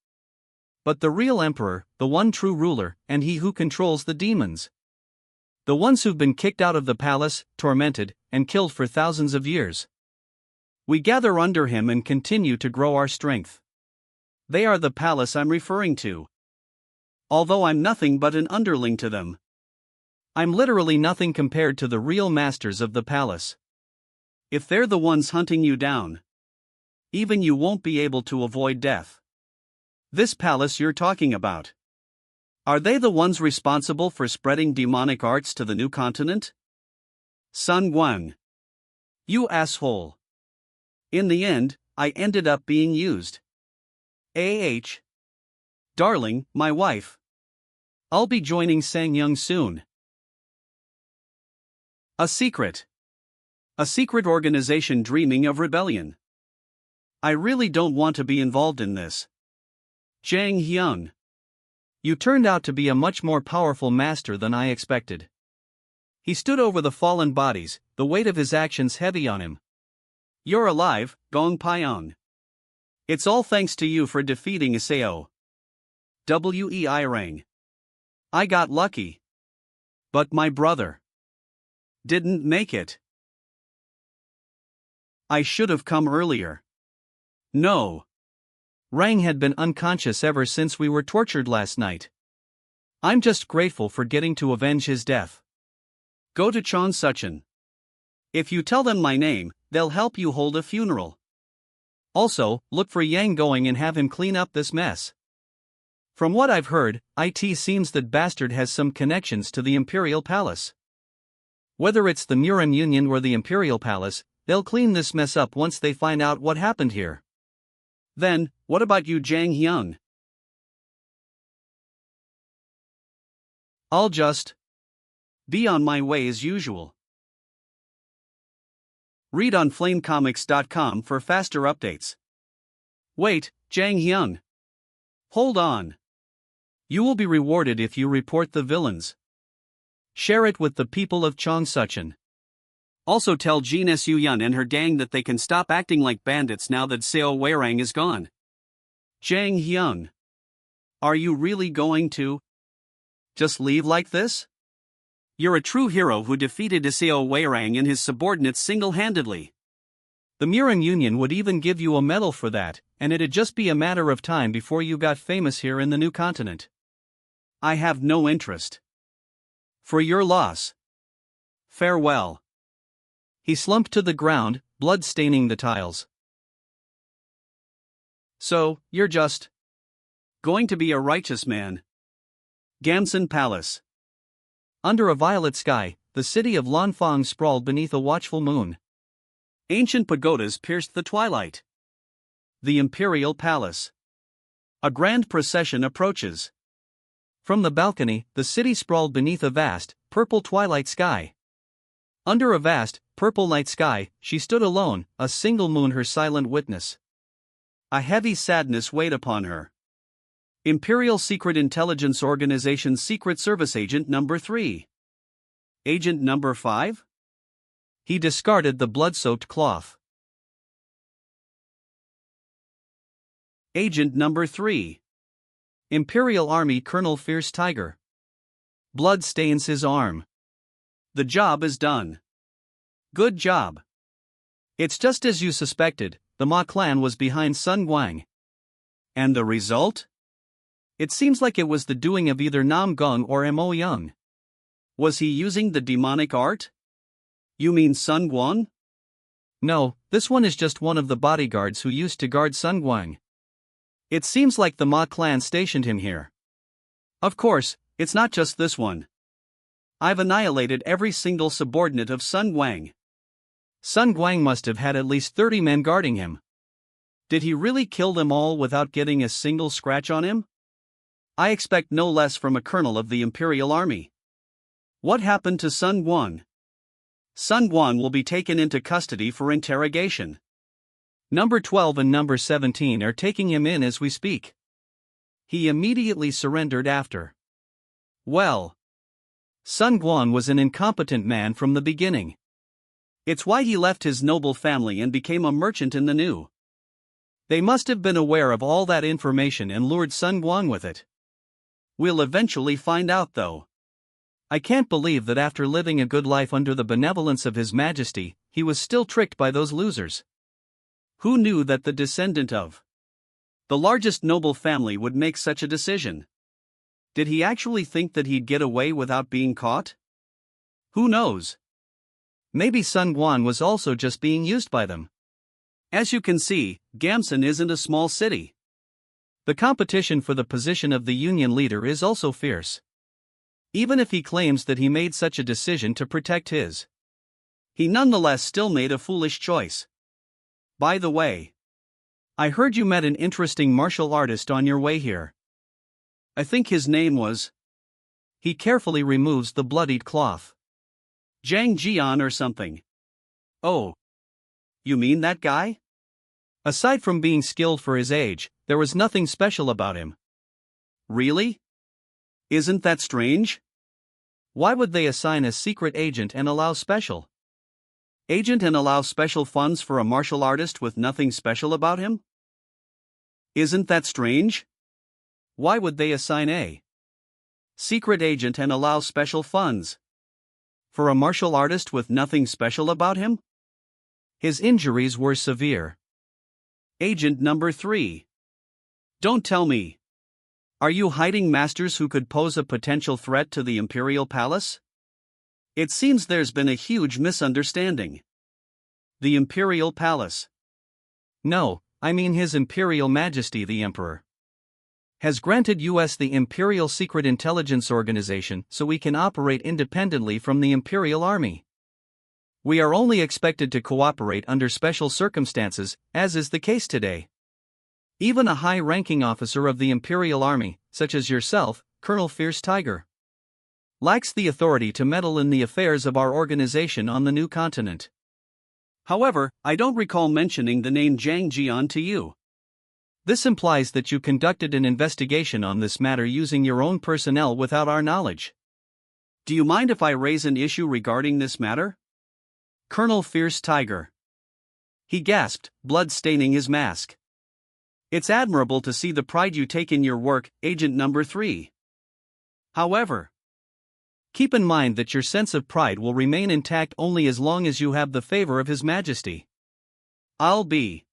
But the real emperor, the one true ruler, and he who controls the demons. The ones who've been kicked out of the palace, tormented, and killed for thousands of years. We gather under him and continue to grow our strength. They are the palace I'm referring to. Although I'm nothing but an underling to them. I'm literally nothing compared to the real masters of the palace. If they're the ones hunting you down, even you won't be able to avoid death. This palace you're talking about. Are they the ones responsible for spreading demonic arts to the new continent? Sun Guang. You asshole. In the end, I ended up being used. Darling, my wife. I'll be joining Sang Young soon. A secret. A secret organization dreaming of rebellion. I really don't want to be involved in this. Zhang Hyung. You turned out to be a much more powerful master than I expected. He stood over the fallen bodies, the weight of his actions heavy on him. You're alive, Gong Pyong. It's all thanks to you for defeating Isao. Wei Rang. I got lucky. But my brother didn't make it. I should have come earlier. No. Rang had been unconscious ever since we were tortured last night. I'm just grateful for getting to avenge his death. Go to Chon Suchin. If you tell them my name, they'll help you hold a funeral. Also, look for Yang Going and have him clean up this mess. From what I've heard, it seems that bastard has some connections to the Imperial Palace. Whether it's the Murim Union or the Imperial Palace, they'll clean this mess up once they find out what happened here. Then, what about you, Zhang Hyung? I'll just be on my way as usual. Read on flamecomics.com for faster updates. Wait, Zhang Hyung. Hold on. You will be rewarded if you report the villains. Share it with the people of Chongsuchin. Also tell Jean Suyun and her gang that they can stop acting like bandits now that Seo Weirang is gone. Zhang Hyung. Are you really going to just leave like this? You're a true hero who defeated Seo Weirang and his subordinates single-handedly. The Murim Union would even give you a medal for that, and it'd just be a matter of time before you got famous here in the new continent. I have no interest. For your loss. Farewell. He slumped to the ground, blood staining the tiles. So, you're just going to be a righteous man. Gamson Palace. Under a violet sky, the city of Lanfang sprawled beneath a watchful moon. Ancient pagodas pierced the twilight. The Imperial Palace. A grand procession approaches. From the balcony, the city sprawled beneath a vast, purple twilight sky. Under a vast, purple night sky, she stood alone, a single moon her silent witness. A heavy sadness weighed upon her. Imperial Secret Intelligence Organization Secret Service Agent Number 3. Agent Number 5? He discarded the blood-soaked cloth. Agent Number 3. Imperial Army Colonel Fierce Tiger. Blood stains his arm. The job is done. Good job. It's just as you suspected, the Ma clan was behind Sun Guang. And the result? It seems like it was the doing of either Nam Gong or Mo Young. Was he using the demonic art? You mean Sun Guang? No, this one is just one of the bodyguards who used to guard Sun Guang. It seems like the Ma clan stationed him here. Of course, it's not just this one. I've annihilated every single subordinate of Sun Guang. Sun Guang must have had at least 30 men guarding him. Did he really kill them all without getting a single scratch on him? I expect no less from a colonel of the Imperial Army. What happened to Sun Guang? Sun Guang will be taken into custody for interrogation. Number 12 and number 17 are taking him in as we speak. He immediately surrendered after. Well, Sun Guang was an incompetent man from the beginning. It's why he left his noble family and became a merchant in the new. They must have been aware of all that information and lured Sun Guang with it. We'll eventually find out though. I can't believe that after living a good life under the benevolence of His Majesty, he was still tricked by those losers. Who knew that the descendant of the largest noble family would make such a decision? Did he actually think that he'd get away without being caught? Who knows? Maybe Sun Guang was also just being used by them. As you can see, Gamson isn't a small city. The competition for the position of the Union leader is also fierce. Even if he claims that he made such a decision to protect he nonetheless still made a foolish choice. By the way, I heard you met an interesting martial artist on your way here. I think his name was. He carefully removes the bloodied cloth. Zhang Jian or something. Oh. You mean that guy? Aside from being skilled for his age, there was nothing special about him. Really? Isn't that strange? Why would they assign a secret agent and allow special funds for a martial artist with nothing special about him? Isn't that strange? Why would they assign a secret agent and allow special funds for a martial artist with nothing special about him? His injuries were severe. Agent number 3. Don't tell me. Are you hiding masters who could pose a potential threat to the Imperial Palace? It seems there's been a huge misunderstanding. The Imperial Palace. No, I mean His Imperial Majesty the Emperor has granted us the Imperial Secret Intelligence Organization so we can operate independently from the Imperial Army. We are only expected to cooperate under special circumstances, as is the case today. Even a high-ranking officer of the Imperial Army, such as yourself, Colonel Fierce Tiger, lacks the authority to meddle in the affairs of our organization on the new continent. However, I don't recall mentioning the name Zhang Jian to you. This implies that you conducted an investigation on this matter using your own personnel without our knowledge. Do you mind if I raise an issue regarding this matter? Colonel Fierce Tiger. He gasped, blood staining his mask. It's admirable to see the pride you take in your work, Agent number 3. However, keep in mind that your sense of pride will remain intact only as long as you have the favor of His Majesty. I'll be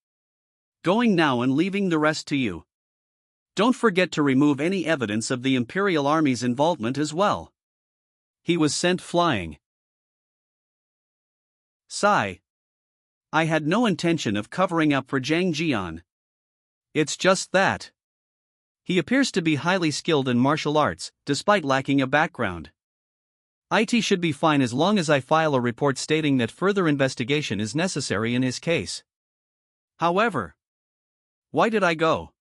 going now and leaving the rest to you. Don't forget to remove any evidence of the Imperial Army's involvement as well. He was sent flying. Sigh. I had no intention of covering up for Zhang Jian. It's just that he appears to be highly skilled in martial arts, despite lacking a background. IT should be fine as long as I file a report stating that further investigation is necessary in his case. However, why did I go?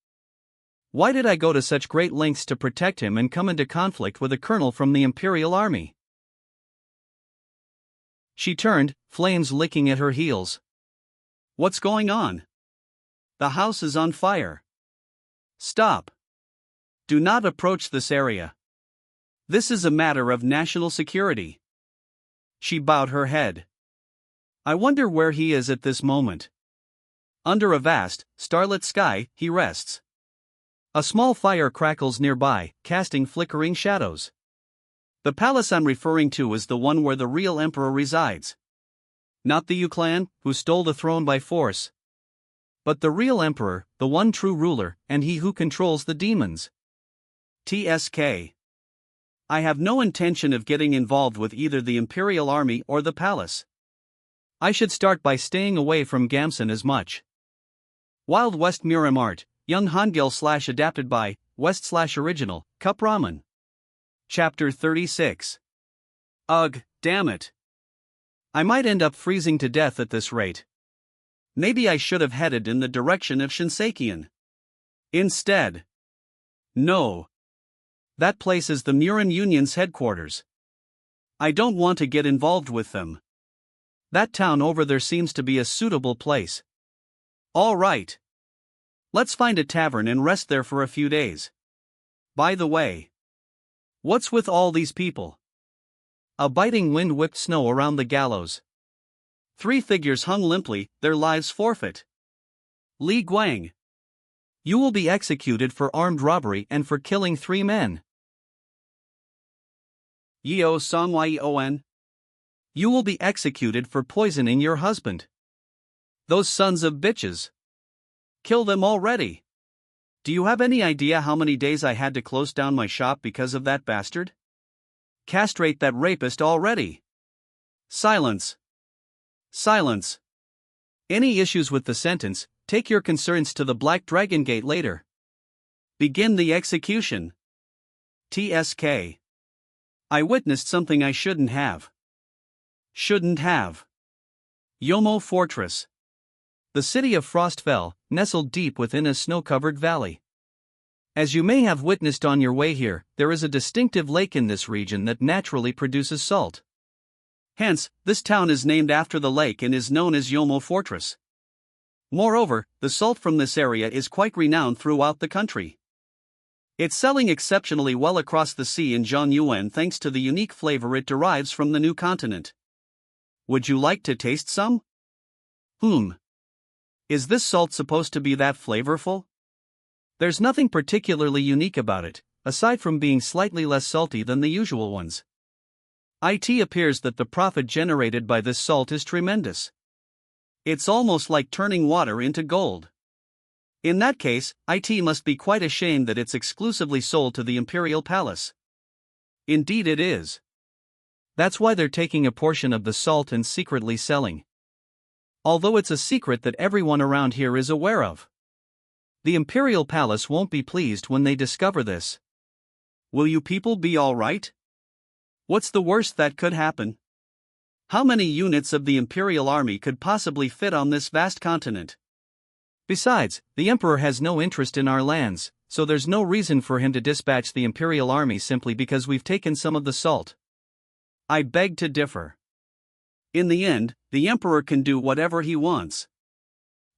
Why did I go to such great lengths to protect him and come into conflict with a colonel from the Imperial Army? She turned, flames licking at her heels. What's going on? The house is on fire. Stop. Do not approach this area. This is a matter of national security. She bowed her head. I wonder where he is at this moment. Under a vast, starlit sky, he rests. A small fire crackles nearby, casting flickering shadows. The palace I'm referring to is the one where the real emperor resides. Not the Yu clan, who stole the throne by force, but the real emperor, the one true ruler, and he who controls the demons. TSK. I have no intention of getting involved with either the Imperial Army or the palace. I should start by staying away from Gamson as much. Wild West Murim Art, Young Hangul / adapted by, West / original, Cup Ramen. Chapter 36. Ugh, damn it. I might end up freezing to death at this rate. Maybe I should have headed in the direction of Shinsekian instead. No. That place is the Murin Union's headquarters. I don't want to get involved with them. That town over there seems to be a suitable place. All right. Let's find a tavern and rest there for a few days. By the way, what's with all these people? A biting wind whipped snow around the gallows. 3 figures hung limply, their lives forfeit. Li Guang. You will be executed for armed robbery and for killing 3 men. Yeo Songyi. You will be executed for poisoning your husband. Those sons of bitches. Kill them already. Do you have any idea how many days I had to close down my shop because of that bastard? Castrate that rapist already. Silence. Silence. Any issues with the sentence, take your concerns to the Black Dragon Gate later. Begin the execution. TSK. I witnessed something I shouldn't have. Shouldn't have. Yomo Fortress. The city of Frostfell, nestled deep within a snow-covered valley. As you may have witnessed on your way here, there is a distinctive lake in this region that naturally produces salt. Hence, this town is named after the lake and is known as Yomo Fortress. Moreover, the salt from this area is quite renowned throughout the country. It's selling exceptionally well across the sea in Zhongyuan thanks to the unique flavor it derives from the new continent. Would you like to taste some? Is this salt supposed to be that flavorful? There's nothing particularly unique about it, aside from being slightly less salty than the usual ones. It appears that the profit generated by this salt is tremendous. It's almost like turning water into gold. In that case, it must be quite ashamed that it's exclusively sold to the Imperial Palace. Indeed it is. That's why they're taking a portion of the salt and secretly selling. Although it's a secret that everyone around here is aware of. The Imperial Palace won't be pleased when they discover this. Will you people be alright? What's the worst that could happen? How many units of the Imperial Army could possibly fit on this vast continent? Besides, the Emperor has no interest in our lands, so there's no reason for him to dispatch the Imperial Army simply because we've taken some of the salt. I beg to differ. In the end, the Emperor can do whatever he wants.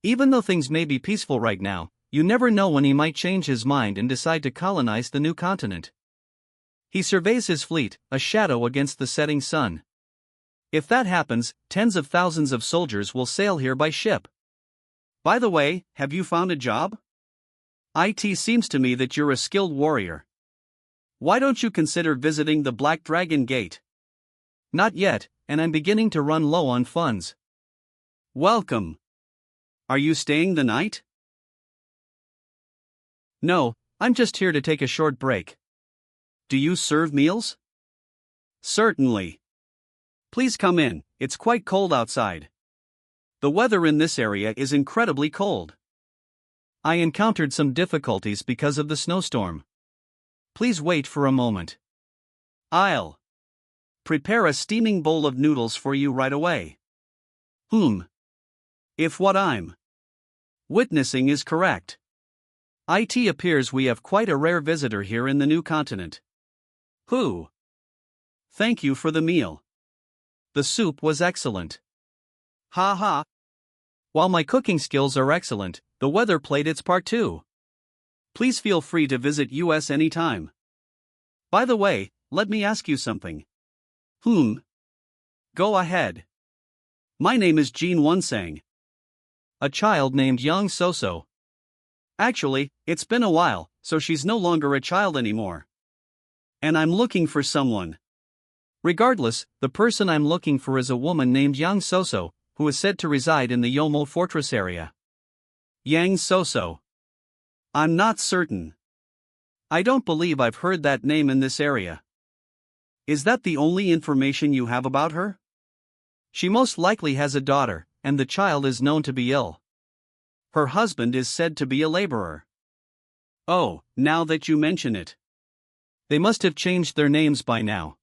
Even though things may be peaceful right now, you never know when he might change his mind and decide to colonize the new continent. He surveys his fleet, a shadow against the setting sun. If that happens, tens of thousands of soldiers will sail here by ship. By the way, have you found a job? It seems to me that you're a skilled warrior. Why don't you consider visiting the Black Dragon Gate? Not yet, and I'm beginning to run low on funds. Welcome. Are you staying the night? No, I'm just here to take a short break. Do you serve meals? Certainly. Please come in, it's quite cold outside. The weather in this area is incredibly cold. I encountered some difficulties because of the snowstorm. Please wait for a moment. I'll prepare a steaming bowl of noodles for you right away. If what I'm witnessing is correct, it appears we have quite a rare visitor here in the new continent. Who? Thank you for the meal. The soup was excellent. Ha ha. While my cooking skills are excellent, the weather played its part too. Please feel free to visit US anytime. By the way, let me ask you something. Go ahead. My name is Jin Wunsang. A child named Yang Soso. Actually, it's been a while, so she's no longer a child anymore. And I'm looking for someone. Regardless, the person I'm looking for is a woman named Yang Soso, who is said to reside in the Yomo Fortress area. Yang Soso. I'm not certain. I don't believe I've heard that name in this area. Is that the only information you have about her? She most likely has a daughter, and the child is known to be ill. Her husband is said to be a laborer. Oh, now that you mention it. They must have changed their names by now.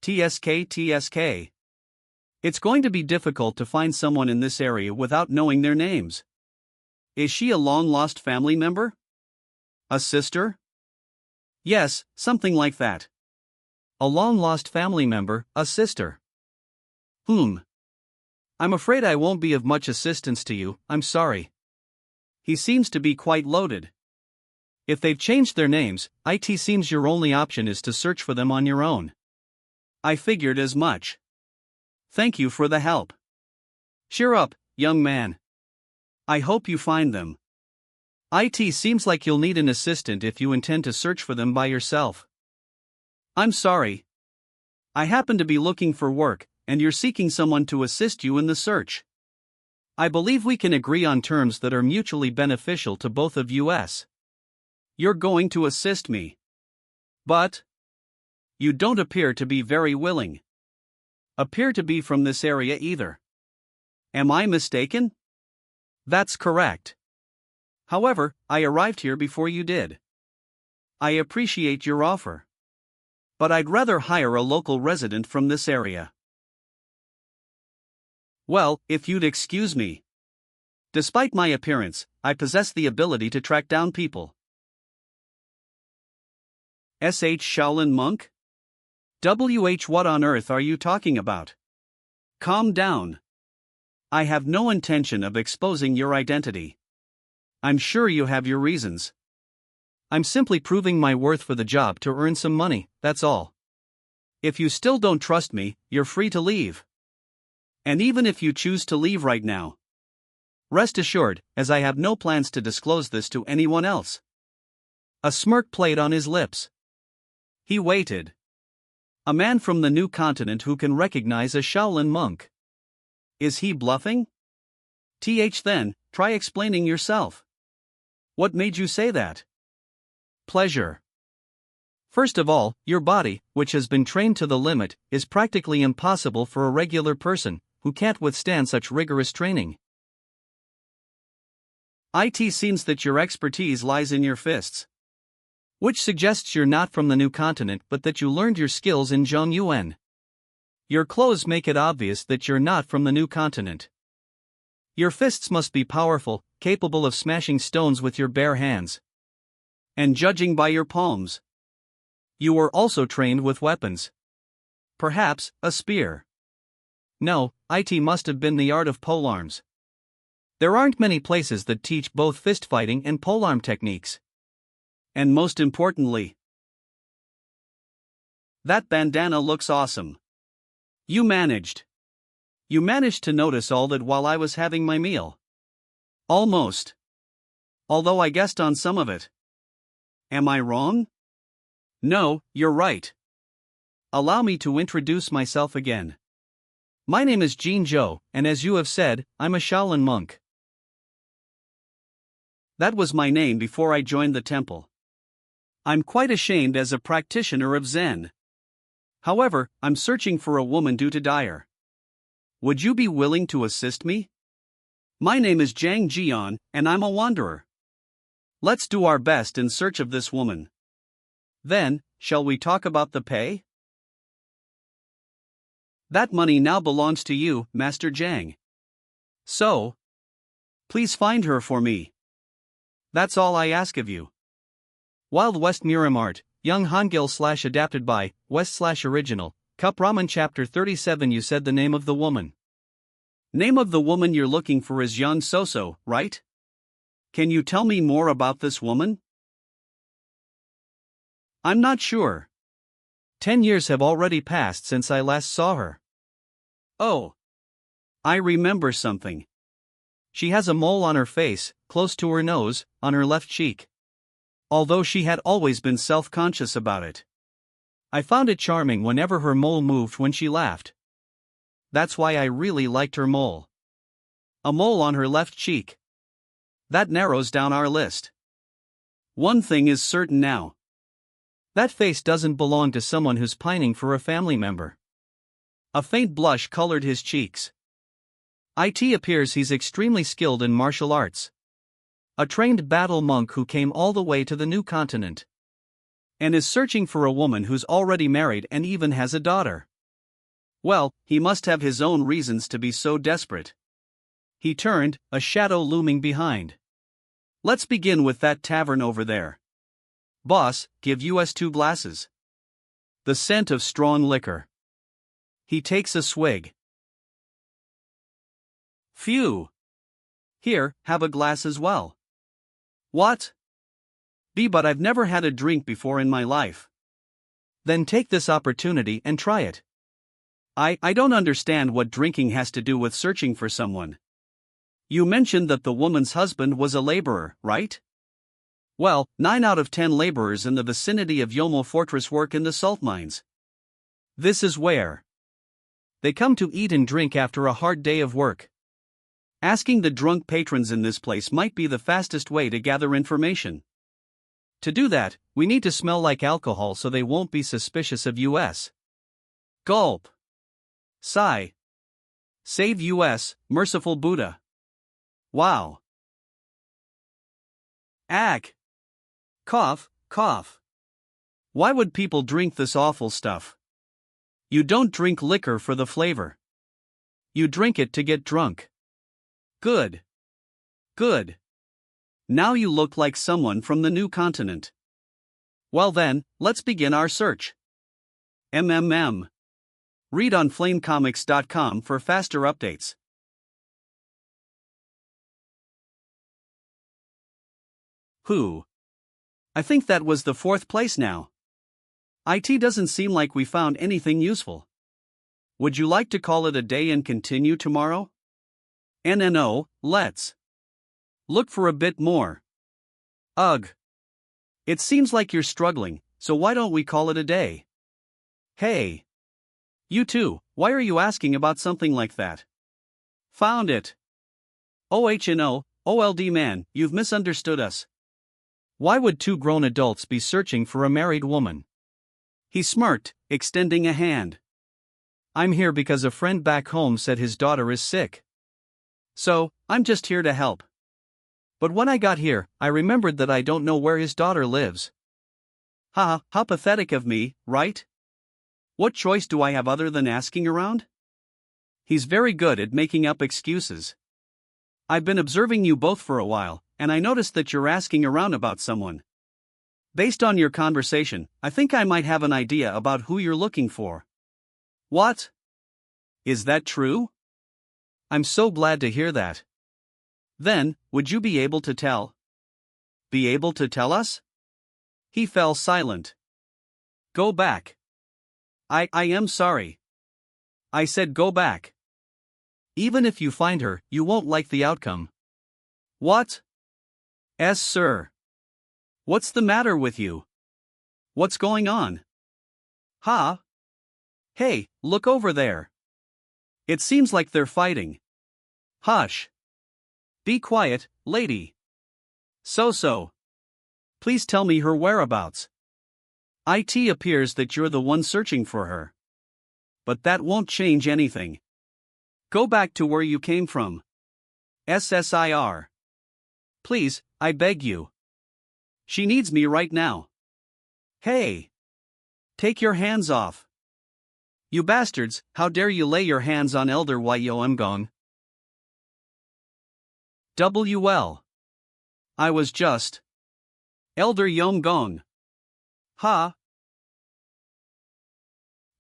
TSK. It's going to be difficult to find someone in this area without knowing their names. Is she a long-lost family member? A sister? Yes, something like that. A long-lost family member, a sister. I'm afraid I won't be of much assistance to you, I'm sorry. He seems to be quite loaded. If they've changed their names, it seems your only option is to search for them on your own. I figured as much. Thank you for the help. Cheer up, young man. I hope you find them. It seems like you'll need an assistant if you intend to search for them by yourself. I'm sorry. I happen to be looking for work, and you're seeking someone to assist you in the search. I believe we can agree on terms that are mutually beneficial to both of us. You're going to assist me. But you don't appear to be very willing. Appear to be from this area either. Am I mistaken? That's correct. However, I arrived here before you did. I appreciate your offer. But I'd rather hire a local resident from this area. Well, if you'd excuse me. Despite my appearance, I possess the ability to track down people. Shaolin monk? What on earth are you talking about? Calm down. I have no intention of exposing your identity. I'm sure you have your reasons. I'm simply proving my worth for the job to earn some money, that's all. If you still don't trust me, you're free to leave. And even if you choose to leave right now, rest assured, as I have no plans to disclose this to anyone else. A smirk played on his lips. He waited. A man from the new continent who can recognize a Shaolin monk. Is he bluffing? Then, try explaining yourself. What made you say that? Pleasure. First of all, your body, which has been trained to the limit, is practically impossible for a regular person, who can't withstand such rigorous training. It seems that your expertise lies in your fists. Which suggests you're not from the new continent but that you learned your skills in Zhongyuan. Your clothes make it obvious that you're not from the new continent. Your fists must be powerful, capable of smashing stones with your bare hands. And judging by your palms, you were also trained with weapons. Perhaps, a spear. No, it must have been the art of polearms. There aren't many places that teach both fist fighting and polearm techniques. And most importantly, that bandana looks awesome. You managed to notice all that while I was having my meal. Almost. Although I guessed on some of it. Am I wrong? No, you're right. Allow me to introduce myself again. My name is Jin Zhou, and as you have said, I'm a Shaolin monk. That was my name before I joined the temple. I'm quite ashamed as a practitioner of Zen. However, I'm searching for a woman due to dire. Would you be willing to assist me? My name is Zhang Jian, and I'm a wanderer. Let's do our best in search of this woman. Then, shall we talk about the pay? That money now belongs to you, Master Zhang. So, please find her for me. That's all I ask of you. Wild West Murim Art, Young Hangul / adapted by, West / original, Cup Ramen Chapter 37. You said the name of the woman. Name of the woman you're looking for is Young Soso, right? Can you tell me more about this woman? I'm not sure. 10 years have already passed since I last saw her. Oh. I remember something. She has a mole on her face, close to her nose, on her left cheek. Although she had always been self-conscious about it. I found it charming whenever her mole moved when she laughed. That's why I really liked her mole. A mole on her left cheek. That narrows down our list. One thing is certain now. That face doesn't belong to someone who's pining for a family member. A faint blush colored his cheeks. It appears he's extremely skilled in martial arts. A trained battle monk who came all the way to the new continent. And is searching for a woman who's already married and even has a daughter. Well, he must have his own reasons to be so desperate. He turned, a shadow looming behind. Let's begin with that tavern over there. Boss, give us 2 glasses. The scent of strong liquor. He takes a swig. Phew. Here, have a glass as well. What? But I've never had a drink before in my life. Then take this opportunity and try it. I don't understand what drinking has to do with searching for someone. You mentioned that the woman's husband was a laborer, right? Well, 9 out of 10 laborers in the vicinity of Yomo Fortress work in the salt mines. This is where they come to eat and drink after a hard day of work. Asking the drunk patrons in this place might be the fastest way to gather information. To do that, we need to smell like alcohol so they won't be suspicious of us. Gulp. Sigh. Save us, merciful Buddha. Wow. Ack. Cough, cough. Why would people drink this awful stuff? You don't drink liquor for the flavor. You drink it to get drunk. Good. Good. Now you look like someone from the new continent. Well then, let's begin our search. MMM. Read on flamecomics.com for faster updates. Who? I think that was the 4th place now. IT doesn't seem like we found anything useful. Would you like to call it a day and continue tomorrow? NNO, let's look for a bit more. Ugh. It seems like you're struggling, so why don't we call it a day? Hey. You too, why are you asking about something like that? Found it. OHNO, OLD man, you've misunderstood us. Why would 2 grown adults be searching for a married woman? He smirked, extending a hand. I'm here because a friend back home said his daughter is sick. So, I'm just here to help. But when I got here, I remembered that I don't know where his daughter lives. Haha, how pathetic of me, right? What choice do I have other than asking around? He's very good at making up excuses. I've been observing you both for a while, and I noticed that you're asking around about someone. Based on your conversation, I think I might have an idea about who you're looking for. What? Is that true? I'm so glad to hear that. Then, would you be able to tell? Be able to tell us? He fell silent. Go back. I am sorry. I said go back. Even if you find her, you won't like the outcome. What? Sir. What's the matter with you? What's going on? Huh? Hey, look over there. It seems like they're fighting. Hush. Be quiet, lady. So. Please tell me her whereabouts. It appears that you're the one searching for her. But that won't change anything. Go back to where you came from. SSIR. Please, I beg you. She needs me right now. Hey. Take your hands off. You bastards, how dare you lay your hands on Elder Yomgong? WL. I was just. Elder Yomgong. Ha.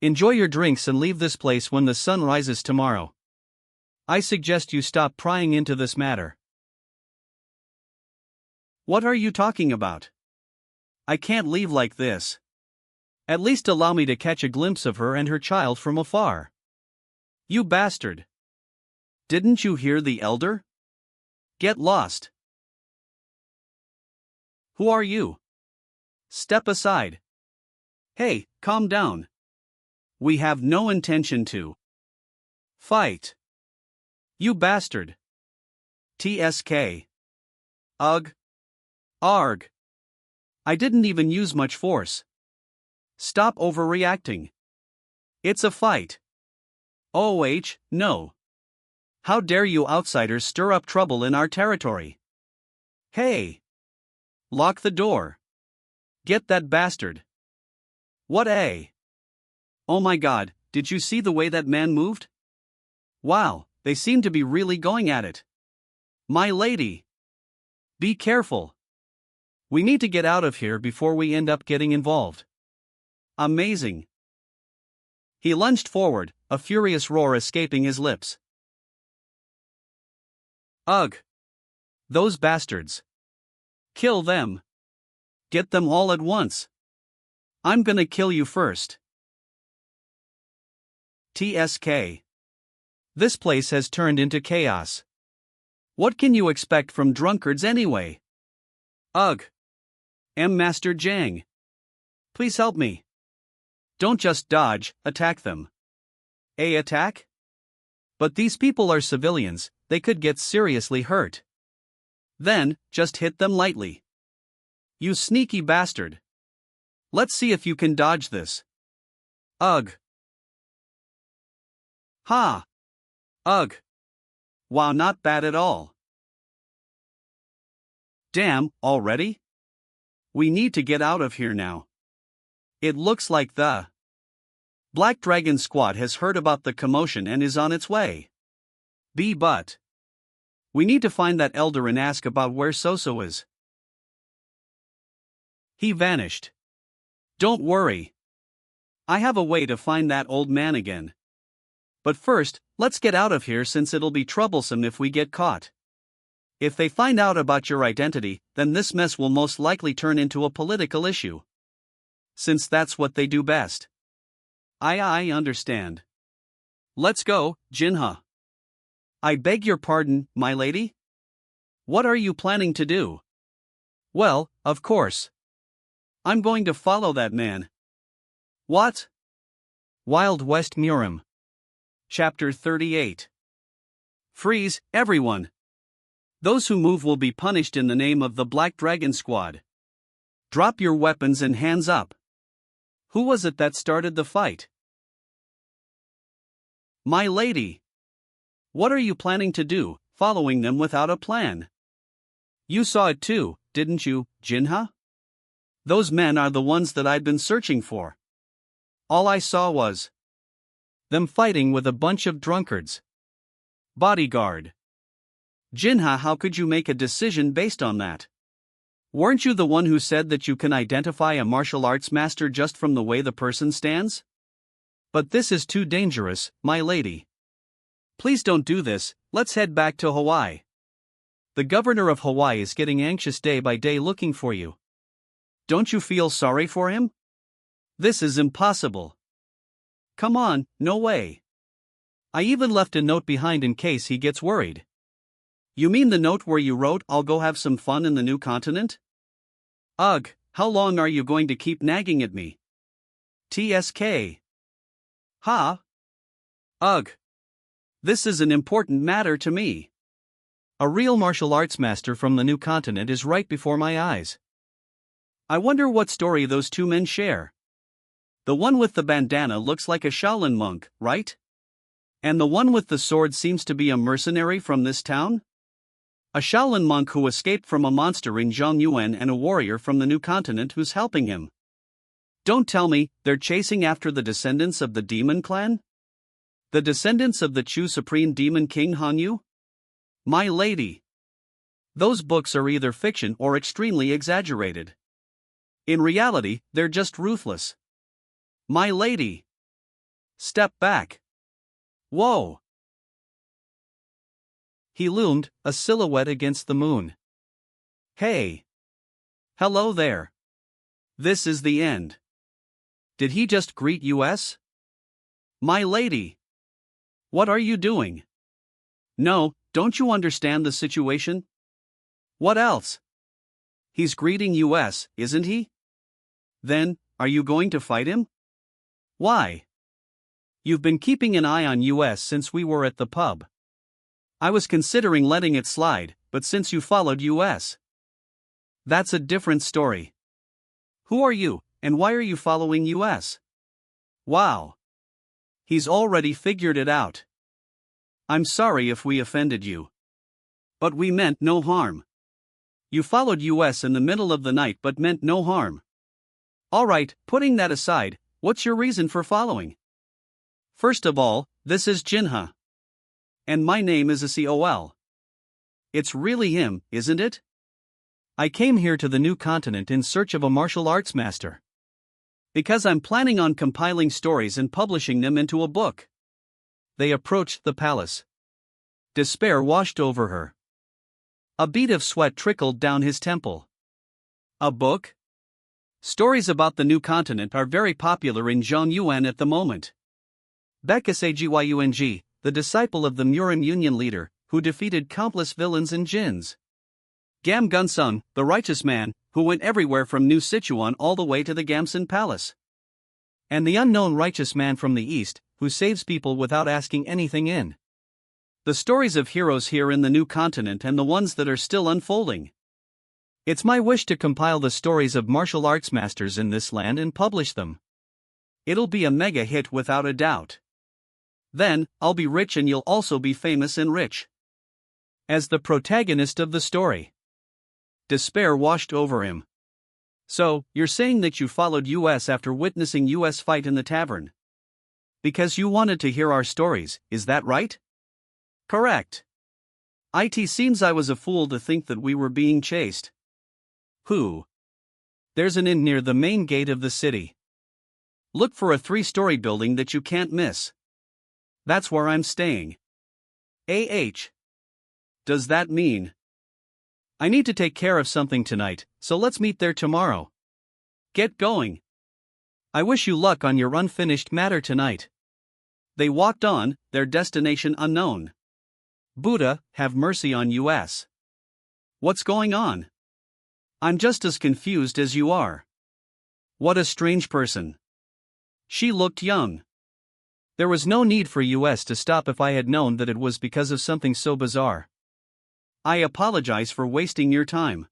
Enjoy your drinks and leave this place when the sun rises tomorrow. I suggest you stop prying into this matter. What are you talking about? I can't leave like this. At least allow me to catch a glimpse of her and her child from afar. You bastard. Didn't you hear the elder? Get lost. Who are you? Step aside. Hey, calm down. We have no intention to fight. You bastard. TSK. Ugh. Arg. I didn't even use much force. Stop overreacting. It's a fight. No. How dare you outsiders stir up trouble in our territory? Hey. Lock the door. Get that bastard. What a? Oh my god, did you see the way that man moved? Wow, they seem to be really going at it. My lady! Be careful. We need to get out of here before we end up getting involved. Amazing. He lunged forward, a furious roar escaping his lips. Ugh! Those bastards. Kill them. Get them all at once. I'm gonna kill you first. TSK. This place has turned into chaos. What can you expect from drunkards anyway? Ugh. Master Jang. Please help me. Don't just dodge, attack them. Attack? But these people are civilians, they could get seriously hurt. Then, just hit them lightly. You sneaky bastard. Let's see if you can dodge this. Ugh. Ha! Ugh. Wow, not bad at all. Damn, already? We need to get out of here now. It looks like the Black Dragon Squad has heard about the commotion and is on its way. But we need to find that elder and ask about where Soso is. He vanished. Don't worry. I have a way to find that old man again. But first, let's get out of here since it'll be troublesome if we get caught. If they find out about your identity, then this mess will most likely turn into a political issue. Since that's what they do best. I understand. Let's go, Jinha. I beg your pardon, my lady? What are you planning to do? Well, of course. I'm going to follow that man. What? Wild West Murim. Chapter 38. Freeze, everyone. Those who move will be punished in the name of the Black Dragon Squad. Drop your weapons and hands up. Who was it that started the fight? My lady. What are you planning to do, following them without a plan? You saw it too, didn't you, Jinha? Those men are the ones that I'd been searching for. All I saw was them fighting with a bunch of drunkards. Bodyguard. Jinha, how could you make a decision based on that? Weren't you the one who said that you can identify a martial arts master just from the way the person stands? But this is too dangerous, my lady. Please don't do this, let's head back to Hawaii. The governor of Hawaii is getting anxious day by day looking for you. Don't you feel sorry for him? This is impossible. Come on, no way. I even left a note behind in case he gets worried. You mean the note where you wrote, "I'll go have some fun in the new continent"? Ugh, how long are you going to keep nagging at me? TSK. Ha? Ugh. This is an important matter to me. A real martial arts master from the new continent is right before my eyes. I wonder what story those two men share. The one with the bandana looks like a Shaolin monk, right? And the one with the sword seems to be a mercenary from this town? A Shaolin monk who escaped from a monster in Zhongyuan and a warrior from the new continent who's helping him. Don't tell me they're chasing after the descendants of the demon clan? The descendants of the Chu Supreme Demon King Hanyu? My lady. Those books are either fiction or extremely exaggerated. In reality, they're just ruthless. My lady. Step back. Whoa. He loomed, a silhouette against the moon. Hey. Hello there. This is the end. Did he just greet us? My lady. What are you doing? No, don't you understand the situation? What else? He's greeting us, isn't he? Then, are you going to fight him? Why? You've been keeping an eye on us since we were at the pub. I was considering letting it slide, but since you followed us. That's a different story. Who are you, and why are you following us? Wow. He's already figured it out. I'm sorry if we offended you. But we meant no harm. You followed us in the middle of the night but meant no harm. Alright, putting that aside, what's your reason for following? First of all, this is Jinha. And my name is Acol. It's really him, isn't it? I came here to the new continent in search of a martial arts master. Because I'm planning on compiling stories and publishing them into a book. They approached the palace. Despair washed over her. A bead of sweat trickled down his temple. A book? Stories about the new continent are very popular in Zhongyuan at the moment. Bakusegyung, the disciple of the Murim Union leader, who defeated countless villains and jinns. Gam Gunsung, the righteous man, who went everywhere from New Sichuan all the way to the Gamsun Palace. And the unknown righteous man from the east, who saves people without asking anything in. The stories of heroes here in the new continent and the ones that are still unfolding. It's my wish to compile the stories of martial arts masters in this land and publish them. It'll be a mega hit without a doubt. Then, I'll be rich and you'll also be famous and rich. As the protagonist of the story. Despair washed over him. So, you're saying that you followed us after witnessing us fight in the tavern? Because you wanted to hear our stories, is that right? Correct. It seems I was a fool to think that we were being chased. Who? There's an inn near the main gate of the city. Look for a 3-story building that you can't miss. That's where I'm staying. Does that mean? I need to take care of something tonight, so let's meet there tomorrow. Get going. I wish you luck on your unfinished matter tonight. They walked on, their destination unknown. Buddha, have mercy on us. What's going on? I'm just as confused as you are. What a strange person. She looked young. There was no need for us to stop if I had known that it was because of something so bizarre. I apologize for wasting your time.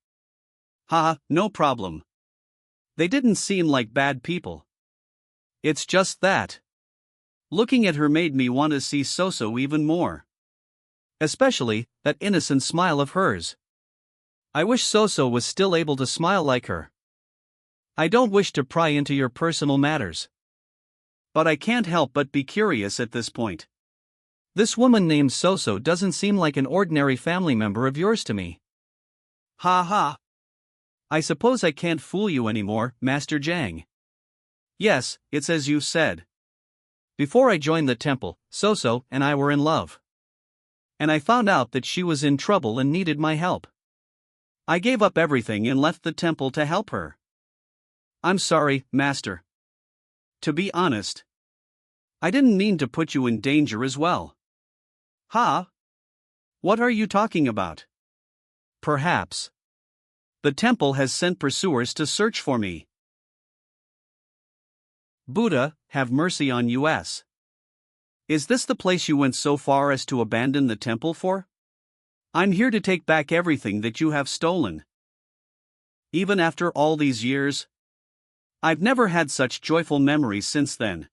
Haha, no problem. They didn't seem like bad people. It's just that. Looking at her made me want to see Soso even more. Especially, that innocent smile of hers. I wish Soso was still able to smile like her. I don't wish to pry into your personal matters. But I can't help but be curious at this point. This woman named Soso doesn't seem like an ordinary family member of yours to me. Ha ha. I suppose I can't fool you anymore, Master Zhang. Yes, it's as you said. Before I joined the temple, Soso and I were in love. And I found out that she was in trouble and needed my help. I gave up everything and left the temple to help her. I'm sorry, Master. To be honest, I didn't mean to put you in danger as well. Ha? What are you talking about? Perhaps. The temple has sent pursuers to search for me. Buddha, have mercy on us. Is this the place you went so far as to abandon the temple for? I'm here to take back everything that you have stolen. Even after all these years? I've never had such joyful memories since then.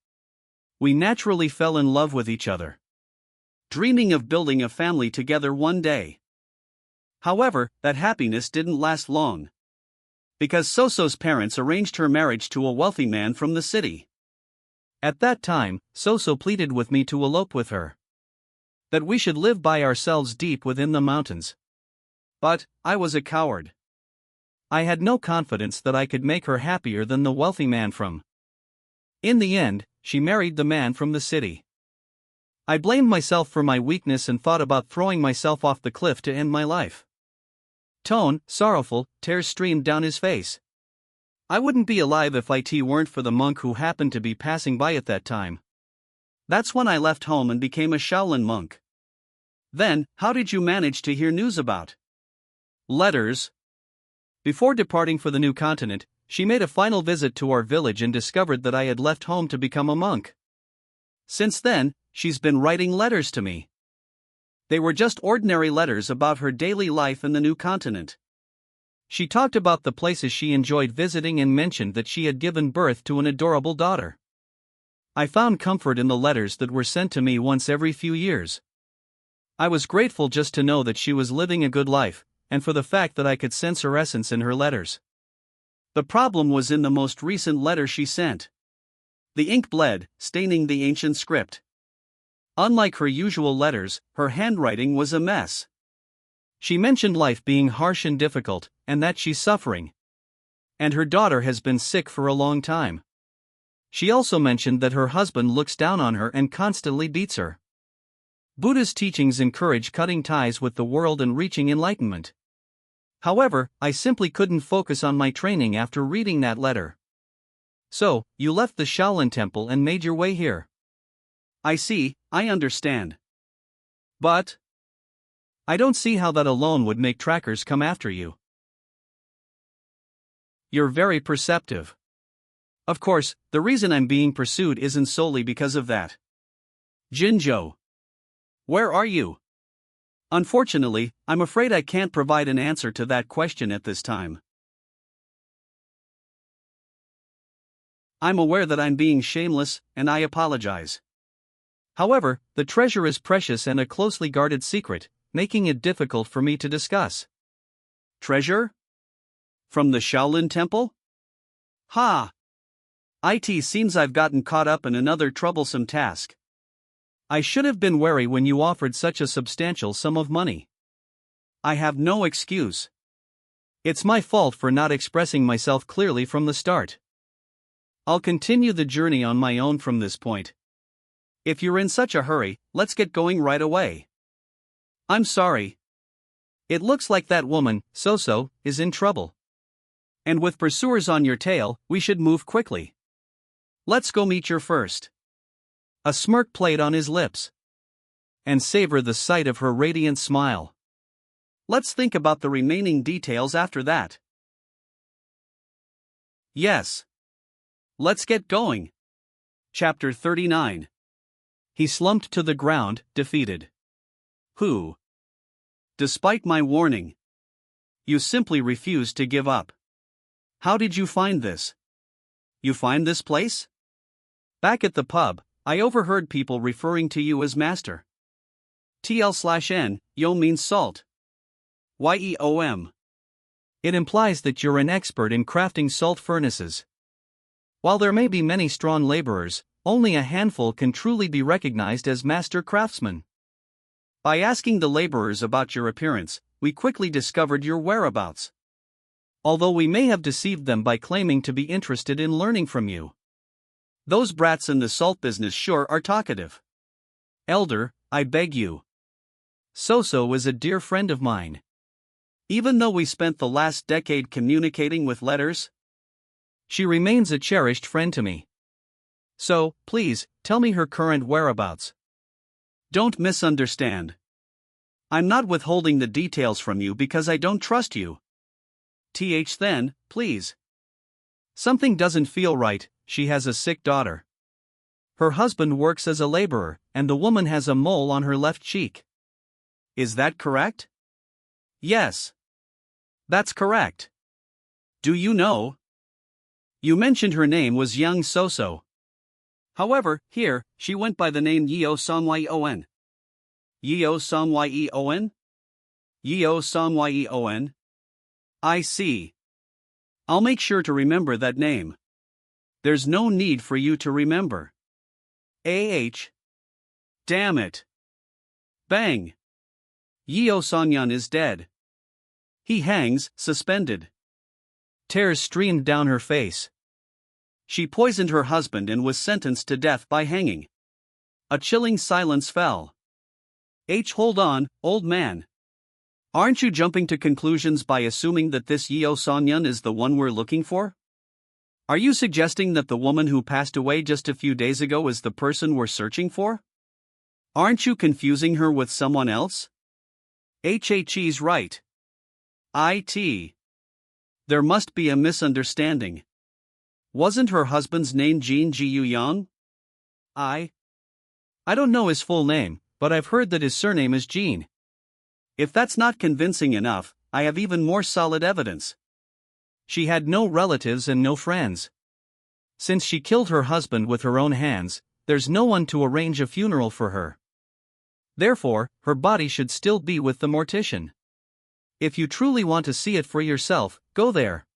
We naturally fell in love with each other, dreaming of building a family together one day. However, that happiness didn't last long. Because Soso's parents arranged her marriage to a wealthy man from the city. At that time, Soso pleaded with me to elope with her. That we should live by ourselves deep within the mountains. But, I was a coward. I had no confidence that I could make her happier than the wealthy man from. In the end, she married the man from the city. I blamed myself for my weakness and thought about throwing myself off the cliff to end my life. Sorrowful, tears streamed down his face. I wouldn't be alive if it weren't for the monk who happened to be passing by at that time. That's when I left home and became a Shaolin monk. Then, how did you manage to hear news about? Letters. Before departing for the new continent, she made a final visit to our village and discovered that I had left home to become a monk. Since then, she's been writing letters to me. They were just ordinary letters about her daily life in the new continent. She talked about the places she enjoyed visiting and mentioned that she had given birth to an adorable daughter. I found comfort in the letters that were sent to me once every few years. I was grateful just to know that she was living a good life, and for the fact that I could sense her essence in her letters. The problem was in the most recent letter she sent. The ink bled, staining the ancient script. Unlike her usual letters, her handwriting was a mess. She mentioned life being harsh and difficult, and that she's suffering. And her daughter has been sick for a long time. She also mentioned that her husband looks down on her and constantly beats her. Buddha's teachings encourage cutting ties with the world and reaching enlightenment. However, I simply couldn't focus on my training after reading that letter. So, you left the Shaolin Temple and made your way here. I see, I understand. But I don't see how that alone would make trackers come after you. You're very perceptive. Of course, the reason I'm being pursued isn't solely because of that. Jinzhou. Where are you? Unfortunately, I'm afraid I can't provide an answer to that question at this time. I'm aware that I'm being shameless, and I apologize. However, the treasure is precious and a closely guarded secret, making it difficult for me to discuss. Treasure? From the Shaolin Temple? Ha! It seems I've gotten caught up in another troublesome task. I should have been wary when you offered such a substantial sum of money. I have no excuse. It's my fault for not expressing myself clearly from the start. I'll continue the journey on my own from this point. If you're in such a hurry, let's get going right away. I'm sorry. It looks like that woman, So-So, is in trouble. And with pursuers on your tail, we should move quickly. Let's go meet her first. A smirk played on his lips. And savor the sight of her radiant smile. Let's think about the remaining details after that. Yes. Let's get going. Chapter 39. He slumped to the ground, defeated. Who? Despite my warning, you simply refused to give up. How did you find this? You find this place? Back at the pub, I overheard people referring to you as master. TL/N, yo means salt. YEOM. It implies that you're an expert in crafting salt furnaces. While there may be many strong laborers, only a handful can truly be recognized as master craftsmen. By asking the laborers about your appearance, we quickly discovered your whereabouts. Although we may have deceived them by claiming to be interested in learning from you. Those brats in the salt business sure are talkative. Elder, I beg you. So-So is a dear friend of mine. Even though we spent the last decade communicating with letters, she remains a cherished friend to me. So, please, tell me her current whereabouts. Don't misunderstand. I'm not withholding the details from you because I don't trust you. Then, please. Something doesn't feel right. She has a sick daughter. Her husband works as a laborer, and the woman has a mole on her left cheek. Is that correct? Yes. That's correct. Do you know? You mentioned her name was young So-So. However, here, she went by the name Yeo-Son-Yeon. Yeo-Son-Yeon? Yeo-Son-Yeon? I see. I'll make sure to remember that name. There's no need for you to remember. Damn it. Bang. Yeo-Son-Yeon is dead. He hangs, suspended. Tears streamed down her face. She poisoned her husband and was sentenced to death by hanging. A chilling silence fell. Hold on, old man. Aren't you jumping to conclusions by assuming that this Yeo-Son-Yeon is the one we're looking for? Are you suggesting that the woman who passed away just a few days ago is the person we're searching for? Aren't you confusing her with someone else? He's right. There must be a misunderstanding. Wasn't her husband's name Jin Ji-Young? I don't know his full name, but I've heard that his surname is Jean. If that's not convincing enough, I have even more solid evidence. She had no relatives and no friends. Since she killed her husband with her own hands, there's no one to arrange a funeral for her. Therefore, her body should still be with the mortician. If you truly want to see it for yourself, go there.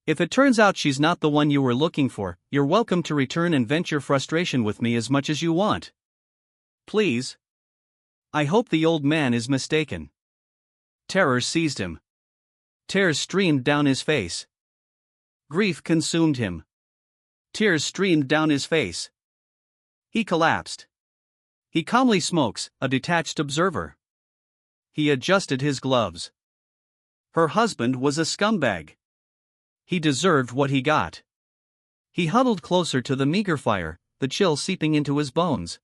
If it turns out she's not the one you were looking for, you're welcome to return and vent your frustration with me as much as you want. Please. I hope the old man is mistaken. Terror seized him. Tears streamed down his face. Grief consumed him. Tears streamed down his face. He collapsed. He calmly smokes, a detached observer. He adjusted his gloves. Her husband was a scumbag. He deserved what he got. He huddled closer to the meager fire, the chill seeping into his bones.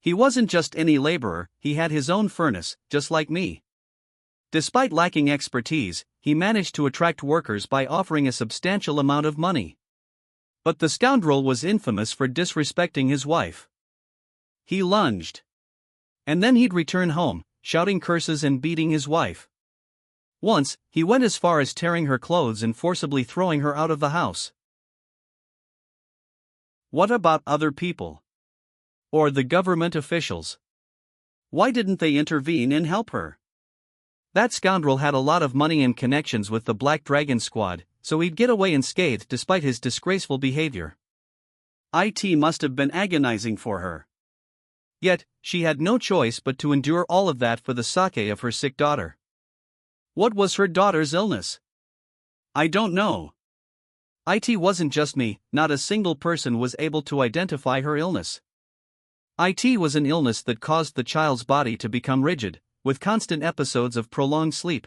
He wasn't just any laborer, he had his own furnace, just like me. Despite lacking expertise, he managed to attract workers by offering a substantial amount of money. But the scoundrel was infamous for disrespecting his wife. He lunged. And then he'd return home, shouting curses and beating his wife. Once, he went as far as tearing her clothes and forcibly throwing her out of the house. What about other people? Or the government officials? Why didn't they intervene and help her? That scoundrel had a lot of money and connections with the Black Dragon Squad, so he'd get away unscathed despite his disgraceful behavior. It must have been agonizing for her. Yet, she had no choice but to endure all of that for the sake of her sick daughter. What was her daughter's illness? I don't know. It wasn't just me, not a single person was able to identify her illness. It was an illness that caused the child's body to become rigid, with constant episodes of prolonged sleep.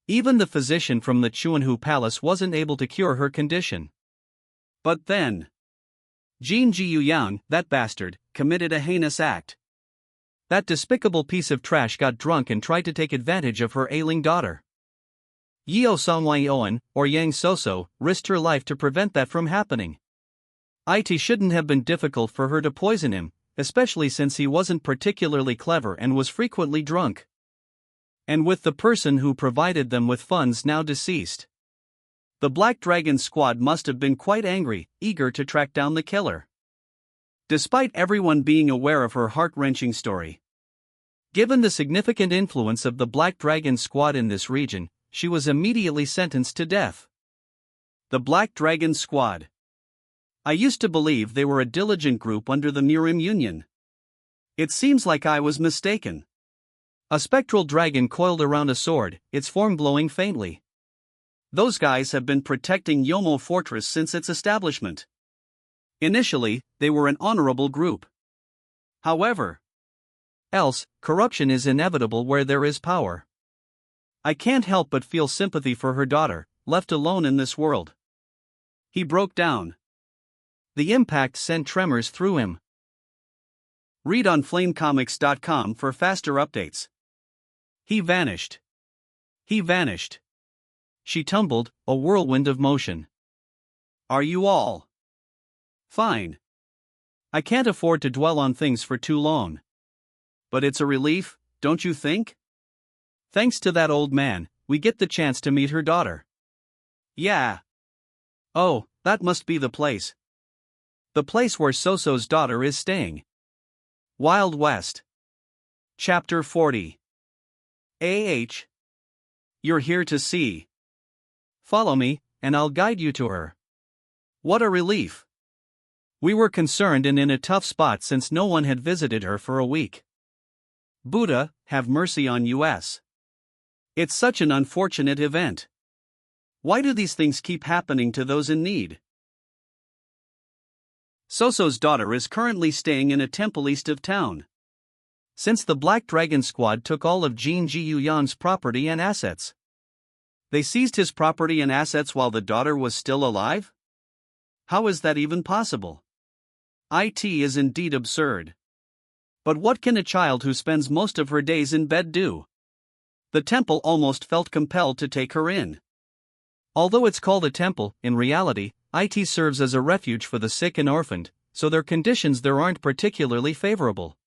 Even the physician from the Chuanhu Palace wasn't able to cure her condition. But then, Jin Jiyuyang, that bastard, committed a heinous act. That despicable piece of trash got drunk and tried to take advantage of her ailing daughter. Yeo Songwaioan, or Yang Soso, risked her life to prevent that from happening. It shouldn't have been difficult for her to poison him, especially since he wasn't particularly clever and was frequently drunk. And with the person who provided them with funds now deceased. The Black Dragon Squad must have been quite angry, eager to track down the killer. Despite everyone being aware of her heart-wrenching story. Given the significant influence of the Black Dragon Squad in this region, she was immediately sentenced to death. The Black Dragon Squad. I used to believe they were a diligent group under the Murim Union. It seems like I was mistaken. A spectral dragon coiled around a sword, its form glowing faintly. Those guys have been protecting Yomo Fortress since its establishment. Initially, they were an honorable group. However, corruption is inevitable where there is power. I can't help but feel sympathy for her daughter, left alone in this world. He broke down. The impact sent tremors through him. Read on flamecomics.com for faster updates. He vanished. He vanished. She tumbled, a whirlwind of motion. Are you all fine? I can't afford to dwell on things for too long. But it's a relief, don't you think? Thanks to that old man, we get the chance to meet her daughter. Yeah. Oh, that must be the place. The place where Soso's daughter is staying. Wild West. Chapter 40. You're here to see. Follow me, and I'll guide you to her. What a relief. We were concerned and in a tough spot since no one had visited her for a week. Buddha, have mercy on us. It's such an unfortunate event. Why do these things keep happening to those in need? Soso's daughter is currently staying in a temple east of town. Since the Black Dragon Squad took all of Jin Jiyuyang's property and assets. They seized his property and assets while the daughter was still alive? How is that even possible? It is indeed absurd. But what can a child who spends most of her days in bed do? The temple almost felt compelled to take her in. Although it's called a temple, in reality, it serves as a refuge for the sick and orphaned, so their conditions there aren't particularly favorable.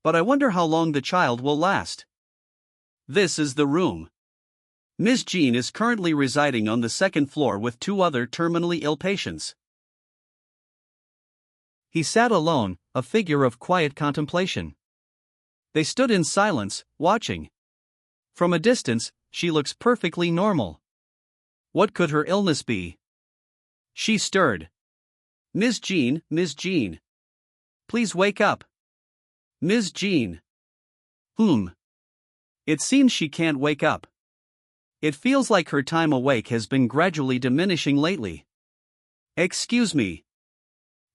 But I wonder how long the child will last. This is the room. Ms. Jean is currently residing on the second floor with two other terminally ill patients. He sat alone, a figure of quiet contemplation. They stood in silence, watching. From a distance, she looks perfectly normal. What could her illness be? She stirred. Ms. Jean, Ms. Jean. Please wake up. Ms. Jean. It seems she can't wake up. It feels like her time awake has been gradually diminishing lately. Excuse me.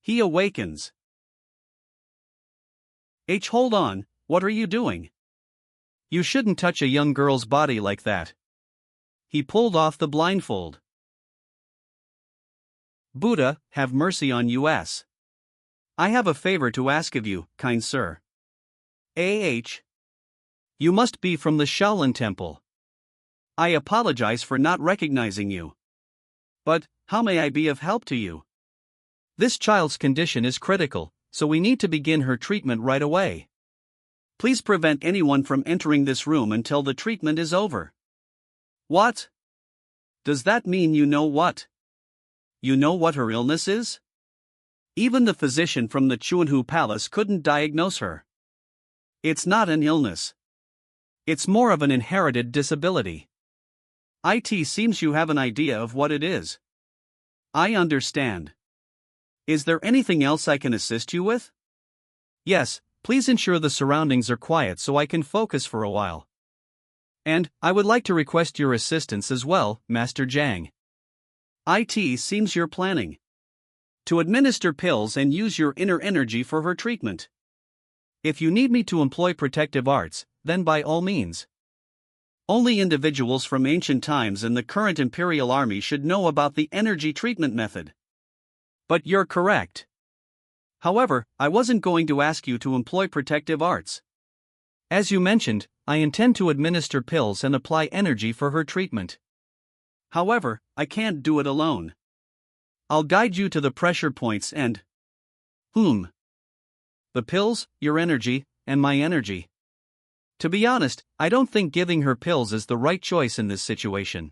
He awakens. Hold on, what are you doing? You shouldn't touch a young girl's body like that. He pulled off the blindfold. Buddha, have mercy on us. I have a favor to ask of you, kind sir. You must be from the Shaolin Temple. I apologize for not recognizing you. But, how may I be of help to you? This child's condition is critical, so we need to begin her treatment right away. Please prevent anyone from entering this room until the treatment is over. What? Does that mean you know what? You know what her illness is? Even the physician from the Chunhu Palace couldn't diagnose her. It's not an illness. It's more of an inherited disability. It seems you have an idea of what it is. I understand. Is there anything else I can assist you with? Yes, please ensure the surroundings are quiet so I can focus for a while. And, I would like to request your assistance as well, Master Jiang. It seems you're planning to administer pills and use your inner energy for her treatment. If you need me to employ protective arts, then by all means. Only individuals from ancient times and the current Imperial Army should know about the energy treatment method. But you're correct. However, I wasn't going to ask you to employ protective arts. As you mentioned, I intend to administer pills and apply energy for her treatment. However, I can't do it alone. I'll guide you to the pressure points and... The pills, your energy, and my energy. To be honest, I don't think giving her pills is the right choice in this situation.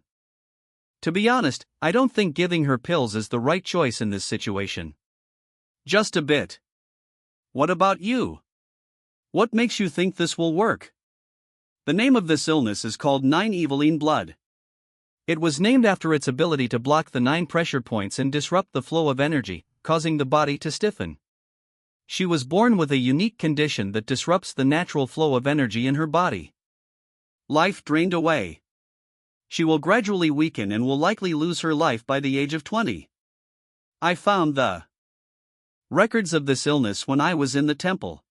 Just a bit. What about you? What makes you think this will work? The name of this illness is called 9 Eveline blood. It was named after its ability to block the 9 pressure points and disrupt the flow of energy, causing the body to stiffen. She was born with a unique condition that disrupts the natural flow of energy in her body. Life drained away. She will gradually weaken and will likely lose her life by the age of 20. I found the records of this illness when I was in the temple.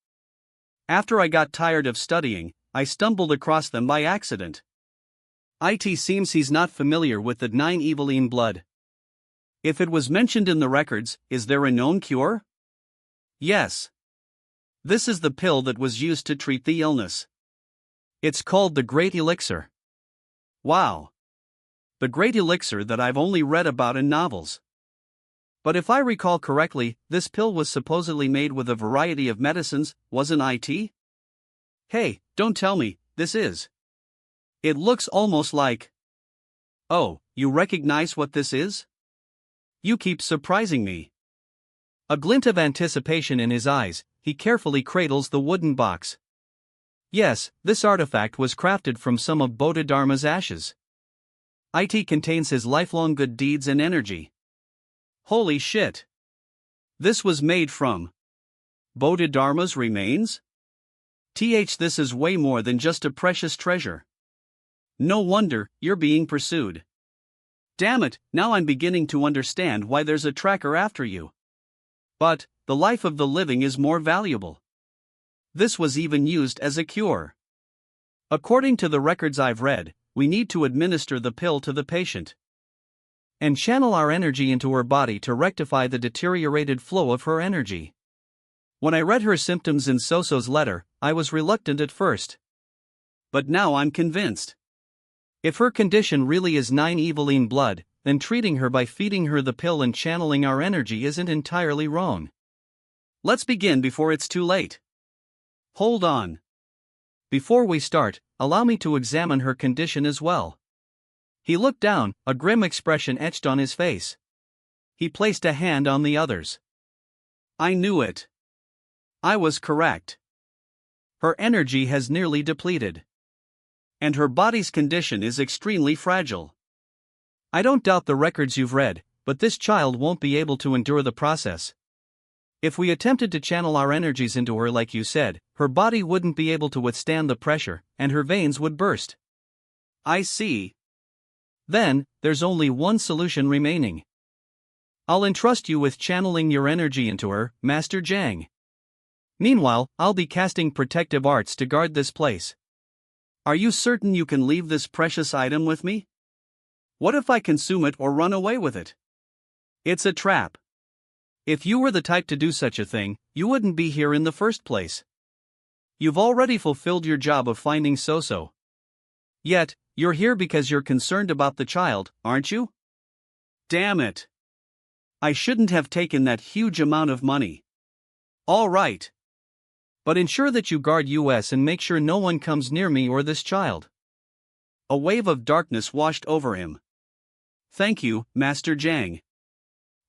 After I got tired of studying, I stumbled across them by accident. It seems he's not familiar with the 9 Eveline blood. If it was mentioned in the records, is there a known cure? Yes. This is the pill that was used to treat the illness. It's called the Great Elixir. Wow. The Great Elixir that I've only read about in novels. But if I recall correctly, this pill was supposedly made with a variety of medicines, wasn't it? Hey, don't tell me, this is. It looks almost like... Oh, you recognize what this is? You keep surprising me. A glint of anticipation in his eyes, he carefully cradles the wooden box. Yes, this artifact was crafted from some of Bodhidharma's ashes. It contains his lifelong good deeds and energy. Holy shit! This was made from Bodhidharma's remains? This is way more than just a precious treasure. No wonder you're being pursued. Damn it, now I'm beginning to understand why there's a tracker after you. But, the life of the living is more valuable. This was even used as a cure. According to the records I've read, we need to administer the pill to the patient and channel our energy into her body to rectify the deteriorated flow of her energy. When I read her symptoms in Soso's letter, I was reluctant at first. But now I'm convinced. If her condition really is 9 Eveline blood, then treating her by feeding her the pill and channeling our energy isn't entirely wrong. Let's begin before it's too late. Hold on. Before we start, allow me to examine her condition as well. He looked down, a grim expression etched on his face. He placed a hand on the other's. I knew it. I was correct. Her energy has nearly depleted. And her body's condition is extremely fragile. I don't doubt the records you've read, but this child won't be able to endure the process. If we attempted to channel our energies into her like you said, her body wouldn't be able to withstand the pressure, and her veins would burst. I see. Then, there's only one solution remaining. I'll entrust you with channeling your energy into her, Master Jiang. Meanwhile, I'll be casting protective arts to guard this place. Are you certain you can leave this precious item with me? What if I consume it or run away with it? It's a trap. If you were the type to do such a thing, you wouldn't be here in the first place. You've already fulfilled your job of finding So-So. Yet, you're here because you're concerned about the child, aren't you? Damn it. I shouldn't have taken that huge amount of money. All right. But ensure that you guard us and make sure no one comes near me or this child. A wave of darkness washed over him. Thank you, Master Jiang.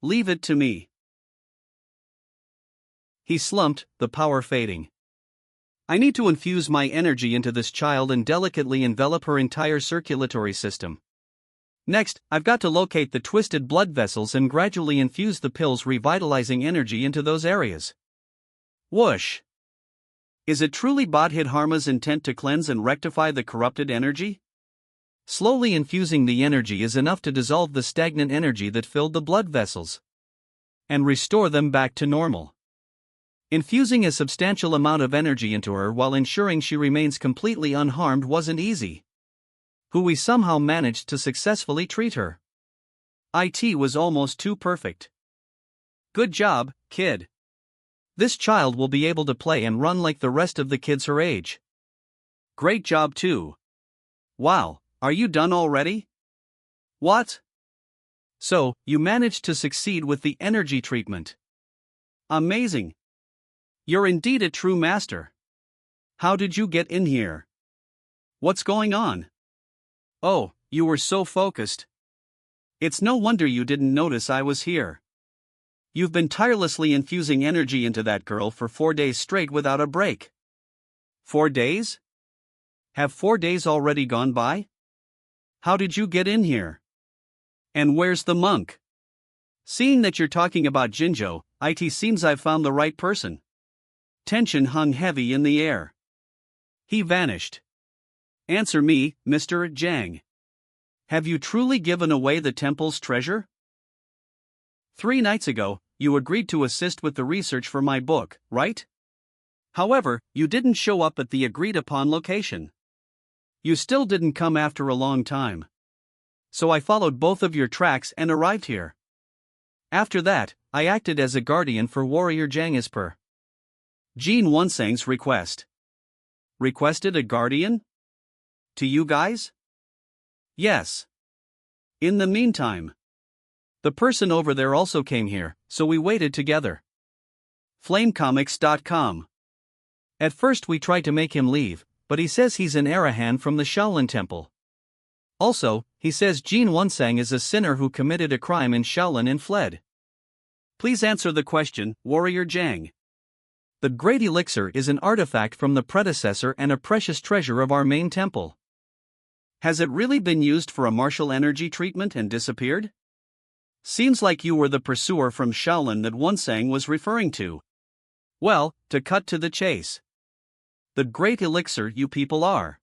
Leave it to me. He slumped, the power fading. I need to infuse my energy into this child and delicately envelop her entire circulatory system. Next, I've got to locate the twisted blood vessels and gradually infuse the pills revitalizing energy into those areas. Whoosh! Is it truly Bodhidharma's intent to cleanse and rectify the corrupted energy? Slowly infusing the energy is enough to dissolve the stagnant energy that filled the blood vessels and restore them back to normal. Infusing a substantial amount of energy into her while ensuring she remains completely unharmed wasn't easy. We somehow managed to successfully treat her. It was almost too perfect. Good job, kid. This child will be able to play and run like the rest of the kids her age. Great job too. Wow, are you done already? What? So, you managed to succeed with the energy treatment. Amazing. You're indeed a true master. How did you get in here? What's going on? Oh, you were so focused. It's no wonder you didn't notice I was here. You've been tirelessly infusing energy into that girl for 4 days straight without a break. 4 days? Have 4 days already gone by? How did you get in here? And where's the monk? Seeing that you're talking about Jinzhou, it seems I've found the right person. Tension hung heavy in the air. He vanished. Answer me, Mr. Jiang. Have you truly given away the temple's treasure? 3 nights ago, you agreed to assist with the research for my book, right? However, you didn't show up at the agreed-upon location. You still didn't come after a long time. So I followed both of your tracks and arrived here. After that, I acted as a guardian for warrior Jiang as per Jin Wunsang's request. Requested a guardian? To you guys? Yes. In the meantime, the person over there also came here, so we waited together. Flamecomics.com. At first we tried to make him leave, but he says he's an Arahan from the Shaolin Temple. Also, he says Jin Wunsang is a sinner who committed a crime in Shaolin and fled. Please answer the question, Warrior Jiang. The Great Elixir is an artifact from the predecessor and a precious treasure of our main temple. Has it really been used for a martial energy treatment and disappeared? Seems like you were the pursuer from Shaolin that Wunsang was referring to. Well, to cut to the chase. The Great Elixir you people are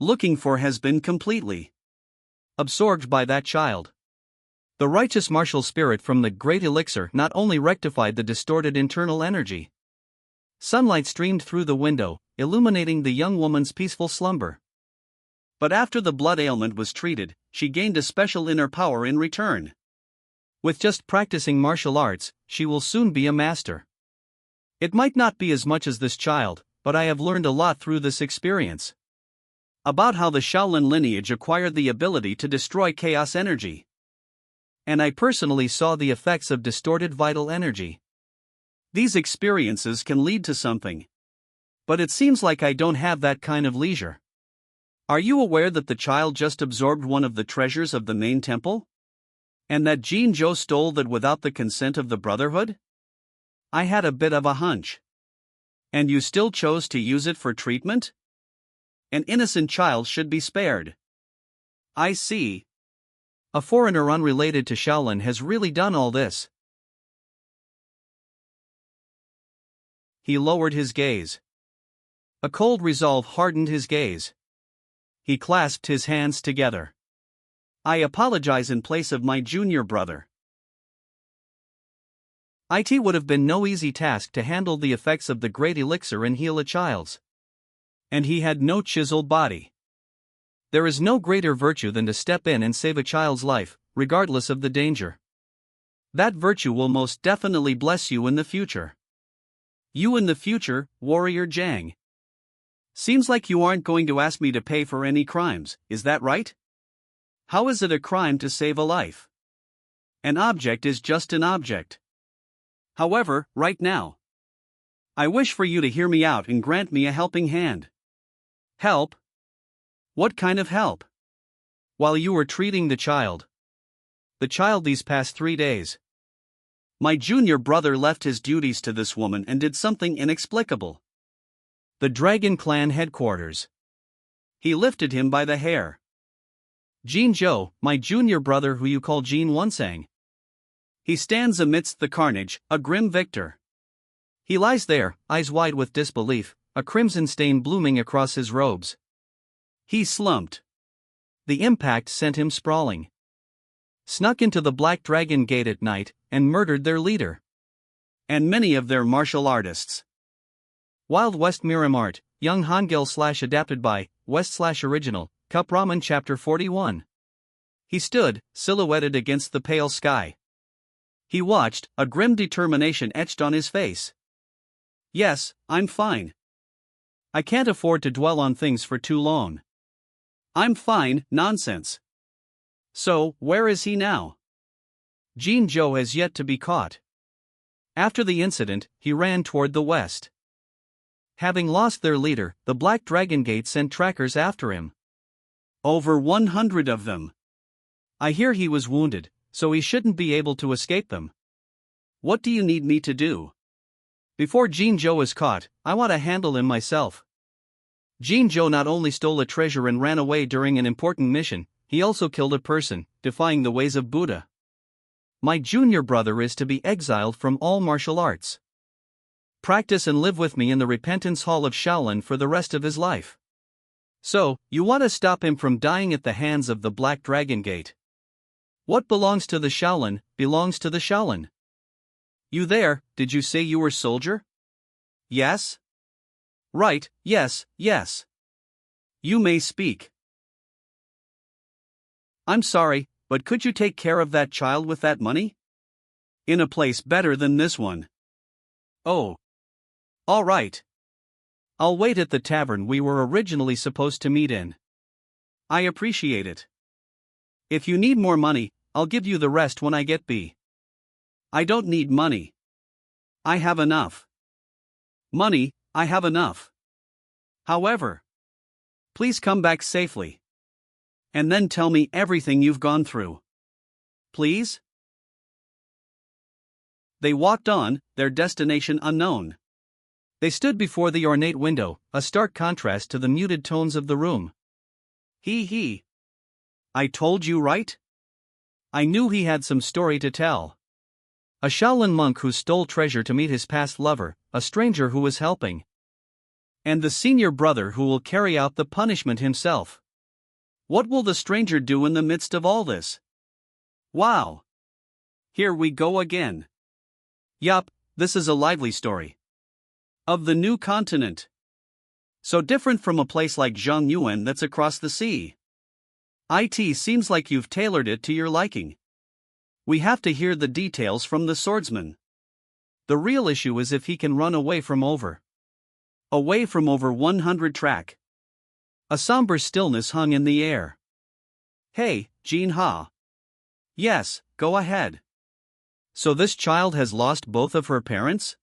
looking for has been completely absorbed by that child. The righteous martial spirit from the Great Elixir not only rectified the distorted internal energy. Sunlight streamed through the window, illuminating the young woman's peaceful slumber. But after the blood ailment was treated, she gained a special inner power in return. With just practicing martial arts, she will soon be a master. It might not be as much as this child, but I have learned a lot through this experience. About how the Shaolin lineage acquired the ability to destroy chaos energy. And I personally saw the effects of distorted vital energy. These experiences can lead to something. But it seems like I don't have that kind of leisure. Are you aware that the child just absorbed one of the treasures of the main temple? And that Jin Zhou stole that without the consent of the Brotherhood? I had a bit of a hunch. And you still chose to use it for treatment? An innocent child should be spared. I see. A foreigner unrelated to Shaolin has really done all this. He lowered his gaze. A cold resolve hardened his gaze. He clasped his hands together. I apologize in place of my junior brother. It would have been no easy task to handle the effects of the great elixir and heal a child's. And he had no chiseled body. There is no greater virtue than to step in and save a child's life, regardless of the danger. That virtue will most definitely bless you in the future. You in the future, Warrior Jang. Seems like you aren't going to ask me to pay for any crimes, is that right? How is it a crime to save a life? An object is just an object. However, right now, I wish for you to hear me out and grant me a helping hand. Help? What kind of help? While you were treating the child these past 3 days. My junior brother left his duties to this woman and did something inexplicable. The Dragon Clan headquarters. He lifted him by the hair. Jin Zhou, my junior brother who you call Jin Wunsang. He stands amidst the carnage, a grim victor. He lies there, eyes wide with disbelief, a crimson stain blooming across his robes. He slumped. The impact sent him sprawling. Snuck into the Black Dragon Gate at night, and murdered their leader. And many of their martial artists. Wild West Murim Art, Young Hangul / adapted by, West / original, Cup Ramen Chapter 41. He stood, silhouetted against the pale sky. He watched, a grim determination etched on his face. Yes, I'm fine. I can't afford to dwell on things for too long. I'm fine, nonsense. So, where is he now? Jin Zhou has yet to be caught. After the incident, he ran toward the west. Having lost their leader, the Black Dragon Gate sent trackers after him. Over 100 of them. I hear he was wounded, so he shouldn't be able to escape them. What do you need me to do? Before Jin Zhou is caught, I want to handle him myself. Jin Zhou not only stole a treasure and ran away during an important mission, he also killed a person, defying the ways of Buddha. My junior brother is to be exiled from all martial arts. Practice and live with me in the Repentance Hall of Shaolin for the rest of his life. So, you want to stop him from dying at the hands of the Black Dragon Gate. What belongs to the Shaolin, belongs to the Shaolin. You there, did you say you were soldier? Yes? Right, yes, yes. You may speak. I'm sorry, but could you take care of that child with that money? In a place better than this one. Oh. All right. I'll wait at the tavern we were originally supposed to meet in. I appreciate it. If you need more money, I'll give you the rest when I get B. I don't need money. I have enough. Money, I have enough. However, please come back safely. And then tell me everything you've gone through. Please? They walked on, their destination unknown. They stood before the ornate window, a stark contrast to the muted tones of the room. He. I told you right? I knew he had some story to tell. A Shaolin monk who stole treasure to meet his past lover, a stranger who was helping. And the senior brother who will carry out the punishment himself. What will the stranger do in the midst of all this? Wow! Here we go again. Yup, this is a lively story. Of the new continent. So different from a place like Zhongyuan that's across the sea. It seems like you've tailored it to your liking. We have to hear the details from the swordsman. The real issue is if he can run away from over 100 track. A somber stillness hung in the air. Hey, Jin Ha. Yes, go ahead. So this child has lost both of her parents?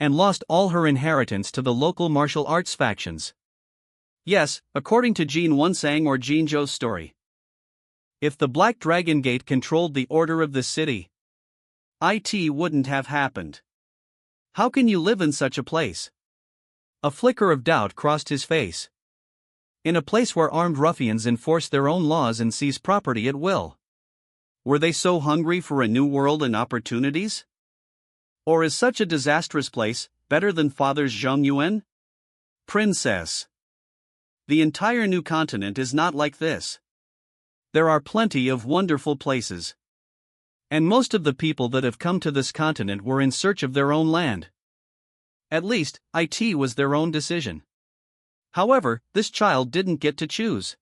And lost all her inheritance to the local martial arts factions. Yes, according to Jin Wunsang or Jin Zhou's story. If the Black Dragon Gate controlled the order of the city, it wouldn't have happened. How can you live in such a place? A flicker of doubt crossed his face. In a place where armed ruffians enforce their own laws and seize property at will. Were they so hungry for a new world and opportunities? Or is such a disastrous place better than Father's Zhongyuan? Princess. The entire new continent is not like this. There are plenty of wonderful places. And most of the people that have come to this continent were in search of their own land. At least, it was their own decision. However, this child didn't get to choose.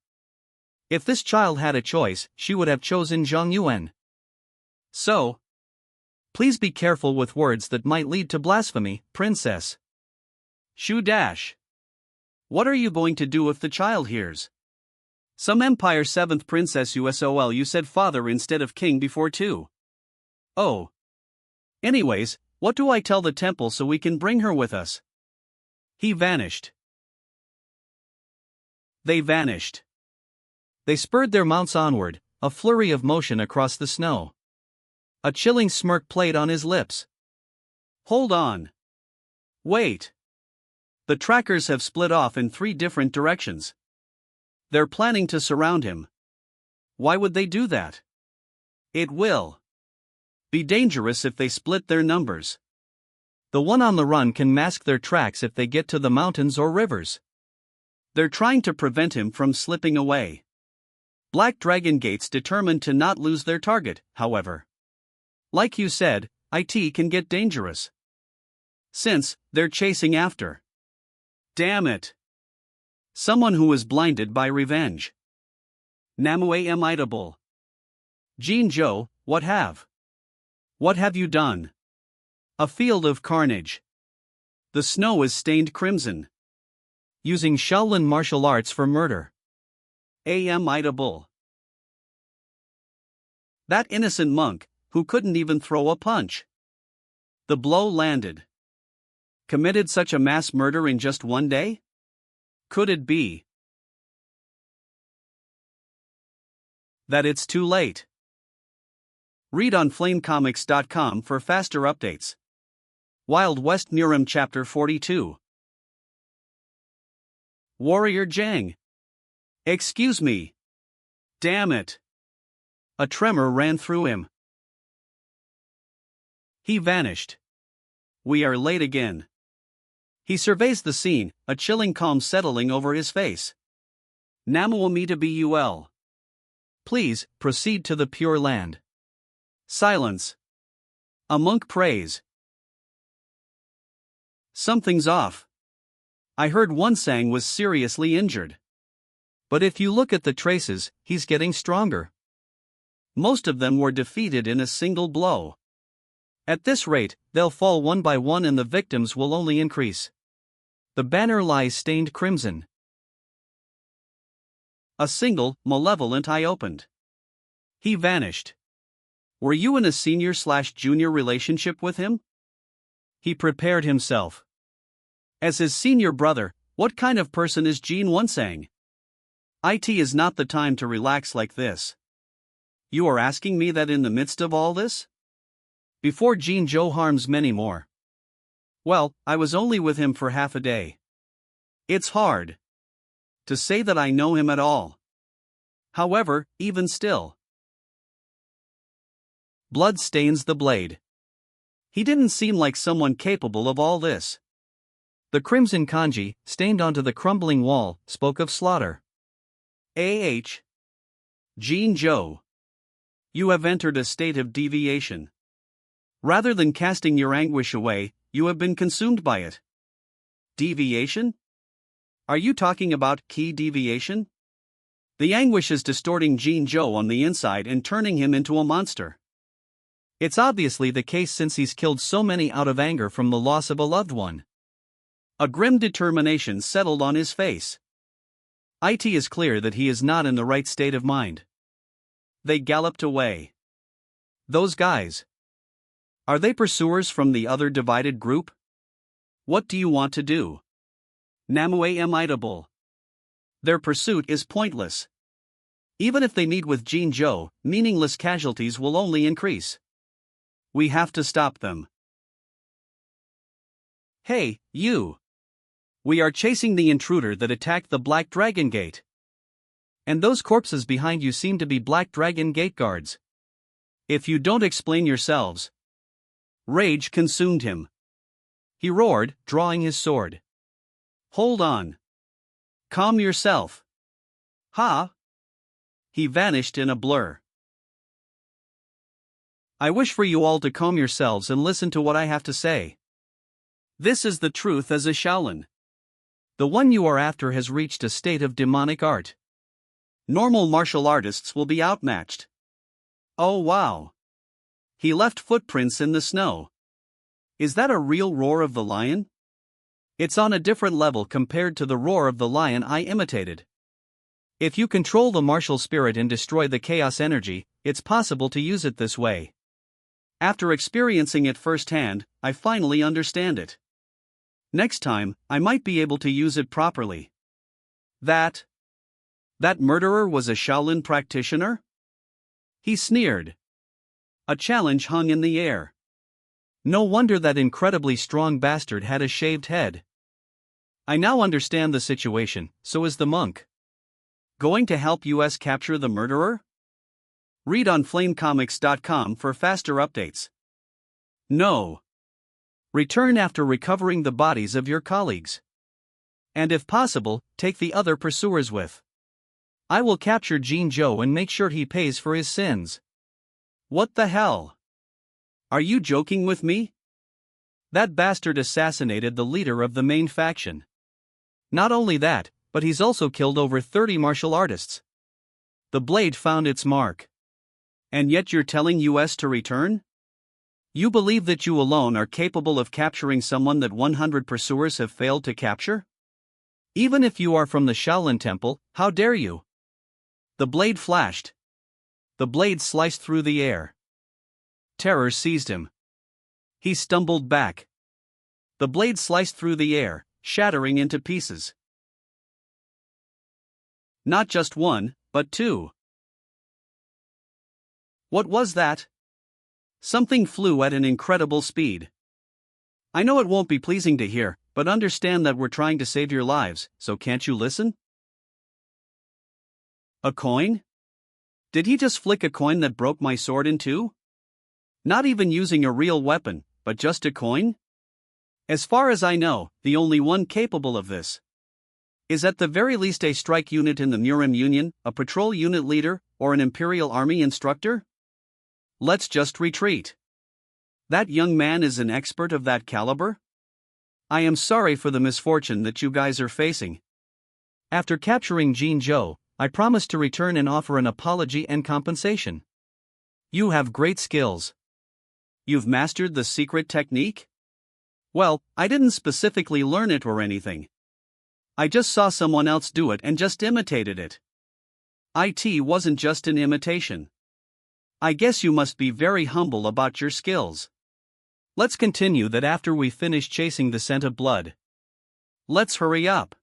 If this child had a choice, she would have chosen Zhongyuan. So, please be careful with words that might lead to blasphemy, princess. Shu dash. What are you going to do if the child hears? Some Empire 7th Princess USOL, you said father instead of king before too. Oh. Anyways, what do I tell the temple so we can bring her with us? He vanished. They vanished. They spurred their mounts onward, a flurry of motion across the snow. A chilling smirk played on his lips. Hold on. Wait. The trackers have split off in 3 different directions. They're planning to surround him. Why would they do that? It will be dangerous if they split their numbers. The one on the run can mask their tracks if they get to the mountains or rivers. They're trying to prevent him from slipping away. Black Dragon Gates determined to not lose their target, however. Like you said, it can get dangerous. Since they're chasing after. Damn it. Someone who was blinded by revenge. Namue imitable. Jean Zhou, what have you done? A field of carnage. The snow is stained crimson. Using Shaolin martial arts for murder. Imitable. That innocent monk, who couldn't even throw a punch. The blow landed. Committed such a mass murder in just one day? Could it be that it's too late? Read on flamecomics.com for faster updates. Wild West Murim Chapter 42. Warrior Zhang. Excuse me. Damn it. A tremor ran through him. He vanished. We are late again. He surveys the scene, a chilling calm settling over his face. Namuamita Bul. Please, proceed to the Pure Land. Silence. A monk prays. Something's off. I heard one Sang was seriously injured. But if you look at the traces, he's getting stronger. Most of them were defeated in a single blow. At this rate, they'll fall one by one and the victims will only increase. The banner lies stained crimson. A single, malevolent eye opened. He vanished. Were you in a senior/junior relationship with him? He prepared himself. As his senior brother, what kind of person is Jean Wonsang? It is not the time to relax like this. You are asking me that in the midst of all this? Before Jean Zhou harms many more. Well, I was only with him for half a day. It's hard to say that I know him at all. However, even still. Blood stains the blade. He didn't seem like someone capable of all this. The crimson kanji, stained onto the crumbling wall, spoke of slaughter. Jean Zhou. You have entered a state of deviation. Rather than casting your anguish away, you have been consumed by it. Deviation? Are you talking about key deviation? The anguish is distorting Jean Zhou on the inside and turning him into a monster. It's obviously the case since he's killed so many out of anger from the loss of a loved one. A grim determination settled on his face. It is clear that he is not in the right state of mind. They galloped away. Those guys. Are they pursuers from the other divided group? What do you want to do? Namue imitable. Their pursuit is pointless. Even if they meet with Jean Zhou, meaningless casualties will only increase. We have to stop them. Hey, you! We are chasing the intruder that attacked the Black Dragon Gate. And those corpses behind you seem to be Black Dragon Gate guards. If you don't explain yourselves. Rage consumed him. He roared, drawing his sword. Hold on. Calm yourself. Ha! He vanished in a blur. I wish for you all to calm yourselves and listen to what I have to say. This is the truth as a Shaolin. The one you are after has reached a state of demonic art. Normal martial artists will be outmatched. Oh wow. He left footprints in the snow. Is that a real roar of the lion? It's on a different level compared to the roar of the lion I imitated. If you control the martial spirit and destroy the chaos energy, it's possible to use it this way. After experiencing it firsthand, I finally understand it. Next time, I might be able to use it properly. That murderer was a Shaolin practitioner? He sneered. A challenge hung in the air. No wonder that incredibly strong bastard had a shaved head. I now understand the situation, so is the monk. Going to help us capture the murderer? Read on flamecomics.com for faster updates. No. Return after recovering the bodies of your colleagues. And if possible, take the other pursuers with. I will capture Jean Zhou and make sure he pays for his sins. What the hell? Are you joking with me? That bastard assassinated the leader of the main faction. Not only that, but he's also killed over 30 martial artists. The blade found its mark. And yet you're telling us to return? You believe that you alone are capable of capturing someone that 100 pursuers have failed to capture? Even if you are from the Shaolin Temple, how dare you? The blade flashed. The blade sliced through the air. Terror seized him. He stumbled back. The blade sliced through the air, shattering into pieces. Not just one, but two. What was that? Something flew at an incredible speed. I know it won't be pleasing to hear, but understand that we're trying to save your lives, so can't you listen? A coin? Did he just flick a coin that broke my sword in two? Not even using a real weapon, but just a coin? As far as I know, the only one capable of this is at the very least a strike unit in the Murim Union, a patrol unit leader, or an Imperial Army instructor? Let's just retreat. That young man is an expert of that caliber? I am sorry for the misfortune that you guys are facing. After capturing Jean Zhou, I promise to return and offer an apology and compensation. You have great skills. You've mastered the secret technique? Well, I didn't specifically learn it or anything. I just saw someone else do it and just imitated it. It wasn't just an imitation. I guess you must be very humble about your skills. Let's continue that after we finish chasing the scent of blood. Let's hurry up.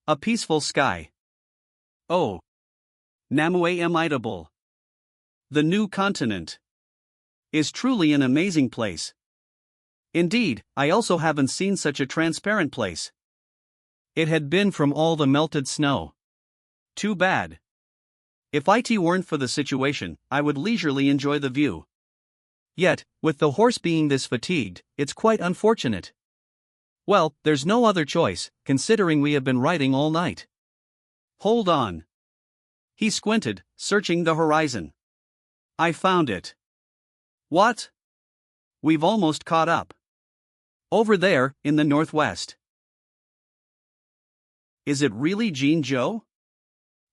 A peaceful sky. Oh. Namue Imitable. The new continent is truly an amazing place. Indeed, I also haven't seen such a transparent place. It had been from all the melted snow. Too bad. If it weren't for the situation, I would leisurely enjoy the view. Yet, with the horse being this fatigued, it's quite unfortunate. Well, there's no other choice, considering we have been riding all night. Hold on. He squinted, searching the horizon. I found it. What? We've almost caught up. Over there, in the northwest. Is it really Jean Zhou?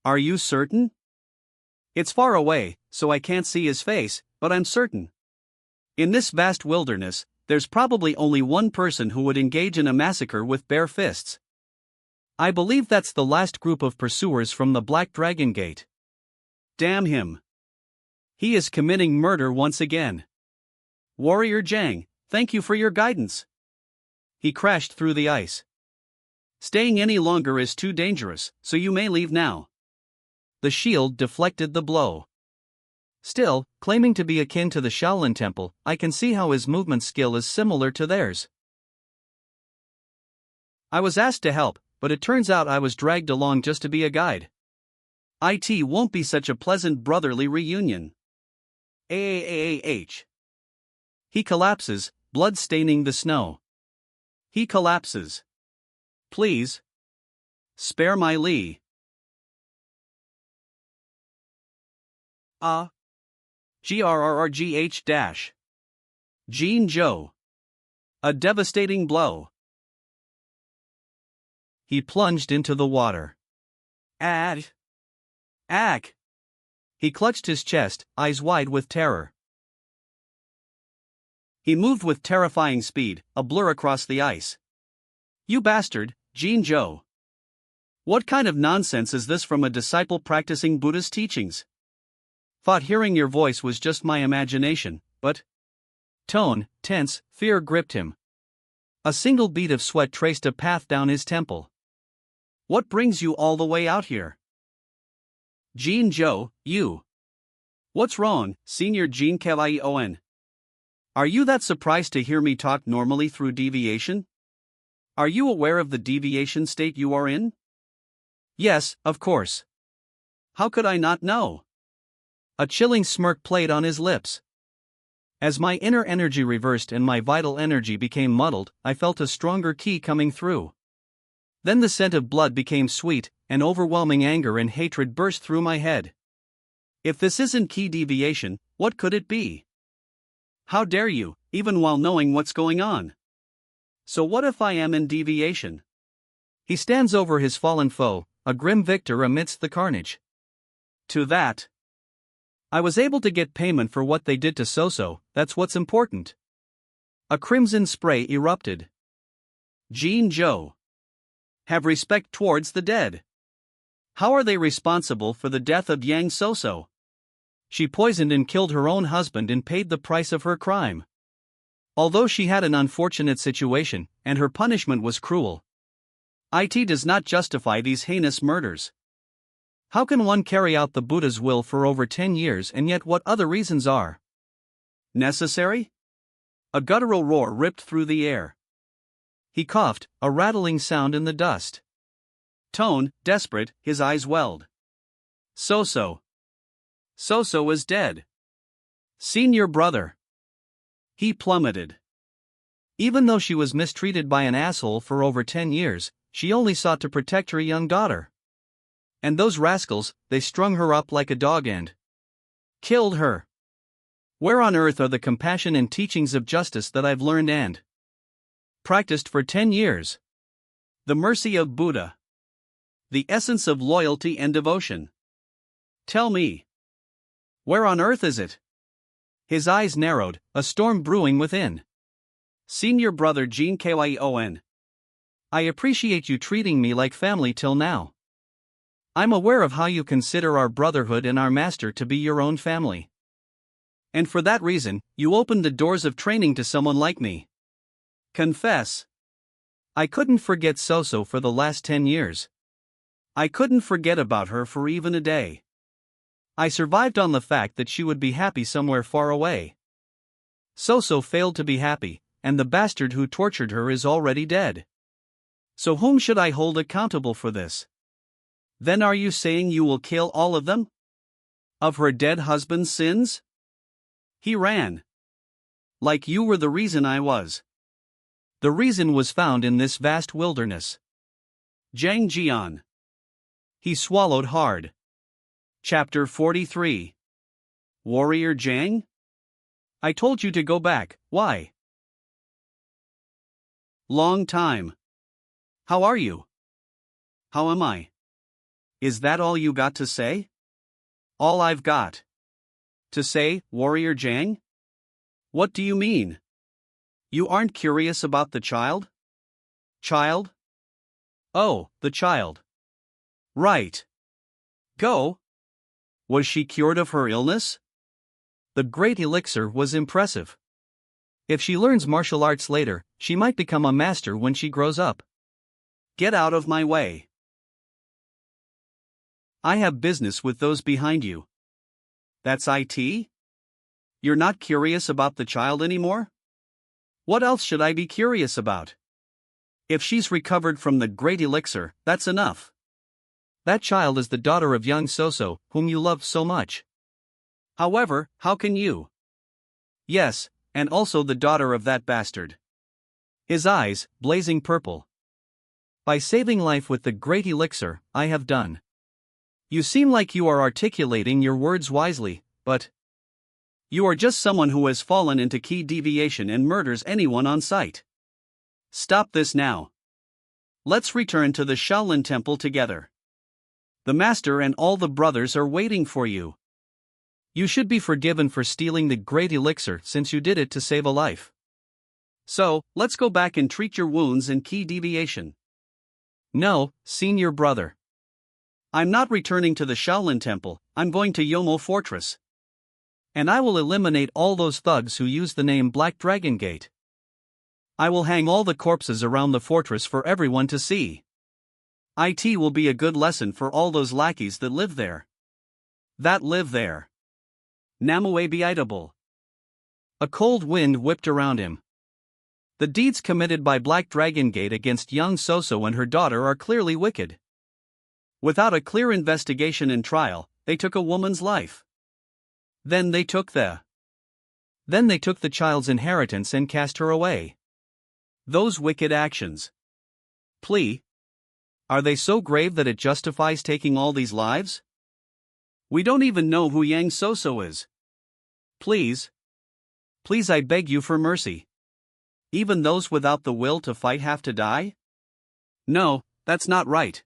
Are you certain? It's far away, so I can't see his face, but I'm certain. In this vast wilderness, there's probably only one person who would engage in a massacre with bare fists. I believe that's the last group of pursuers from the Black Dragon Gate. Damn him. He is committing murder once again. Warrior Zhang, thank you for your guidance. He crashed through the ice. Staying any longer is too dangerous, so you may leave now. The shield deflected the blow. Still, claiming to be akin to the Shaolin Temple, I can see how his movement skill is similar to theirs. I was asked to help, but it turns out I was dragged along just to be a guide. It won't be such a pleasant brotherly reunion. AAAH. He collapses, blood staining the snow. He collapses. Please. Spare my Lee. GRRRGH dash. Jean Joe. A devastating blow. He plunged into the water. Ack. Ack. He clutched his chest, eyes wide with terror. He moved with terrifying speed, a blur across the ice. You bastard, Jean Joe. What kind of nonsense is this from a disciple practicing Buddha's teachings? Thought hearing your voice was just my imagination, but... Tone, tense, fear gripped him. A single bead of sweat traced a path down his temple. What brings you all the way out here? Jean Joe, you. What's wrong, Senior Jean Kawaii-on? Are you that surprised to hear me talk normally through deviation? Are you aware of the deviation state you are in? Yes, of course. How could I not know? A chilling smirk played on his lips. As my inner energy reversed and my vital energy became muddled, I felt a stronger ki coming through. Then the scent of blood became sweet, and overwhelming anger and hatred burst through my head. If this isn't ki deviation, what could it be? How dare you, even while knowing what's going on? So what if I am in deviation? He stands over his fallen foe, a grim victor amidst the carnage. To that. I was able to get payment for what they did to Soso, that's what's important. A crimson spray erupted. Jean Joe. Have respect towards the dead. How are they responsible for the death of Yang Soso? She poisoned and killed her own husband and paid the price of her crime. Although she had an unfortunate situation, and her punishment was cruel, it does not justify these heinous murders. How can one carry out the Buddha's will for over 10 years and yet what other reasons are necessary? A guttural roar ripped through the air. He coughed, a rattling sound in the dust. Tone, desperate, his eyes welled. Soso. Soso is dead. Senior brother. He plummeted. Even though she was mistreated by an asshole for over 10 years, she only sought to protect her young daughter. And those rascals, they strung her up like a dog and killed her. Where on earth are the compassion and teachings of justice that I've learned and practiced for 10 years? The mercy of Buddha. The essence of loyalty and devotion. Tell me. Where on earth is it? His eyes narrowed, a storm brewing within. Senior brother Jean Kawaii-on. I appreciate you treating me like family till now. I'm aware of how you consider our brotherhood and our master to be your own family. And for that reason, you opened the doors of training to someone like me. Confess. I couldn't forget Soso for the last 10 years. I couldn't forget about her for even a day. I survived on the fact that she would be happy somewhere far away. Soso failed to be happy, and the bastard who tortured her is already dead. So whom should I hold accountable for this? Then are you saying you will kill all of them? Of her dead husband's sins? He ran. Like you were the reason I was. The reason was found in this vast wilderness. Zhang Jian. He swallowed hard. Chapter 43. Warrior Zhang? I told you to go back, why? Long time. How are you? How am I? Is that all you got to say? All I've got to say, Warrior Zhang? What do you mean? You aren't curious about the child? Child? Oh, the child. Right. Go. Was she cured of her illness? The great elixir was impressive. If she learns martial arts later, she might become a master when she grows up. Get out of my way. I have business with those behind you. That's it? You're not curious about the child anymore? What else should I be curious about? If she's recovered from the great elixir, that's enough. That child is the daughter of young Soso, whom you love so much. However, how can you? Yes, and also the daughter of that bastard. His eyes, blazing purple. By saving life with the great elixir, I have done. You seem like you are articulating your words wisely, but you are just someone who has fallen into key deviation and murders anyone on sight. Stop this now. Let's return to the Shaolin Temple together. The master and all the brothers are waiting for you. You should be forgiven for stealing the great elixir since you did it to save a life. So, let's go back and treat your wounds and key deviation. No, senior brother. I'm not returning to the Shaolin Temple, I'm going to Yomo Fortress. And I will eliminate all those thugs who use the name Black Dragon Gate. I will hang all the corpses around the fortress for everyone to see. It will be a good lesson for all those lackeys that live there. Namue beatable. A cold wind whipped around him. The deeds committed by Black Dragon Gate against young Soso and her daughter are clearly wicked. Without a clear investigation and trial, they took a woman's life. Then they took the child's inheritance and cast her away. Those wicked actions. Are they so grave that it justifies taking all these lives? We don't even know who Yang Soso is. Please, I beg you for mercy. Even those without the will to fight have to die? No, that's not right.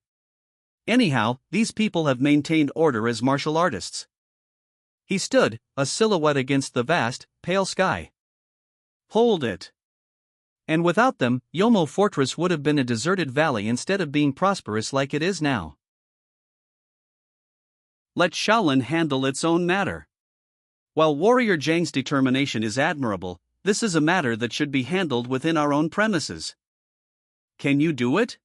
Anyhow, these people have maintained order as martial artists. He stood, a silhouette against the vast, pale sky. Hold it. And without them, Yomo Fortress would have been a deserted valley instead of being prosperous like it is now. Let Shaolin handle its own matter. While Warrior Zhang's determination is admirable, this is a matter that should be handled within our own premises. Can you do it?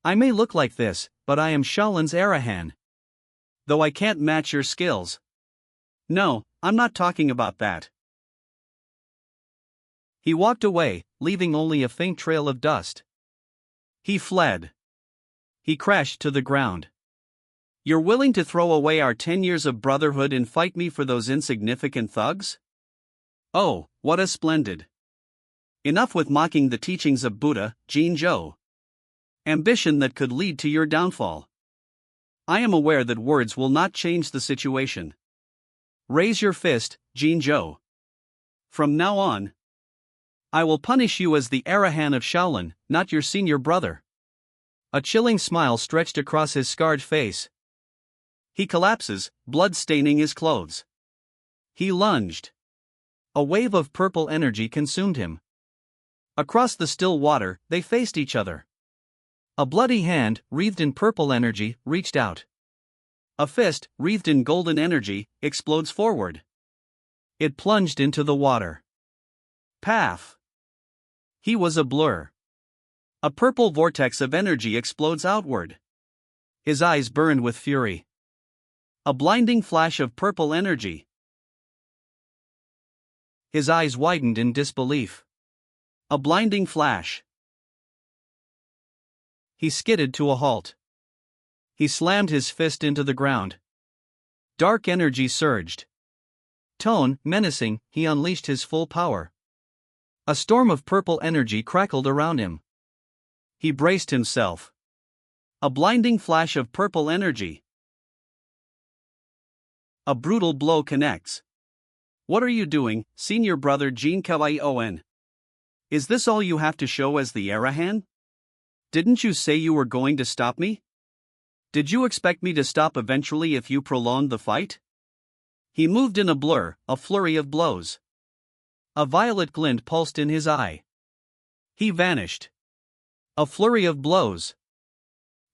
I may look like this, but I am Shaolin's Arahan. Though I can't match your skills. No, I'm not talking about that. He walked away, leaving only a faint trail of dust. He fled. He crashed to the ground. You're willing to throw away our 10 years of brotherhood and fight me for those insignificant thugs? Oh, what a splendid. Enough with mocking the teachings of Buddha, Jinzhou. Ambition that could lead to your downfall. I am aware that words will not change the situation. Raise your fist, Jinzhou. From now on, I will punish you as the Arahan of Shaolin, not your senior brother. A chilling smile stretched across his scarred face. He collapses, blood staining his clothes. He lunged. A wave of purple energy consumed him. Across the still water, they faced each other. A bloody hand, wreathed in purple energy, reached out. A fist, wreathed in golden energy, explodes forward. It plunged into the water. Paff! He was a blur. A purple vortex of energy explodes outward. His eyes burned with fury. A blinding flash of purple energy. His eyes widened in disbelief. A blinding flash. He skidded to a halt. He slammed his fist into the ground. Dark energy surged. Tone, menacing, he unleashed his full power. A storm of purple energy crackled around him. He braced himself. A blinding flash of purple energy. A brutal blow connects. What are you doing, senior brother Jin Kawaii-on? Is this all you have to show as the Arahan? Didn't you say you were going to stop me? Did you expect me to stop eventually if you prolonged the fight? He moved in a blur, a flurry of blows. A violet glint pulsed in his eye. He vanished. A flurry of blows.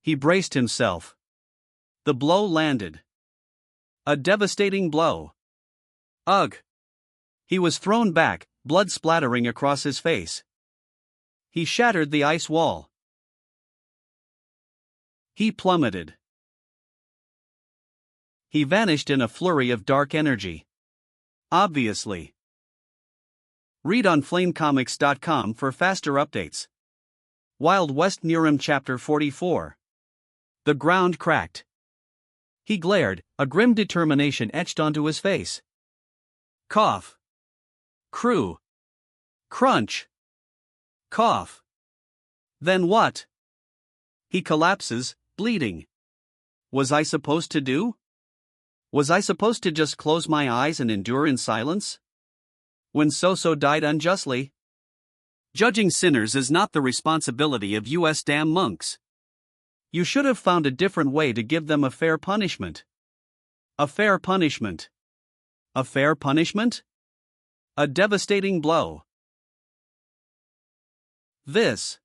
He braced himself. The blow landed. A devastating blow. Ugh! He was thrown back, blood splattering across his face. He shattered the ice wall. He plummeted. He vanished in a flurry of dark energy. Obviously. Read on flamecomics.com for faster updates. Wild West Murim Chapter 44. The ground cracked. He glared, a grim determination etched onto his face. Cough. Crew. Crunch. Cough. Then what? He collapses, bleeding. Was I supposed to do? Was I supposed to just close my eyes and endure in silence? When So-So died unjustly? Judging sinners is not the responsibility of US damn monks. You should have found a different way to give them a fair punishment. A fair punishment. A fair punishment? A devastating blow. This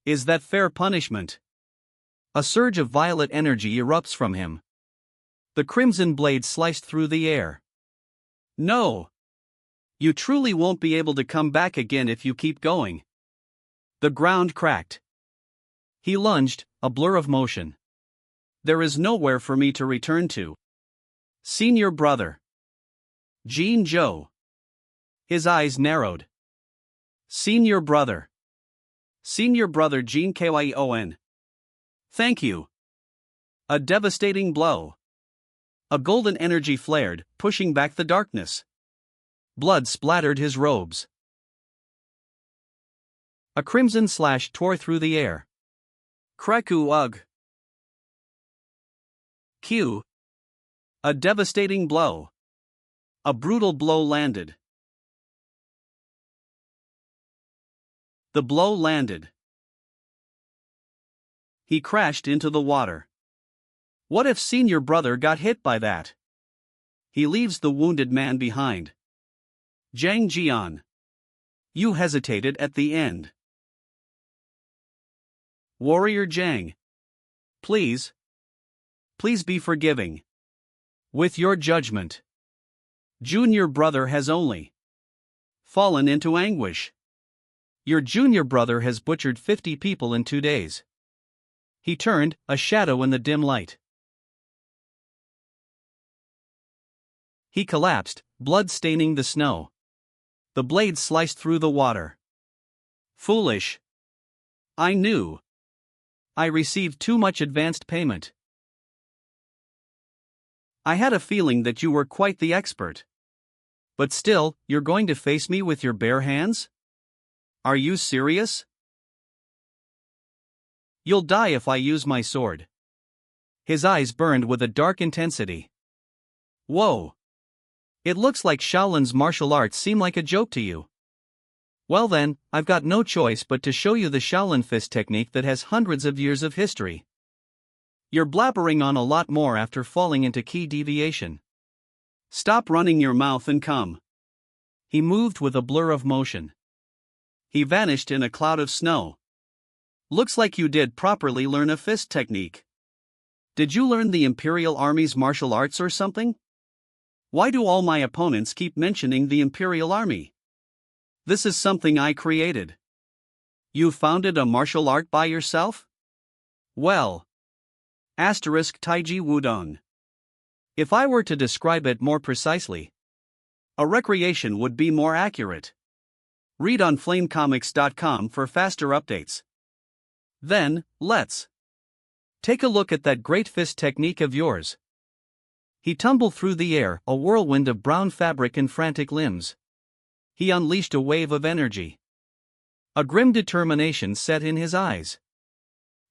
is that fair punishment. A surge of violet energy erupts from him. The crimson blade sliced through the air. No! You truly won't be able to come back again if you keep going. The ground cracked. He lunged, a blur of motion. There is nowhere for me to return to. Senior brother. Jean Joe. His eyes narrowed. Senior brother. Senior brother Jean Kyon. Thank you. A devastating blow. A golden energy flared, pushing back the darkness. Blood splattered his robes. A crimson slash tore through the air. Kraku ugh. Q. A devastating blow. A brutal blow landed. The blow landed. He crashed into the water. What if senior brother got hit by that? He leaves the wounded man behind. Zhang Jian. You hesitated at the end. Warrior Zhang. Please. Please be forgiving. With your judgment. Junior brother has only fallen into anguish. Your junior brother has butchered 50 people in 2 days. He turned, a shadow in the dim light. He collapsed, blood staining the snow. The blade sliced through the water. Foolish. I knew. I received too much advanced payment. I had a feeling that you were quite the expert. But still, you're going to face me with your bare hands? Are you serious? You'll die if I use my sword. His eyes burned with a dark intensity. Whoa. It looks like Shaolin's martial arts seem like a joke to you. Well then, I've got no choice but to show you the Shaolin fist technique that has hundreds of years of history. You're blabbering on a lot more after falling into key deviation. Stop running your mouth and come. He moved with a blur of motion. He vanished in a cloud of snow. Looks like you did properly learn a fist technique. Did you learn the Imperial Army's martial arts or something? Why do all my opponents keep mentioning the Imperial Army? This is something I created. You founded a martial art by yourself? Well. Taiji Wudong. If I were to describe it more precisely, a recreation would be more accurate. Read on flamecomics.com for faster updates. Then, let's take a look at that great fist technique of yours. He tumbled through the air, a whirlwind of brown fabric and frantic limbs. He unleashed a wave of energy. A grim determination set in his eyes.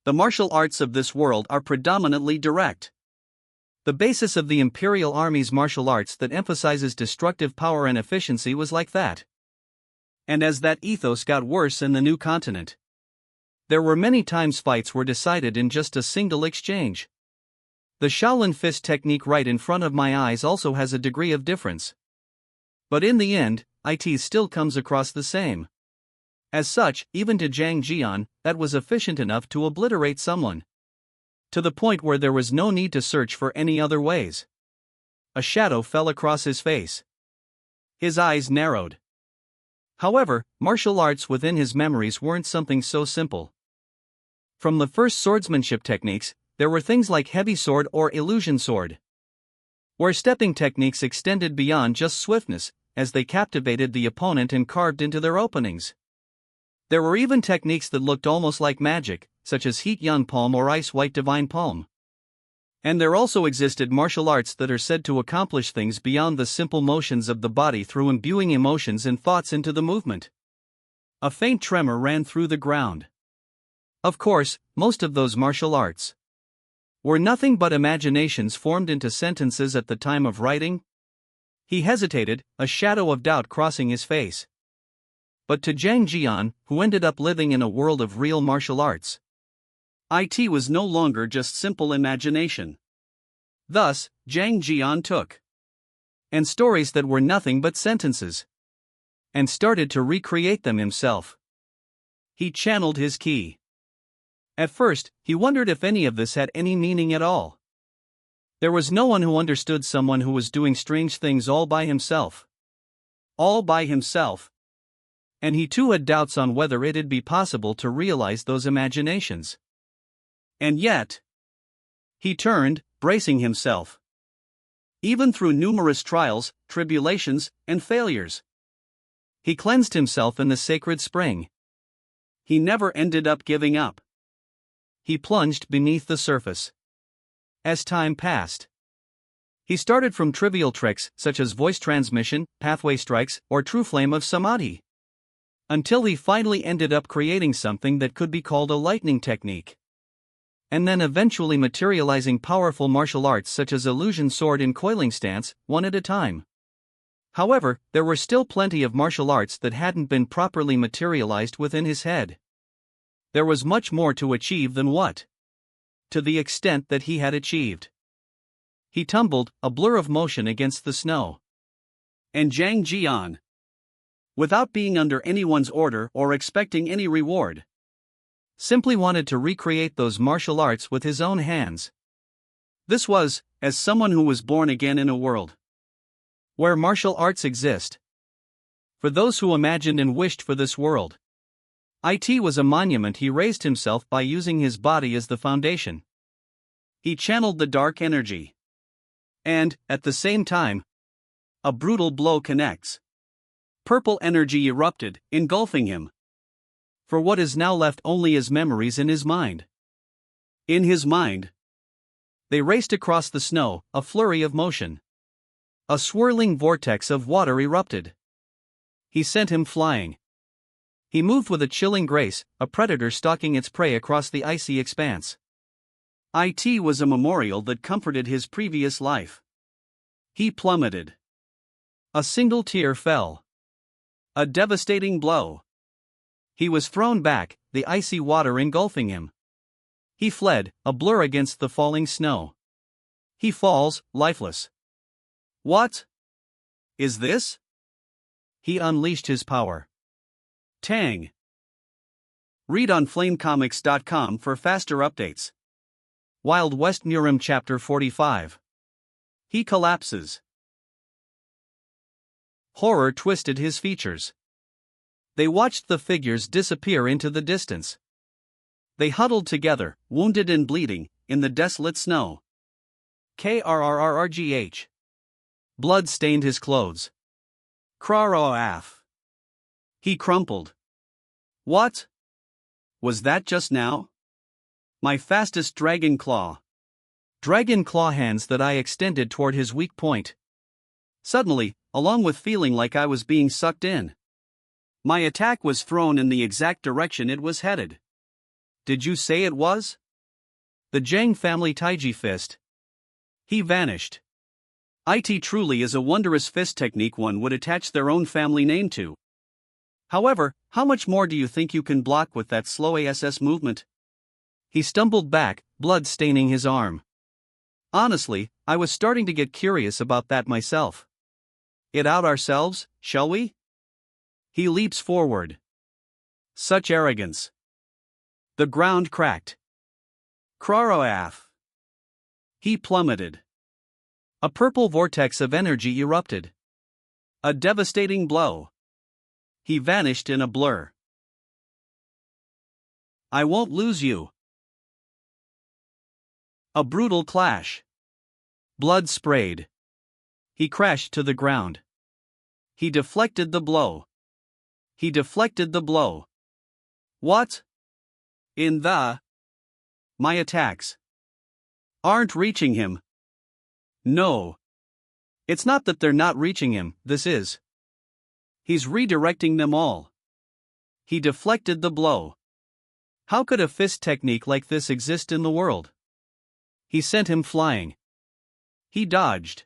The martial arts of this world are predominantly direct. The basis of the Imperial Army's martial arts that emphasizes destructive power and efficiency was like that. And as that ethos got worse in the new continent, there were many times fights were decided in just a single exchange. The Shaolin fist technique right in front of my eyes also has a degree of difference. But in the end, it still comes across the same. As such, even to Zhang Jian, that was efficient enough to obliterate someone. To the point where there was no need to search for any other ways. A shadow fell across his face. His eyes narrowed. However, martial arts within his memories weren't something so simple. From the first swordsmanship techniques, there were things like heavy sword or illusion sword, where stepping techniques extended beyond just swiftness, as they captivated the opponent and carved into their openings. There were even techniques that looked almost like magic, such as Heat Yun Palm or Ice White Divine Palm. And there also existed martial arts that are said to accomplish things beyond the simple motions of the body through imbuing emotions and thoughts into the movement. A faint tremor ran through the ground. Of course, most of those martial arts were nothing but imaginations formed into sentences at the time of writing. He hesitated, a shadow of doubt crossing his face. But to Zhang Jian, who ended up living in a world of real martial arts, it was no longer just simple imagination. Thus, Zhang Jian took and stories that were nothing but sentences and started to recreate them himself. He channeled his ki. At first, he wondered if any of this had any meaning at all. There was no one who understood someone who was doing strange things all by himself. All by himself. And he too had doubts on whether it'd be possible to realize those imaginations. And yet, he turned, bracing himself. Even through numerous trials, tribulations, and failures, he cleansed himself in the sacred spring. He never ended up giving up. He plunged beneath the surface. As time passed, he started from trivial tricks such as voice transmission, pathway strikes, or true flame of samadhi, until he finally ended up creating something that could be called a lightning technique. And then eventually materializing powerful martial arts such as illusion sword and coiling stance, one at a time. However, there were still plenty of martial arts that hadn't been properly materialized within his head. There was much more to achieve than what, to the extent that he had achieved. He tumbled, a blur of motion against the snow. And Zhang Jian, without being under anyone's order or expecting any reward, simply wanted to recreate those martial arts with his own hands. This was, as someone who was born again in a world where martial arts exist. For those who imagined and wished for this world, it was a monument. He raised himself by using his body as the foundation. He channeled the dark energy. And, at the same time, a brutal blow connects. Purple energy erupted, engulfing him. For what is now left only is memories in his mind. In his mind, they raced across the snow, a flurry of motion. A swirling vortex of water erupted. He sent him flying. He moved with a chilling grace, a predator stalking its prey across the icy expanse. It was a memorial that comforted his previous life. He plummeted. A single tear fell. A devastating blow. He was thrown back, the icy water engulfing him. He fled, a blur against the falling snow. He falls, lifeless. What is this? He unleashed his power. Tang. Read on flamecomics.com for faster updates. Wild West Murim Chapter 45. He collapses. Horror twisted his features. They watched the figures disappear into the distance. They huddled together, wounded and bleeding, in the desolate snow. Krrrrgh. Blood stained his clothes. Krrraf. He crumpled. What was that just now? My fastest dragon claw. Dragon claw hands that I extended toward his weak point. Suddenly, along with feeling like I was being sucked in, my attack was thrown in the exact direction it was headed. Did you say it was? The Zhang family Taiji fist. He vanished. It truly is a wondrous fist technique one would attach their own family name to. However, how much more do you think you can block with that slow ASS movement? He stumbled back, blood staining his arm. Honestly, I was starting to get curious about that myself. It out ourselves, shall we? He leaps forward. Such arrogance. The ground cracked. Krrraf. He plummeted. A purple vortex of energy erupted. A devastating blow. He vanished in a blur. I won't lose you. A brutal clash. Blood sprayed. He crashed to the ground. He deflected the blow. He deflected the blow. What? In the... My attacks. Aren't reaching him. No. It's not that they're not reaching him, this is. He's redirecting them all. He deflected the blow. How could a fist technique like this exist in the world? He sent him flying. He dodged.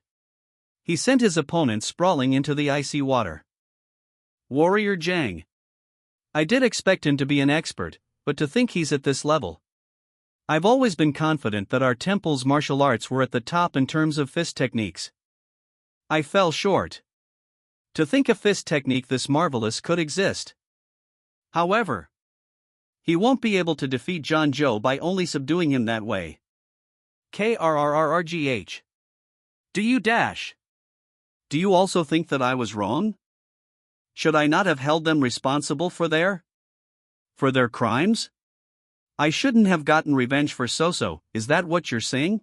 He sent his opponent sprawling into the icy water. Warrior Jang. I did expect him to be an expert, but to think he's at this level. I've always been confident that our temple's martial arts were at the top in terms of fist techniques. I fell short. To think a fist technique this marvelous could exist. However, he won't be able to defeat John Joe by only subduing him that way. KRRRRGH. Do you dash? Do you also think that I was wrong? Should I not have held them responsible for their crimes? I shouldn't have gotten revenge for Soso, is that what you're saying?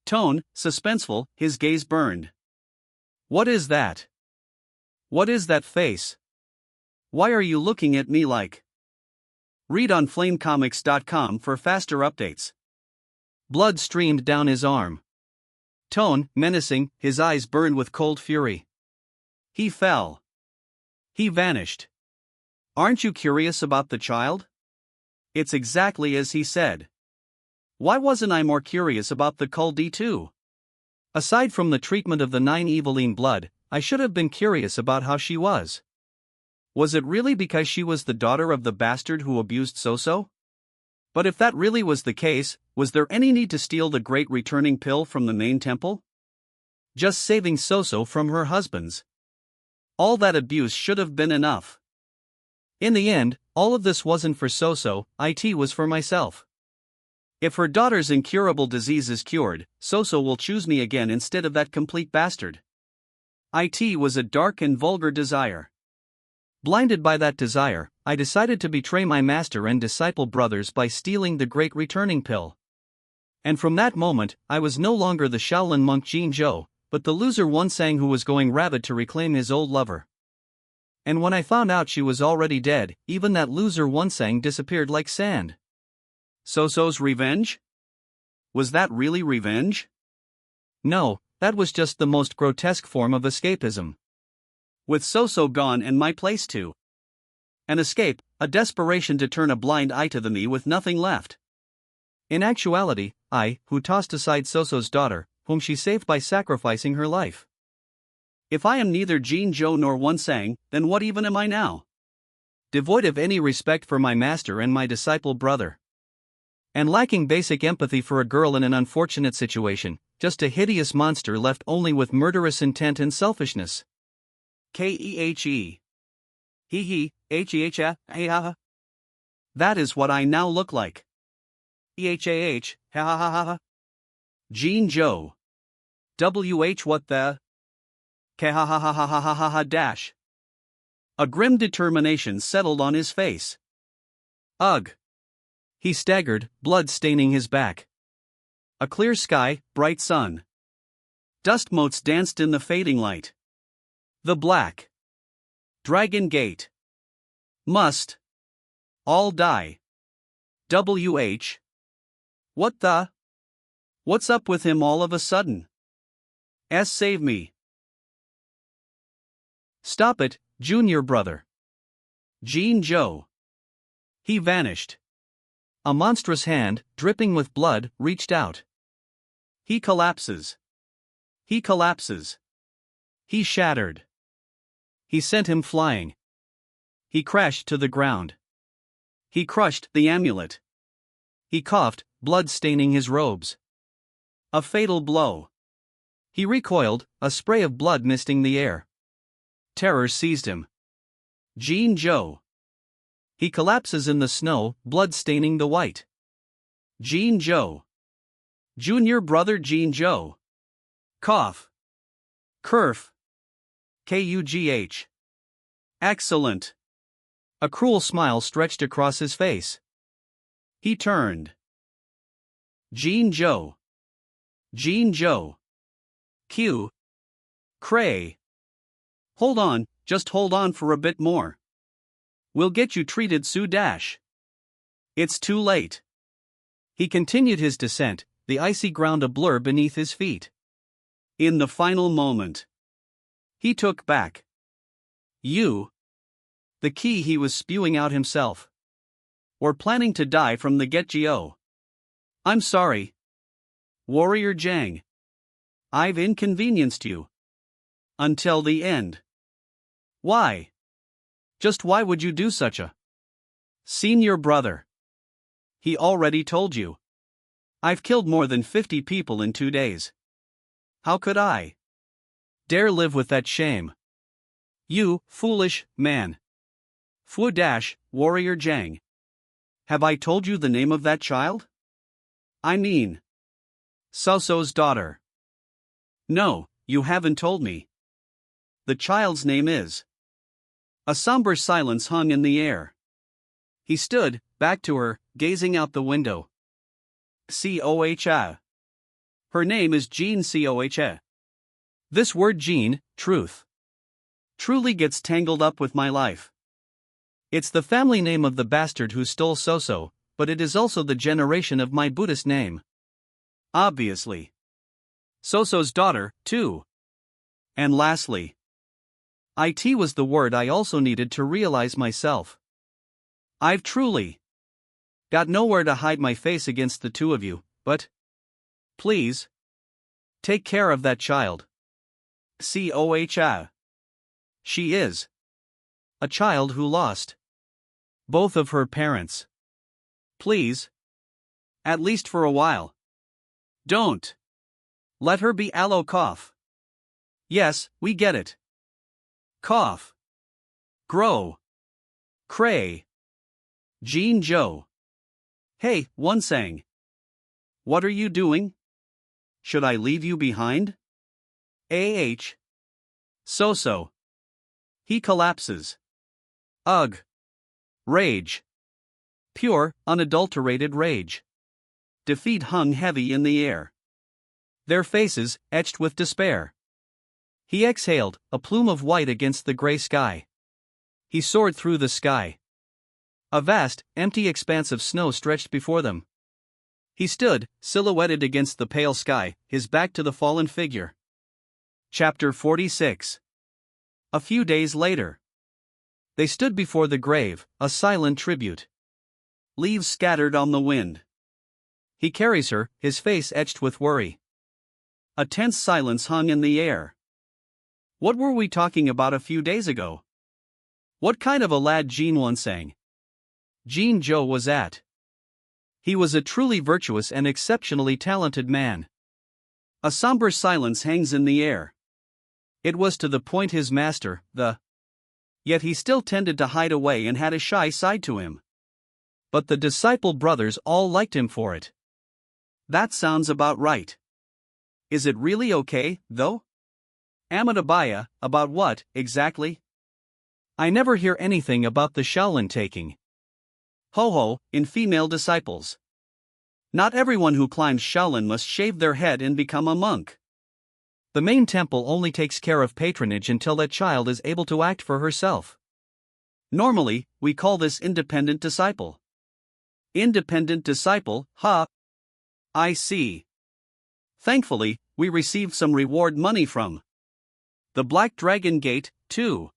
Tone, suspenseful, his gaze burned. What is that? What is that face? Why are you looking at me like? Read on flamecomics.com for faster updates. Blood streamed down his arm. Tone, menacing, his eyes burned with cold fury. He fell. He vanished. Aren't you curious about the child? It's exactly as he said. Why wasn't I more curious about the Cull D2? Aside from the treatment of the 9 Eveline blood, I should have been curious about how she was. Was it really because she was the daughter of the bastard who abused Soso? But if that really was the case, was there any need to steal the great returning pill from the main temple? Just saving Soso from her husband's. All that abuse should have been enough. In the end, all of this wasn't for Soso, it was for myself. If her daughter's incurable disease is cured, Soso will choose me again instead of that complete bastard. It was a dark and vulgar desire. Blinded by that desire, I decided to betray my master and disciple brothers by stealing the great returning pill. And from that moment, I was no longer the Shaolin monk Jin Zhou, but the loser Wonsang who was going rabid to reclaim his old lover. And when I found out she was already dead, even that loser Wonsang disappeared like sand. Soso's revenge? Was that really revenge? No, that was just the most grotesque form of escapism. With Soso gone and my place too. An escape, a desperation to turn a blind eye to the me with nothing left. In actuality, I, who tossed aside Soso's daughter, whom she saved by sacrificing her life. If I am neither Jin Zhou nor Wonsang, then what even am I now? Devoid of any respect for my master and my disciple brother. And lacking basic empathy for a girl in an unfortunate situation, just a hideous monster left only with murderous intent and selfishness. Kehe. Hehe, That is what I now look like. Ehah, ha. Jin Zhou. What the? Dash. A grim determination settled on his face. Ugh. He staggered, blood staining his back. A clear sky, bright sun. Dust motes danced in the fading light. The black. Dragon Gate. Must. All die. What the? What's up with him all of a sudden? Save me. Stop it, junior brother. Jin Zhou. He vanished. A monstrous hand, dripping with blood, reached out. He collapses. He collapses. He shattered. He sent him flying. He crashed to the ground. He crushed the amulet. He coughed, blood staining his robes. A fatal blow. He recoiled, a spray of blood misting the air. Terror seized him. Jin Zhou. He collapses in the snow, blood staining the white. Jin Zhou. Junior brother Jin Zhou. Cough. Kerf. Kugh. Excellent. A cruel smile stretched across his face. He turned. Jin Zhou. Jin Zhou. Q. Cray. Hold on, just hold on for a bit more. We'll get you treated Su Dash. It's too late. He continued his descent, the icy ground a blur beneath his feet. In the final moment, he took back the key he was spewing out himself. Or planning to die from the get-go. I'm sorry, Warrior Jang. I've inconvenienced you. Until the end. Why? Just why would you do such a senior brother? He already told you. I've killed more than 50 people in 2 days. How could I dare live with that shame? You foolish man. Warrior Jang. Have I told you the name of that child? I mean, Soso's daughter. No, you haven't told me. The child's name is. A somber silence hung in the air. He stood, back to her, gazing out the window. Coha. Her name is Jean Coha. This word Jean, truth, truly gets tangled up with my life. It's the family name of the bastard who stole Soso, but it is also the generation of my Buddhist name. Obviously. Soso's daughter, too. And lastly, it was the word I also needed to realize myself. I've truly got nowhere to hide my face against the two of you, but please take care of that child. Coha. She is a child who lost both of her parents. Please. At least for a while. Don't let her be aloe cough. Yes, we get it. Cough. Grow. Cray. Jean Joe. Hey, one sang. What are you doing? Should I leave you behind? So. He collapses. Ugh. Rage. Pure, unadulterated rage. Defeat hung heavy in the air. Their faces, etched with despair. He exhaled, a plume of white against the gray sky. He soared through the sky. A vast, empty expanse of snow stretched before them. He stood, silhouetted against the pale sky, his back to the fallen figure. Chapter 46. A few days later. They stood before the grave, a silent tribute. Leaves scattered on the wind. He carries her, his face etched with worry. A tense silence hung in the air. What were we talking about a few days ago? What kind of a lad Jean Won sang? Jean Joe was at. He was a truly virtuous and exceptionally talented man. A somber silence hangs in the air. It was to the point his master, Yet he still tended to hide away and had a shy side to him. But the disciple brothers all liked him for it. That sounds about right. Is it really okay, though? Amitabha, about what, exactly? I never hear anything about the Shaolin taking. Ho, in female disciples. Not everyone who climbs Shaolin must shave their head and become a monk. The main temple only takes care of patronage until that child is able to act for herself. Normally, we call this independent disciple. Independent disciple, huh? I see. Thankfully, we received some reward money from the Black Dragon Gate, too.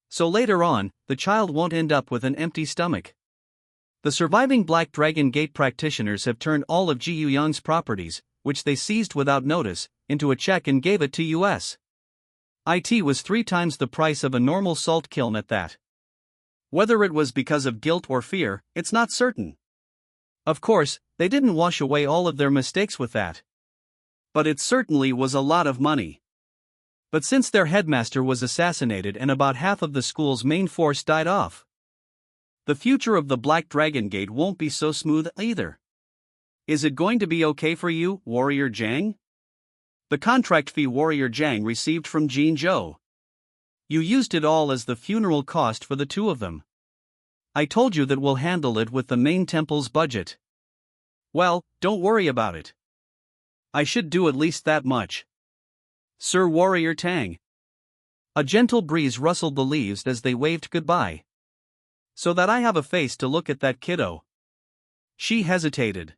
So later on, the child won't end up with an empty stomach. The surviving Black Dragon Gate practitioners have turned all of Ji Yuyang's properties, which they seized without notice, into a check and gave it to us. It was 3 times the price of a normal salt kiln at that. Whether it was because of guilt or fear, it's not certain. Of course, they didn't wash away all of their mistakes with that. But it certainly was a lot of money. But since their headmaster was assassinated and about half of the school's main force died off, the future of the Black Dragon Gate won't be so smooth either. Is it going to be okay for you, Warrior Jang? The contract fee Warrior Jang received from Jean Zhou. You used it all as the funeral cost for the two of them. I told you that we'll handle it with the main temple's budget. Well, don't worry about it. I should do at least that much. Sir Warrior Tang. A gentle breeze rustled the leaves as they waved goodbye. So that I have a face to look at that kiddo. She hesitated.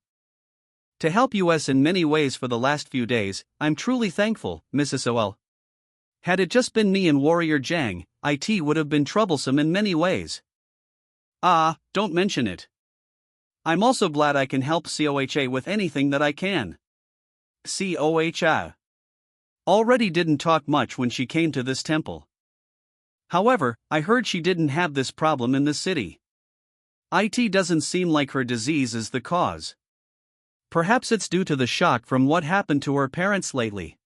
To help us in many ways for the last few days, I'm truly thankful, Mrs. OL. Had it just been me and Warrior Jang, it would have been troublesome in many ways. Ah, don't mention it. I'm also glad I can help COHA with anything that I can. COHA already didn't talk much when she came to this temple. However, I heard she didn't have this problem in the city. It doesn't seem like her disease is the cause. Perhaps it's due to the shock from what happened to her parents lately.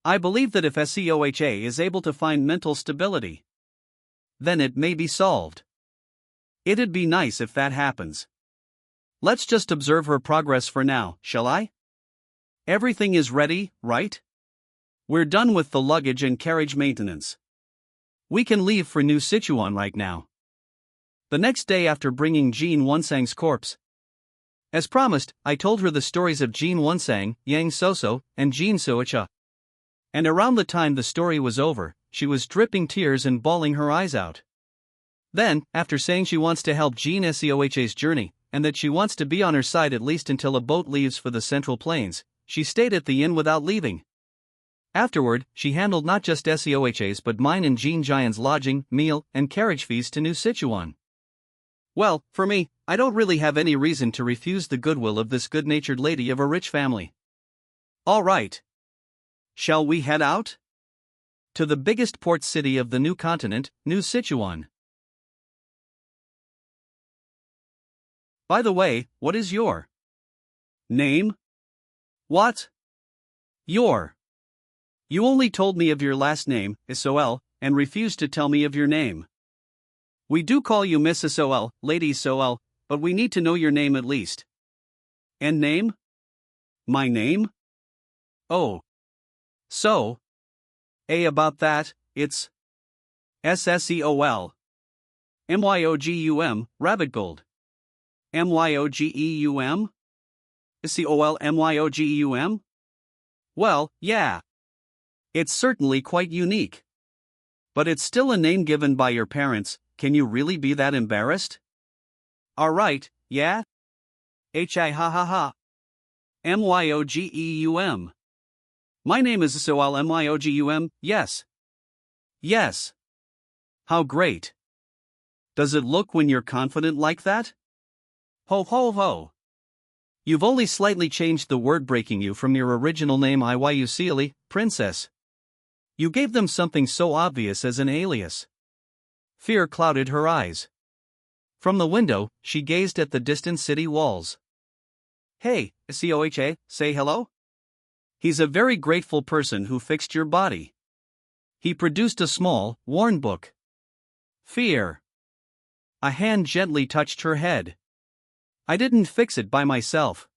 I believe that if SCOHA is able to find mental stability, then it may be solved. It'd be nice if that happens. Let's just observe her progress for now, shall I? Everything is ready, right? We're done with the luggage and carriage maintenance. We can leave for New Sichuan right now. The next day after bringing Jin Wunsang's corpse, as promised, I told her the stories of Jin Wunsang, Yang Soso, and Jin Suocha. And around the time the story was over, she was dripping tears and bawling her eyes out. Then, after saying she wants to help Jin Seoha's journey, and that she wants to be on her side at least until a boat leaves for the Central Plains, she stayed at the inn without leaving. Afterward, she handled not just SEOHA's but mine and Jean Jian's lodging, meal, and carriage fees to New Sichuan. Well, for me, I don't really have any reason to refuse the goodwill of this good-natured lady of a rich family. All right. Shall we head out? To the biggest port city of the new continent, New Sichuan. By the way, what is your name? What? Your. You only told me of your last name, SOL, and refused to tell me of your name. We do call you Miss SOL, Lady SOL, but we need to know your name at least. And name? My name? Oh. So. About that, it's SSEOL. MYOGUM, Rabbit Gold. MYOGEUM? COL MYOGEUM? Well, yeah. It's certainly quite unique. But it's still a name given by your parents. Can you really be that embarrassed? Alright, yeah? HI ha ha ha. MYOGEUM. My name is SOL MYOGUM, yes. Yes. How great. Does it look when you're confident like that? Ho ho ho. You've only slightly changed the word breaking you from your original name Iwayusili, Princess. You gave them something so obvious as an alias. Fear clouded her eyes. From the window, she gazed at the distant city walls. Hey, COHA, say hello? He's a very grateful person who fixed your body. He produced a small, worn book. Fear. A hand gently touched her head. I didn't fix it by myself.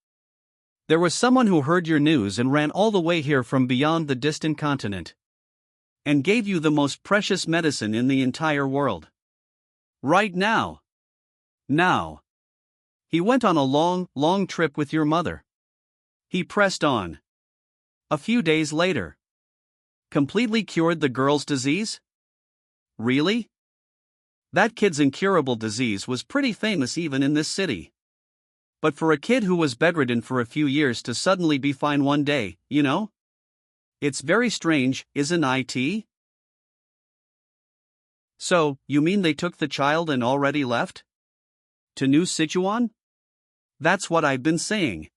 There was someone who heard your news and ran all the way here from beyond the distant continent. And gave you the most precious medicine in the entire world. Right now. Now. He went on a long, long trip with your mother. He pressed on. A few days later. Completely cured the girl's disease? Really? That kid's incurable disease was pretty famous even in this city. But for a kid who was bedridden for a few years to suddenly be fine one day, you know? It's very strange, isn't it? So, you mean they took the child and already left? To New Sichuan? That's what I've been saying.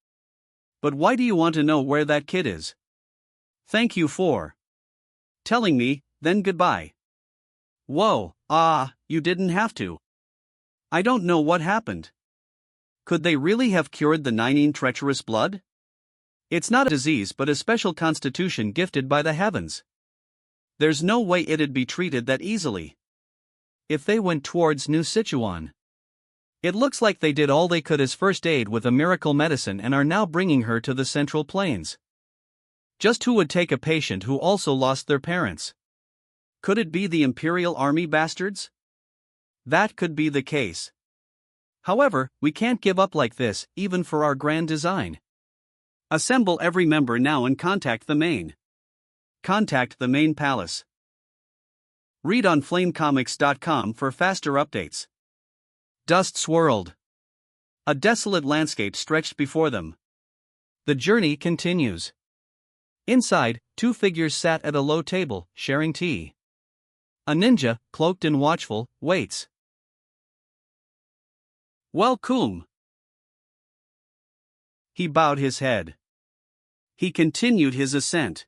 But why do you want to know where that kid is? Thank you for telling me, then goodbye. Whoa, you didn't have to. I don't know what happened. Could they really have cured the Nine treacherous blood? It's not a disease but a special constitution gifted by the heavens. There's no way it'd be treated that easily. If they went towards New Sichuan. It looks like they did all they could as first aid with a miracle medicine and are now bringing her to the Central Plains. Just who would take a patient who also lost their parents? Could it be the Imperial Army bastards? That could be the case. However, we can't give up like this, even for our grand design. Assemble every member now and contact the main palace. Read on flamecomics.com for faster updates. Dust swirled. A desolate landscape stretched before them. The journey continues. Inside, two figures sat at a low table, sharing tea. A ninja, cloaked and watchful, waits. Welcome. He bowed his head. He continued his ascent.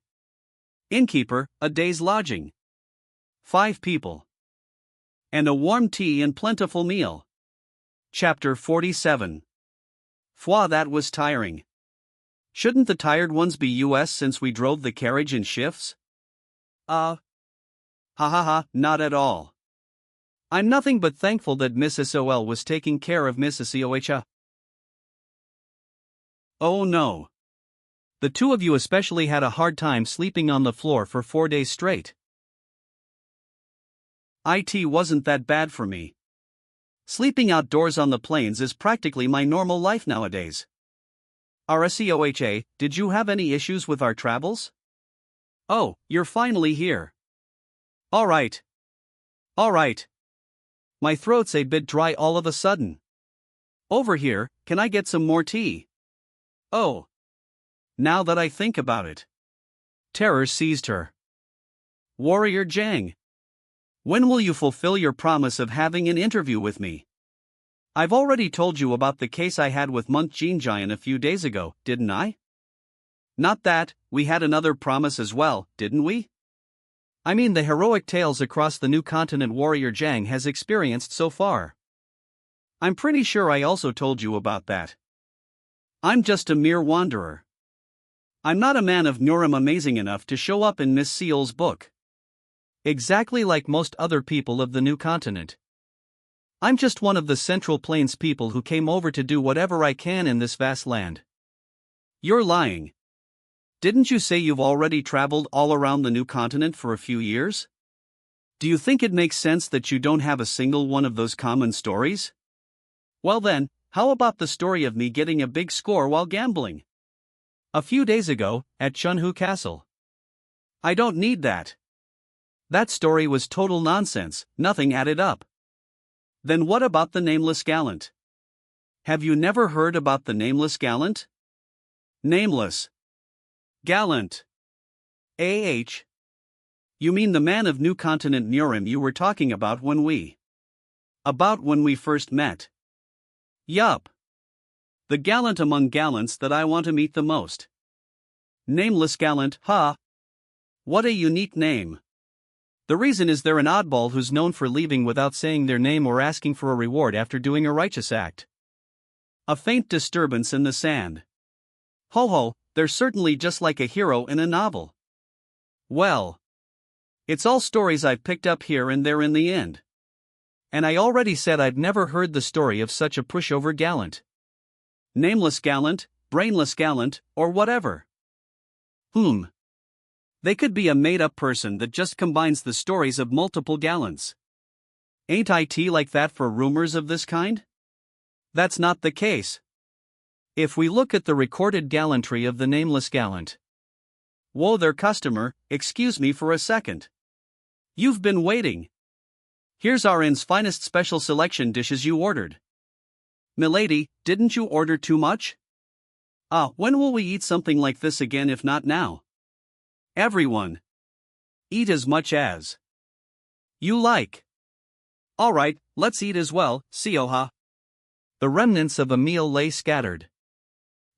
Innkeeper, a day's lodging. 5 people. And a warm tea and plentiful meal. Chapter 47. Fwa, that was tiring. Shouldn't the tired ones be us since we drove the carriage in shifts? Ha ha ha, not at all. I'm nothing but thankful that Mrs. OL was taking care of Mrs. EOH. Oh no. The two of you especially had a hard time sleeping on the floor for 4 days straight. It wasn't that bad for me. Sleeping outdoors on the plains is practically my normal life nowadays. RSCOHA, did you have any issues with our travels? Oh, you're finally here. Alright. My throat's a bit dry all of a sudden. Over here, can I get some more tea? Oh. Now that I think about it. Terror seized her. Warrior Jang. When will you fulfill your promise of having an interview with me? I've already told you about the case I had with Monk Jinjian a few days ago, didn't I? Not that, we had another promise as well, didn't we? I mean the heroic tales across the new continent Warrior Jang has experienced so far. I'm pretty sure I also told you about that. I'm just a mere wanderer. I'm not a man of Murim amazing enough to show up in Miss Seal's book. Exactly like most other people of the new continent. I'm just one of the Central Plains people who came over to do whatever I can in this vast land. You're lying. Didn't you say you've already traveled all around the new continent for a few years? Do you think it makes sense that you don't have a single one of those common stories? Well then, how about the story of me getting a big score while gambling? A few days ago, at Chunhu Castle. I don't need that. That story was total nonsense, nothing added up. Then what about the Nameless Gallant? Have you never heard about the Nameless Gallant? Nameless. Gallant. AH. You mean the man of New Continent Murim you were talking about when we first met? Yup. The gallant among gallants that I want to meet the most. Nameless Gallant, huh? What a unique name. The reason is they're an oddball who's known for leaving without saying their name or asking for a reward after doing a righteous act. A faint disturbance in the sand. Ho ho, they're certainly just like a hero in a novel. Well, it's all stories I've picked up here and there in the end. And I already said I'd never heard the story of such a pushover gallant. Nameless Gallant, Brainless Gallant, or whatever. They could be a made-up person that just combines the stories of multiple gallants. Ain't it like that for rumors of this kind? That's not the case. If we look at the recorded gallantry of the Nameless Gallant. Whoa there customer, excuse me for a second. You've been waiting. Here's our inn's finest special selection dishes you ordered. Milady, didn't you order too much? When will we eat something like this again if not now? Everyone. Eat as much as you like. Alright, let's eat as well, Sioha. The remnants of a meal lay scattered.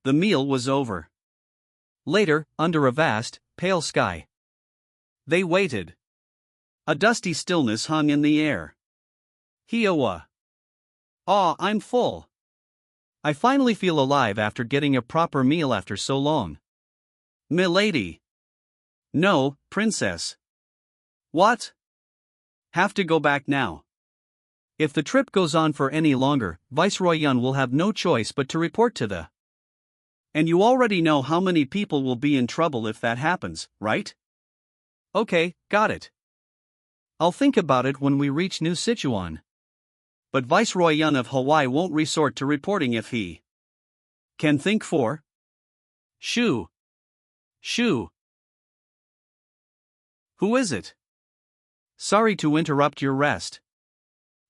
The meal was over. Later, under a vast, pale sky. They waited. A dusty stillness hung in the air. Hiowa. I'm full. I finally feel alive after getting a proper meal after so long. Milady. No, princess. What? Have to go back now. If the trip goes on for any longer, Viceroy Yun will have no choice but to report to the. And you already know how many people will be in trouble if that happens, right? Okay, got it. I'll think about it when we reach New Sichuan. But Viceroy Yun of Hawaii won't resort to reporting if he can think for. Shoo. Who is it? Sorry to interrupt your rest.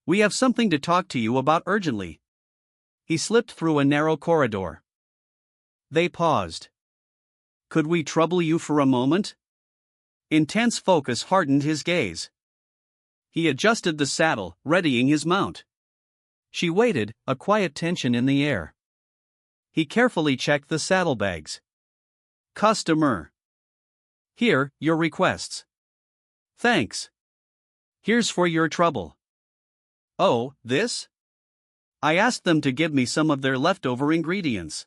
We have something to talk to you about urgently. He slipped through a narrow corridor. They paused. Could we trouble you for a moment? Intense focus hardened his gaze. He adjusted the saddle, readying his mount. She waited, a quiet tension in the air. He carefully checked the saddlebags. Customer. Here, your requests. Thanks. Here's for your trouble. Oh, this? I asked them to give me some of their leftover ingredients.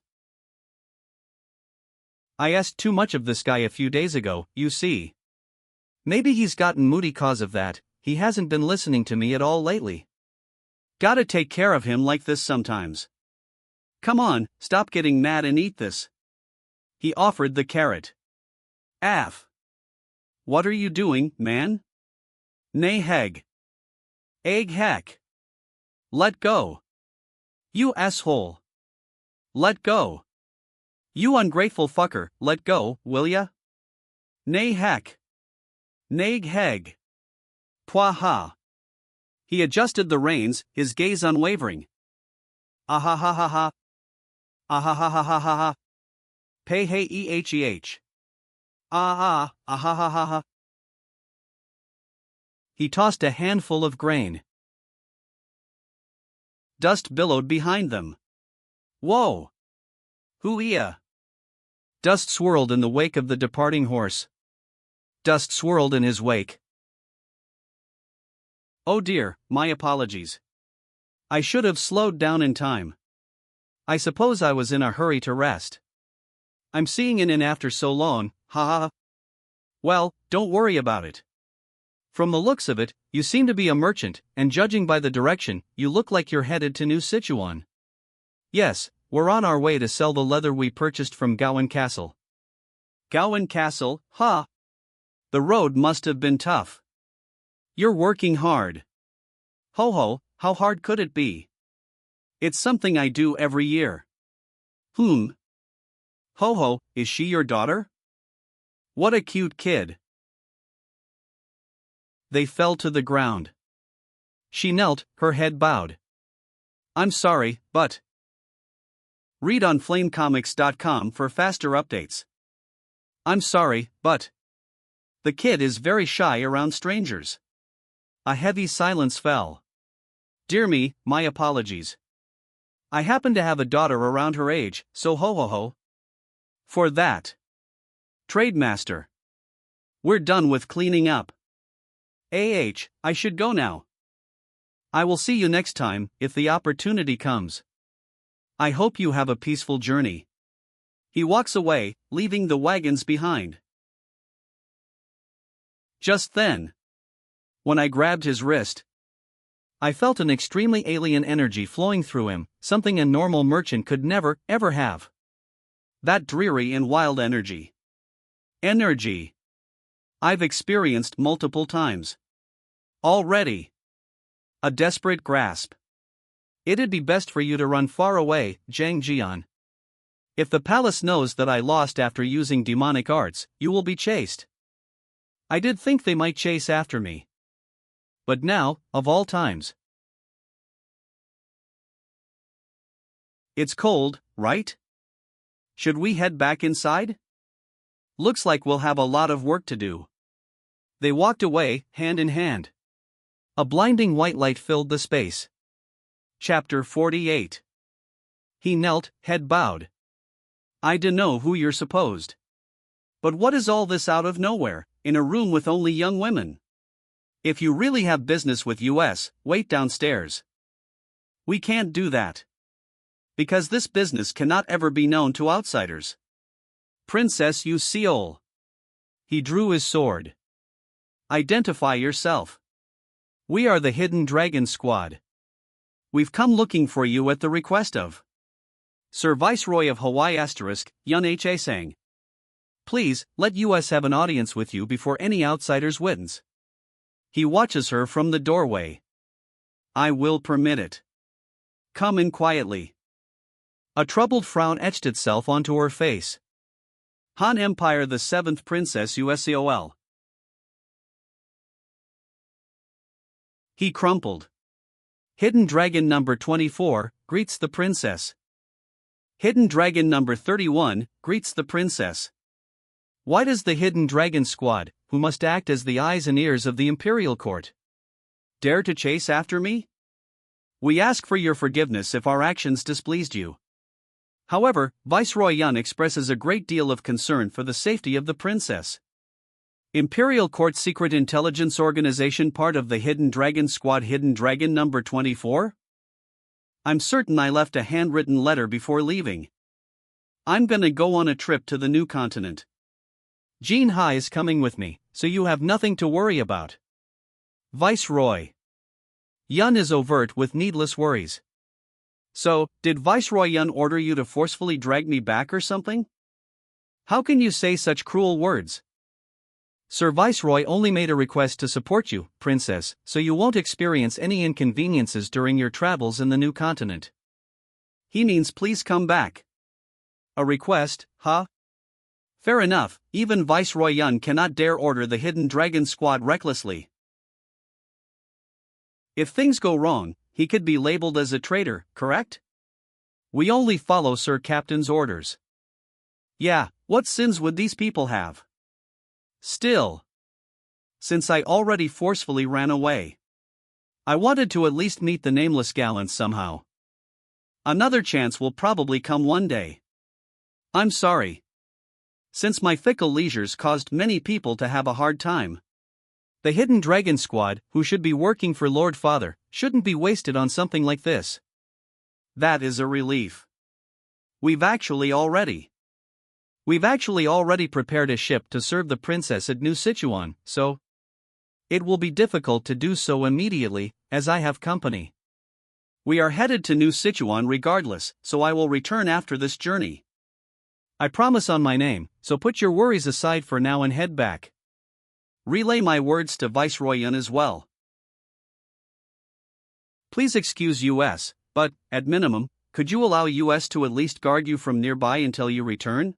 I asked too much of this guy a few days ago, you see. Maybe he's gotten moody cause of that, he hasn't been listening to me at all lately. Gotta take care of him like this sometimes. Come on, stop getting mad and eat this. He offered the carrot. Aff. What are you doing, man? Nay heg. Egg heck. Let go. You asshole. Let go. You ungrateful fucker, let go, will ya? Nay heck. Nag heg. Pwaha. He adjusted the reins, his gaze unwavering. Ahahahaha. Ahahahaha. Pay hey eheh. Ahahahaha. He tossed a handful of grain. Dust billowed behind them. Whoa! Hoo-ya! Dust swirled in the wake of the departing horse. Dust swirled in his wake. Oh dear, my apologies. I should have slowed down in time. I suppose I was in a hurry to rest. I'm seeing it in after so long, haha. Well, don't worry about it. From the looks of it, you seem to be a merchant, and judging by the direction, you look like you're headed to New Sichuan. Yes, we're on our way to sell the leather we purchased from Gowan Castle. Gowan Castle, ha! The road must have been tough. You're working hard. Ho ho, how hard could it be? It's something I do every year. Ho ho, is she your daughter? What a cute kid. They fell to the ground. She knelt, her head bowed. I'm sorry, but... Read on flamecomics.com for faster updates. I'm sorry, but... The kid is very shy around strangers. A heavy silence fell. Dear me, my apologies. I happen to have a daughter around her age, so ho ho ho. For that. Trademaster. We're done with cleaning up. I should go now. I will see you next time, if the opportunity comes. I hope you have a peaceful journey. He walks away, leaving the wagons behind. Just then, when I grabbed his wrist, I felt an extremely alien energy flowing through him, something a normal merchant could never, ever have. That dreary and wild energy. Energy. I've experienced multiple times. Already. A desperate grasp. It'd be best for you to run far away, Zhang Jian. If the palace knows that I lost after using demonic arts, you will be chased. I did think they might chase after me. But now, of all times. It's cold, right? Should we head back inside? Looks like we'll have a lot of work to do. They walked away, hand in hand. A blinding white light filled the space. Chapter 48. He knelt, head bowed. I dunno who you're supposed. But what is all this out of nowhere, in a room with only young women? If you really have business with US, wait downstairs. We can't do that. Because this business cannot ever be known to outsiders. Princess Yu Seol. He drew his sword. Identify yourself. We are the Hidden Dragon Squad. We've come looking for you at the request of Sir Viceroy of Hawaii Yun H.A. Please, let us have an audience with you before any outsiders witness. He watches her from the doorway. I will permit it. Come in quietly. A troubled frown etched itself onto her face. Han Empire, the 7th Princess USCOL. He crumpled. Hidden Dragon number 24 greets the princess. Hidden Dragon number 31 greets the princess. Why does the Hidden Dragon Squad, who must act as the eyes and ears of the imperial court, dare to chase after me? We ask for your forgiveness if our actions displeased you. However, Viceroy Yun expresses a great deal of concern for the safety of the princess. Imperial Court Secret Intelligence Organization part of the Hidden Dragon Squad. Hidden Dragon number 24? I'm certain I left a handwritten letter before leaving. I'm gonna go on a trip to the new continent. Jean Hai is coming with me, so you have nothing to worry about. Viceroy Yun is overt with needless worries. So, did Viceroy Yun order you to forcefully drag me back or something? How can you say such cruel words? Sir Viceroy only made a request to support you, Princess, so you won't experience any inconveniences during your travels in the new continent. He means please come back. A request, huh? Fair enough, even Viceroy Yun cannot dare order the Hidden Dragon Squad recklessly. If things go wrong, he could be labeled as a traitor, correct? We only follow Sir Captain's orders. Yeah, what sins would these people have? Still, since I already forcefully ran away, I wanted to at least meet the nameless gallants somehow. Another chance will probably come one day. I'm sorry. Since my fickle leisures caused many people to have a hard time. The Hidden Dragon Squad, who should be working for Lord Father, shouldn't be wasted on something like this. That is a relief. We've actually already prepared a ship to serve the princess at New Sichuan, so it will be difficult to do so immediately, as I have company. We are headed to New Sichuan regardless, so I will return after this journey. I promise on my name, so put your worries aside for now and head back. Relay my words to Viceroy Yun as well. Please excuse US, but, at minimum, could you allow US to at least guard you from nearby until you return?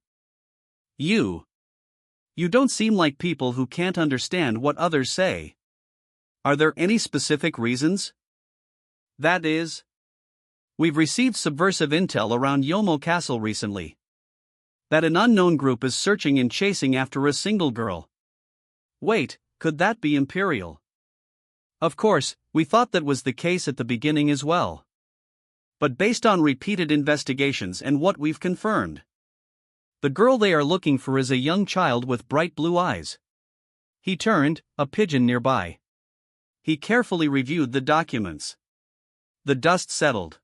You don't seem like people who can't understand what others say. Are there any specific reasons? That is, we've received subversive intel around Yomo Castle recently. That an unknown group is searching and chasing after a single girl. Wait, could that be Imperial? Of course, we thought that was the case at the beginning as well. But based on repeated investigations and what we've confirmed, the girl they are looking for is a young child with bright blue eyes. He turned, a pigeon nearby. He carefully reviewed the documents. The dust settled.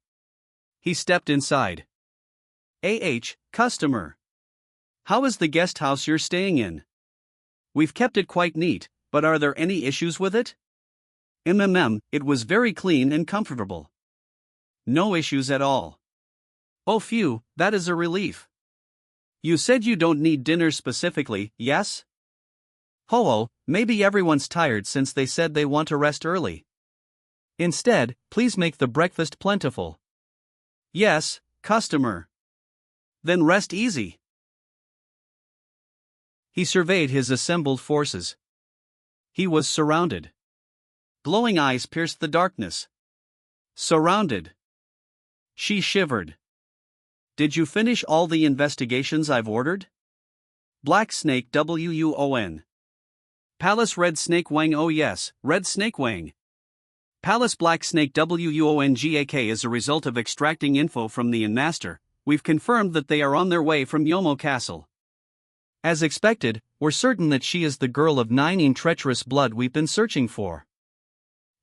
He stepped inside. Customer. How is the guest house you're staying in? We've kept it quite neat, but are there any issues with it? It was very clean and comfortable. No issues at all. Oh phew, that is a relief. You said you don't need dinner specifically, yes? Maybe everyone's tired since they said they want to rest early. Instead, please make the breakfast plentiful. Yes, customer. Then rest easy. He surveyed his assembled forces. He was surrounded. Glowing eyes pierced the darkness. Surrounded. She shivered. Did you finish all the investigations I've ordered? Black Snake WUON. Palace Red Snake Wang. Oh yes, Red Snake Wang. Palace Black Snake WUONGAK. As a result of extracting info from the Master, we've confirmed that they are on their way from Yomo Castle. As expected, we're certain that she is the girl of 9 in treacherous blood we've been searching for.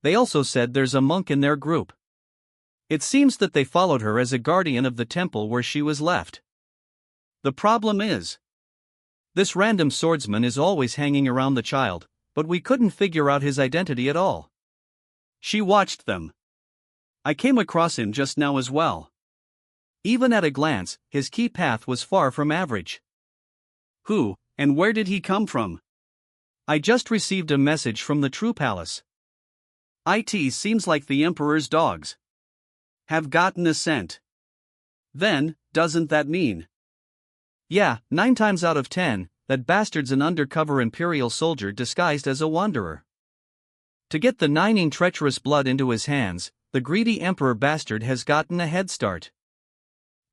They also said there's a monk in their group. It seems that they followed her as a guardian of the temple where she was left. The problem is, this random swordsman is always hanging around the child, but we couldn't figure out his identity at all. She watched them. I came across him just now as well. Even at a glance, his key path was far from average. Who, and where did he come from? I just received a message from the True Palace. It seems like the Emperor's dogs have gotten a scent. Then, doesn't that mean? Yeah, 9 times out of 10, that bastard's an undercover Imperial soldier disguised as a wanderer. To get the 9 in treacherous blood into his hands, the greedy Emperor bastard has gotten a head start.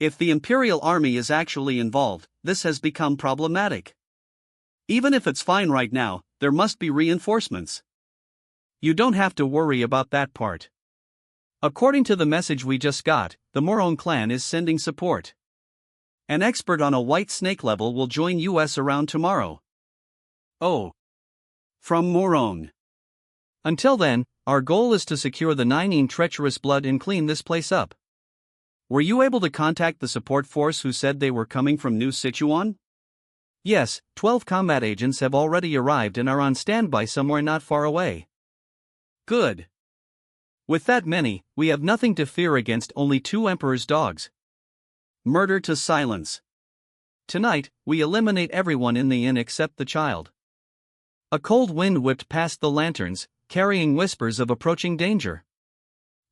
If the Imperial Army is actually involved, this has become problematic. Even if it's fine right now, there must be reinforcements. You don't have to worry about that part. According to the message we just got, the Murim clan is sending support. An expert on a white snake level will join us around tomorrow. Oh. From Murim. Until then, our goal is to secure the 9 treacherous blood and clean this place up. Were you able to contact the support force who said they were coming from New Sichuan? Yes, 12 combat agents have already arrived and are on standby somewhere not far away. Good. With that many, we have nothing to fear against only 2 Emperor's dogs. Murder to silence. Tonight, we eliminate everyone in the inn except the child. A cold wind whipped past the lanterns, carrying whispers of approaching danger.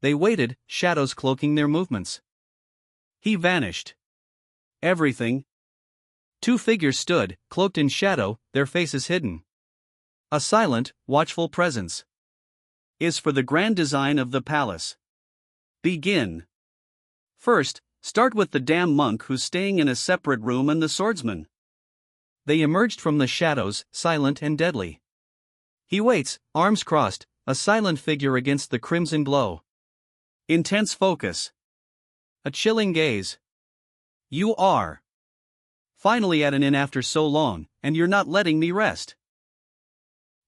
They waited, shadows cloaking their movements. He vanished. Everything. 2 figures stood, cloaked in shadow, their faces hidden. A silent, watchful presence. Is for the grand design of the palace. Begin. First, start with the damn monk who's staying in a separate room and the swordsman. They emerged from the shadows, silent and deadly. He waits, arms crossed, a silent figure against the crimson glow. Intense focus. A chilling gaze. You are finally at an inn after so long, and you're not letting me rest.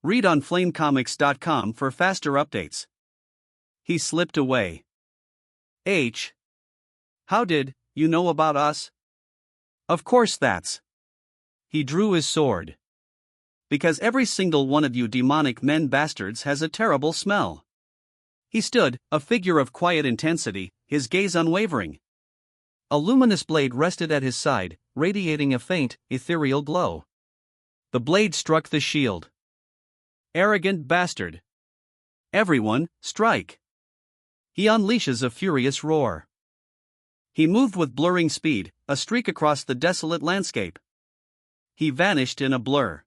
Read on flamecomics.com for faster updates. He slipped away. How did you know about us? Of course that's. He drew his sword. Because every single one of you demonic men bastards has a terrible smell. He stood, a figure of quiet intensity, his gaze unwavering. A luminous blade rested at his side, radiating a faint, ethereal glow. The blade struck the shield. Arrogant bastard. Everyone, strike. He unleashes a furious roar. He moved with blurring speed, a streak across the desolate landscape. He vanished in a blur.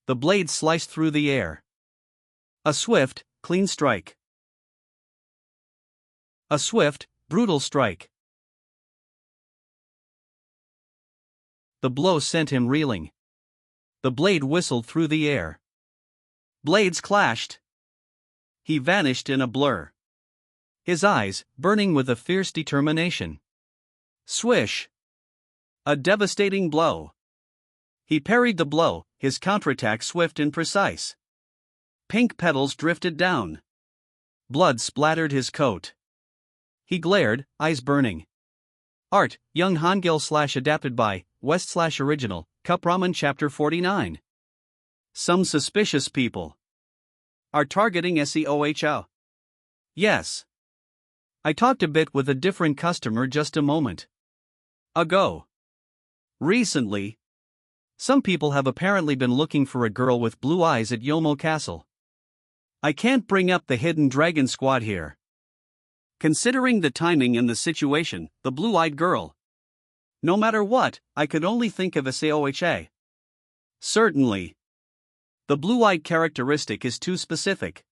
The blade sliced through the air. A swift, clean strike. A swift, brutal strike. The blow sent him reeling. The blade whistled through the air. Blades clashed. He vanished in a blur. His eyes, burning with a fierce determination. Swish. A devastating blow. He parried the blow, his counterattack swift and precise. Pink petals drifted down. Blood splattered his coat. He glared, eyes burning. Art, Young Hangul / adapted by, West / original, Cup Ramen Chapter 49. Some suspicious people are targeting SEOHL. Yes. I talked a bit with a different customer just a moment ago. Recently, some people have apparently been looking for a girl with blue eyes at Yomo Castle. I can't bring up the hidden dragon squad here. Considering the timing and the situation, the blue-eyed girl. No matter what, I could only think of SAOHA. Certainly. The blue-eyed characteristic is too specific.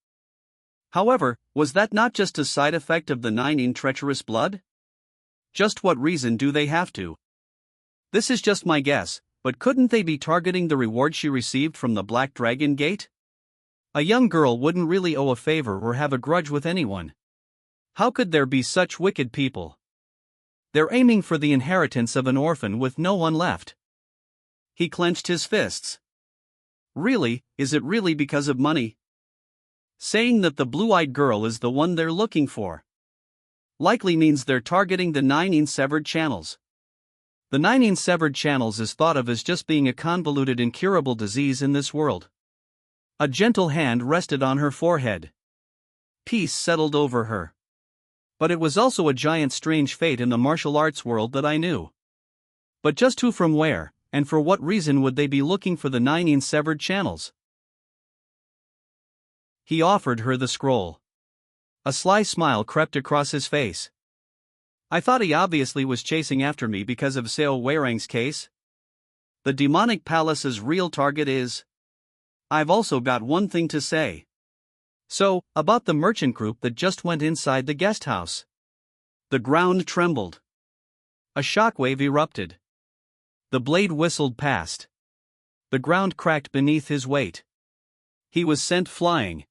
However, was that not just a side effect of the 9 treacherous blood? Just what reason do they have to? This is just my guess, but couldn't they be targeting the reward she received from the Black Dragon Gate? A young girl wouldn't really owe a favor or have a grudge with anyone. How could there be such wicked people? They're aiming for the inheritance of an orphan with no one left. He clenched his fists. Really, is it really because of money? Saying that the blue-eyed girl is the one they're looking for likely means they're targeting the 9 severed channels. The 9 severed channels is thought of as just being a convoluted incurable disease in this world. A gentle hand rested on her forehead. Peace settled over her. But it was also a giant strange fate in the martial arts world that I knew. But just who from where, and for what reason would they be looking for the 9 severed channels? He offered her the scroll. A sly smile crept across his face. I thought he obviously was chasing after me because of Seo Weirang's case. The demonic palace's real target is... I've also got one thing to say. So, about the merchant group that just went inside the guest house. The ground trembled. A shockwave erupted. The blade whistled past. The ground cracked beneath his weight. He was sent flying.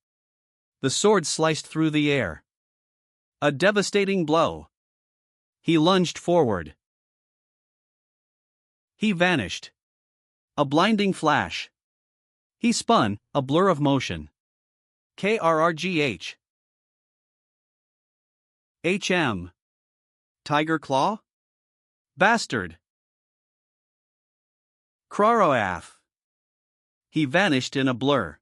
The sword sliced through the air. A devastating blow. He lunged forward. He vanished. A blinding flash. He spun, a blur of motion. KRRGH. HM. Tiger Claw? Bastard. Kraroaf. He vanished in a blur.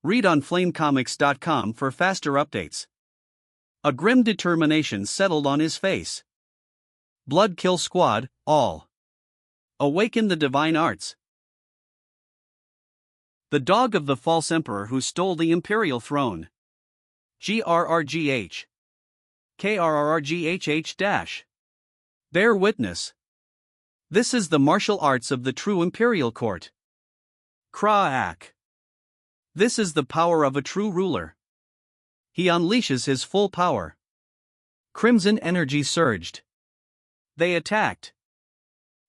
Read on flamecomics.com for faster updates. A grim determination settled on his face. Blood Kill Squad, all. Awaken the divine arts. The dog of the false emperor who stole the imperial throne. GRRGH. KRRGHH-. Bear witness. This is the martial arts of the true imperial court. Kraak. This is the power of a true ruler. He unleashes his full power. Crimson energy surged. They attacked.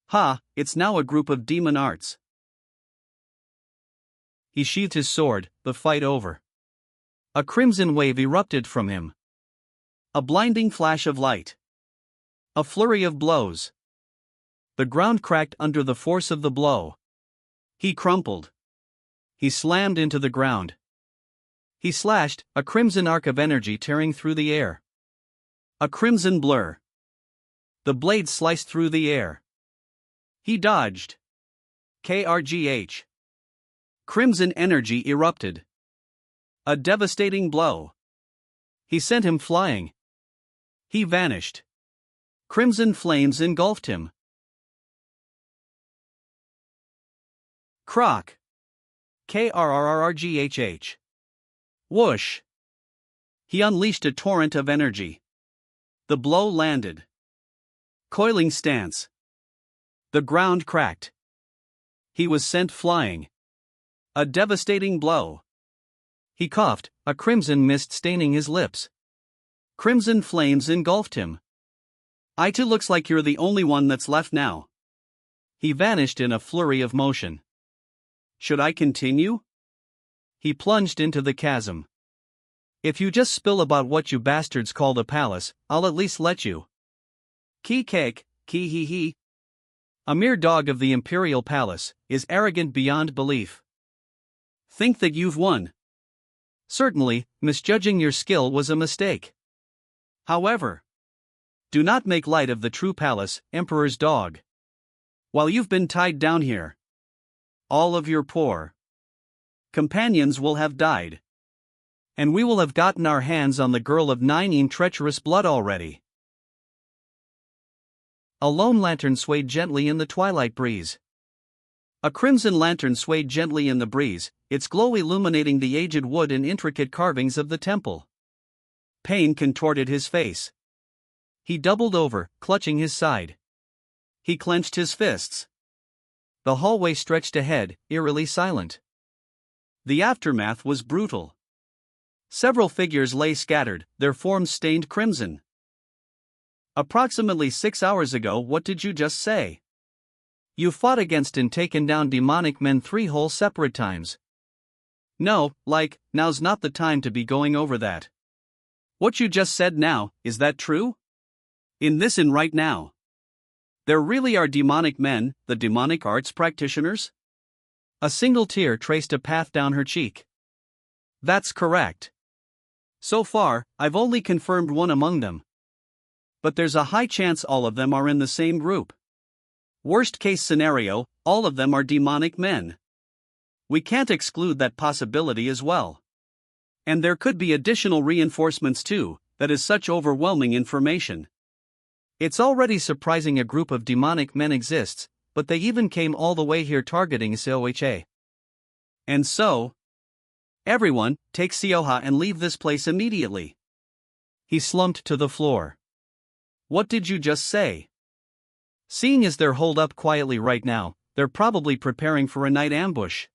Ha, it's now a group of demon arts. He sheathed his sword, the fight over. A crimson wave erupted from him. A blinding flash of light. A flurry of blows. The ground cracked under the force of the blow. He crumpled. He slammed into the ground. He slashed, a crimson arc of energy tearing through the air. A crimson blur. The blade sliced through the air. He dodged. KRGH. Crimson energy erupted. A devastating blow. He sent him flying. He vanished. Crimson flames engulfed him. Croc. KRRRGHH. Whoosh. He unleashed a torrent of energy. The blow landed. Coiling stance. The ground cracked. He was sent flying. A devastating blow. He coughed, a crimson mist staining his lips. Crimson flames engulfed him. It looks like you're the only one that's left now. He vanished in a flurry of motion. Should I continue? He plunged into the chasm. If you just spill about what you bastards call the palace, I'll at least let you. Key cake, key hee hee. A mere dog of the imperial palace, is arrogant beyond belief. Think that you've won. Certainly, misjudging your skill was a mistake. However, do not make light of the true palace, emperor's dog. While you've been tied down here, all of your poor companions will have died. And we will have gotten our hands on the girl of 9 in treacherous blood already. A lone lantern swayed gently in the twilight breeze. A crimson lantern swayed gently in the breeze, its glow illuminating the aged wood and intricate carvings of the temple. Pain contorted his face. He doubled over, clutching his side. He clenched his fists. The hallway stretched ahead, eerily silent. The aftermath was brutal. Several figures lay scattered, their forms stained crimson. Approximately 6 hours ago, what did you just say? You fought against and taken down demonic men 3 whole separate times. No, now's not the time to be going over that. What you just said now, is that true? In this and right now. There really are demonic men, the demonic arts practitioners? A single tear traced a path down her cheek. That's correct. So far, I've only confirmed one among them. But there's a high chance all of them are in the same group. Worst case scenario, all of them are demonic men. We can't exclude that possibility as well. And there could be additional reinforcements too, that is such overwhelming information. It's already surprising a group of demonic men exists, but they even came all the way here targeting Seoha. And so, everyone, take Seoha and leave this place immediately. He slumped to the floor. What did you just say? Seeing as they're holed up quietly right now, they're probably preparing for a night ambush.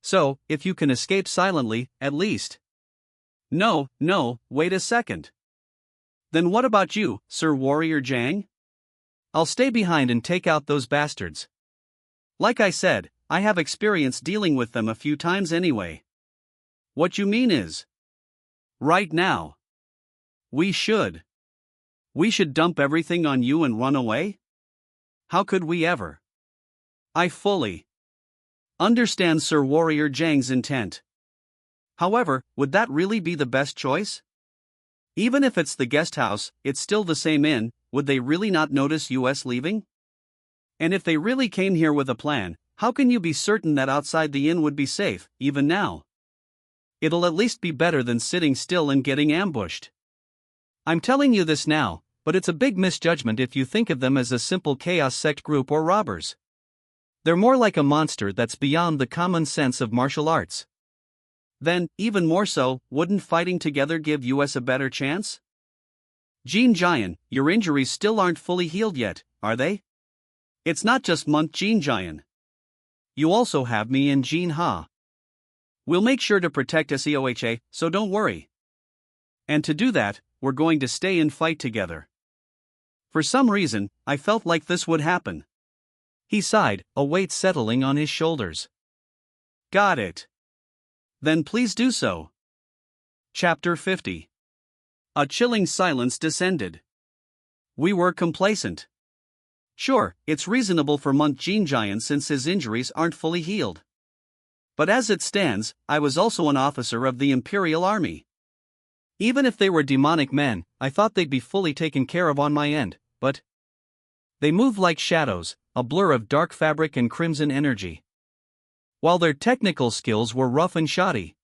So, if you can escape silently, at least. No, wait a second. Then what about you, Sir Warrior Jang? I'll stay behind and take out those bastards. Like I said, I have experience dealing with them a few times anyway. What you mean is, right now, we should dump everything on you and run away? How could we ever? I fully understand Sir Warrior Jang's intent. However, would that really be the best choice? Even if it's the guest house, it's still the same inn. Would they really not notice us leaving? And if they really came here with a plan, how can you be certain that outside the inn would be safe, even now? It'll at least be better than sitting still and getting ambushed. I'm telling you this now, but it's a big misjudgment if you think of them as a simple chaos sect group or robbers. They're more like a monster that's beyond the common sense of martial arts. Then, even more so, wouldn't fighting together give us a better chance? Jin Jian, your injuries still aren't fully healed yet, are they? It's not just Monk Jin Jian. You also have me and Jin Ha. We'll make sure to protect SEOHA, so don't worry. And to do that, we're going to stay and fight together. For some reason, I felt like this would happen. He sighed, a weight settling on his shoulders. Got it. Then please do so. Chapter 50. A chilling silence descended. We were complacent. Sure, it's reasonable for Monk Jin Jian since his injuries aren't fully healed. But as it stands, I was also an officer of the Imperial Army. Even if they were demonic men, I thought they'd be fully taken care of on my end, but they moved like shadows, a blur of dark fabric and crimson energy. While their technical skills were rough and shoddy,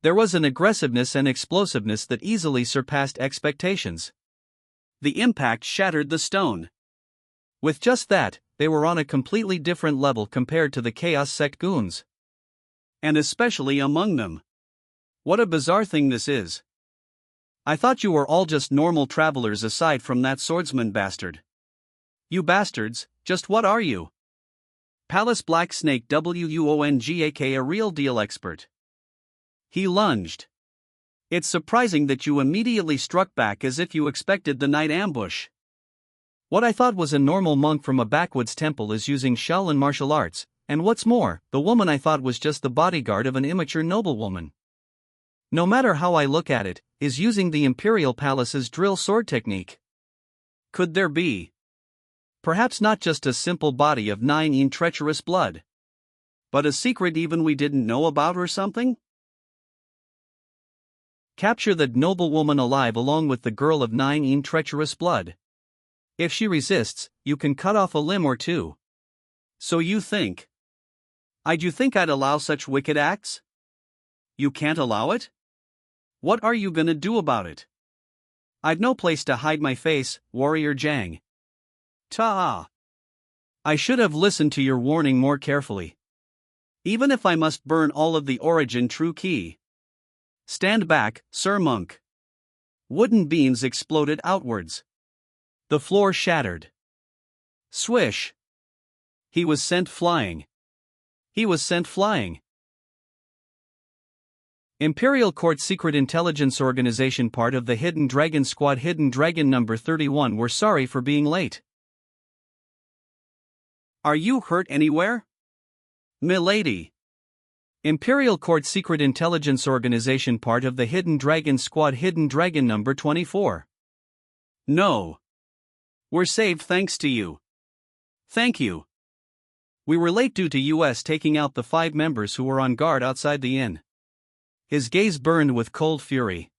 there was an aggressiveness and explosiveness that easily surpassed expectations. The impact shattered the stone. With just that, they were on a completely different level compared to the Chaos Sect goons. And especially among them. What a bizarre thing this is. I thought you were all just normal travelers aside from that swordsman bastard. You bastards, just what are you? Palace Black Snake WUONGAK, a real deal expert. He lunged. It's surprising that you immediately struck back as if you expected the night ambush. What I thought was a normal monk from a backwoods temple is using Shaolin martial arts, and what's more, the woman I thought was just the bodyguard of an immature noblewoman. No matter how I look at it, is using the Imperial Palace's drill sword technique. Could there be? Perhaps not just a simple body of 9 in treacherous blood. But a secret even we didn't know about or something? Capture the noblewoman alive along with the girl of 9 in treacherous blood. If she resists, you can cut off a limb or two. So you think? I'd allow such wicked acts? You can't allow it? What are you gonna do about it? I've no place to hide my face, Warrior Jang. Ta! I should have listened to your warning more carefully. Even if I must burn all of the origin true key. Stand back, Sir Monk. Wooden beams exploded outwards. The floor shattered. Swish. He was sent flying. Imperial Court Secret Intelligence Organization, part of the Hidden Dragon Squad, Hidden Dragon number 31, we're sorry for being late. Are you hurt anywhere? Milady. Imperial Court Secret Intelligence Organization, part of the Hidden Dragon Squad, Hidden Dragon number 24. No. We're saved thanks to you. Thank you. We were late due to us taking out the 5 members who were on guard outside the inn. His gaze burned with cold fury.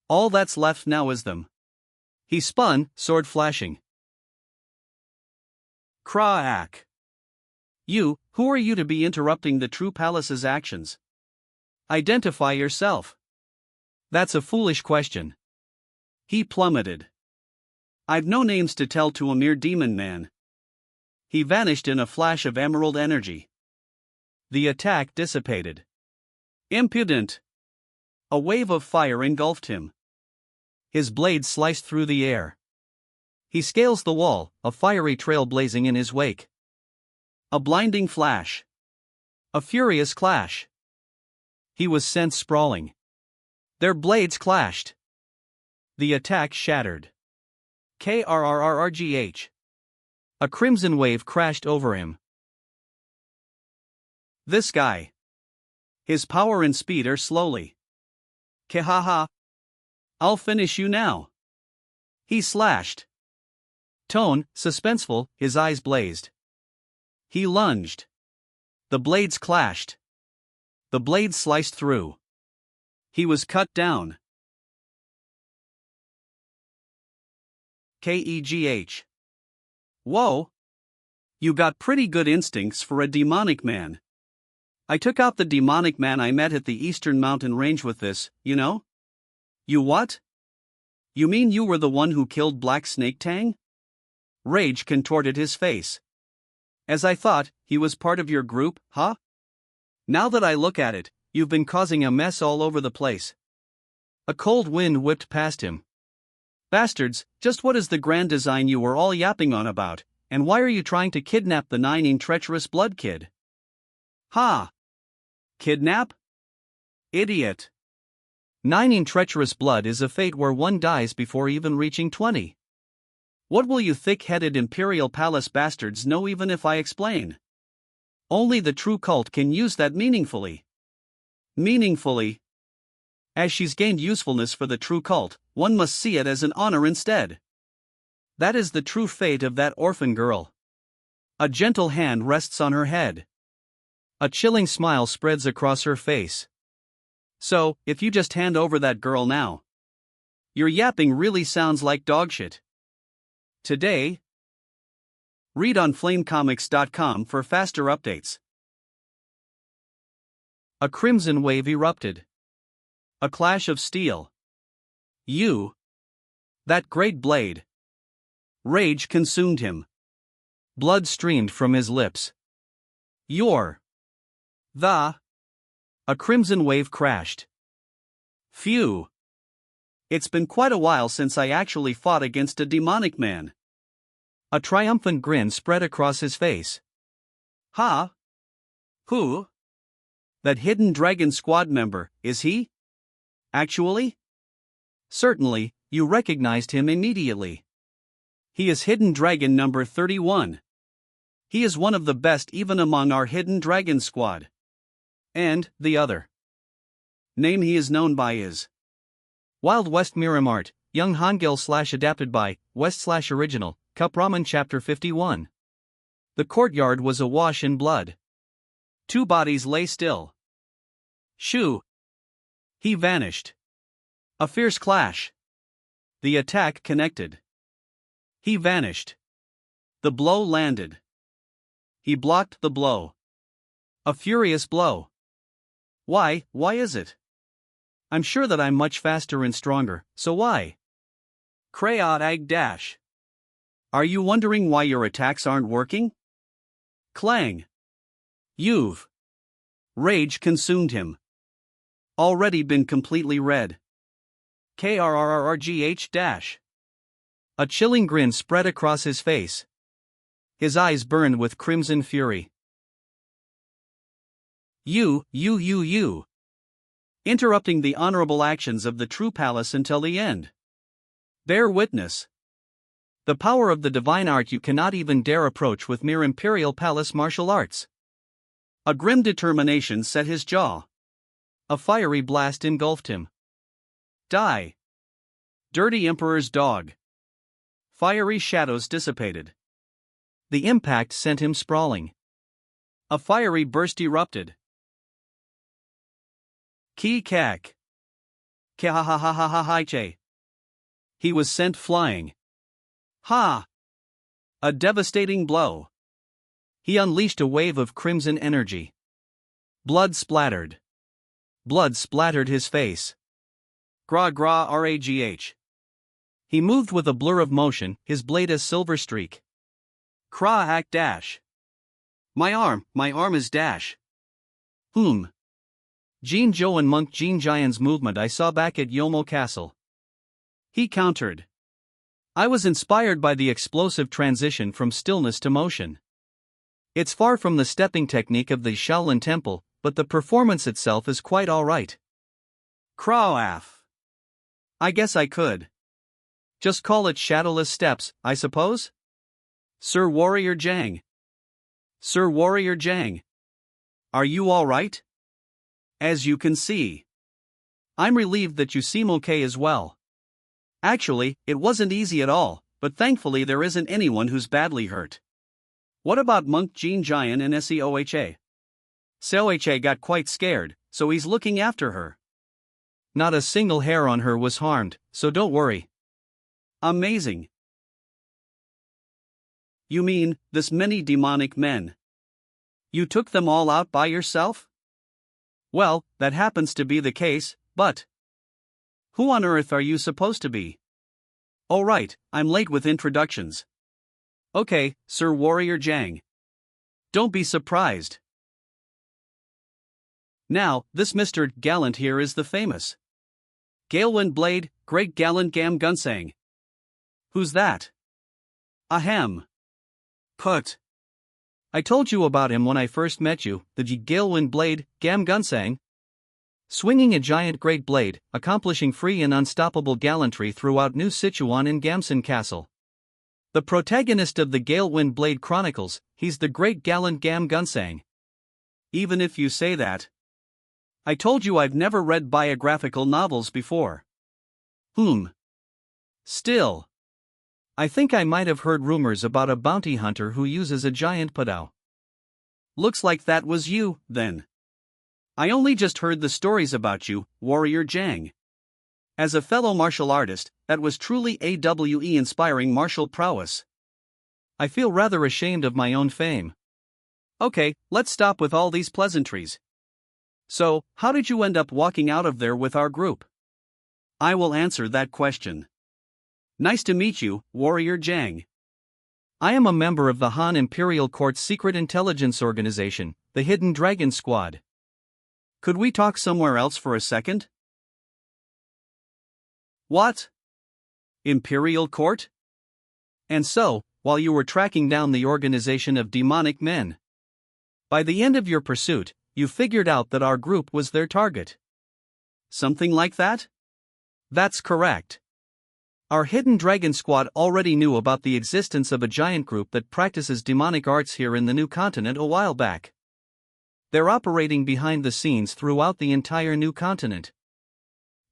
All that's left now is them. He spun, sword flashing. Kraak. You, who are you to be interrupting the true palace's actions? Identify yourself. That's a foolish question. He plummeted. I've no names to tell to a mere demon man. He vanished in a flash of emerald energy. The attack dissipated. Impudent! A wave of fire engulfed him. His blade sliced through the air. He scales the wall, a fiery trail blazing in his wake. A blinding flash. A furious clash. He was sent sprawling. Their blades clashed. The attack shattered. KRRRRGH. A crimson wave crashed over him. This guy. His power and speed are slowly. Kehaha. I'll finish you now. He slashed. Tone, suspenseful, his eyes blazed. He lunged. The blades clashed. The blades sliced through. He was cut down. Kegh. Whoa! You got pretty good instincts for a demonic man. I took out the demonic man I met at the Eastern Mountain Range with this, you know? You what? You mean you were the one who killed Black Snake Tang? Rage contorted his face. As I thought, he was part of your group, huh? Now that I look at it, you've been causing a mess all over the place. A cold wind whipped past him. Bastards, just what is the grand design you were all yapping on about, and why are you trying to kidnap the 9 treacherous blood kid? Ha! Kidnap? Idiot. 9 treacherous blood is a fate where one dies before even reaching 20. What will you thick-headed Imperial Palace bastards know even if I explain? Only the true cult can use that meaningfully. Meaningfully? As she's gained usefulness for the true cult, one must see it as an honor instead. That is the true fate of that orphan girl. A gentle hand rests on her head. A chilling smile spreads across her face. So, if you just hand over that girl now. Your yapping really sounds like dogshit. Today, read on flamecomics.com for faster updates. A crimson wave erupted. A clash of steel. You. That great blade. Rage consumed him. Blood streamed from his lips. You're. The. A crimson wave crashed. Phew. It's been quite a while since I actually fought against a demonic man. A triumphant grin spread across his face. Ha? Who? That hidden dragon squad member, is he? Actually? Certainly, you recognized him immediately. He is Hidden Dragon number 31. He is one of the best even among our Hidden Dragon squad. And, the other name he is known by is Wild West Murim Art, Young Hangul / adapted by, West / original, Cup Ramen Chapter 51. The courtyard was awash in blood. 2 bodies lay still. Shoo! He vanished. A fierce clash. The attack connected. He vanished. The blow landed. He blocked the blow. A furious blow. Why is it? I'm sure that I'm much faster and stronger, so why? Krayot Ag Dash. Are you wondering why your attacks aren't working? Clang. You've. Rage consumed him. Already been completely red. KRRRGH dash. A chilling grin spread across his face. His eyes burned with crimson fury. You. Interrupting the honorable actions of the true palace until the end. Bear witness. The power of the divine art you cannot even dare approach with mere Imperial Palace martial arts. A grim determination set his jaw. A fiery blast engulfed him. Die. Dirty Emperor's dog. Fiery shadows dissipated. The impact sent him sprawling. A fiery burst erupted. Ki kak. Kehahahahahiche. He was sent flying. Ha! A devastating blow. He unleashed a wave of crimson energy. Blood splattered. Blood splattered his face. Gra ragh. He moved with a blur of motion, his blade a silver streak. Kra hack dash. My arm is dash. Jean Zhou and Monk Jean Jian's movement I saw back at Yomo Castle. He countered. I was inspired by the explosive transition from stillness to motion. It's far from the stepping technique of the Shaolin Temple, but the performance itself is quite alright. Crowaf. I guess I could. Just call it shadowless steps, I suppose? Sir Warrior Jang. Sir Warrior Jang. Are you alright? As you can see. I'm relieved that you seem okay as well. Actually, it wasn't easy at all, but thankfully there isn't anyone who's badly hurt. What about Monk Jean Jian and Seoha? Seoha got quite scared, so he's looking after her. Not a single hair on her was harmed, so don't worry. Amazing. You mean, this many demonic men? You took them all out by yourself? Well, that happens to be the case, but who on earth are you supposed to be? Oh right, I'm late with introductions. Okay, Sir Warrior Jang. Don't be surprised. Now, this Mr. Gallant here is the famous Galewind Blade, Great Gallant Gam Gunsang. Who's that? Ahem. Put. I told you about him when I first met you, the Galewind Blade, Gam Gunsang. Swinging a giant great blade, accomplishing free and unstoppable gallantry throughout New Sichuan in Gamson Castle. The protagonist of the Galewind Blade Chronicles, he's the Great Gallant Gam Gunsang. Even if you say that. I told you I've never read biographical novels before. Still. I think I might have heard rumors about a bounty hunter who uses a giant padao. Looks like that was you, then. I only just heard the stories about you, Warrior Jang. As a fellow martial artist, that was truly inspiring martial prowess. I feel rather ashamed of my own fame. Okay, let's stop with all these pleasantries. So, how did you end up walking out of there with our group? I will answer that question. Nice to meet you, Warrior Jang. I am a member of the Han Imperial Court's secret intelligence organization, the Hidden Dragon Squad. Could we talk somewhere else for a second? What? Imperial Court? And so, while you were tracking down the organization of demonic men, by the end of your pursuit, you figured out that our group was their target. Something like that? That's correct. Our Hidden Dragon Squad already knew about the existence of a giant group that practices demonic arts here in the New Continent a while back. They're operating behind the scenes throughout the entire New Continent.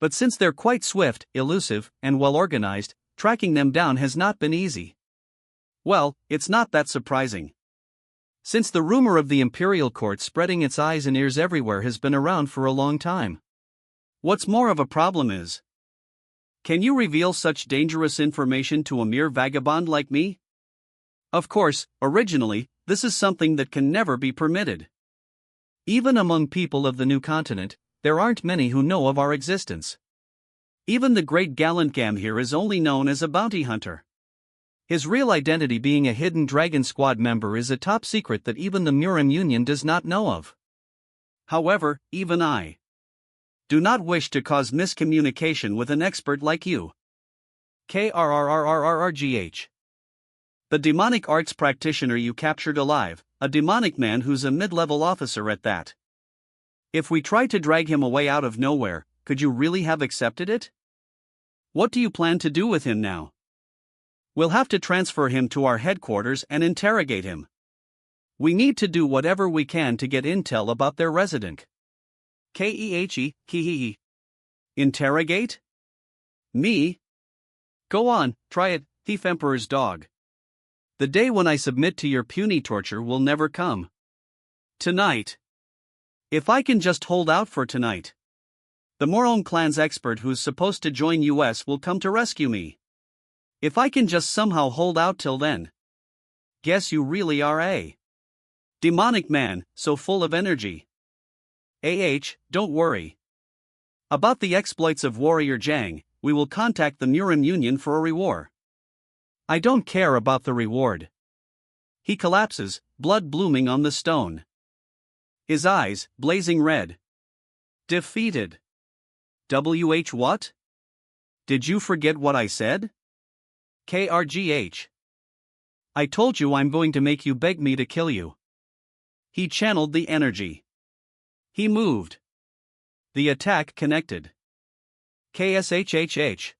But since they're quite swift, elusive, and well organized, tracking them down has not been easy. Well, it's not that surprising. Since the rumor of the Imperial Court spreading its eyes and ears everywhere has been around for a long time. What's more of a problem is, can you reveal such dangerous information to a mere vagabond like me? Of course, originally, this is something that can never be permitted. Even among people of the New Continent, there aren't many who know of our existence. Even the Great Gallant Gam here is only known as a bounty hunter. His real identity being a Hidden Dragon Squad member is a top secret that even the Murim Union does not know of. However, even I do not wish to cause miscommunication with an expert like you. KRRRRRRGH. The demonic arts practitioner you captured alive, a demonic man who's a mid-level officer at that. If we tried to drag him away out of nowhere, could you really have accepted it? What do you plan to do with him now? We'll have to transfer him to our headquarters and interrogate him. We need to do whatever we can to get intel about their resident. Kehe. Interrogate? Me? Go on, try it, Thief Emperor's dog. The day when I submit to your puny torture will never come. Tonight. If I can just hold out for tonight. The Moron clan's expert who's supposed to join US will come to rescue me. If I can just somehow hold out till then. Guess you really are a demonic man, so full of energy. Don't worry. About the exploits of Warrior Jang, we will contact the Murim Union for a reward. I don't care about the reward. He collapses, blood blooming on the stone. His eyes, blazing red. Defeated. What? Did you forget what I said? KRGH. I told you I'm going to make you beg me to kill you. He channeled the energy. He moved. The attack connected. KSHHH.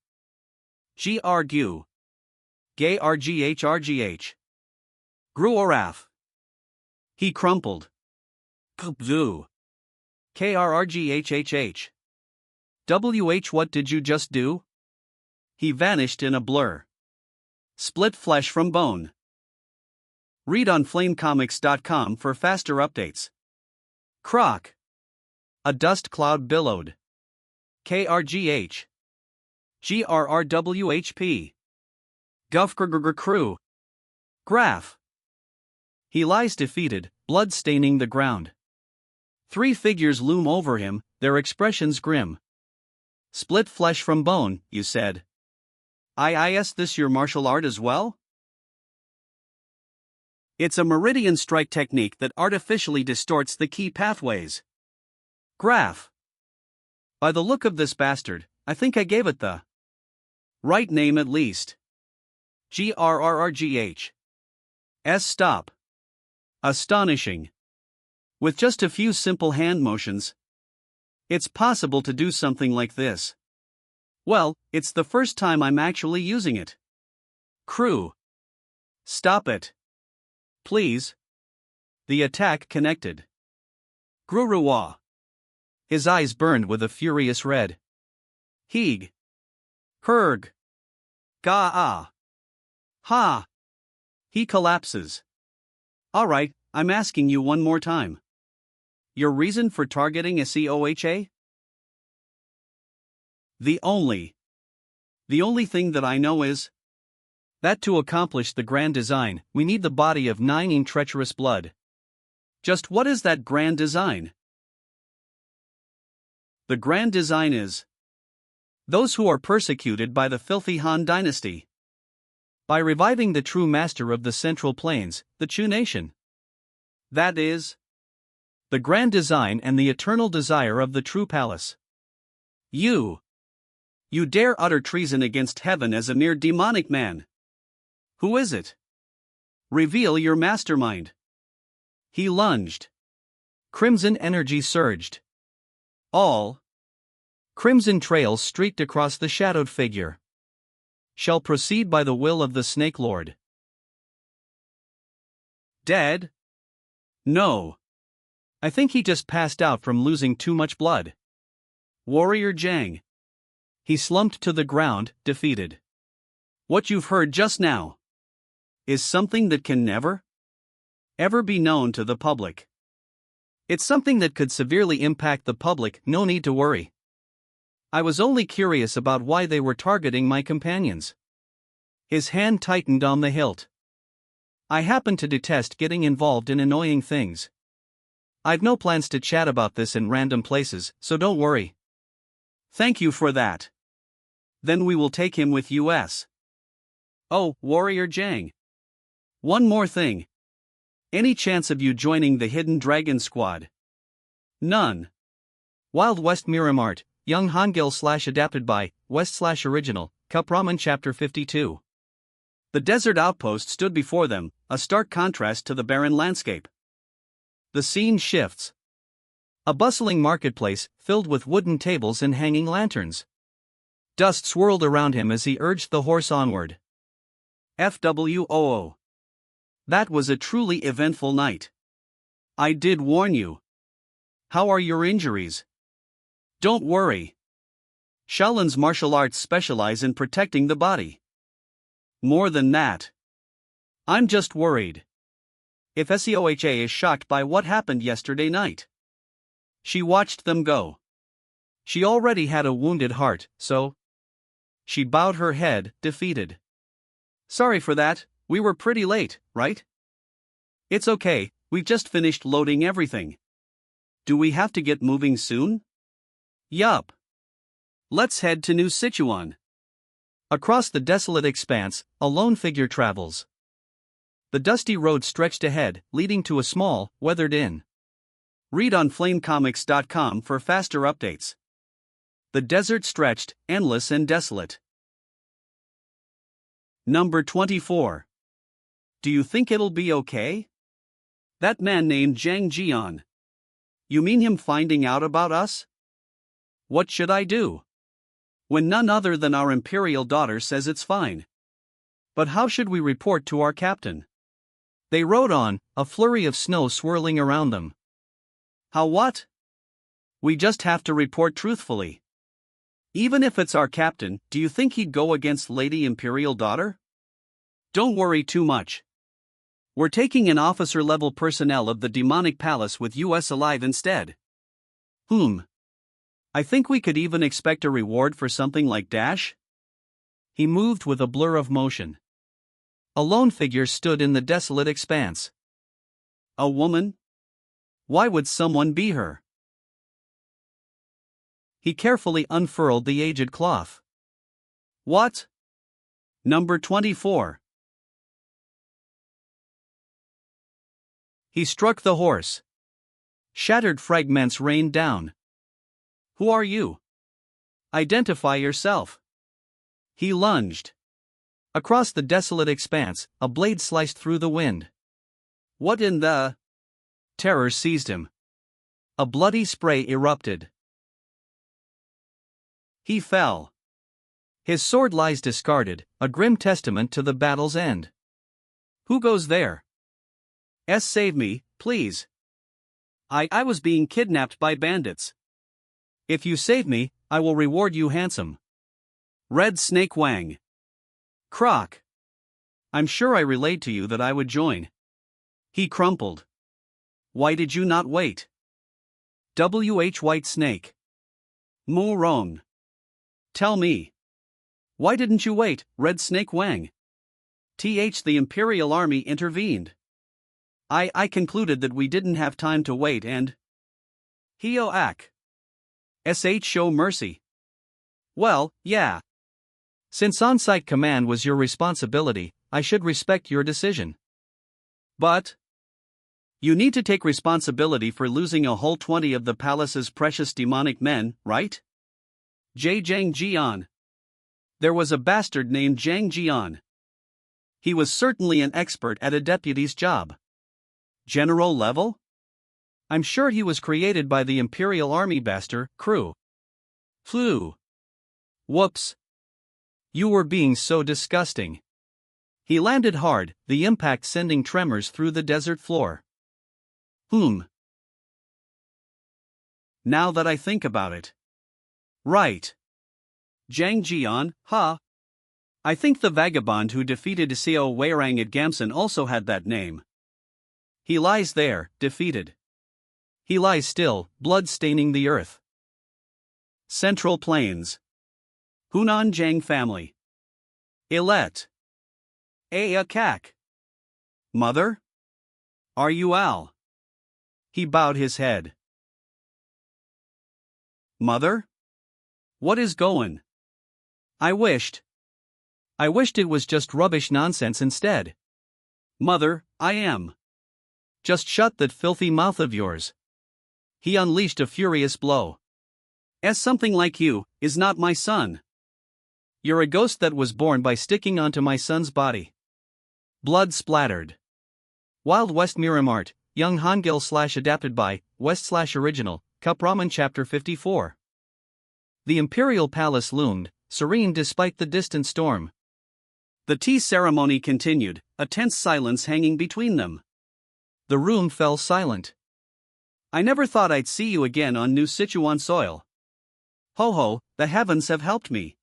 GRGU. Gay RGH. Gruoraf. He crumpled. Kbzu. Krrghhh. What did you just do? He vanished in a blur. Split flesh from bone. Read on flamecomics.com for faster updates. Croc. A dust cloud billowed. KRGH. GRRWHP. Gufgrgrgr crew. Graph. He lies defeated, blood staining the ground. Three figures loom over him, their expressions grim. Split flesh from bone, you said. Is this your martial art as well? It's a meridian strike technique that artificially distorts the key pathways. Graph. By the look of this bastard, I think I gave it the right name at least. GRRRGH. Stop. Astonishing. With just a few simple hand motions, it's possible to do something like this. Well, it's the first time I'm actually using it. Crew. Stop it. Please. The attack connected. Gruruwa. His eyes burned with a furious red. Heeg. Herg. Ga-ah. Ha. He collapses. Alright, I'm asking you one more time. Your reason for targeting SEOHA? The only thing that I know is that to accomplish the grand design, we need the body of 9 in treacherous blood. Just what is that grand design? The grand design is those who are persecuted by the filthy Han dynasty. By reviving the true master of the Central Plains, the Chu nation. That is the grand design and the eternal desire of the true palace. You dare utter treason against heaven as a mere demonic man. Who is it? Reveal your mastermind. He lunged. Crimson energy surged. All crimson trails streaked across the shadowed figure. Shall proceed by the will of the Snake Lord. Dead? No. I think he just passed out from losing too much blood. Warrior Jang. He slumped to the ground, defeated. What you've heard just now is something that can never, ever be known to the public. It's something that could severely impact the public, no need to worry. I was only curious about why they were targeting my companions. His hand tightened on the hilt. I happen to detest getting involved in annoying things. I've no plans to chat about this in random places, so don't worry. Thank you for that. Then we will take him with us. Oh, Warrior Jang. One more thing. Any chance of you joining the Hidden Dragon Squad? None. Wild West Murim Art, Young Hangul / adapted by, West / original, Cup Ramen Chapter 52. The desert outpost stood before them, a stark contrast to the barren landscape. The scene shifts. A bustling marketplace, filled with wooden tables and hanging lanterns. Dust swirled around him as he urged the horse onward. FWOO. That was a truly eventful night. I did warn you. How are your injuries? Don't worry. Shaolin's martial arts specialize in protecting the body. More than that. I'm just worried. If SEOHA is shocked by what happened yesterday night. She watched them go. She already had a wounded heart, so she bowed her head, defeated. Sorry for that, we were pretty late, right? It's okay, we've just finished loading everything. Do we have to get moving soon? Yup. Let's head to New Sichuan. Across the desolate expanse, a lone figure travels. The dusty road stretched ahead, leading to a small, weathered inn. Read on flamecomics.com for faster updates. The desert stretched, endless and desolate. Number 24. Do you think it'll be okay? That man named Zhang Jian. You mean him finding out about us? What should I do? When none other than our imperial daughter says it's fine. But how should we report to our captain? They rode on, a flurry of snow swirling around them. How what? We just have to report truthfully. Even if it's our captain, do you think he'd go against Lady Imperial Daughter? Don't worry too much. We're taking an officer-level personnel of the demonic palace with us alive instead. I think we could even expect a reward for something like Dash? He moved with a blur of motion. A lone figure stood in the desolate expanse. A woman? Why would someone be her? He carefully unfurled the aged cloth. What? Number 24. He struck the horse. Shattered fragments rained down. Who are you? Identify yourself. He lunged. Across the desolate expanse, a blade sliced through the wind. What in the... Terror seized him. A bloody spray erupted. He fell. His sword lies discarded, a grim testament to the battle's end. Who goes there? Save me, please. I was being kidnapped by bandits. If you save me, I will reward you handsome. Red Snake Wang. Croc. I'm sure I relayed to you that I would join. He crumpled. Why did you not wait? White Snake. Mu Rong. Tell me. Why didn't you wait, Red Snake Wang? The Imperial Army intervened. I concluded that we didn't have time to wait and... Hio Ak. Show mercy. Well, yeah. Since on-site command was your responsibility, I should respect your decision. But... You need to take responsibility for losing a whole 20 of the palace's precious demonic men, right? Zhang Jian. There was a bastard named Zhang Jian. He was certainly an expert at a deputy's job. General level? I'm sure he was created by the Imperial Army bastard crew. Phew. Whoops. You were being so disgusting. He landed hard, the impact sending tremors through the desert floor. Now that I think about it. Right. Zhang Jian, huh? I think the vagabond who defeated Xiao Weirang at Gamson also had that name. He lies there, defeated. He lies still, blood staining the earth. Central Plains. Hunan Zhang family. Ilet. Aya Kak. Mother? Are you Al? He bowed his head. Mother? What is going? I wished it was just rubbish nonsense instead. Mother, I am. Just shut that filthy mouth of yours. He unleashed a furious blow. Something like you is not my son. You're a ghost that was born by sticking onto my son's body. Blood splattered. Wild West Murim Art, Young Hangul / adapted by, West / original, Cup Ramen Chapter 54. The Imperial Palace loomed, serene despite the distant storm. The tea ceremony continued, a tense silence hanging between them. The room fell silent. I never thought I'd see you again on New Sichuan soil. Ho ho, the heavens have helped me.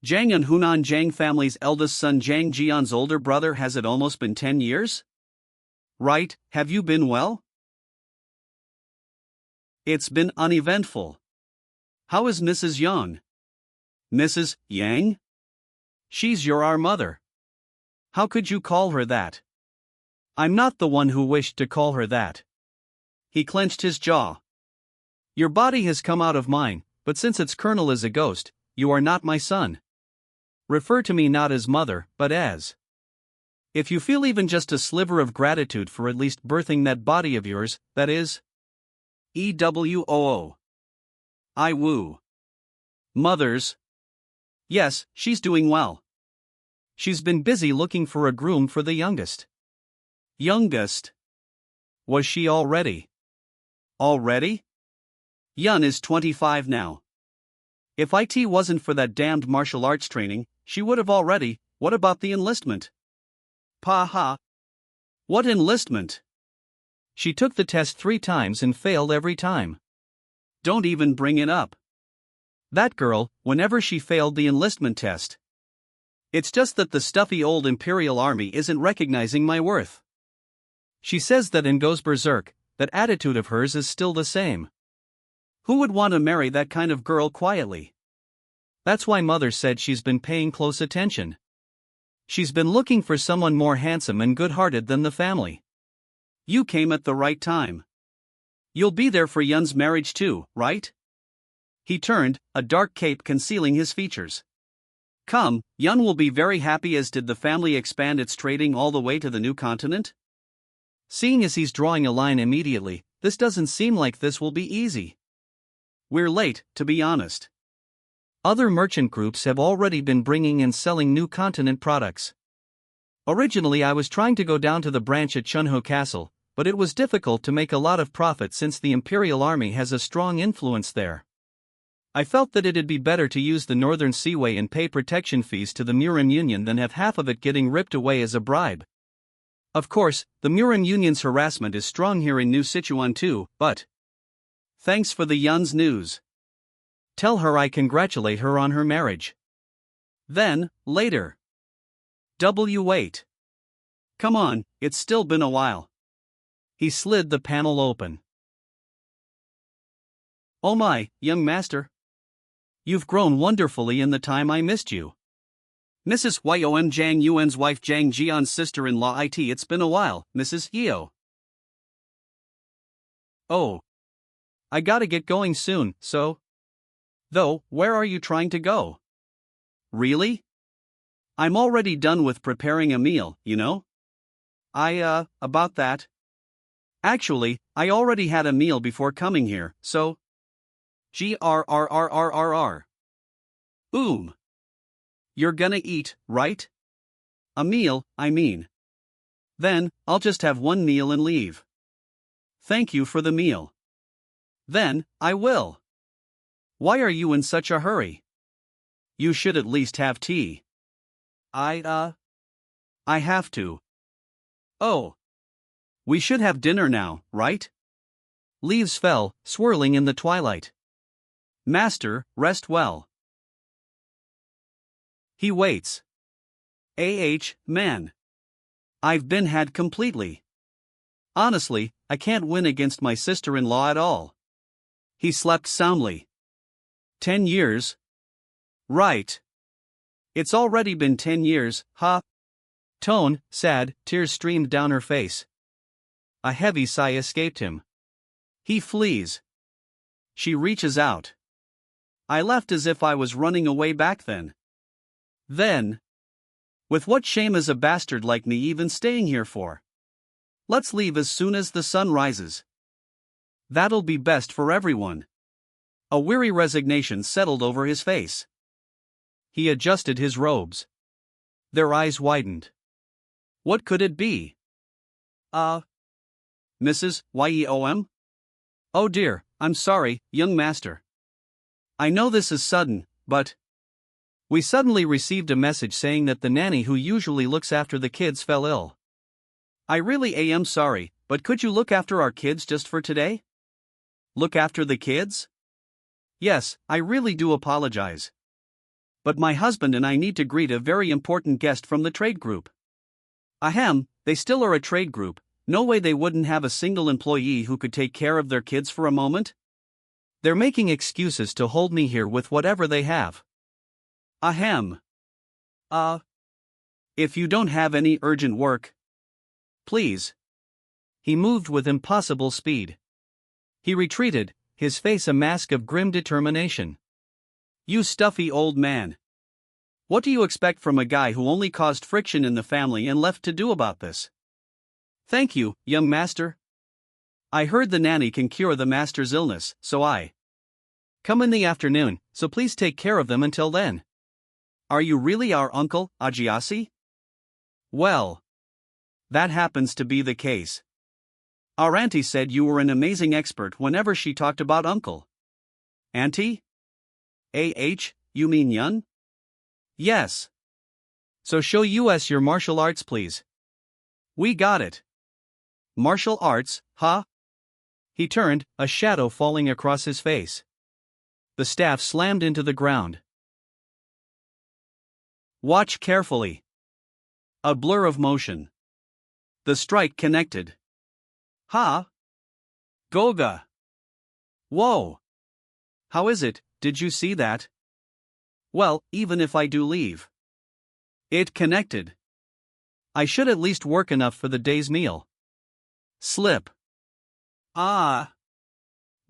Zhang and Hunan Zhang family's eldest son Zhang Jian's older brother. Has it almost been 10 years? Right, have you been well? It's been uneventful. How is Mrs. Yang? Mrs. Yang? She's our mother. How could you call her that? I'm not the one who wished to call her that. He clenched his jaw. Your body has come out of mine, but since its kernel is a ghost, you are not my son. Refer to me not as mother, but as. If you feel even just a sliver of gratitude for at least birthing that body of yours, that is. EWOO. I woo. Mothers. Yes, she's doing well. She's been busy looking for a groom for the youngest. Youngest? Was she already? Already? Yun is 25 now. If it wasn't for that damned martial arts training, she would have already. What about the enlistment? Pa ha. What enlistment? She took the test 3 times and failed every time. Don't even bring it up. That girl, whenever she failed the enlistment test. It's just that the stuffy old Imperial Army isn't recognizing my worth. She says that and goes berserk. That attitude of hers is still the same. Who would want to marry that kind of girl quietly? That's why mother said she's been paying close attention. She's been looking for someone more handsome and good-hearted than the family. You came at the right time. You'll be there for Yun's marriage too, right? He turned, a dark cape concealing his features. Come, Yun will be very happy, as did the family expand its trading all the way to the new continent. Seeing as he's drawing a line immediately, this doesn't seem like this will be easy. We're late, to be honest. Other merchant groups have already been bringing and selling new continent products. Originally I was trying to go down to the branch at Chunho Castle, but it was difficult to make a lot of profit since the Imperial Army has a strong influence there. I felt that it'd be better to use the Northern Seaway and pay protection fees to the Murim Union than have half of it getting ripped away as a bribe. Of course, the Murim Union's harassment is strong here in New Sichuan too, but thanks for the Yun's news. Tell her I congratulate her on her marriage. Then, later. Wait. Come on, it's still been a while. He slid the panel open. Oh my, young master. You've grown wonderfully in the time I missed you. Mrs. Yom Jang Yuan's wife, Jang Jian's sister-in-law. It's been a while, Mrs. Yeo. Oh. I gotta get going soon, so. Though, where are you trying to go? Really? I'm already done with preparing a meal, you know? About that. Actually, I already had a meal before coming here, so. Grrrrrrrrr. You're gonna eat, right? A meal, I mean. Then, I'll just have one meal and leave. Thank you for the meal. Then, I will. Why are you in such a hurry? You should at least have tea. I have to. Oh. We should have dinner now, right? Leaves fell, swirling in the twilight. Master, rest well. He waits. Man. I've been had completely. Honestly, I can't win against my sister-in-law at all. He slept soundly. 10 years? Right. It's already been 10 years, huh? Tone, sad, tears streamed down her face. A heavy sigh escaped him. He flees. She reaches out. I left as if I was running away back then. With what shame is a bastard like me even staying here for? Let's leave as soon as the sun rises. That'll be best for everyone. A weary resignation settled over his face. He adjusted his robes. Their eyes widened. What could it be? Mrs. Yom? Oh dear, I'm sorry, young master. I know this is sudden, but we suddenly received a message saying that the nanny who usually looks after the kids fell ill. I really am sorry, but could you look after our kids just for today? Look after the kids? Yes, I really do apologize. But my husband and I need to greet a very important guest from the trade group. Ahem, they still are a trade group, no way they wouldn't have a single employee who could take care of their kids for a moment? They're making excuses to hold me here with whatever they have. Ahem. If you don't have any urgent work. Please. He moved with impossible speed. He retreated, his face a mask of grim determination. You stuffy old man. What do you expect from a guy who only caused friction in the family and left to do about this? Thank you, young master. I heard the nanny can cure the master's illness, so I come in the afternoon, so please take care of them until then. Are you really our uncle, Ajiasi? Well, that happens to be the case. Our auntie said you were an amazing expert whenever she talked about uncle. Auntie? You mean Yun? Yes. So show us your martial arts, please. We got it. Martial arts, huh? He turned, a shadow falling across his face. The staff slammed into the ground. Watch carefully. A blur of motion. The strike connected. Ha! Goga! Whoa! How is it, did you see that? Well, even if I do leave. It connected. I should at least work enough for the day's meal. Slip. Ah.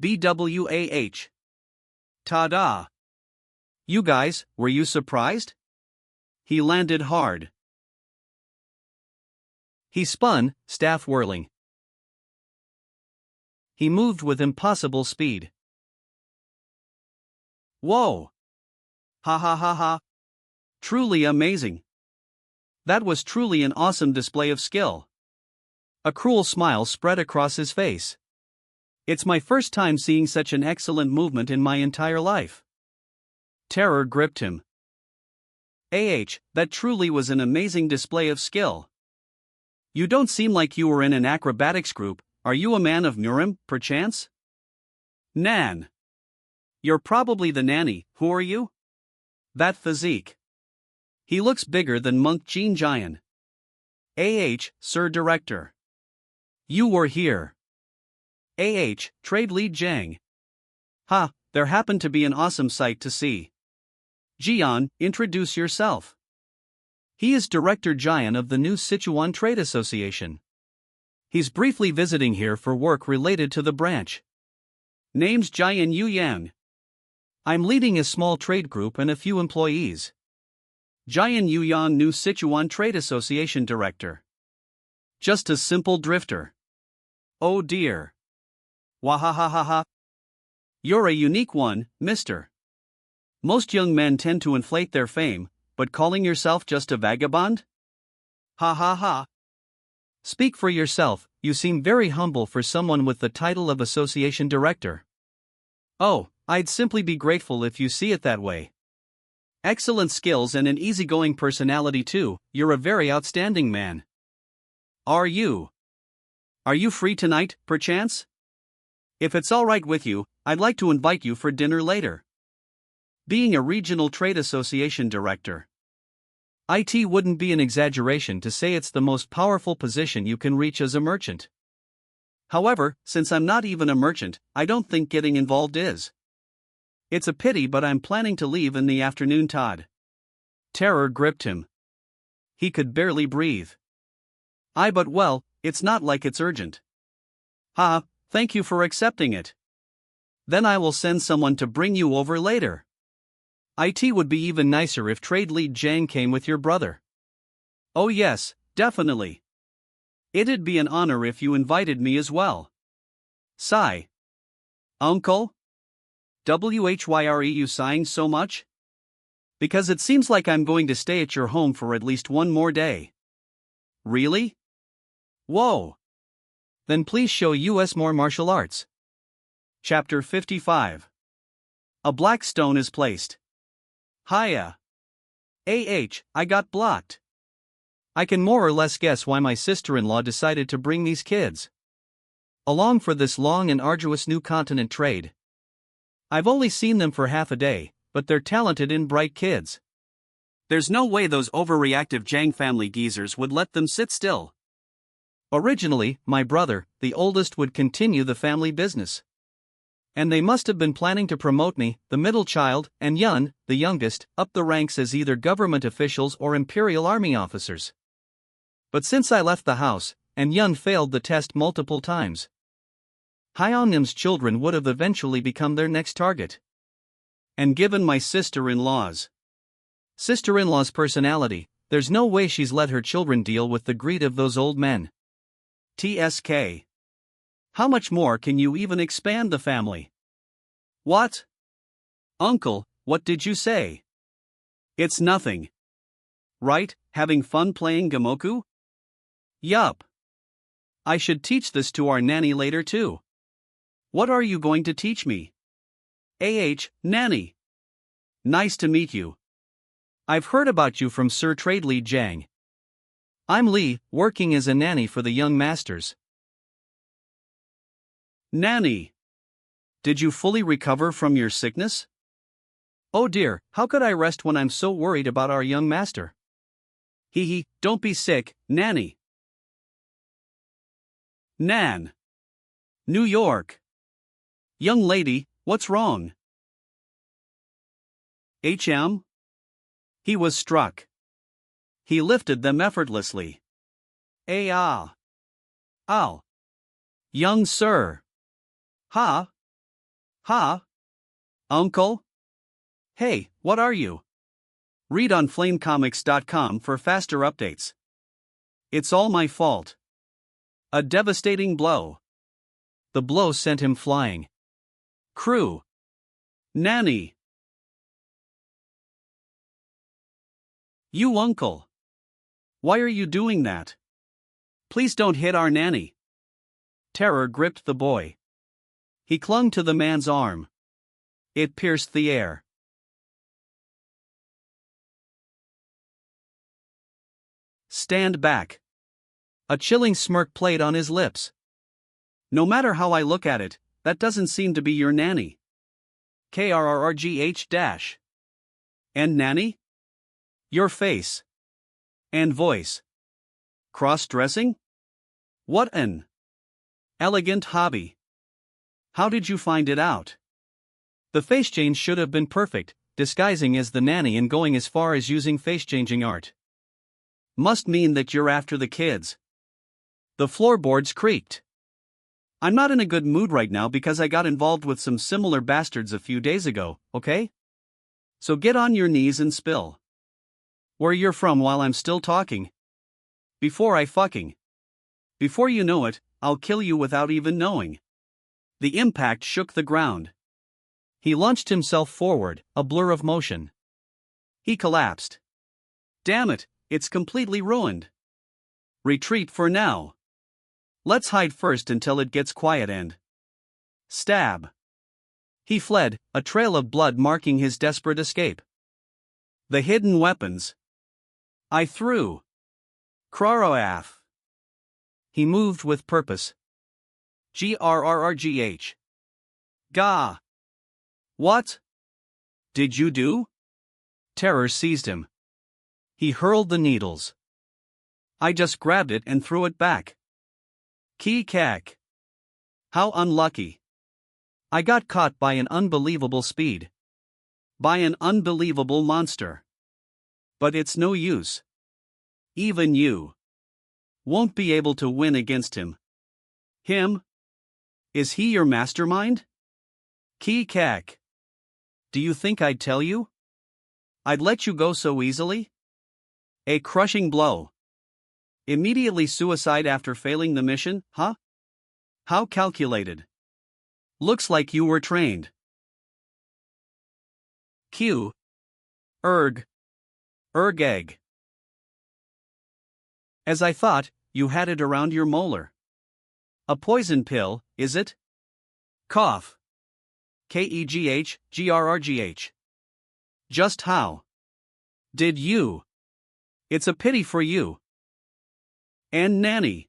BWAH. Ta-da. You guys, were you surprised? He landed hard. He spun, staff whirling. He moved with impossible speed. Whoa! Ha ha ha ha! Truly amazing. That was truly an awesome display of skill. A cruel smile spread across his face. It's my first time seeing such an excellent movement in my entire life. Terror gripped him. That truly was an amazing display of skill. You don't seem like you were in an acrobatics group. Are you a man of Murim, perchance? Nan. You're probably the nanny, who are you? That physique. He looks bigger than Monk Jean Jian. Sir Director. You were here. Trade Lead Zhang. Ha, there happened to be an awesome sight to see. Jian, introduce yourself. He is Director Jian of the new Sichuan Trade Association. He's briefly visiting here for work related to the branch. Name's Jian Yuyang. I'm leading a small trade group and a few employees. Jian Yuyang, new Sichuan Trade Association Director. Just a simple drifter. Oh dear. Wahahaha. You're a unique one, mister. Most young men tend to inflate their fame, but calling yourself just a vagabond? Ha ha ha. Speak for yourself, you seem very humble for someone with the title of Association Director. Oh, I'd simply be grateful if you see it that way. Excellent skills and an easygoing personality too, you're a very outstanding man. Are you free tonight, perchance? If it's alright with you, I'd like to invite you for dinner later. Being a regional trade association director. It wouldn't be an exaggeration to say it's the most powerful position you can reach as a merchant. However, since I'm not even a merchant, I don't think getting involved is. It's a pity, but I'm planning to leave in the afternoon. Todd. Terror gripped him. He could barely breathe. But well, it's not like it's urgent. Ha, thank you for accepting it. Then I will send someone to bring you over later. It would be even nicer if Trade Lead Zhang came with your brother. Oh yes, definitely. It'd be an honor if you invited me as well. Sigh. Uncle? Whyre you sighing so much? Because it seems like I'm going to stay at your home for at least one more day. Really? Whoa. Then please show us more martial arts. Chapter 55. A black stone is placed. Hiya. I got blocked. I can more or less guess why my sister-in-law decided to bring these kids along for this long and arduous new continent trade. I've only seen them for half a day, but they're talented and bright kids. There's no way those overreactive Zhang family geezers would let them sit still. Originally, my brother, the oldest, would continue the family business. And they must have been planning to promote me, the middle child, and Yun, the youngest, up the ranks as either government officials or Imperial Army officers. But since I left the house, and Yun failed the test multiple times, Hyunim's children would have eventually become their next target. And given my sister-in-law's personality, there's no way she's let her children deal with the greed of those old men. TSK. How much more can you even expand the family? What? Uncle, what did you say? It's nothing. Right, having fun playing Gamoku? Yup. I should teach this to our nanny later too. What are you going to teach me? Nanny. Nice to meet you. I've heard about you from Sir Trade Lead Zhang. I'm Li, working as a nanny for the young masters. Nanny! Did you fully recover from your sickness? Oh dear, how could I rest when I'm so worried about our young master? Hee hee, don't be sick, Nanny. Nan. New York. Young lady, what's wrong? HM? He was struck. He lifted them effortlessly. Ah. Ow. Young sir. Ha. Ha. Uncle? Hey, what are you? Read on flamecomics.com for faster updates. It's all my fault. A devastating blow. The blow sent him flying. Crew. Nanny. You uncle. Why are you doing that? Please don't hit our nanny. Terror gripped the boy. He clung to the man's arm. It pierced the air. Stand back. A chilling smirk played on his lips. No matter how I look at it, that doesn't seem to be your nanny. KRRRGH dash. And nanny? Your face. And voice. Cross-dressing? What an elegant hobby. How did you find it out? The face change should have been perfect, disguising as the nanny and going as far as using face-changing art. Must mean that you're after the kids. The floorboards creaked. I'm not in a good mood right now because I got involved with some similar bastards a few days ago, okay? So get on your knees and spill where you're from while I'm still talking. Before you know it, I'll kill you without even knowing. The impact shook the ground. He launched himself forward, a blur of motion. He collapsed. Damn it, it's completely ruined. Retreat for now. Let's hide first until it gets quiet and stab. He fled, a trail of blood marking his desperate escape. The hidden weapons. I threw. Kraroaf. He moved with purpose. GRRRGH. Gah. What did you do? Terror seized him. He hurled the needles. I just grabbed it and threw it back. Kee-cack. How unlucky. I got caught by an unbelievable speed. By an unbelievable monster. But it's no use. Even you won't be able to win against him. Him? Is he your mastermind? Kee-cack. Do you think I'd tell you? I'd let you go so easily? A crushing blow. Immediately suicide after failing the mission, huh? How calculated. Looks like you were trained. Q. Egg. As I thought, you had it around your molar. A poison pill, is it? Cough. KEGH. Just how did you? It's a pity for you. And nanny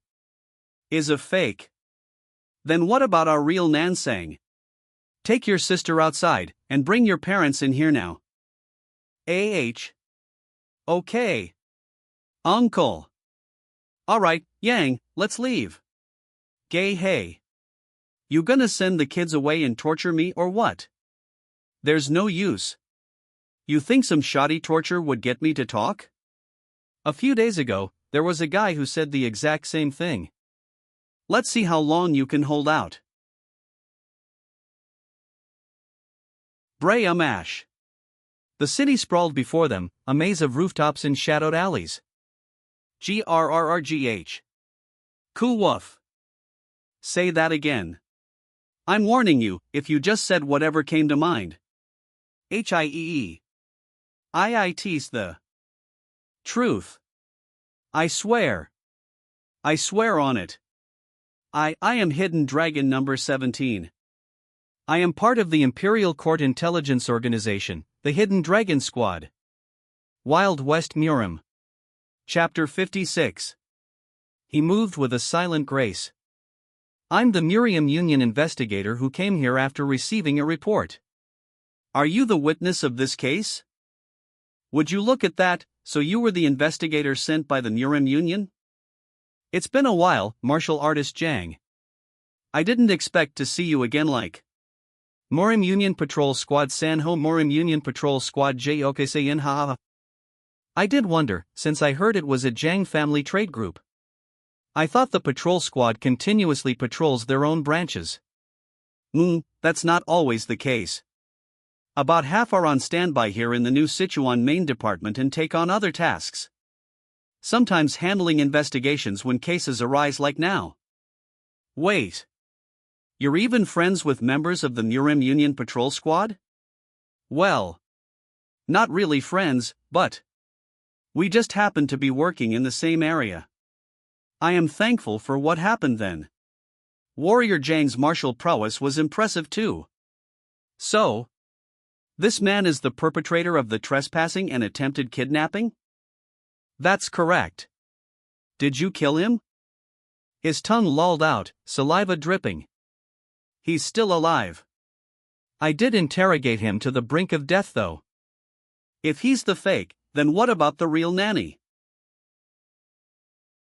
is a fake. Then what about our real Nansang? Take your sister outside, and bring your parents in here now. Okay. Uncle. Alright, Yang, let's leave. Gay hey. You gonna send the kids away and torture me or what? There's no use. You think some shoddy torture would get me to talk? A few days ago, there was a guy who said the exact same thing. Let's see how long you can hold out. Brea Mash. The city sprawled before them, a maze of rooftops and shadowed alleys. GRRRGH. Cool woof. Say that again. I'm warning you, if you just said whatever came to mind. HIEE. IIT's the truth. I swear. I swear on it. I am Hidden Dragon number 17. I am part of the Imperial Court Intelligence Organization, the Hidden Dragon Squad. Wild West Murim. Chapter 56. He moved with a silent grace. I'm the Murim Union investigator who came here after receiving a report. Are you the witness of this case? Would you look at that, so you were the investigator sent by the Murim Union? It's been a while, martial artist Jang. I didn't expect to see you again like. Murim Union Patrol Squad Sanho Murim Union Patrol Squad Joksein ha. I did wonder, since I heard it was a Jang family trade group. I thought the patrol squad continuously patrols their own branches. That's not always the case. About half are on standby here in the new Sichuan main department and take on other tasks. Sometimes handling investigations when cases arise like now. Wait. You're even friends with members of the Murim Union Patrol Squad? Well, not really friends, but we just happen to be working in the same area. I am thankful for what happened then. Warrior Jang's martial prowess was impressive too. So, this man is the perpetrator of the trespassing and attempted kidnapping? That's correct. Did you kill him? His tongue lolled out, saliva dripping. He's still alive. I did interrogate him to the brink of death though. If he's the fake, then what about the real nanny?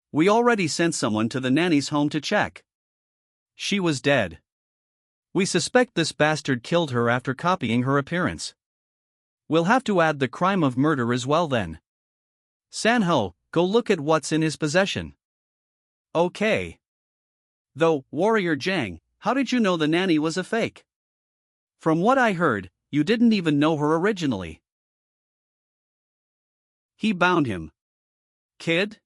We already sent someone to the nanny's home to check. She was dead. We suspect this bastard killed her after copying her appearance. We'll have to add the crime of murder as well then. Sanho, go look at what's in his possession. Okay. Though, Warrior Jang, how did you know the nanny was a fake? From what I heard, you didn't even know her originally. He bound him. Kid?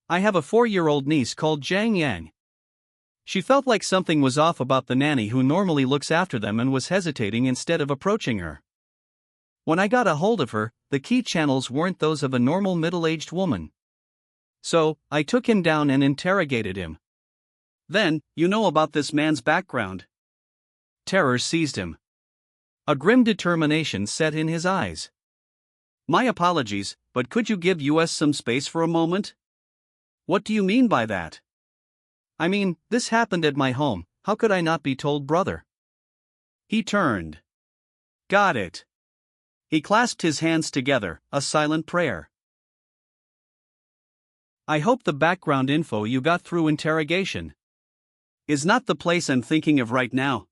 I have a 4-year-old niece called Jang Yang. She felt like something was off about the nanny who normally looks after them and was hesitating instead of approaching her. When I got a hold of her, the key channels weren't those of a normal middle-aged woman. So, I took him down and interrogated him. Then, you know about this man's background. Terror seized him. A grim determination set in his eyes. My apologies, but could you give us some space for a moment? What do you mean by that? I mean, this happened at my home, how could I not be told, brother? He turned. Got it. He clasped his hands together, a silent prayer. I hope the background info you got through interrogation is not the place I'm thinking of right now.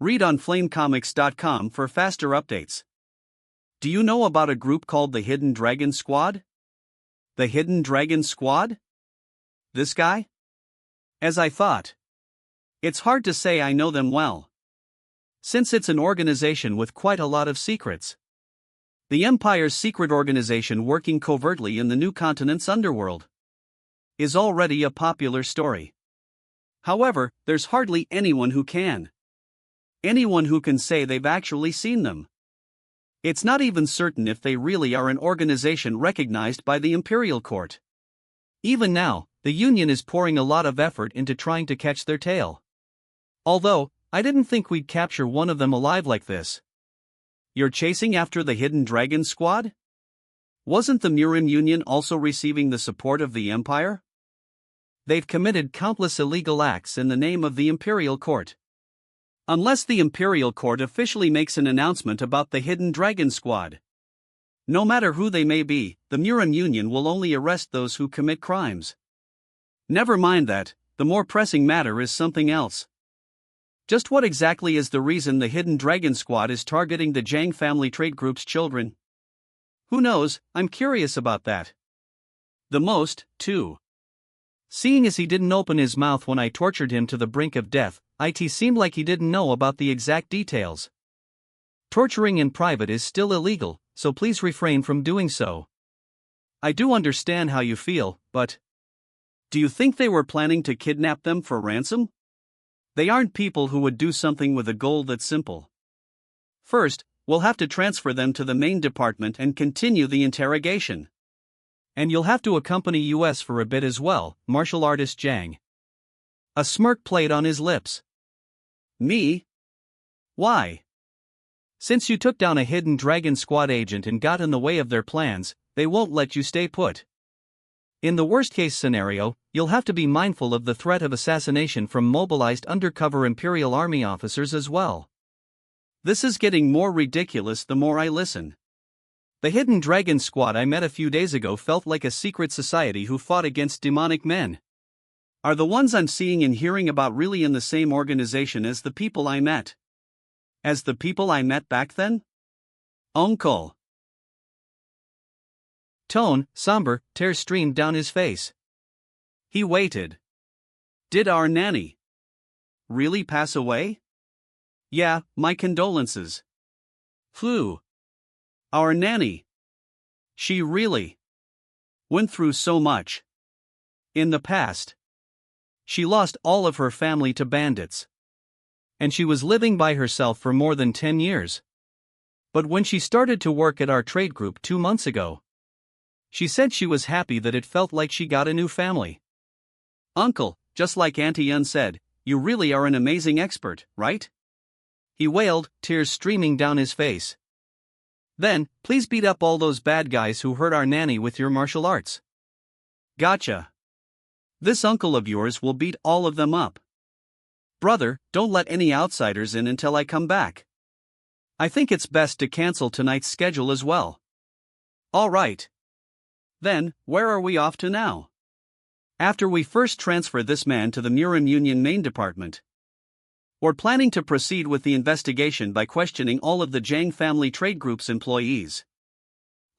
Read on flamecomics.com for faster updates. Do you know about a group called the Hidden Dragon Squad? The Hidden Dragon Squad? This guy? As I thought. It's hard to say I know them well, since it's an organization with quite a lot of secrets. The Empire's secret organization working covertly in the new continent's underworld is already a popular story. However, there's hardly anyone who can. Anyone who can say they've actually seen them. It's not even certain if they really are an organization recognized by the Imperial Court. Even now, the Union is pouring a lot of effort into trying to catch their tail. Although, I didn't think we'd capture one of them alive like this. You're chasing after the Hidden Dragon Squad? Wasn't the Murim Union also receiving the support of the Empire? They've committed countless illegal acts in the name of the Imperial Court. Unless the Imperial Court officially makes an announcement about the Hidden Dragon Squad. No matter who they may be, the Murim Union will only arrest those who commit crimes. Never mind that, the more pressing matter is something else. Just what exactly is the reason the Hidden Dragon Squad is targeting the Jang family trade group's children? Who knows, I'm curious about that. The most, too. Seeing as he didn't open his mouth when I tortured him to the brink of death, it seemed like he didn't know about the exact details. Torturing in private is still illegal, so please refrain from doing so. I do understand how you feel, but do you think they were planning to kidnap them for ransom? They aren't people who would do something with a goal that's simple. First, we'll have to transfer them to the main department and continue the interrogation. And you'll have to accompany us for a bit as well, martial artist Jang. A smirk played on his lips. Me? Why? Since you took down a Hidden Dragon Squad agent and got in the way of their plans, they won't let you stay put. In the worst-case scenario, you'll have to be mindful of the threat of assassination from mobilized undercover Imperial Army officers as well. This is getting more ridiculous the more I listen. The Hidden Dragon Squad I met a few days ago felt like a secret society who fought against demonic men. Are the ones I'm seeing and hearing about really in the same organization as the people I met? As the people I met back then? Uncle. Tone, somber, tears streamed down his face. He waited. Did our nanny really pass away? Yeah, my condolences. Phew. Our nanny. She really went through so much. In the past, she lost all of her family to bandits. And she was living by herself for more than 10 years. But when she started to work at our trade group 2 months ago, she said she was happy that it felt like she got a new family. Uncle, just like Auntie Yun said, you really are an amazing expert, right? He wailed, tears streaming down his face. Then, please beat up all those bad guys who hurt our nanny with your martial arts. Gotcha. This uncle of yours will beat all of them up. Brother, don't let any outsiders in until I come back. I think it's best to cancel tonight's schedule as well. All right. Then, where are we off to now? After we first transfer this man to the Murim Union main department, we're planning to proceed with the investigation by questioning all of the Jiang family trade group's employees.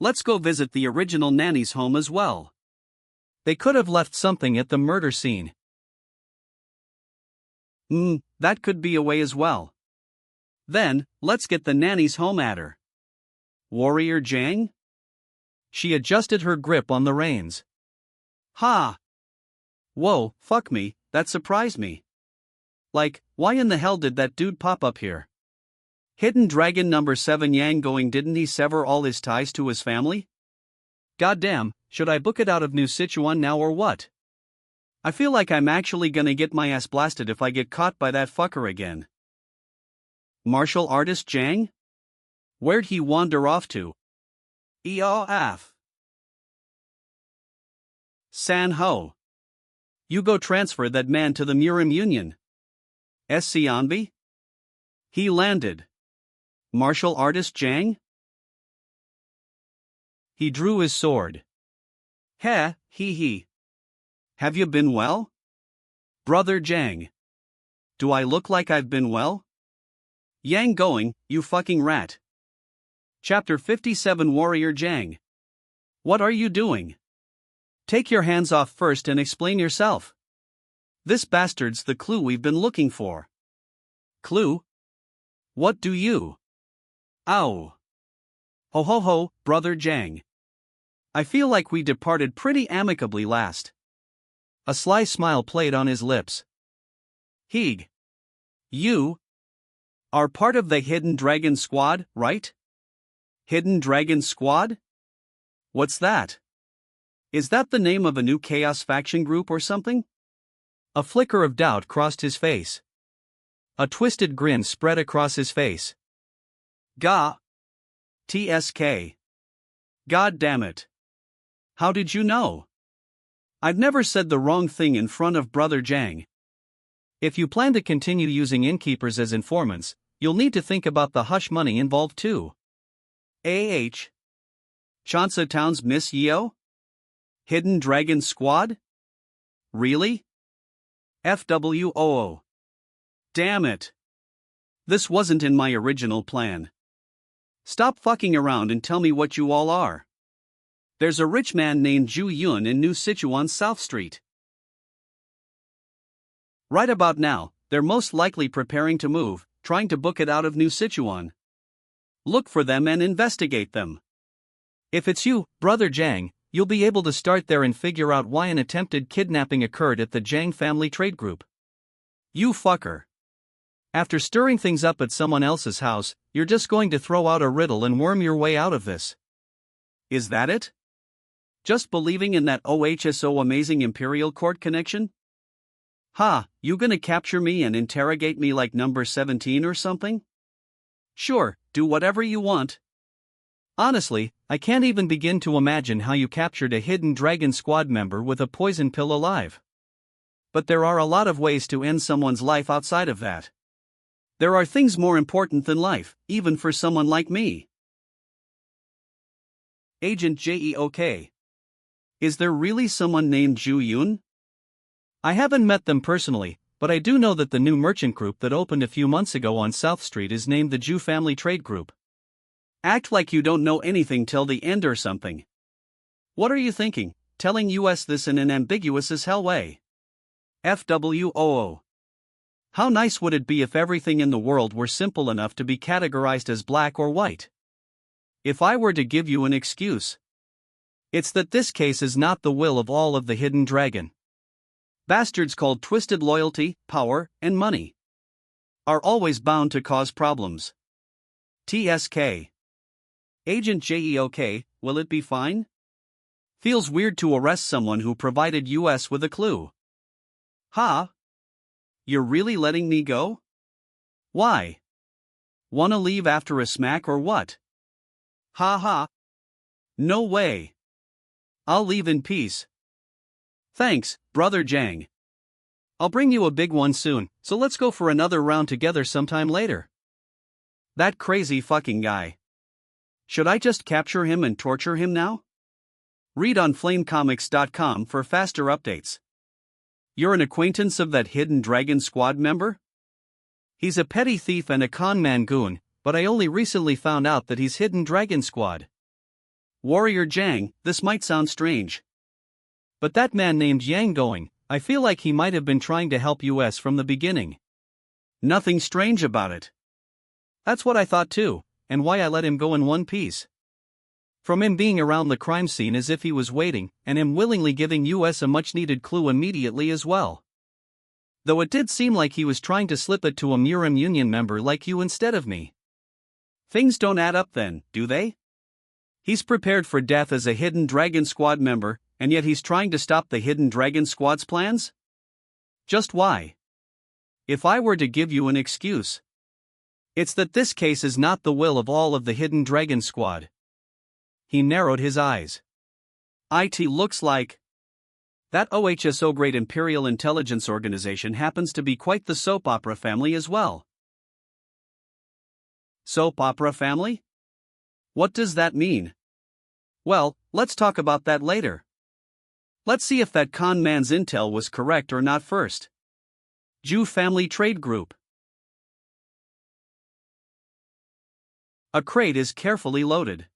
Let's go visit the original nanny's home as well. They could have left something at the murder scene. That could be a way as well. Then, let's get the nanny's home at her. Warrior Jiang? She adjusted her grip on the reins. Ha! Whoa, fuck me, that surprised me. Like, why in the hell did that dude pop up here? Hidden Dragon number 7 Yang going, didn't he sever all his ties to his family? Goddamn, should I book it out of New Sichuan now or what? I feel like I'm actually gonna get my ass blasted if I get caught by that fucker again. Martial artist Jiang? Where'd he wander off to? EOF. San Ho. You go transfer that man to the Murim Union. Sionbi? He landed. Martial artist Jiang? He drew his sword. Heh, he. Have you been well? Brother Jiang. Do I look like I've been well? Yang going, you fucking rat. Chapter 57 Warrior Jiang. What are you doing? Take your hands off first and explain yourself. This bastard's the clue we've been looking for. Clue? What do you? Ow. Ho ho ho, Brother Jiang. I feel like we departed pretty amicably last. A sly smile played on his lips. Heeg. You are part of the Hidden Dragon Squad, right? Hidden Dragon Squad? What's that? Is that the name of a new Chaos faction group or something? A flicker of doubt crossed his face. A twisted grin spread across his face. Gah. TSK. God damn it. How did you know? I've never said the wrong thing in front of Brother Jiang. If you plan to continue using innkeepers as informants, you'll need to think about the hush money involved too. Chansa Town's Miss Yeo? Hidden Dragon Squad? Really? FWOO. Damn it. This wasn't in my original plan. Stop fucking around and tell me what you all are. There's a rich man named Zhu Yun in New Sichuan South Street. Right about now, they're most likely preparing to move, trying to book it out of New Sichuan. Look for them and investigate them. If it's you, Brother Jiang, you'll be able to start there and figure out why an attempted kidnapping occurred at the Jiang family trade group. You fucker. After stirring things up at someone else's house, you're just going to throw out a riddle and worm your way out of this. Is that it? Just believing in that OHSO amazing Imperial Court connection? Ha, you gonna capture me and interrogate me like number 17 or something? Sure, do whatever you want. Honestly, I can't even begin to imagine how you captured a hidden dragon squad member with a poison pill alive. But there are a lot of ways to end someone's life outside of that. There are things more important than life, even for someone like me. Agent JEOK. Is there really someone named Ju Yoon? I haven't met them personally, but I do know that the new merchant group that opened a few months ago on South Street is named the Ju Family Trade Group. Act like you don't know anything till the end or something. What are you thinking, telling us this in an ambiguous as hell way? FWOO. How nice would it be if everything in the world were simple enough to be categorized as black or white? If I were to give you an excuse, it's that this case is not the will of all of the hidden dragon. Bastards called twisted loyalty, power, and money are always bound to cause problems. TSK. Agent JEOK, will it be fine? Feels weird to arrest someone who provided us with a clue. Ha? You're really letting me go? Why? Wanna leave after a smack or what? Ha ha. No way. I'll leave in peace. Thanks, Brother Jang. I'll bring you a big one soon, so let's go for another round together sometime later. That crazy fucking guy. Should I just capture him and torture him now? Read on flamecomics.com for faster updates. You're an acquaintance of that hidden dragon squad member? He's a petty thief and a con man goon, but I only recently found out that he's hidden dragon squad. Warrior Jang, this might sound strange. But that man named Yang going, I feel like he might have been trying to help us from the beginning. Nothing strange about it. That's what I thought too, and why I let him go in one piece. From him being around the crime scene as if he was waiting, and him willingly giving us a much-needed clue immediately as well. Though it did seem like he was trying to slip it to a Murim Union member like you instead of me. Things don't add up then, do they? He's prepared for death as a hidden dragon squad member, and yet he's trying to stop the hidden dragon squad's plans? Just why? If I were to give you an excuse, it's that this case is not the will of all of the hidden dragon squad. He narrowed his eyes. It looks like that OHSO Great Imperial Intelligence Organization happens to be quite the soap opera family as well. Soap opera family? What does that mean? Well, let's talk about that later. Let's see if that con man's intel was correct or not first. Ju Family Trade Group. A crate is carefully loaded.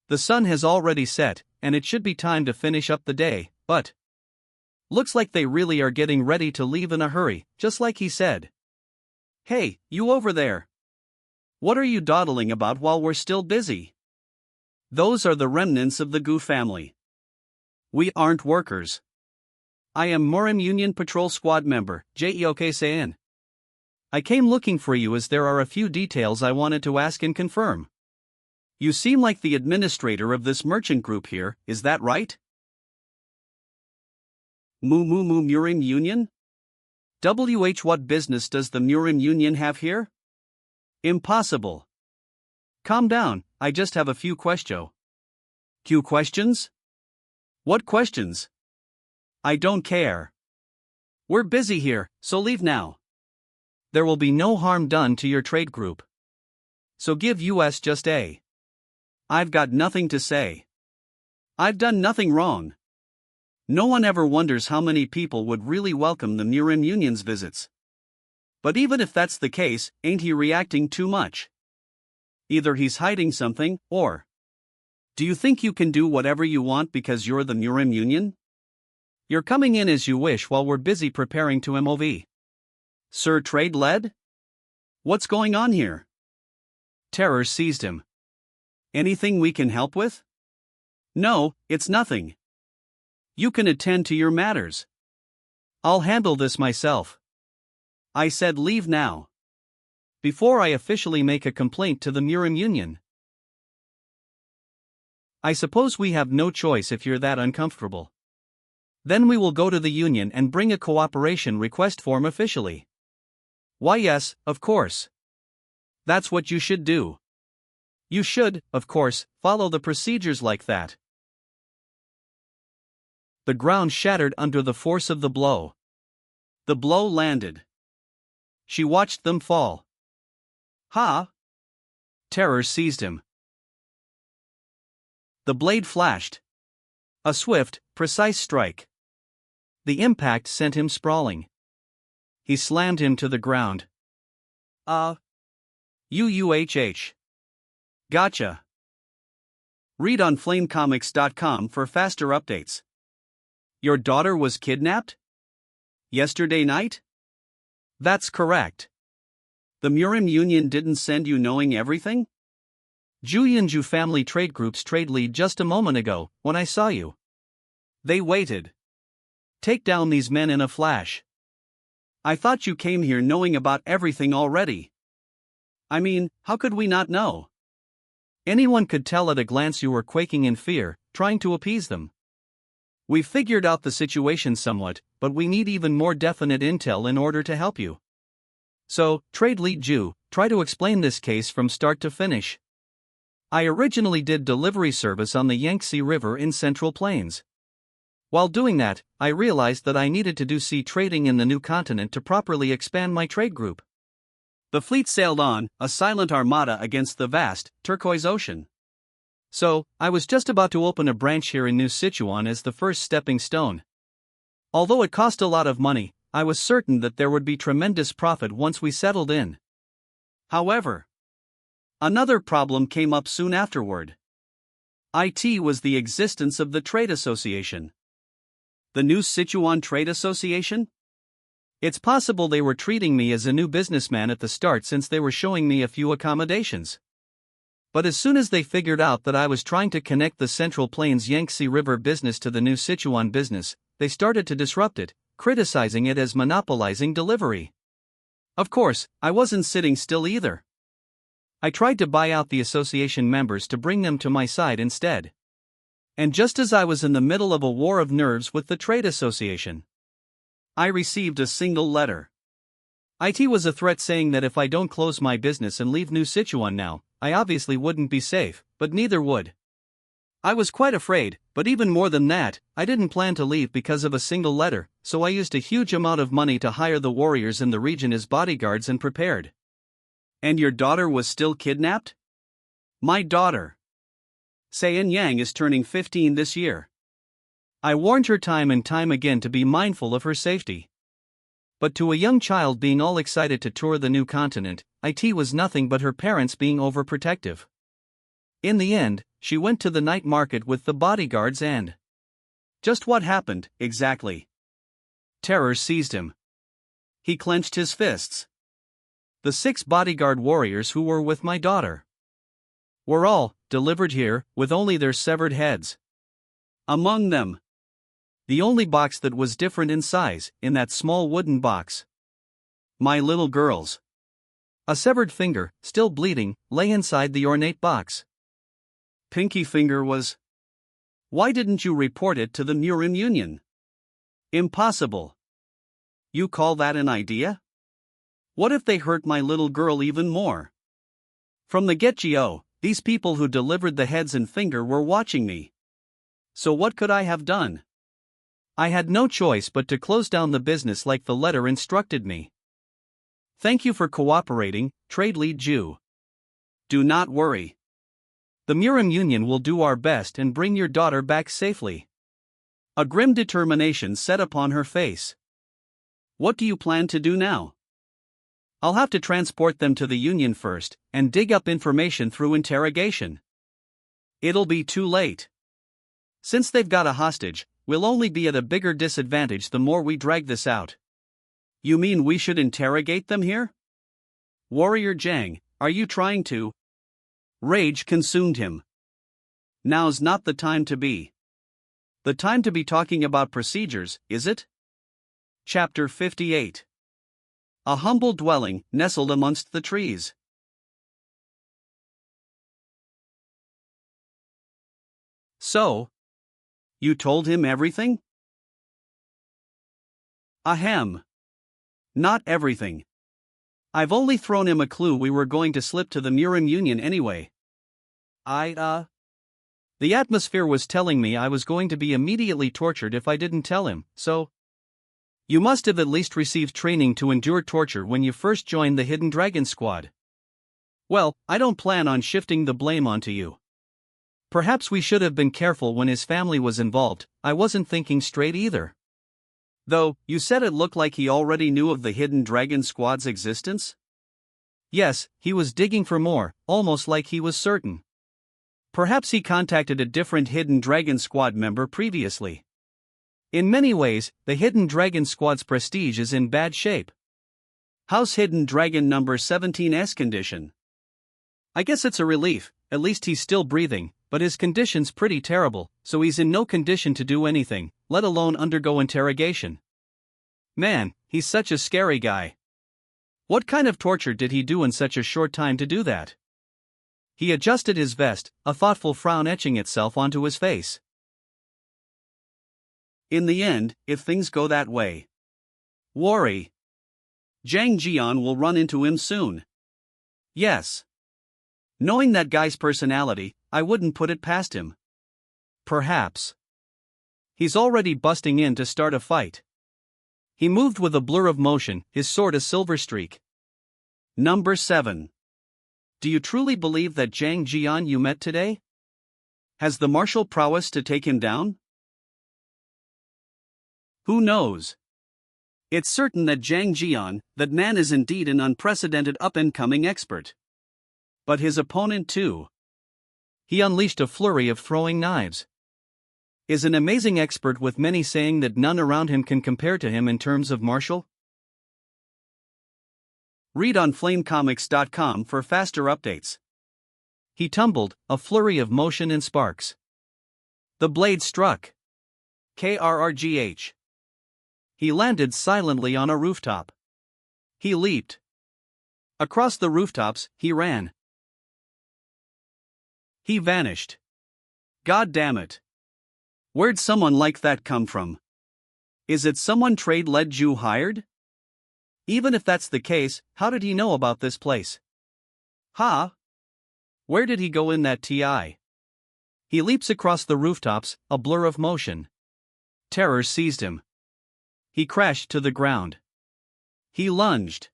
The sun has already set, and it should be time to finish up the day, but looks like they really are getting ready to leave in a hurry, just like he said. Hey, you over there. What are you dawdling about while we're still busy? Those are the remnants of the Gu family. We aren't workers. I am Murim Union Patrol Squad member, JEOK Sayin. I came looking for you as there are a few details I wanted to ask and confirm. You seem like the administrator of this merchant group here, is that right? Murim Union? What business does the Murim Union have here? Impossible. Calm down, I just have a few questions. Questions? What questions? I don't care. We're busy here, so leave now. There will be no harm done to your trade group. So give us just a. I've got nothing to say. I've done nothing wrong. No one ever wonders how many people would really welcome the Murim Union's visits. But even if that's the case, ain't he reacting too much? Either he's hiding something, or do you think you can do whatever you want because you're the Murim Union? You're coming in as you wish while we're busy preparing to MOV. Sir Trade Led? What's going on here? Terror seized him. Anything we can help with? No, it's nothing. You can attend to your matters. I'll handle this myself. I said leave now. Before I officially make a complaint to the Murim Union. I suppose we have no choice if you're that uncomfortable. Then we will go to the Union and bring a cooperation request form officially. Why yes, of course. That's what you should do. You should, of course, follow the procedures like that. The ground shattered under the force of the blow. The blow landed. She watched them fall. Ha! Terror seized him. The blade flashed. A swift, precise strike. The impact sent him sprawling. He slammed him to the ground. UUHH. Gotcha. Read on flamecomics.com for faster updates. Your daughter was kidnapped? Yesterday night? That's correct. The Murim Union didn't send you knowing everything? Juyanju Family Trade Group's trade lead just a moment ago, when I saw you. They waited. Take down these men in a flash. I thought you came here knowing about everything already. I mean, how could we not know? Anyone could tell at a glance you were quaking in fear, trying to appease them. We've figured out the situation somewhat, but we need even more definite intel in order to help you. So, Trade Lead Ju, try to explain this case from start to finish. I originally did delivery service on the Yangtze River in Central Plains. While doing that, I realized that I needed to do sea trading in the new continent to properly expand my trade group. The fleet sailed on, a silent armada against the vast, turquoise ocean. So, I was just about to open a branch here in New Sichuan as the first stepping stone. Although it cost a lot of money, I was certain that there would be tremendous profit once we settled in. However, another problem came up soon afterward. It was the existence of the trade association. The New Sichuan Trade Association? It's possible they were treating me as a new businessman at the start since they were showing me a few accommodations. But as soon as they figured out that I was trying to connect the Central Plains Yangtze River business to the New Sichuan business, they started to disrupt it, criticizing it as monopolizing delivery. Of course, I wasn't sitting still either. I tried to buy out the association members to bring them to my side instead. And just as I was in the middle of a war of nerves with the trade association, I received a single letter. It was a threat saying that if I don't close my business and leave New Sichuan now, I obviously wouldn't be safe, but neither would. I was quite afraid, but even more than that, I didn't plan to leave because of a single letter, so I used a huge amount of money to hire the warriors in the region as bodyguards and prepared. And your daughter was still kidnapped? My daughter, Sayan Yang, is turning 15 this year. I warned her time and time again to be mindful of her safety. But to a young child being all excited to tour the new continent, it was nothing but her parents being overprotective. In the end, she went to the night market with the bodyguards and... Just what happened, exactly? Terror seized him. He clenched his fists. The 6 bodyguard warriors who were with my daughter were all delivered here, with only their severed heads among them. The only box that was different in size, in that small wooden box. My little girl's. A severed finger, still bleeding, lay inside the ornate box. Pinky finger was... Why didn't you report it to the Murim Union? Impossible. You call that an idea? What if they hurt my little girl even more? From the get-go, these people who delivered the heads and finger were watching me. So what could I have done? I had no choice but to close down the business like the letter instructed me. Thank you for cooperating, Trade Lead Ju. Do not worry. The Murim Union will do our best and bring your daughter back safely. A grim determination set upon her face. What do you plan to do now? I'll have to transport them to the Union first, and dig up information through interrogation. It'll be too late. Since they've got a hostage, we'll only be at a bigger disadvantage the more we drag this out. You mean we should interrogate them here? Warrior Jang, are you trying to... Rage consumed him. Now's not the time to be. The time to be talking about procedures, is it? Chapter 58. A humble dwelling, nestled amongst the trees. So, you told him everything? Ahem. Not everything. I've only thrown him a clue we were going to slip to the Murim Union anyway. The atmosphere was telling me I was going to be immediately tortured if I didn't tell him, so. You must have at least received training to endure torture when you first joined the Hidden Dragon Squad. Well, I don't plan on shifting the blame onto you. Perhaps we should have been careful when his family was involved. I wasn't thinking straight either. Though, you said it looked like he already knew of the Hidden Dragon Squad's existence? Yes, he was digging for more, almost like he was certain. Perhaps he contacted a different Hidden Dragon Squad member previously. In many ways, the Hidden Dragon Squad's prestige is in bad shape. How's Hidden Dragon number 17's condition? I guess it's a relief, at least he's still breathing, but his condition's pretty terrible, so he's in no condition to do anything, let alone undergo interrogation. Man, he's such a scary guy. What kind of torture did he do in such a short time to do that? He adjusted his vest, a thoughtful frown etching itself onto his face. In the end, if things go that way, worry. Zhang Jian will run into him soon. Yes. Knowing that guy's personality, I wouldn't put it past him. Perhaps. He's already busting in to start a fight. He moved with a blur of motion, his sword a silver streak. Number 7. Do you truly believe that Zhang Jian you met today has the martial prowess to take him down? Who knows? It's certain that Zhang Jian, that man is indeed an unprecedented up-and-coming expert. But his opponent too. He unleashed a flurry of throwing knives. Is an amazing expert with many saying that none around him can compare to him in terms of martial. Read on flamecomics.com for faster updates. He tumbled, a flurry of motion and sparks. The blade struck. KRRGH. He landed silently on a rooftop. He leaped. Across the rooftops, he ran. He vanished. God damn it. Where'd someone like that come from? Is it someone trade-led Jew hired? Even if that's the case, how did he know about this place? Where did he go in that TI? He leaps across the rooftops, a blur of motion. Terror seized him. He crashed to the ground. He lunged.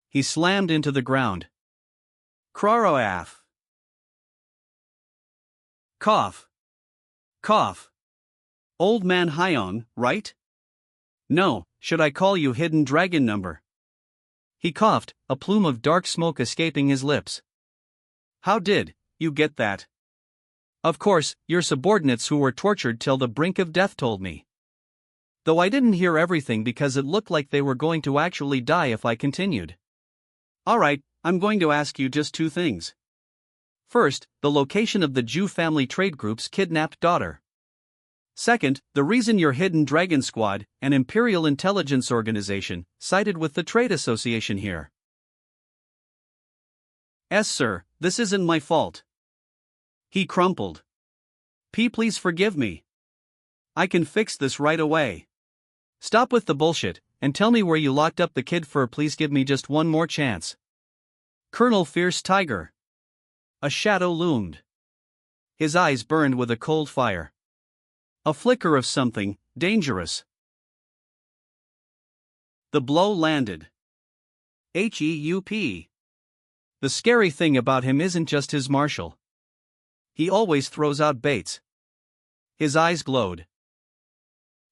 He slammed into the ground. Kraroaf. Cough. Cough. Old man Hyon, right? No, should I call you Hidden Dragon number? He coughed, a plume of dark smoke escaping his lips. How did you get that? Of course, your subordinates who were tortured till the brink of death told me. Though I didn't hear everything because it looked like they were going to actually die if I continued. Alright, I'm going to ask you just 2 things. First, the location of the Jew family trade group's kidnapped daughter. Second, the reason your Hidden Dragon Squad, an imperial intelligence organization, sided with the trade association here. Yes, sir, this isn't my fault. He crumpled. Please forgive me. I can fix this right away. Stop with the bullshit, and tell me where you locked up the kid for. Please give me just one more chance. Colonel Fierce Tiger. A shadow loomed. His eyes burned with a cold fire. A flicker of something dangerous. The blow landed. HEUP. The scary thing about him isn't just his martial. He always throws out baits. His eyes glowed.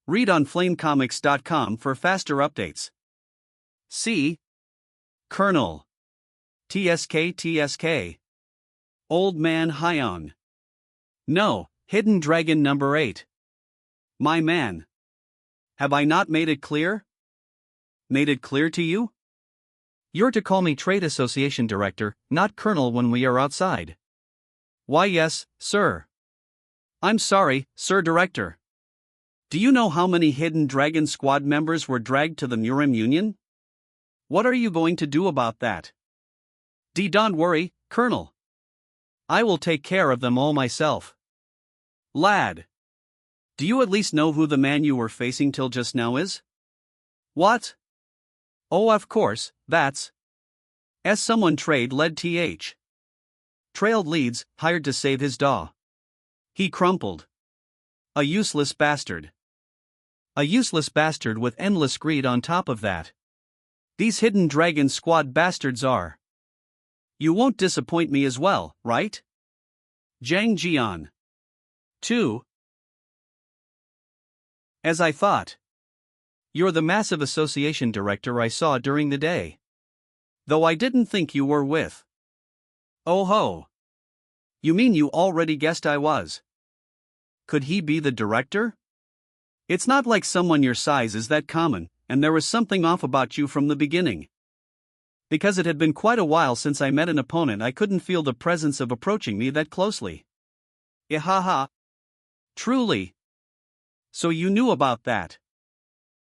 Read on flamecomics.com for faster updates. See? Colonel. TSK. Old man Hyon. No, Hidden Dragon number 8. My man. Have I not made it clear? Made it clear to you? You're to call me Trade Association Director, not Colonel when we are outside. Why yes, sir. I'm sorry, Sir Director. Do you know how many Hidden Dragon Squad members were dragged to the Murim Union? What are you going to do about that? Don't worry, Colonel. I will take care of them all myself. Lad. Do you at least know who the man you were facing till just now is? What? Oh, of course, that's someone trade-led th. trailed leads, hired to save his daw. He crumpled. A useless bastard. A useless bastard with endless greed on top of that. These hidden dragon squad bastards are. You won't disappoint me as well, right? Jang Jian. 2. As I thought. You're the massive association director I saw during the day. Though I didn't think you were with. Oh ho. You mean you already guessed I was? Could he be the director? It's not like someone your size is that common, and there was something off about you from the beginning. Because it had been quite a while since I met an opponent I couldn't feel the presence of approaching me that closely. Ihaha. Truly. So you knew about that.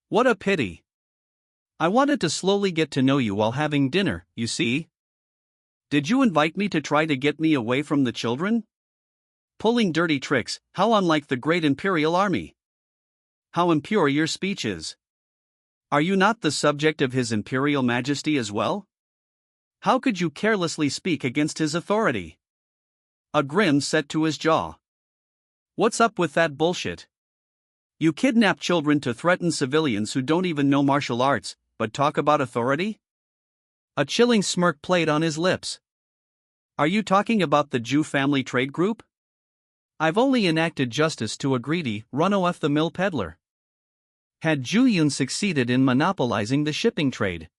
What a pity. I wanted to slowly get to know you while having dinner, you see. Did you invite me to try to get me away from the children? Pulling dirty tricks, how unlike the great Imperial Army. How impure your speech is. Are you not the subject of His Imperial Majesty as well? How could you carelessly speak against his authority? A grin set to his jaw. What's up with that bullshit? You kidnap children to threaten civilians who don't even know martial arts, but talk about authority? A chilling smirk played on his lips. Are you talking about the Jew family trade group? I've only enacted justice to a greedy, run-off-the-mill peddler. Had Ju Yun succeeded in monopolizing the shipping trade,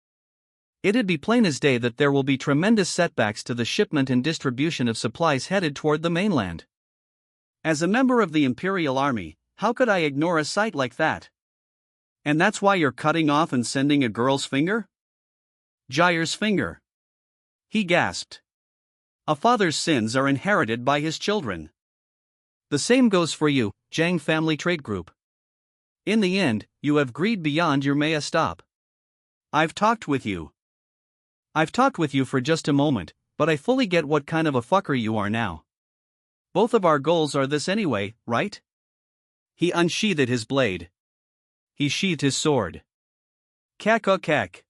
it'd be plain as day that there will be tremendous setbacks to the shipment and distribution of supplies headed toward the mainland. As a member of the Imperial Army, how could I ignore a sight like that? And that's why you're cutting off and sending a girl's finger? Jair's finger. He gasped. A father's sins are inherited by his children. The same goes for you, Zhang Family Trade Group. In the end, you have greed beyond your may stop. I've talked with you for just a moment, but I fully get what kind of a fucker you are now. Both of our goals are this anyway, right? He unsheathed his blade. He sheathed his sword. Kak.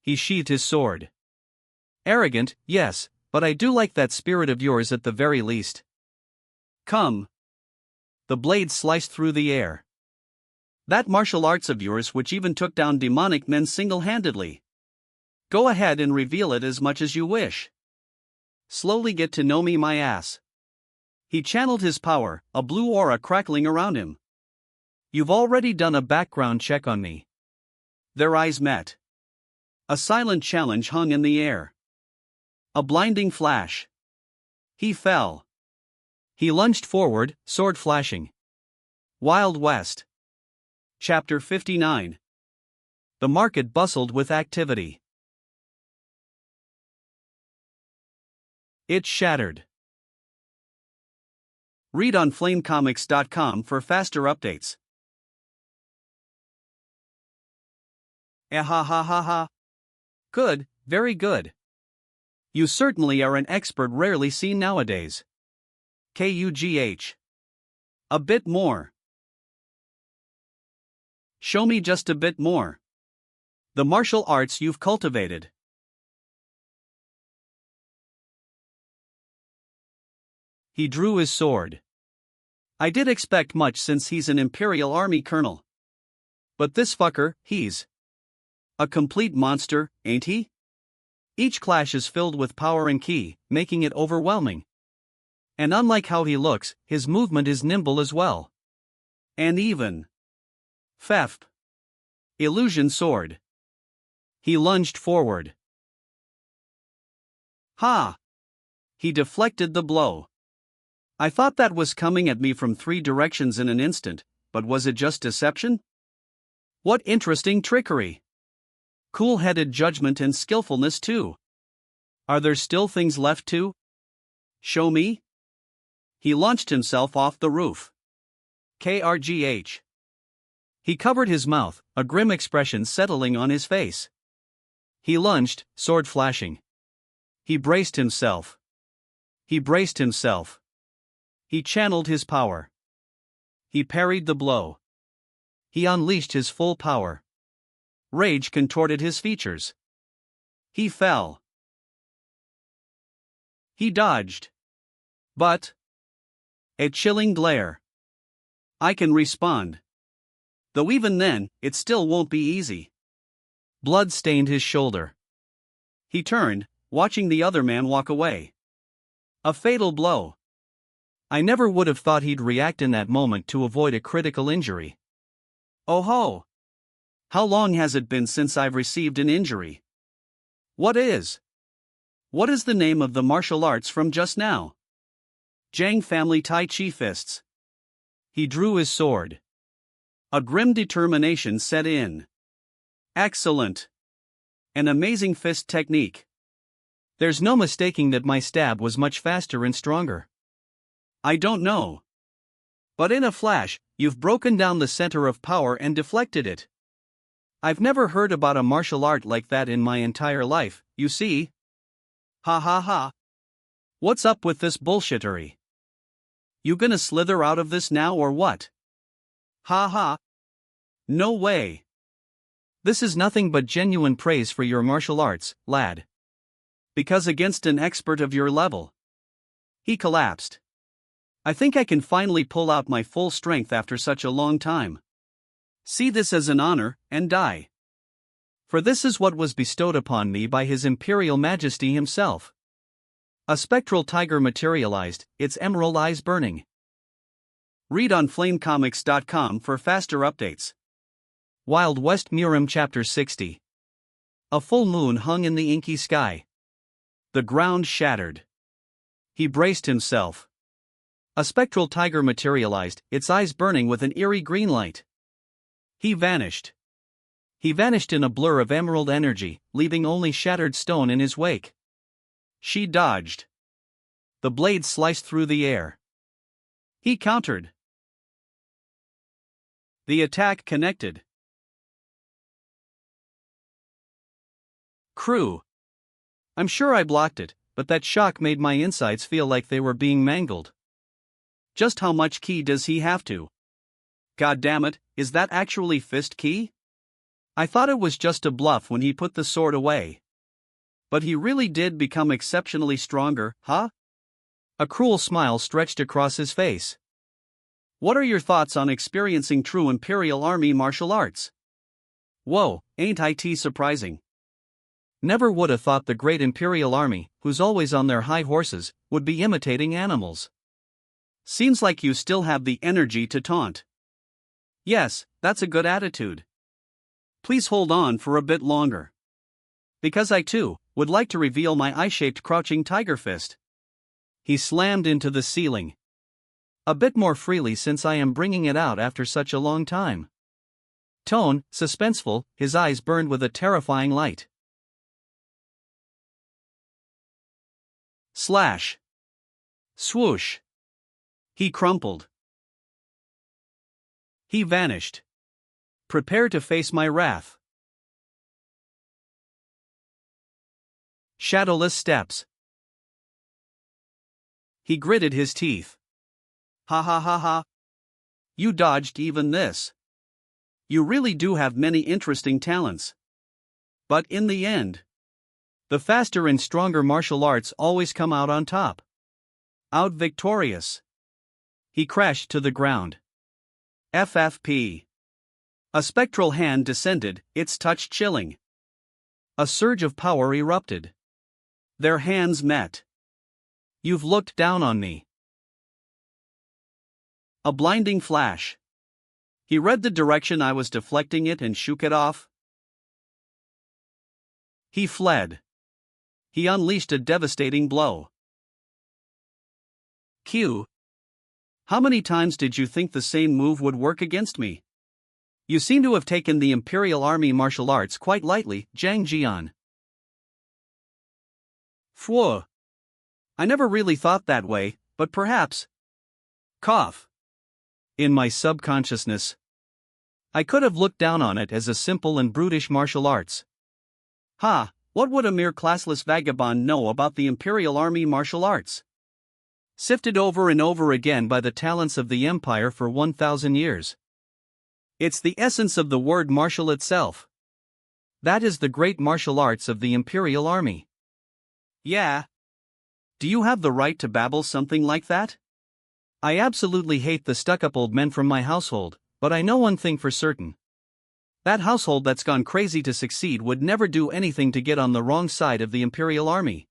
He sheathed his sword. Arrogant, yes, but I do like that spirit of yours at the very least. Come. The blade sliced through the air. That martial arts of yours which even took down demonic men single-handedly. Go ahead and reveal it as much as you wish. Slowly get to know me, my ass. He channeled his power, a blue aura crackling around him. You've already done a background check on me. Their eyes met. A silent challenge hung in the air. A blinding flash. He fell. He lunged forward, sword flashing. Wild West. Chapter 59. The market bustled with activity. It shattered. Read on flamecomics.com for faster updates. Ha. Good, very good. You certainly are an expert rarely seen nowadays. Kugh. A bit more. Show me just a bit more. The martial arts you've cultivated. He drew his sword. I did expect much since he's an Imperial Army colonel. But this fucker, he's a complete monster, ain't he? Each clash is filled with power and ki, making it overwhelming. And unlike how he looks, his movement is nimble as well. And even. Fef. Illusion sword. He lunged forward. Ha! He deflected the blow. I thought that was coming at me from 3 directions in an instant, but was it just deception? What interesting trickery! Cool-headed judgment and skillfulness too. Are there still things left to show me? He launched himself off the roof. Krgh. He covered his mouth, a grim expression settling on his face. He lunged, sword flashing. He braced himself. He channeled his power. He parried the blow. He unleashed his full power. Rage contorted his features. He fell. He dodged. But a chilling glare. I can respond. Though even then, it still won't be easy. Blood stained his shoulder. He turned, watching the other man walk away. A fatal blow. I never would have thought he'd react in that moment to avoid a critical injury. Oh ho! How long has it been since I've received an injury? What is the name of the martial arts from just now? Zhang family Tai Chi fists. He drew his sword. A grim determination set in. Excellent. An amazing fist technique. There's no mistaking that my stab was much faster and stronger. I don't know. But in a flash, you've broken down the center of power and deflected it. I've never heard about a martial art like that in my entire life, you see. Ha ha ha. What's up with this bullshittery? You gonna slither out of this now or what? Ha ha. No way. This is nothing but genuine praise for your martial arts, lad. Because against an expert of your level. He collapsed. I think I can finally pull out my full strength after such a long time. See this as an honor, and die. For this is what was bestowed upon me by His Imperial Majesty himself. A spectral tiger materialized, its emerald eyes burning. Read on flamecomics.com for faster updates. Wild West Murim Chapter 60. A full moon hung in the inky sky. The ground shattered. He braced himself. A spectral tiger materialized, its eyes burning with an eerie green light. He vanished. He vanished in a blur of emerald energy, leaving only shattered stone in his wake. She dodged. The blade sliced through the air. He countered. The attack connected. Crew. I'm sure I blocked it, but that shock made my insides feel like they were being mangled. Just how much ki does he have to? God damn it, is that actually fist ki? I thought it was just a bluff when he put the sword away. But he really did become exceptionally stronger, huh? A cruel smile stretched across his face. What are your thoughts on experiencing true Imperial Army martial arts? Whoa, ain't it surprising? Never would have thought the great Imperial Army, who's always on their high horses, would be imitating animals. Seems like you still have the energy to taunt. Yes, that's a good attitude. Please hold on for a bit longer. Because I too would like to reveal my eye-shaped crouching tiger fist. He slammed into the ceiling. A bit more freely since I am bringing it out after such a long time. Tone, suspenseful, his eyes burned with a terrifying light. Slash. Swoosh. He crumpled. He vanished. Prepare to face my wrath. Shadowless steps. He gritted his teeth. Ha ha ha ha. You dodged even this. You really do have many interesting talents. But in the end, the faster and stronger martial arts always come out on top. Out victorious. He crashed to the ground. FFP. A spectral hand descended, its touch chilling. A surge of power erupted. Their hands met. You've looked down on me. A blinding flash. He read the direction I was deflecting it and shook it off. He fled. He unleashed a devastating blow. Q. How many times did you think the same move would work against me? You seem to have taken the Imperial Army martial arts quite lightly, Zhang Jian. Phew. I never really thought that way, but perhaps. Cough. In my subconsciousness, I could have looked down on it as a simple and brutish martial arts. Ha, what would a mere classless vagabond know about the Imperial Army martial arts? Sifted over and over again by the talents of the Empire for 1,000 years. It's the essence of the word martial itself. That is the great martial arts of the Imperial Army. Yeah. Do you have the right to babble something like that? I absolutely hate the stuck-up old men from my household, but I know one thing for certain. That household that's gone crazy to succeed would never do anything to get on the wrong side of the imperial army.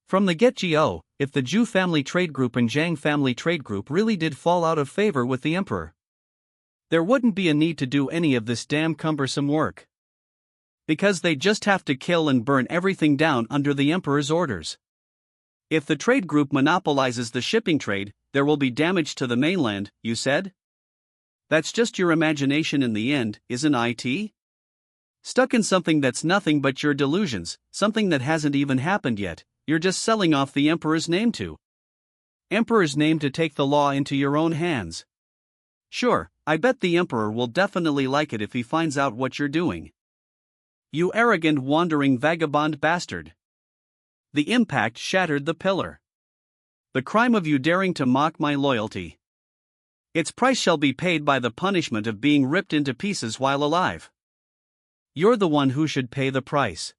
From the get-go, if the Zhu family trade group and Zhang family trade group really did fall out of favor with the emperor, there wouldn't be a need to do any of this damn cumbersome work. Because they just have to kill and burn everything down under the emperor's orders. If the trade group monopolizes the shipping trade, there will be damage to the mainland, you said? That's just your imagination in the end, isn't it? Stuck in something that's nothing but your delusions, something that hasn't even happened yet, you're just selling off the emperor's name to. Emperor's name to take the law into your own hands. Sure, I bet the emperor will definitely like it if he finds out what you're doing. You arrogant wandering vagabond bastard. The impact shattered the pillar. The crime of you daring to mock my loyalty. Its price shall be paid by the punishment of being ripped into pieces while alive. You're the one who should pay the price.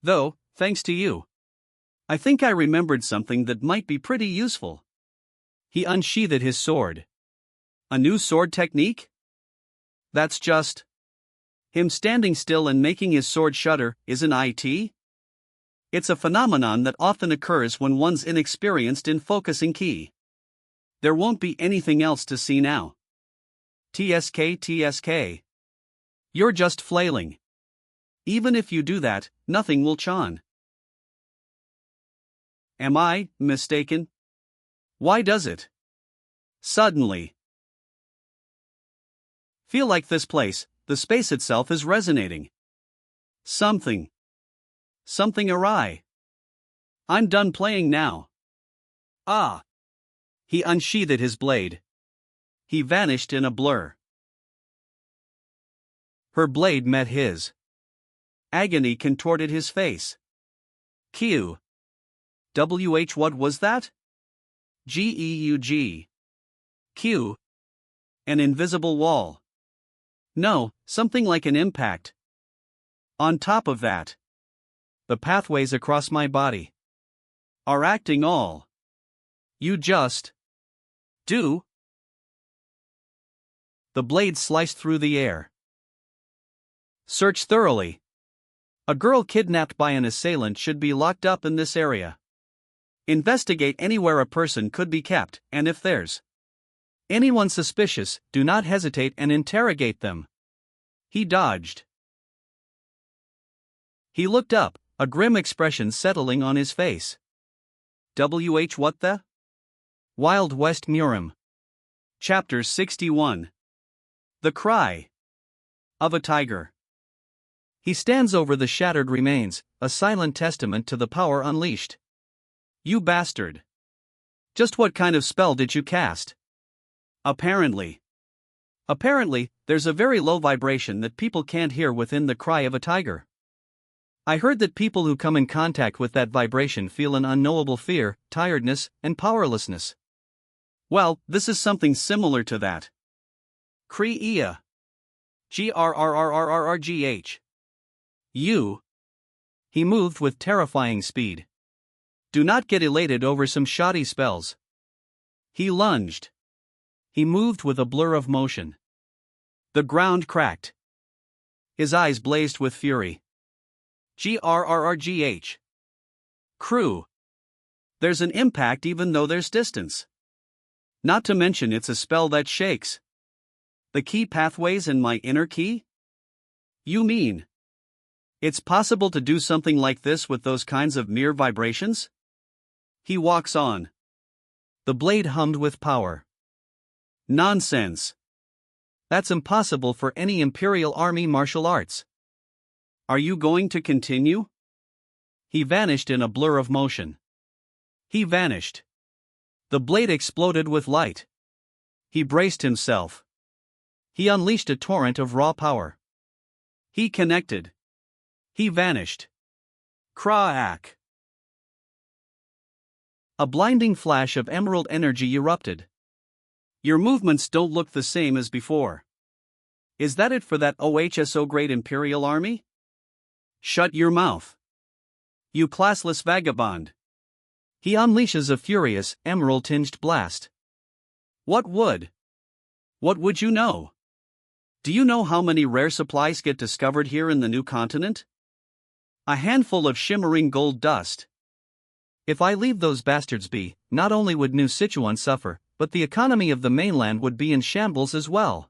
Though, thanks to you, I think I remembered something that might be pretty useful. He unsheathed his sword. A new sword technique? That's just him standing still and making his sword shudder, isn't it? It's a phenomenon that often occurs when one's inexperienced in focusing ki. There won't be anything else to see now. TSK. You're just flailing. Even if you do that, nothing will chon. Am I mistaken? Why does it suddenly feel like this place, the space itself is resonating? Something awry. I'm done playing now. Ah. He unsheathed his blade. He vanished in a blur. Her blade met his. Agony contorted his face. Q. What was that? Geug. Q. An invisible wall. No, something like an impact. On top of that, the pathways across my body are acting all. You just do. The blade sliced through the air. Search thoroughly. A girl kidnapped by an assailant should be locked up in this area. Investigate anywhere a person could be kept, and if there's anyone suspicious, do not hesitate and interrogate them. He dodged. He looked up, a grim expression settling on his face. What the? Wild West Murim. Chapter 61. The Cry of a Tiger. He stands over the shattered remains, a silent testament to the power unleashed. You bastard. Just what kind of spell did you cast? Apparently, there's a very low vibration that people can't hear within the cry of a tiger. I heard that people who come in contact with that vibration feel an unknowable fear, tiredness, and powerlessness. Well, this is something similar to that. Kriya. Grrrrrrgh. You. He moved with terrifying speed. Do not get elated over some shoddy spells. He lunged. He moved with a blur of motion. The ground cracked. His eyes blazed with fury. Grrrgh. Crew. There's an impact even though there's distance. Not to mention it's a spell that shakes the key pathways in my inner key? You mean it's possible to do something like this with those kinds of mere vibrations? He walks on. The blade hummed with power. Nonsense. That's impossible for any Imperial Army martial arts. Are you going to continue? He vanished in a blur of motion. He vanished. The blade exploded with light. He braced himself. He unleashed a torrent of raw power. He connected. He vanished. Crack. A blinding flash of emerald energy erupted. Your movements don't look the same as before. Is that it for that OHSO great Imperial Army? Shut your mouth. You classless vagabond. He unleashes a furious, emerald-tinged blast. What would you know? Do you know how many rare supplies get discovered here in the new continent? A handful of shimmering gold dust. If I leave those bastards be, not only would New Sichuan suffer, but the economy of the mainland would be in shambles as well.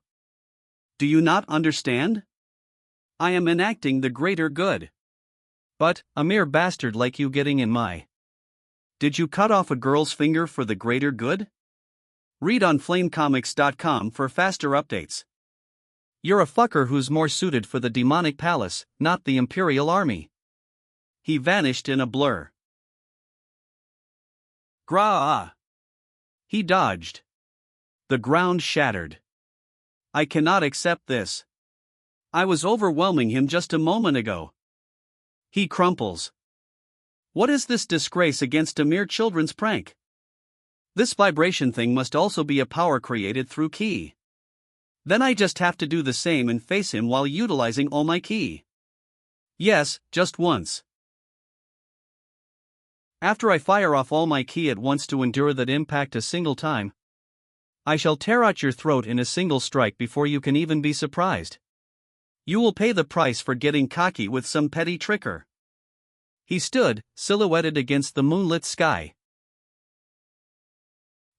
Do you not understand? I am enacting the greater good. But, a mere bastard like you getting in my... Did you cut off a girl's finger for the greater good? Read on flamecomics.com for faster updates. You're a fucker who's more suited for the demonic palace, not the Imperial Army. He vanished in a blur. Gra-ah. He dodged. The ground shattered. I cannot accept this. I was overwhelming him just a moment ago. He crumples. What is this disgrace against a mere children's prank? This vibration thing must also be a power created through ki. Then I just have to do the same and face him while utilizing all my ki. Yes, just once. After I fire off all my ki at once to endure that impact a single time, I shall tear out your throat in a single strike before you can even be surprised. You will pay the price for getting cocky with some petty tricker. He stood, silhouetted against the moonlit sky.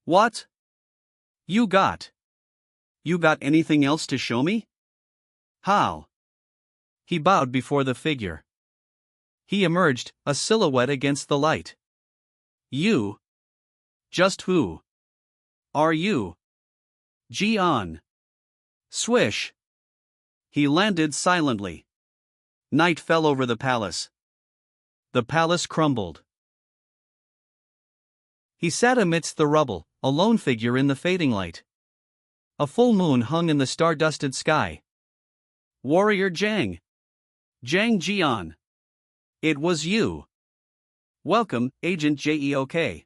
What? You got anything else to show me? How? He bowed before the figure. He emerged, a silhouette against the light. You? Just who? Are you? Jian. Swish. He landed silently. Night fell over the palace. The palace crumbled. He sat amidst the rubble, a lone figure in the fading light. A full moon hung in the star-dusted sky. Warrior Zhang. Zhang Jian. It was you. Welcome, Agent JEOK.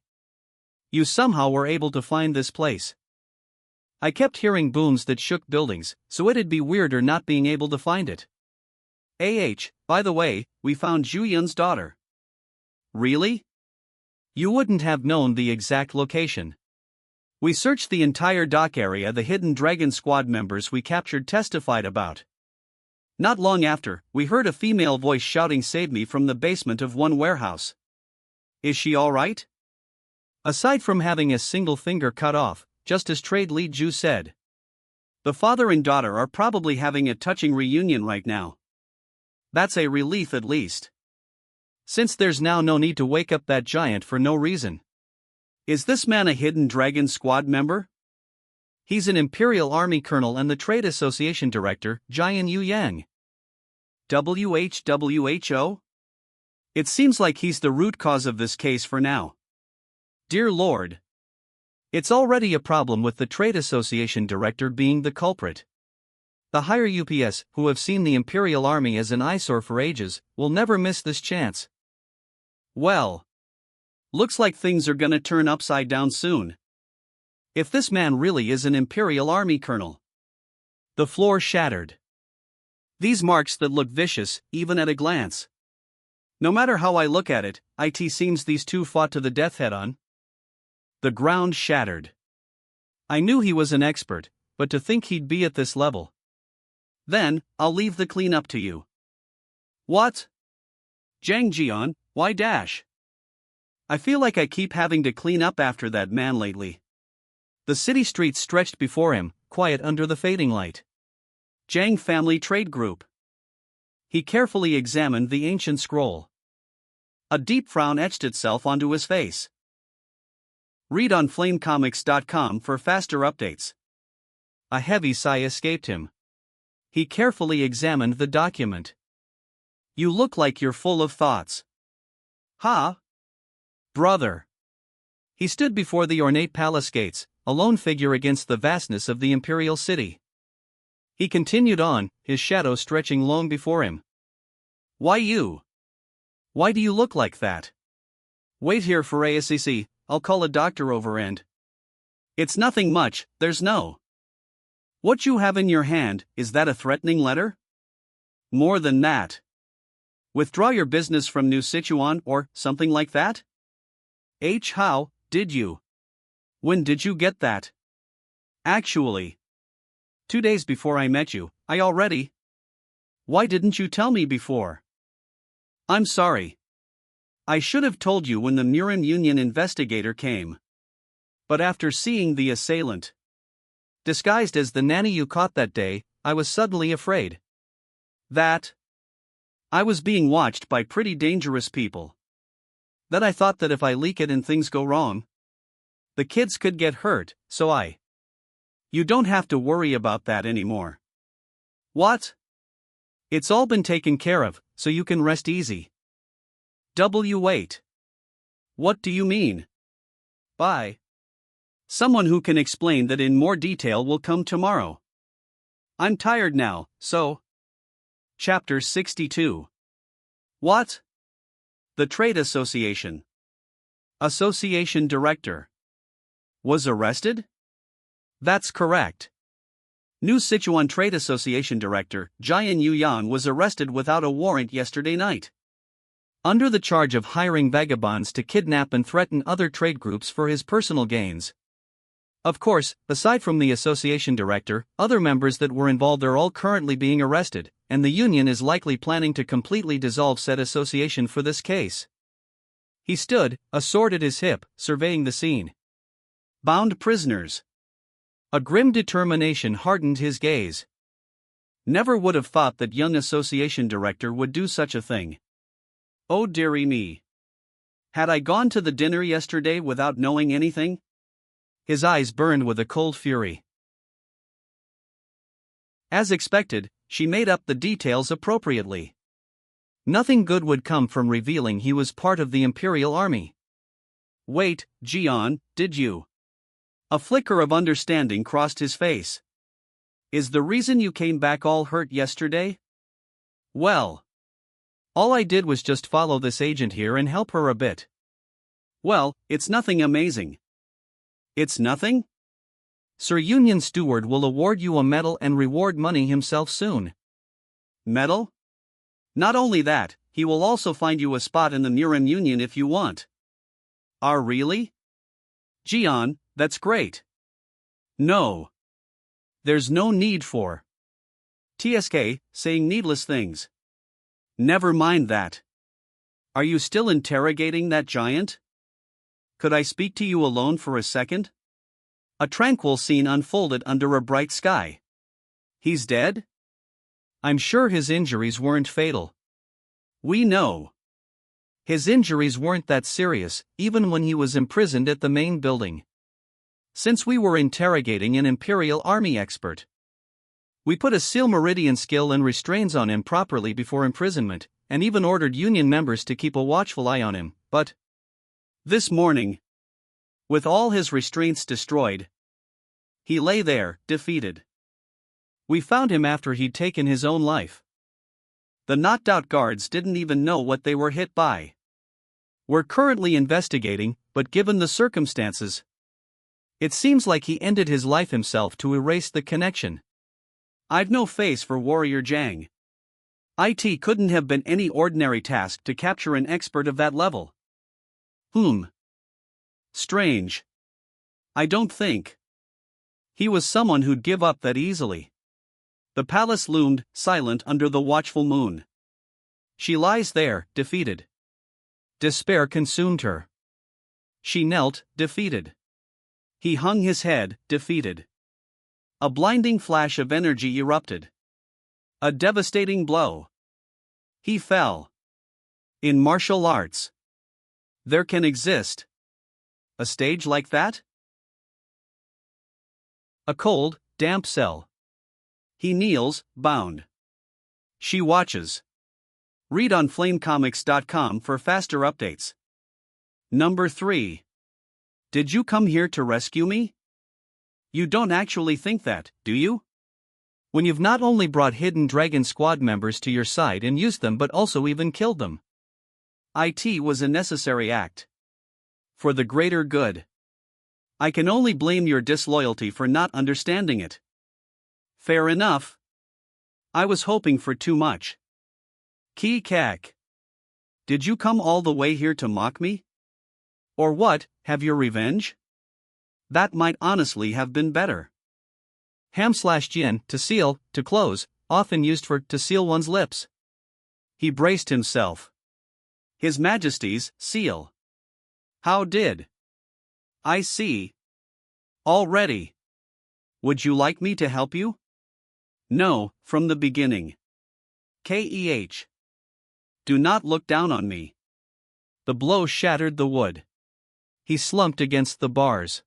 You somehow were able to find this place. I kept hearing booms that shook buildings, so it'd be weirder not being able to find it. By the way, we found Zhu Yun's daughter. Really? You wouldn't have known the exact location. We searched the entire dock area the hidden Dragon Squad members we captured testified about. Not long after, we heard a female voice shouting "Save me" from the basement of one warehouse. Is she alright? Aside from having a single finger cut off, just as Trade Lead Zhu said. The father and daughter are probably having a touching reunion right now. That's a relief at least. Since there's now no need to wake up that giant for no reason. Is this man a hidden Dragon Squad member? He's an Imperial Army colonel and the Trade Association director, Jian Yu Yang. WHWHO? It seems like he's the root cause of this case for now. Dear Lord. It's already a problem with the Trade Association director being the culprit. The higher UPS, who have seen the Imperial Army as an eyesore for ages, will never miss this chance. Well. Looks like things are gonna turn upside down soon. If this man really is an Imperial Army colonel. The floor shattered. These marks that look vicious, even at a glance. No matter how I look at it, it seems these two fought to the death head-on. The ground shattered. I knew he was an expert, but to think he'd be at this level. Then, I'll leave the cleanup to you. What? Zhang Jian, why dash? I feel like I keep having to clean up after that man lately. The city streets stretched before him, quiet under the fading light. Zhang Family Trade Group. He carefully examined the ancient scroll. A deep frown etched itself onto his face. Read on flamecomics.com for faster updates. A heavy sigh escaped him. He carefully examined the document. You look like you're full of thoughts. Ha? Brother. He stood before the ornate palace gates, a lone figure against the vastness of the imperial city. He continued on, his shadow stretching long before him. Why you? Why do you look like that? Wait here for ASCC, I'll call a doctor over and... It's nothing much, there's no... What you have in your hand, is that a threatening letter? More than that. Withdraw your business from New Sichuan or something like that? How did you? When did you get that? Actually, 2 days before I met you, I already. Why didn't you tell me before? I'm sorry. I should have told you when the Murim Union investigator came. But after seeing the assailant, disguised as the nanny you caught that day, I was suddenly afraid that I was being watched by pretty dangerous people. That I thought that if I leak it and things go wrong, the kids could get hurt, so I. You don't have to worry about that anymore. What? It's all been taken care of, so you can rest easy. Wait. What do you mean? By someone who can explain that in more detail will come tomorrow. I'm tired now, so. Chapter 62. What? The Trade Association. Association Director. Was arrested? That's correct. New Sichuan Trade Association Director, Jian Yuyan, was arrested without a warrant yesterday night, under the charge of hiring vagabonds to kidnap and threaten other trade groups for his personal gains. Of course, aside from the association director, other members that were involved are all currently being arrested, and the union is likely planning to completely dissolve said association for this case. He stood, a sword at his hip, surveying the scene. Bound prisoners. A grim determination hardened his gaze. Never would have thought that young association director would do such a thing. Oh dearie me. Had I gone to the dinner yesterday without knowing anything? His eyes burned with a cold fury. As expected, she made up the details appropriately. Nothing good would come from revealing he was part of the Imperial Army. Wait, Jian, did you? A flicker of understanding crossed his face. Is the reason you came back all hurt yesterday? Well, all I did was just follow this agent here and help her a bit. Well, it's nothing amazing. It's nothing? Sir Union Steward will award you a medal and reward money himself soon. Medal? Not only that, he will also find you a spot in the Murim Union if you want. Really? Jian, that's great. No. There's no need for TSK saying needless things. Never mind that. Are you still interrogating that giant? Could I speak to you alone for a second? A tranquil scene unfolded under a bright sky. He's dead? I'm sure his injuries weren't fatal. We know. His injuries weren't that serious, even when he was imprisoned at the main building. Since we were interrogating an Imperial Army expert, we put a Silmaridian skill and restraints on him properly before imprisonment, and even ordered Union members to keep a watchful eye on him, but this morning, with all his restraints destroyed, he lay there, defeated. We found him after he'd taken his own life. The knocked-out guards didn't even know what they were hit by. We're currently investigating, but given the circumstances, it seems like he ended his life himself to erase the connection. I've no face for Warrior Zhang. It couldn't have been any ordinary task to capture an expert of that level. Strange. I don't think he was someone who'd give up that easily. The palace loomed, silent under the watchful moon. She lies there, defeated. Despair consumed her. She knelt, defeated. He hung his head, defeated. A blinding flash of energy erupted. A devastating blow. He fell. In martial arts, there can exist a stage like that? A cold, damp cell. He kneels, bound. She watches. Read on flamecomics.com for faster updates. Number 3. Did you come here to rescue me? You don't actually think that, do you? When you've not only brought Hidden Dragon Squad members to your side and used them but also even killed them. It was a necessary act. For the greater good. I can only blame your disloyalty for not understanding it. Fair enough. I was hoping for too much. Ki kak. Did you come all the way here to mock me? Or what, have your revenge? That might honestly have been better. Ham/jian, to seal, to close, often used for to seal one's lips. He braced himself. His Majesty's seal. How did? I see. Already. Would you like me to help you? No, from the beginning. Keh. Do not look down on me. The blow shattered the wood. He slumped against the bars.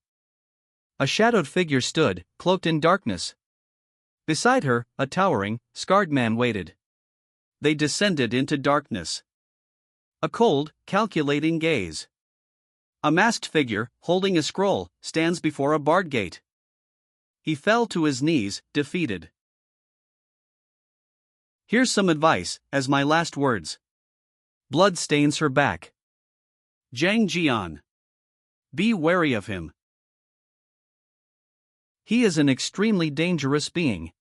A shadowed figure stood, cloaked in darkness. Beside her, a towering, scarred man waited. They descended into darkness. A cold, calculating gaze. A masked figure, holding a scroll, stands before a barred gate. He fell to his knees, defeated. Here's some advice, as my last words. Blood stains her back. Zhang Jian. Be wary of him. He is an extremely dangerous being.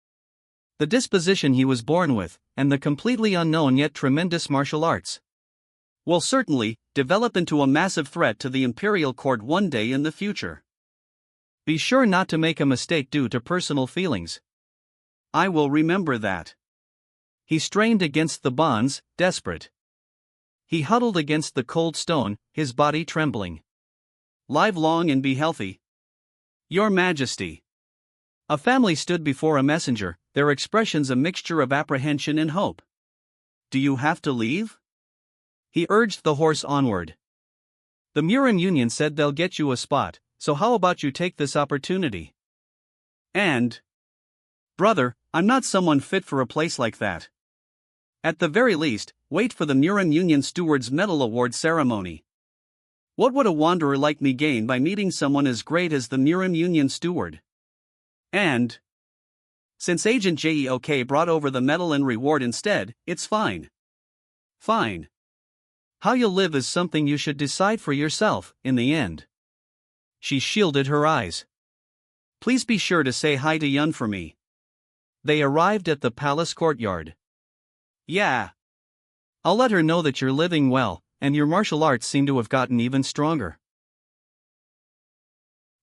The disposition he was born with, and the completely unknown yet tremendous martial arts, will certainly develop into a massive threat to the imperial court one day in the future. Be sure not to make a mistake due to personal feelings. I will remember that. He strained against the bonds, desperate. He huddled against the cold stone, his body trembling. Live long and be healthy. Your Majesty. A family stood before a messenger, their expressions a mixture of apprehension and hope. Do you have to leave? He urged the horse onward. The Murim Union said they'll get you a spot, so how about you take this opportunity? And? Brother, I'm not someone fit for a place like that. At the very least, wait for the Murim Union Steward's Medal Award ceremony. What would a wanderer like me gain by meeting someone as great as the Murim Union Steward? And? Since Agent JEOK brought over the medal and reward instead, it's fine. Fine. How you'll live is something you should decide for yourself, in the end. She shielded her eyes. Please be sure to say hi to Yun for me. They arrived at the palace courtyard. Yeah. I'll let her know that you're living well, and your martial arts seem to have gotten even stronger.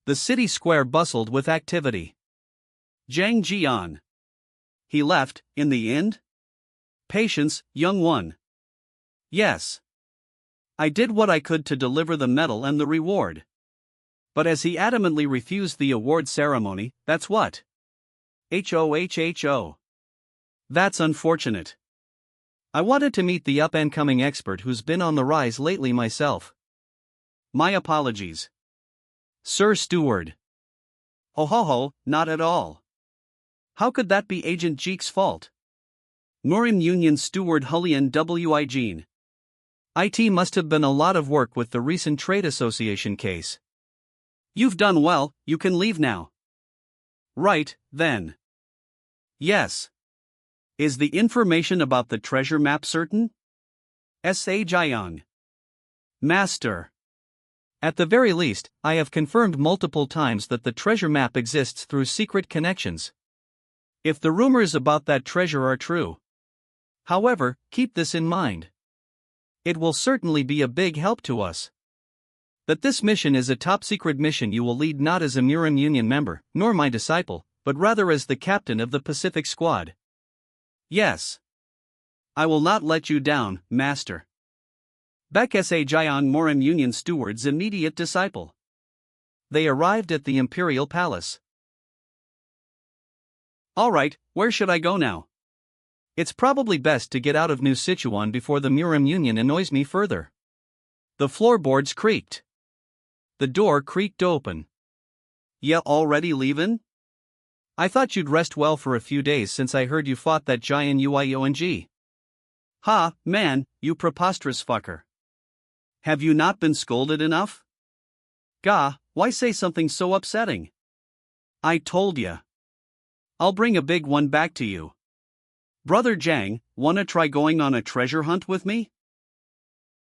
The city square bustled with activity. Zhang Jian. He left, in the end? Patience, young one. Yes. I did what I could to deliver the medal and the reward. But as he adamantly refused the award ceremony, that's what? HOHHO. That's unfortunate. I wanted to meet the up-and-coming expert who's been on the rise lately myself. My apologies. Sir Steward. Ho ho ho, not at all. How could that be Agent Jeek's fault? Murim Union Steward Hulian W.I. Jean. IT must have been a lot of work with the recent trade association case. You've done well, you can leave now. Right, then. Yes. Is the information about the treasure map certain? S.A. Jiang. Master. At the very least, I have confirmed multiple times that the treasure map exists through secret connections. If the rumors about that treasure are true. However, keep this in mind. It will certainly be a big help to us. That this mission is a top-secret mission you will lead not as a Murim Union member, nor my disciple, but rather as the captain of the Pacific Squad. Yes. I will not let you down, Master. Beck S.A. Jian Murim Union Steward's immediate disciple. They arrived at the Imperial Palace. Alright, where should I go now? It's probably best to get out of New Sichuan before the Murim Union annoys me further. The floorboards creaked. The door creaked open. Ya already leavin'? I thought you'd rest well for a few days since I heard you fought that giant Uyong. Ha, man, you preposterous fucker. Have you not been scolded enough? Gah, why say something so upsetting? I told ya. I'll bring a big one back to you. Brother Zhang, wanna try going on a treasure hunt with me?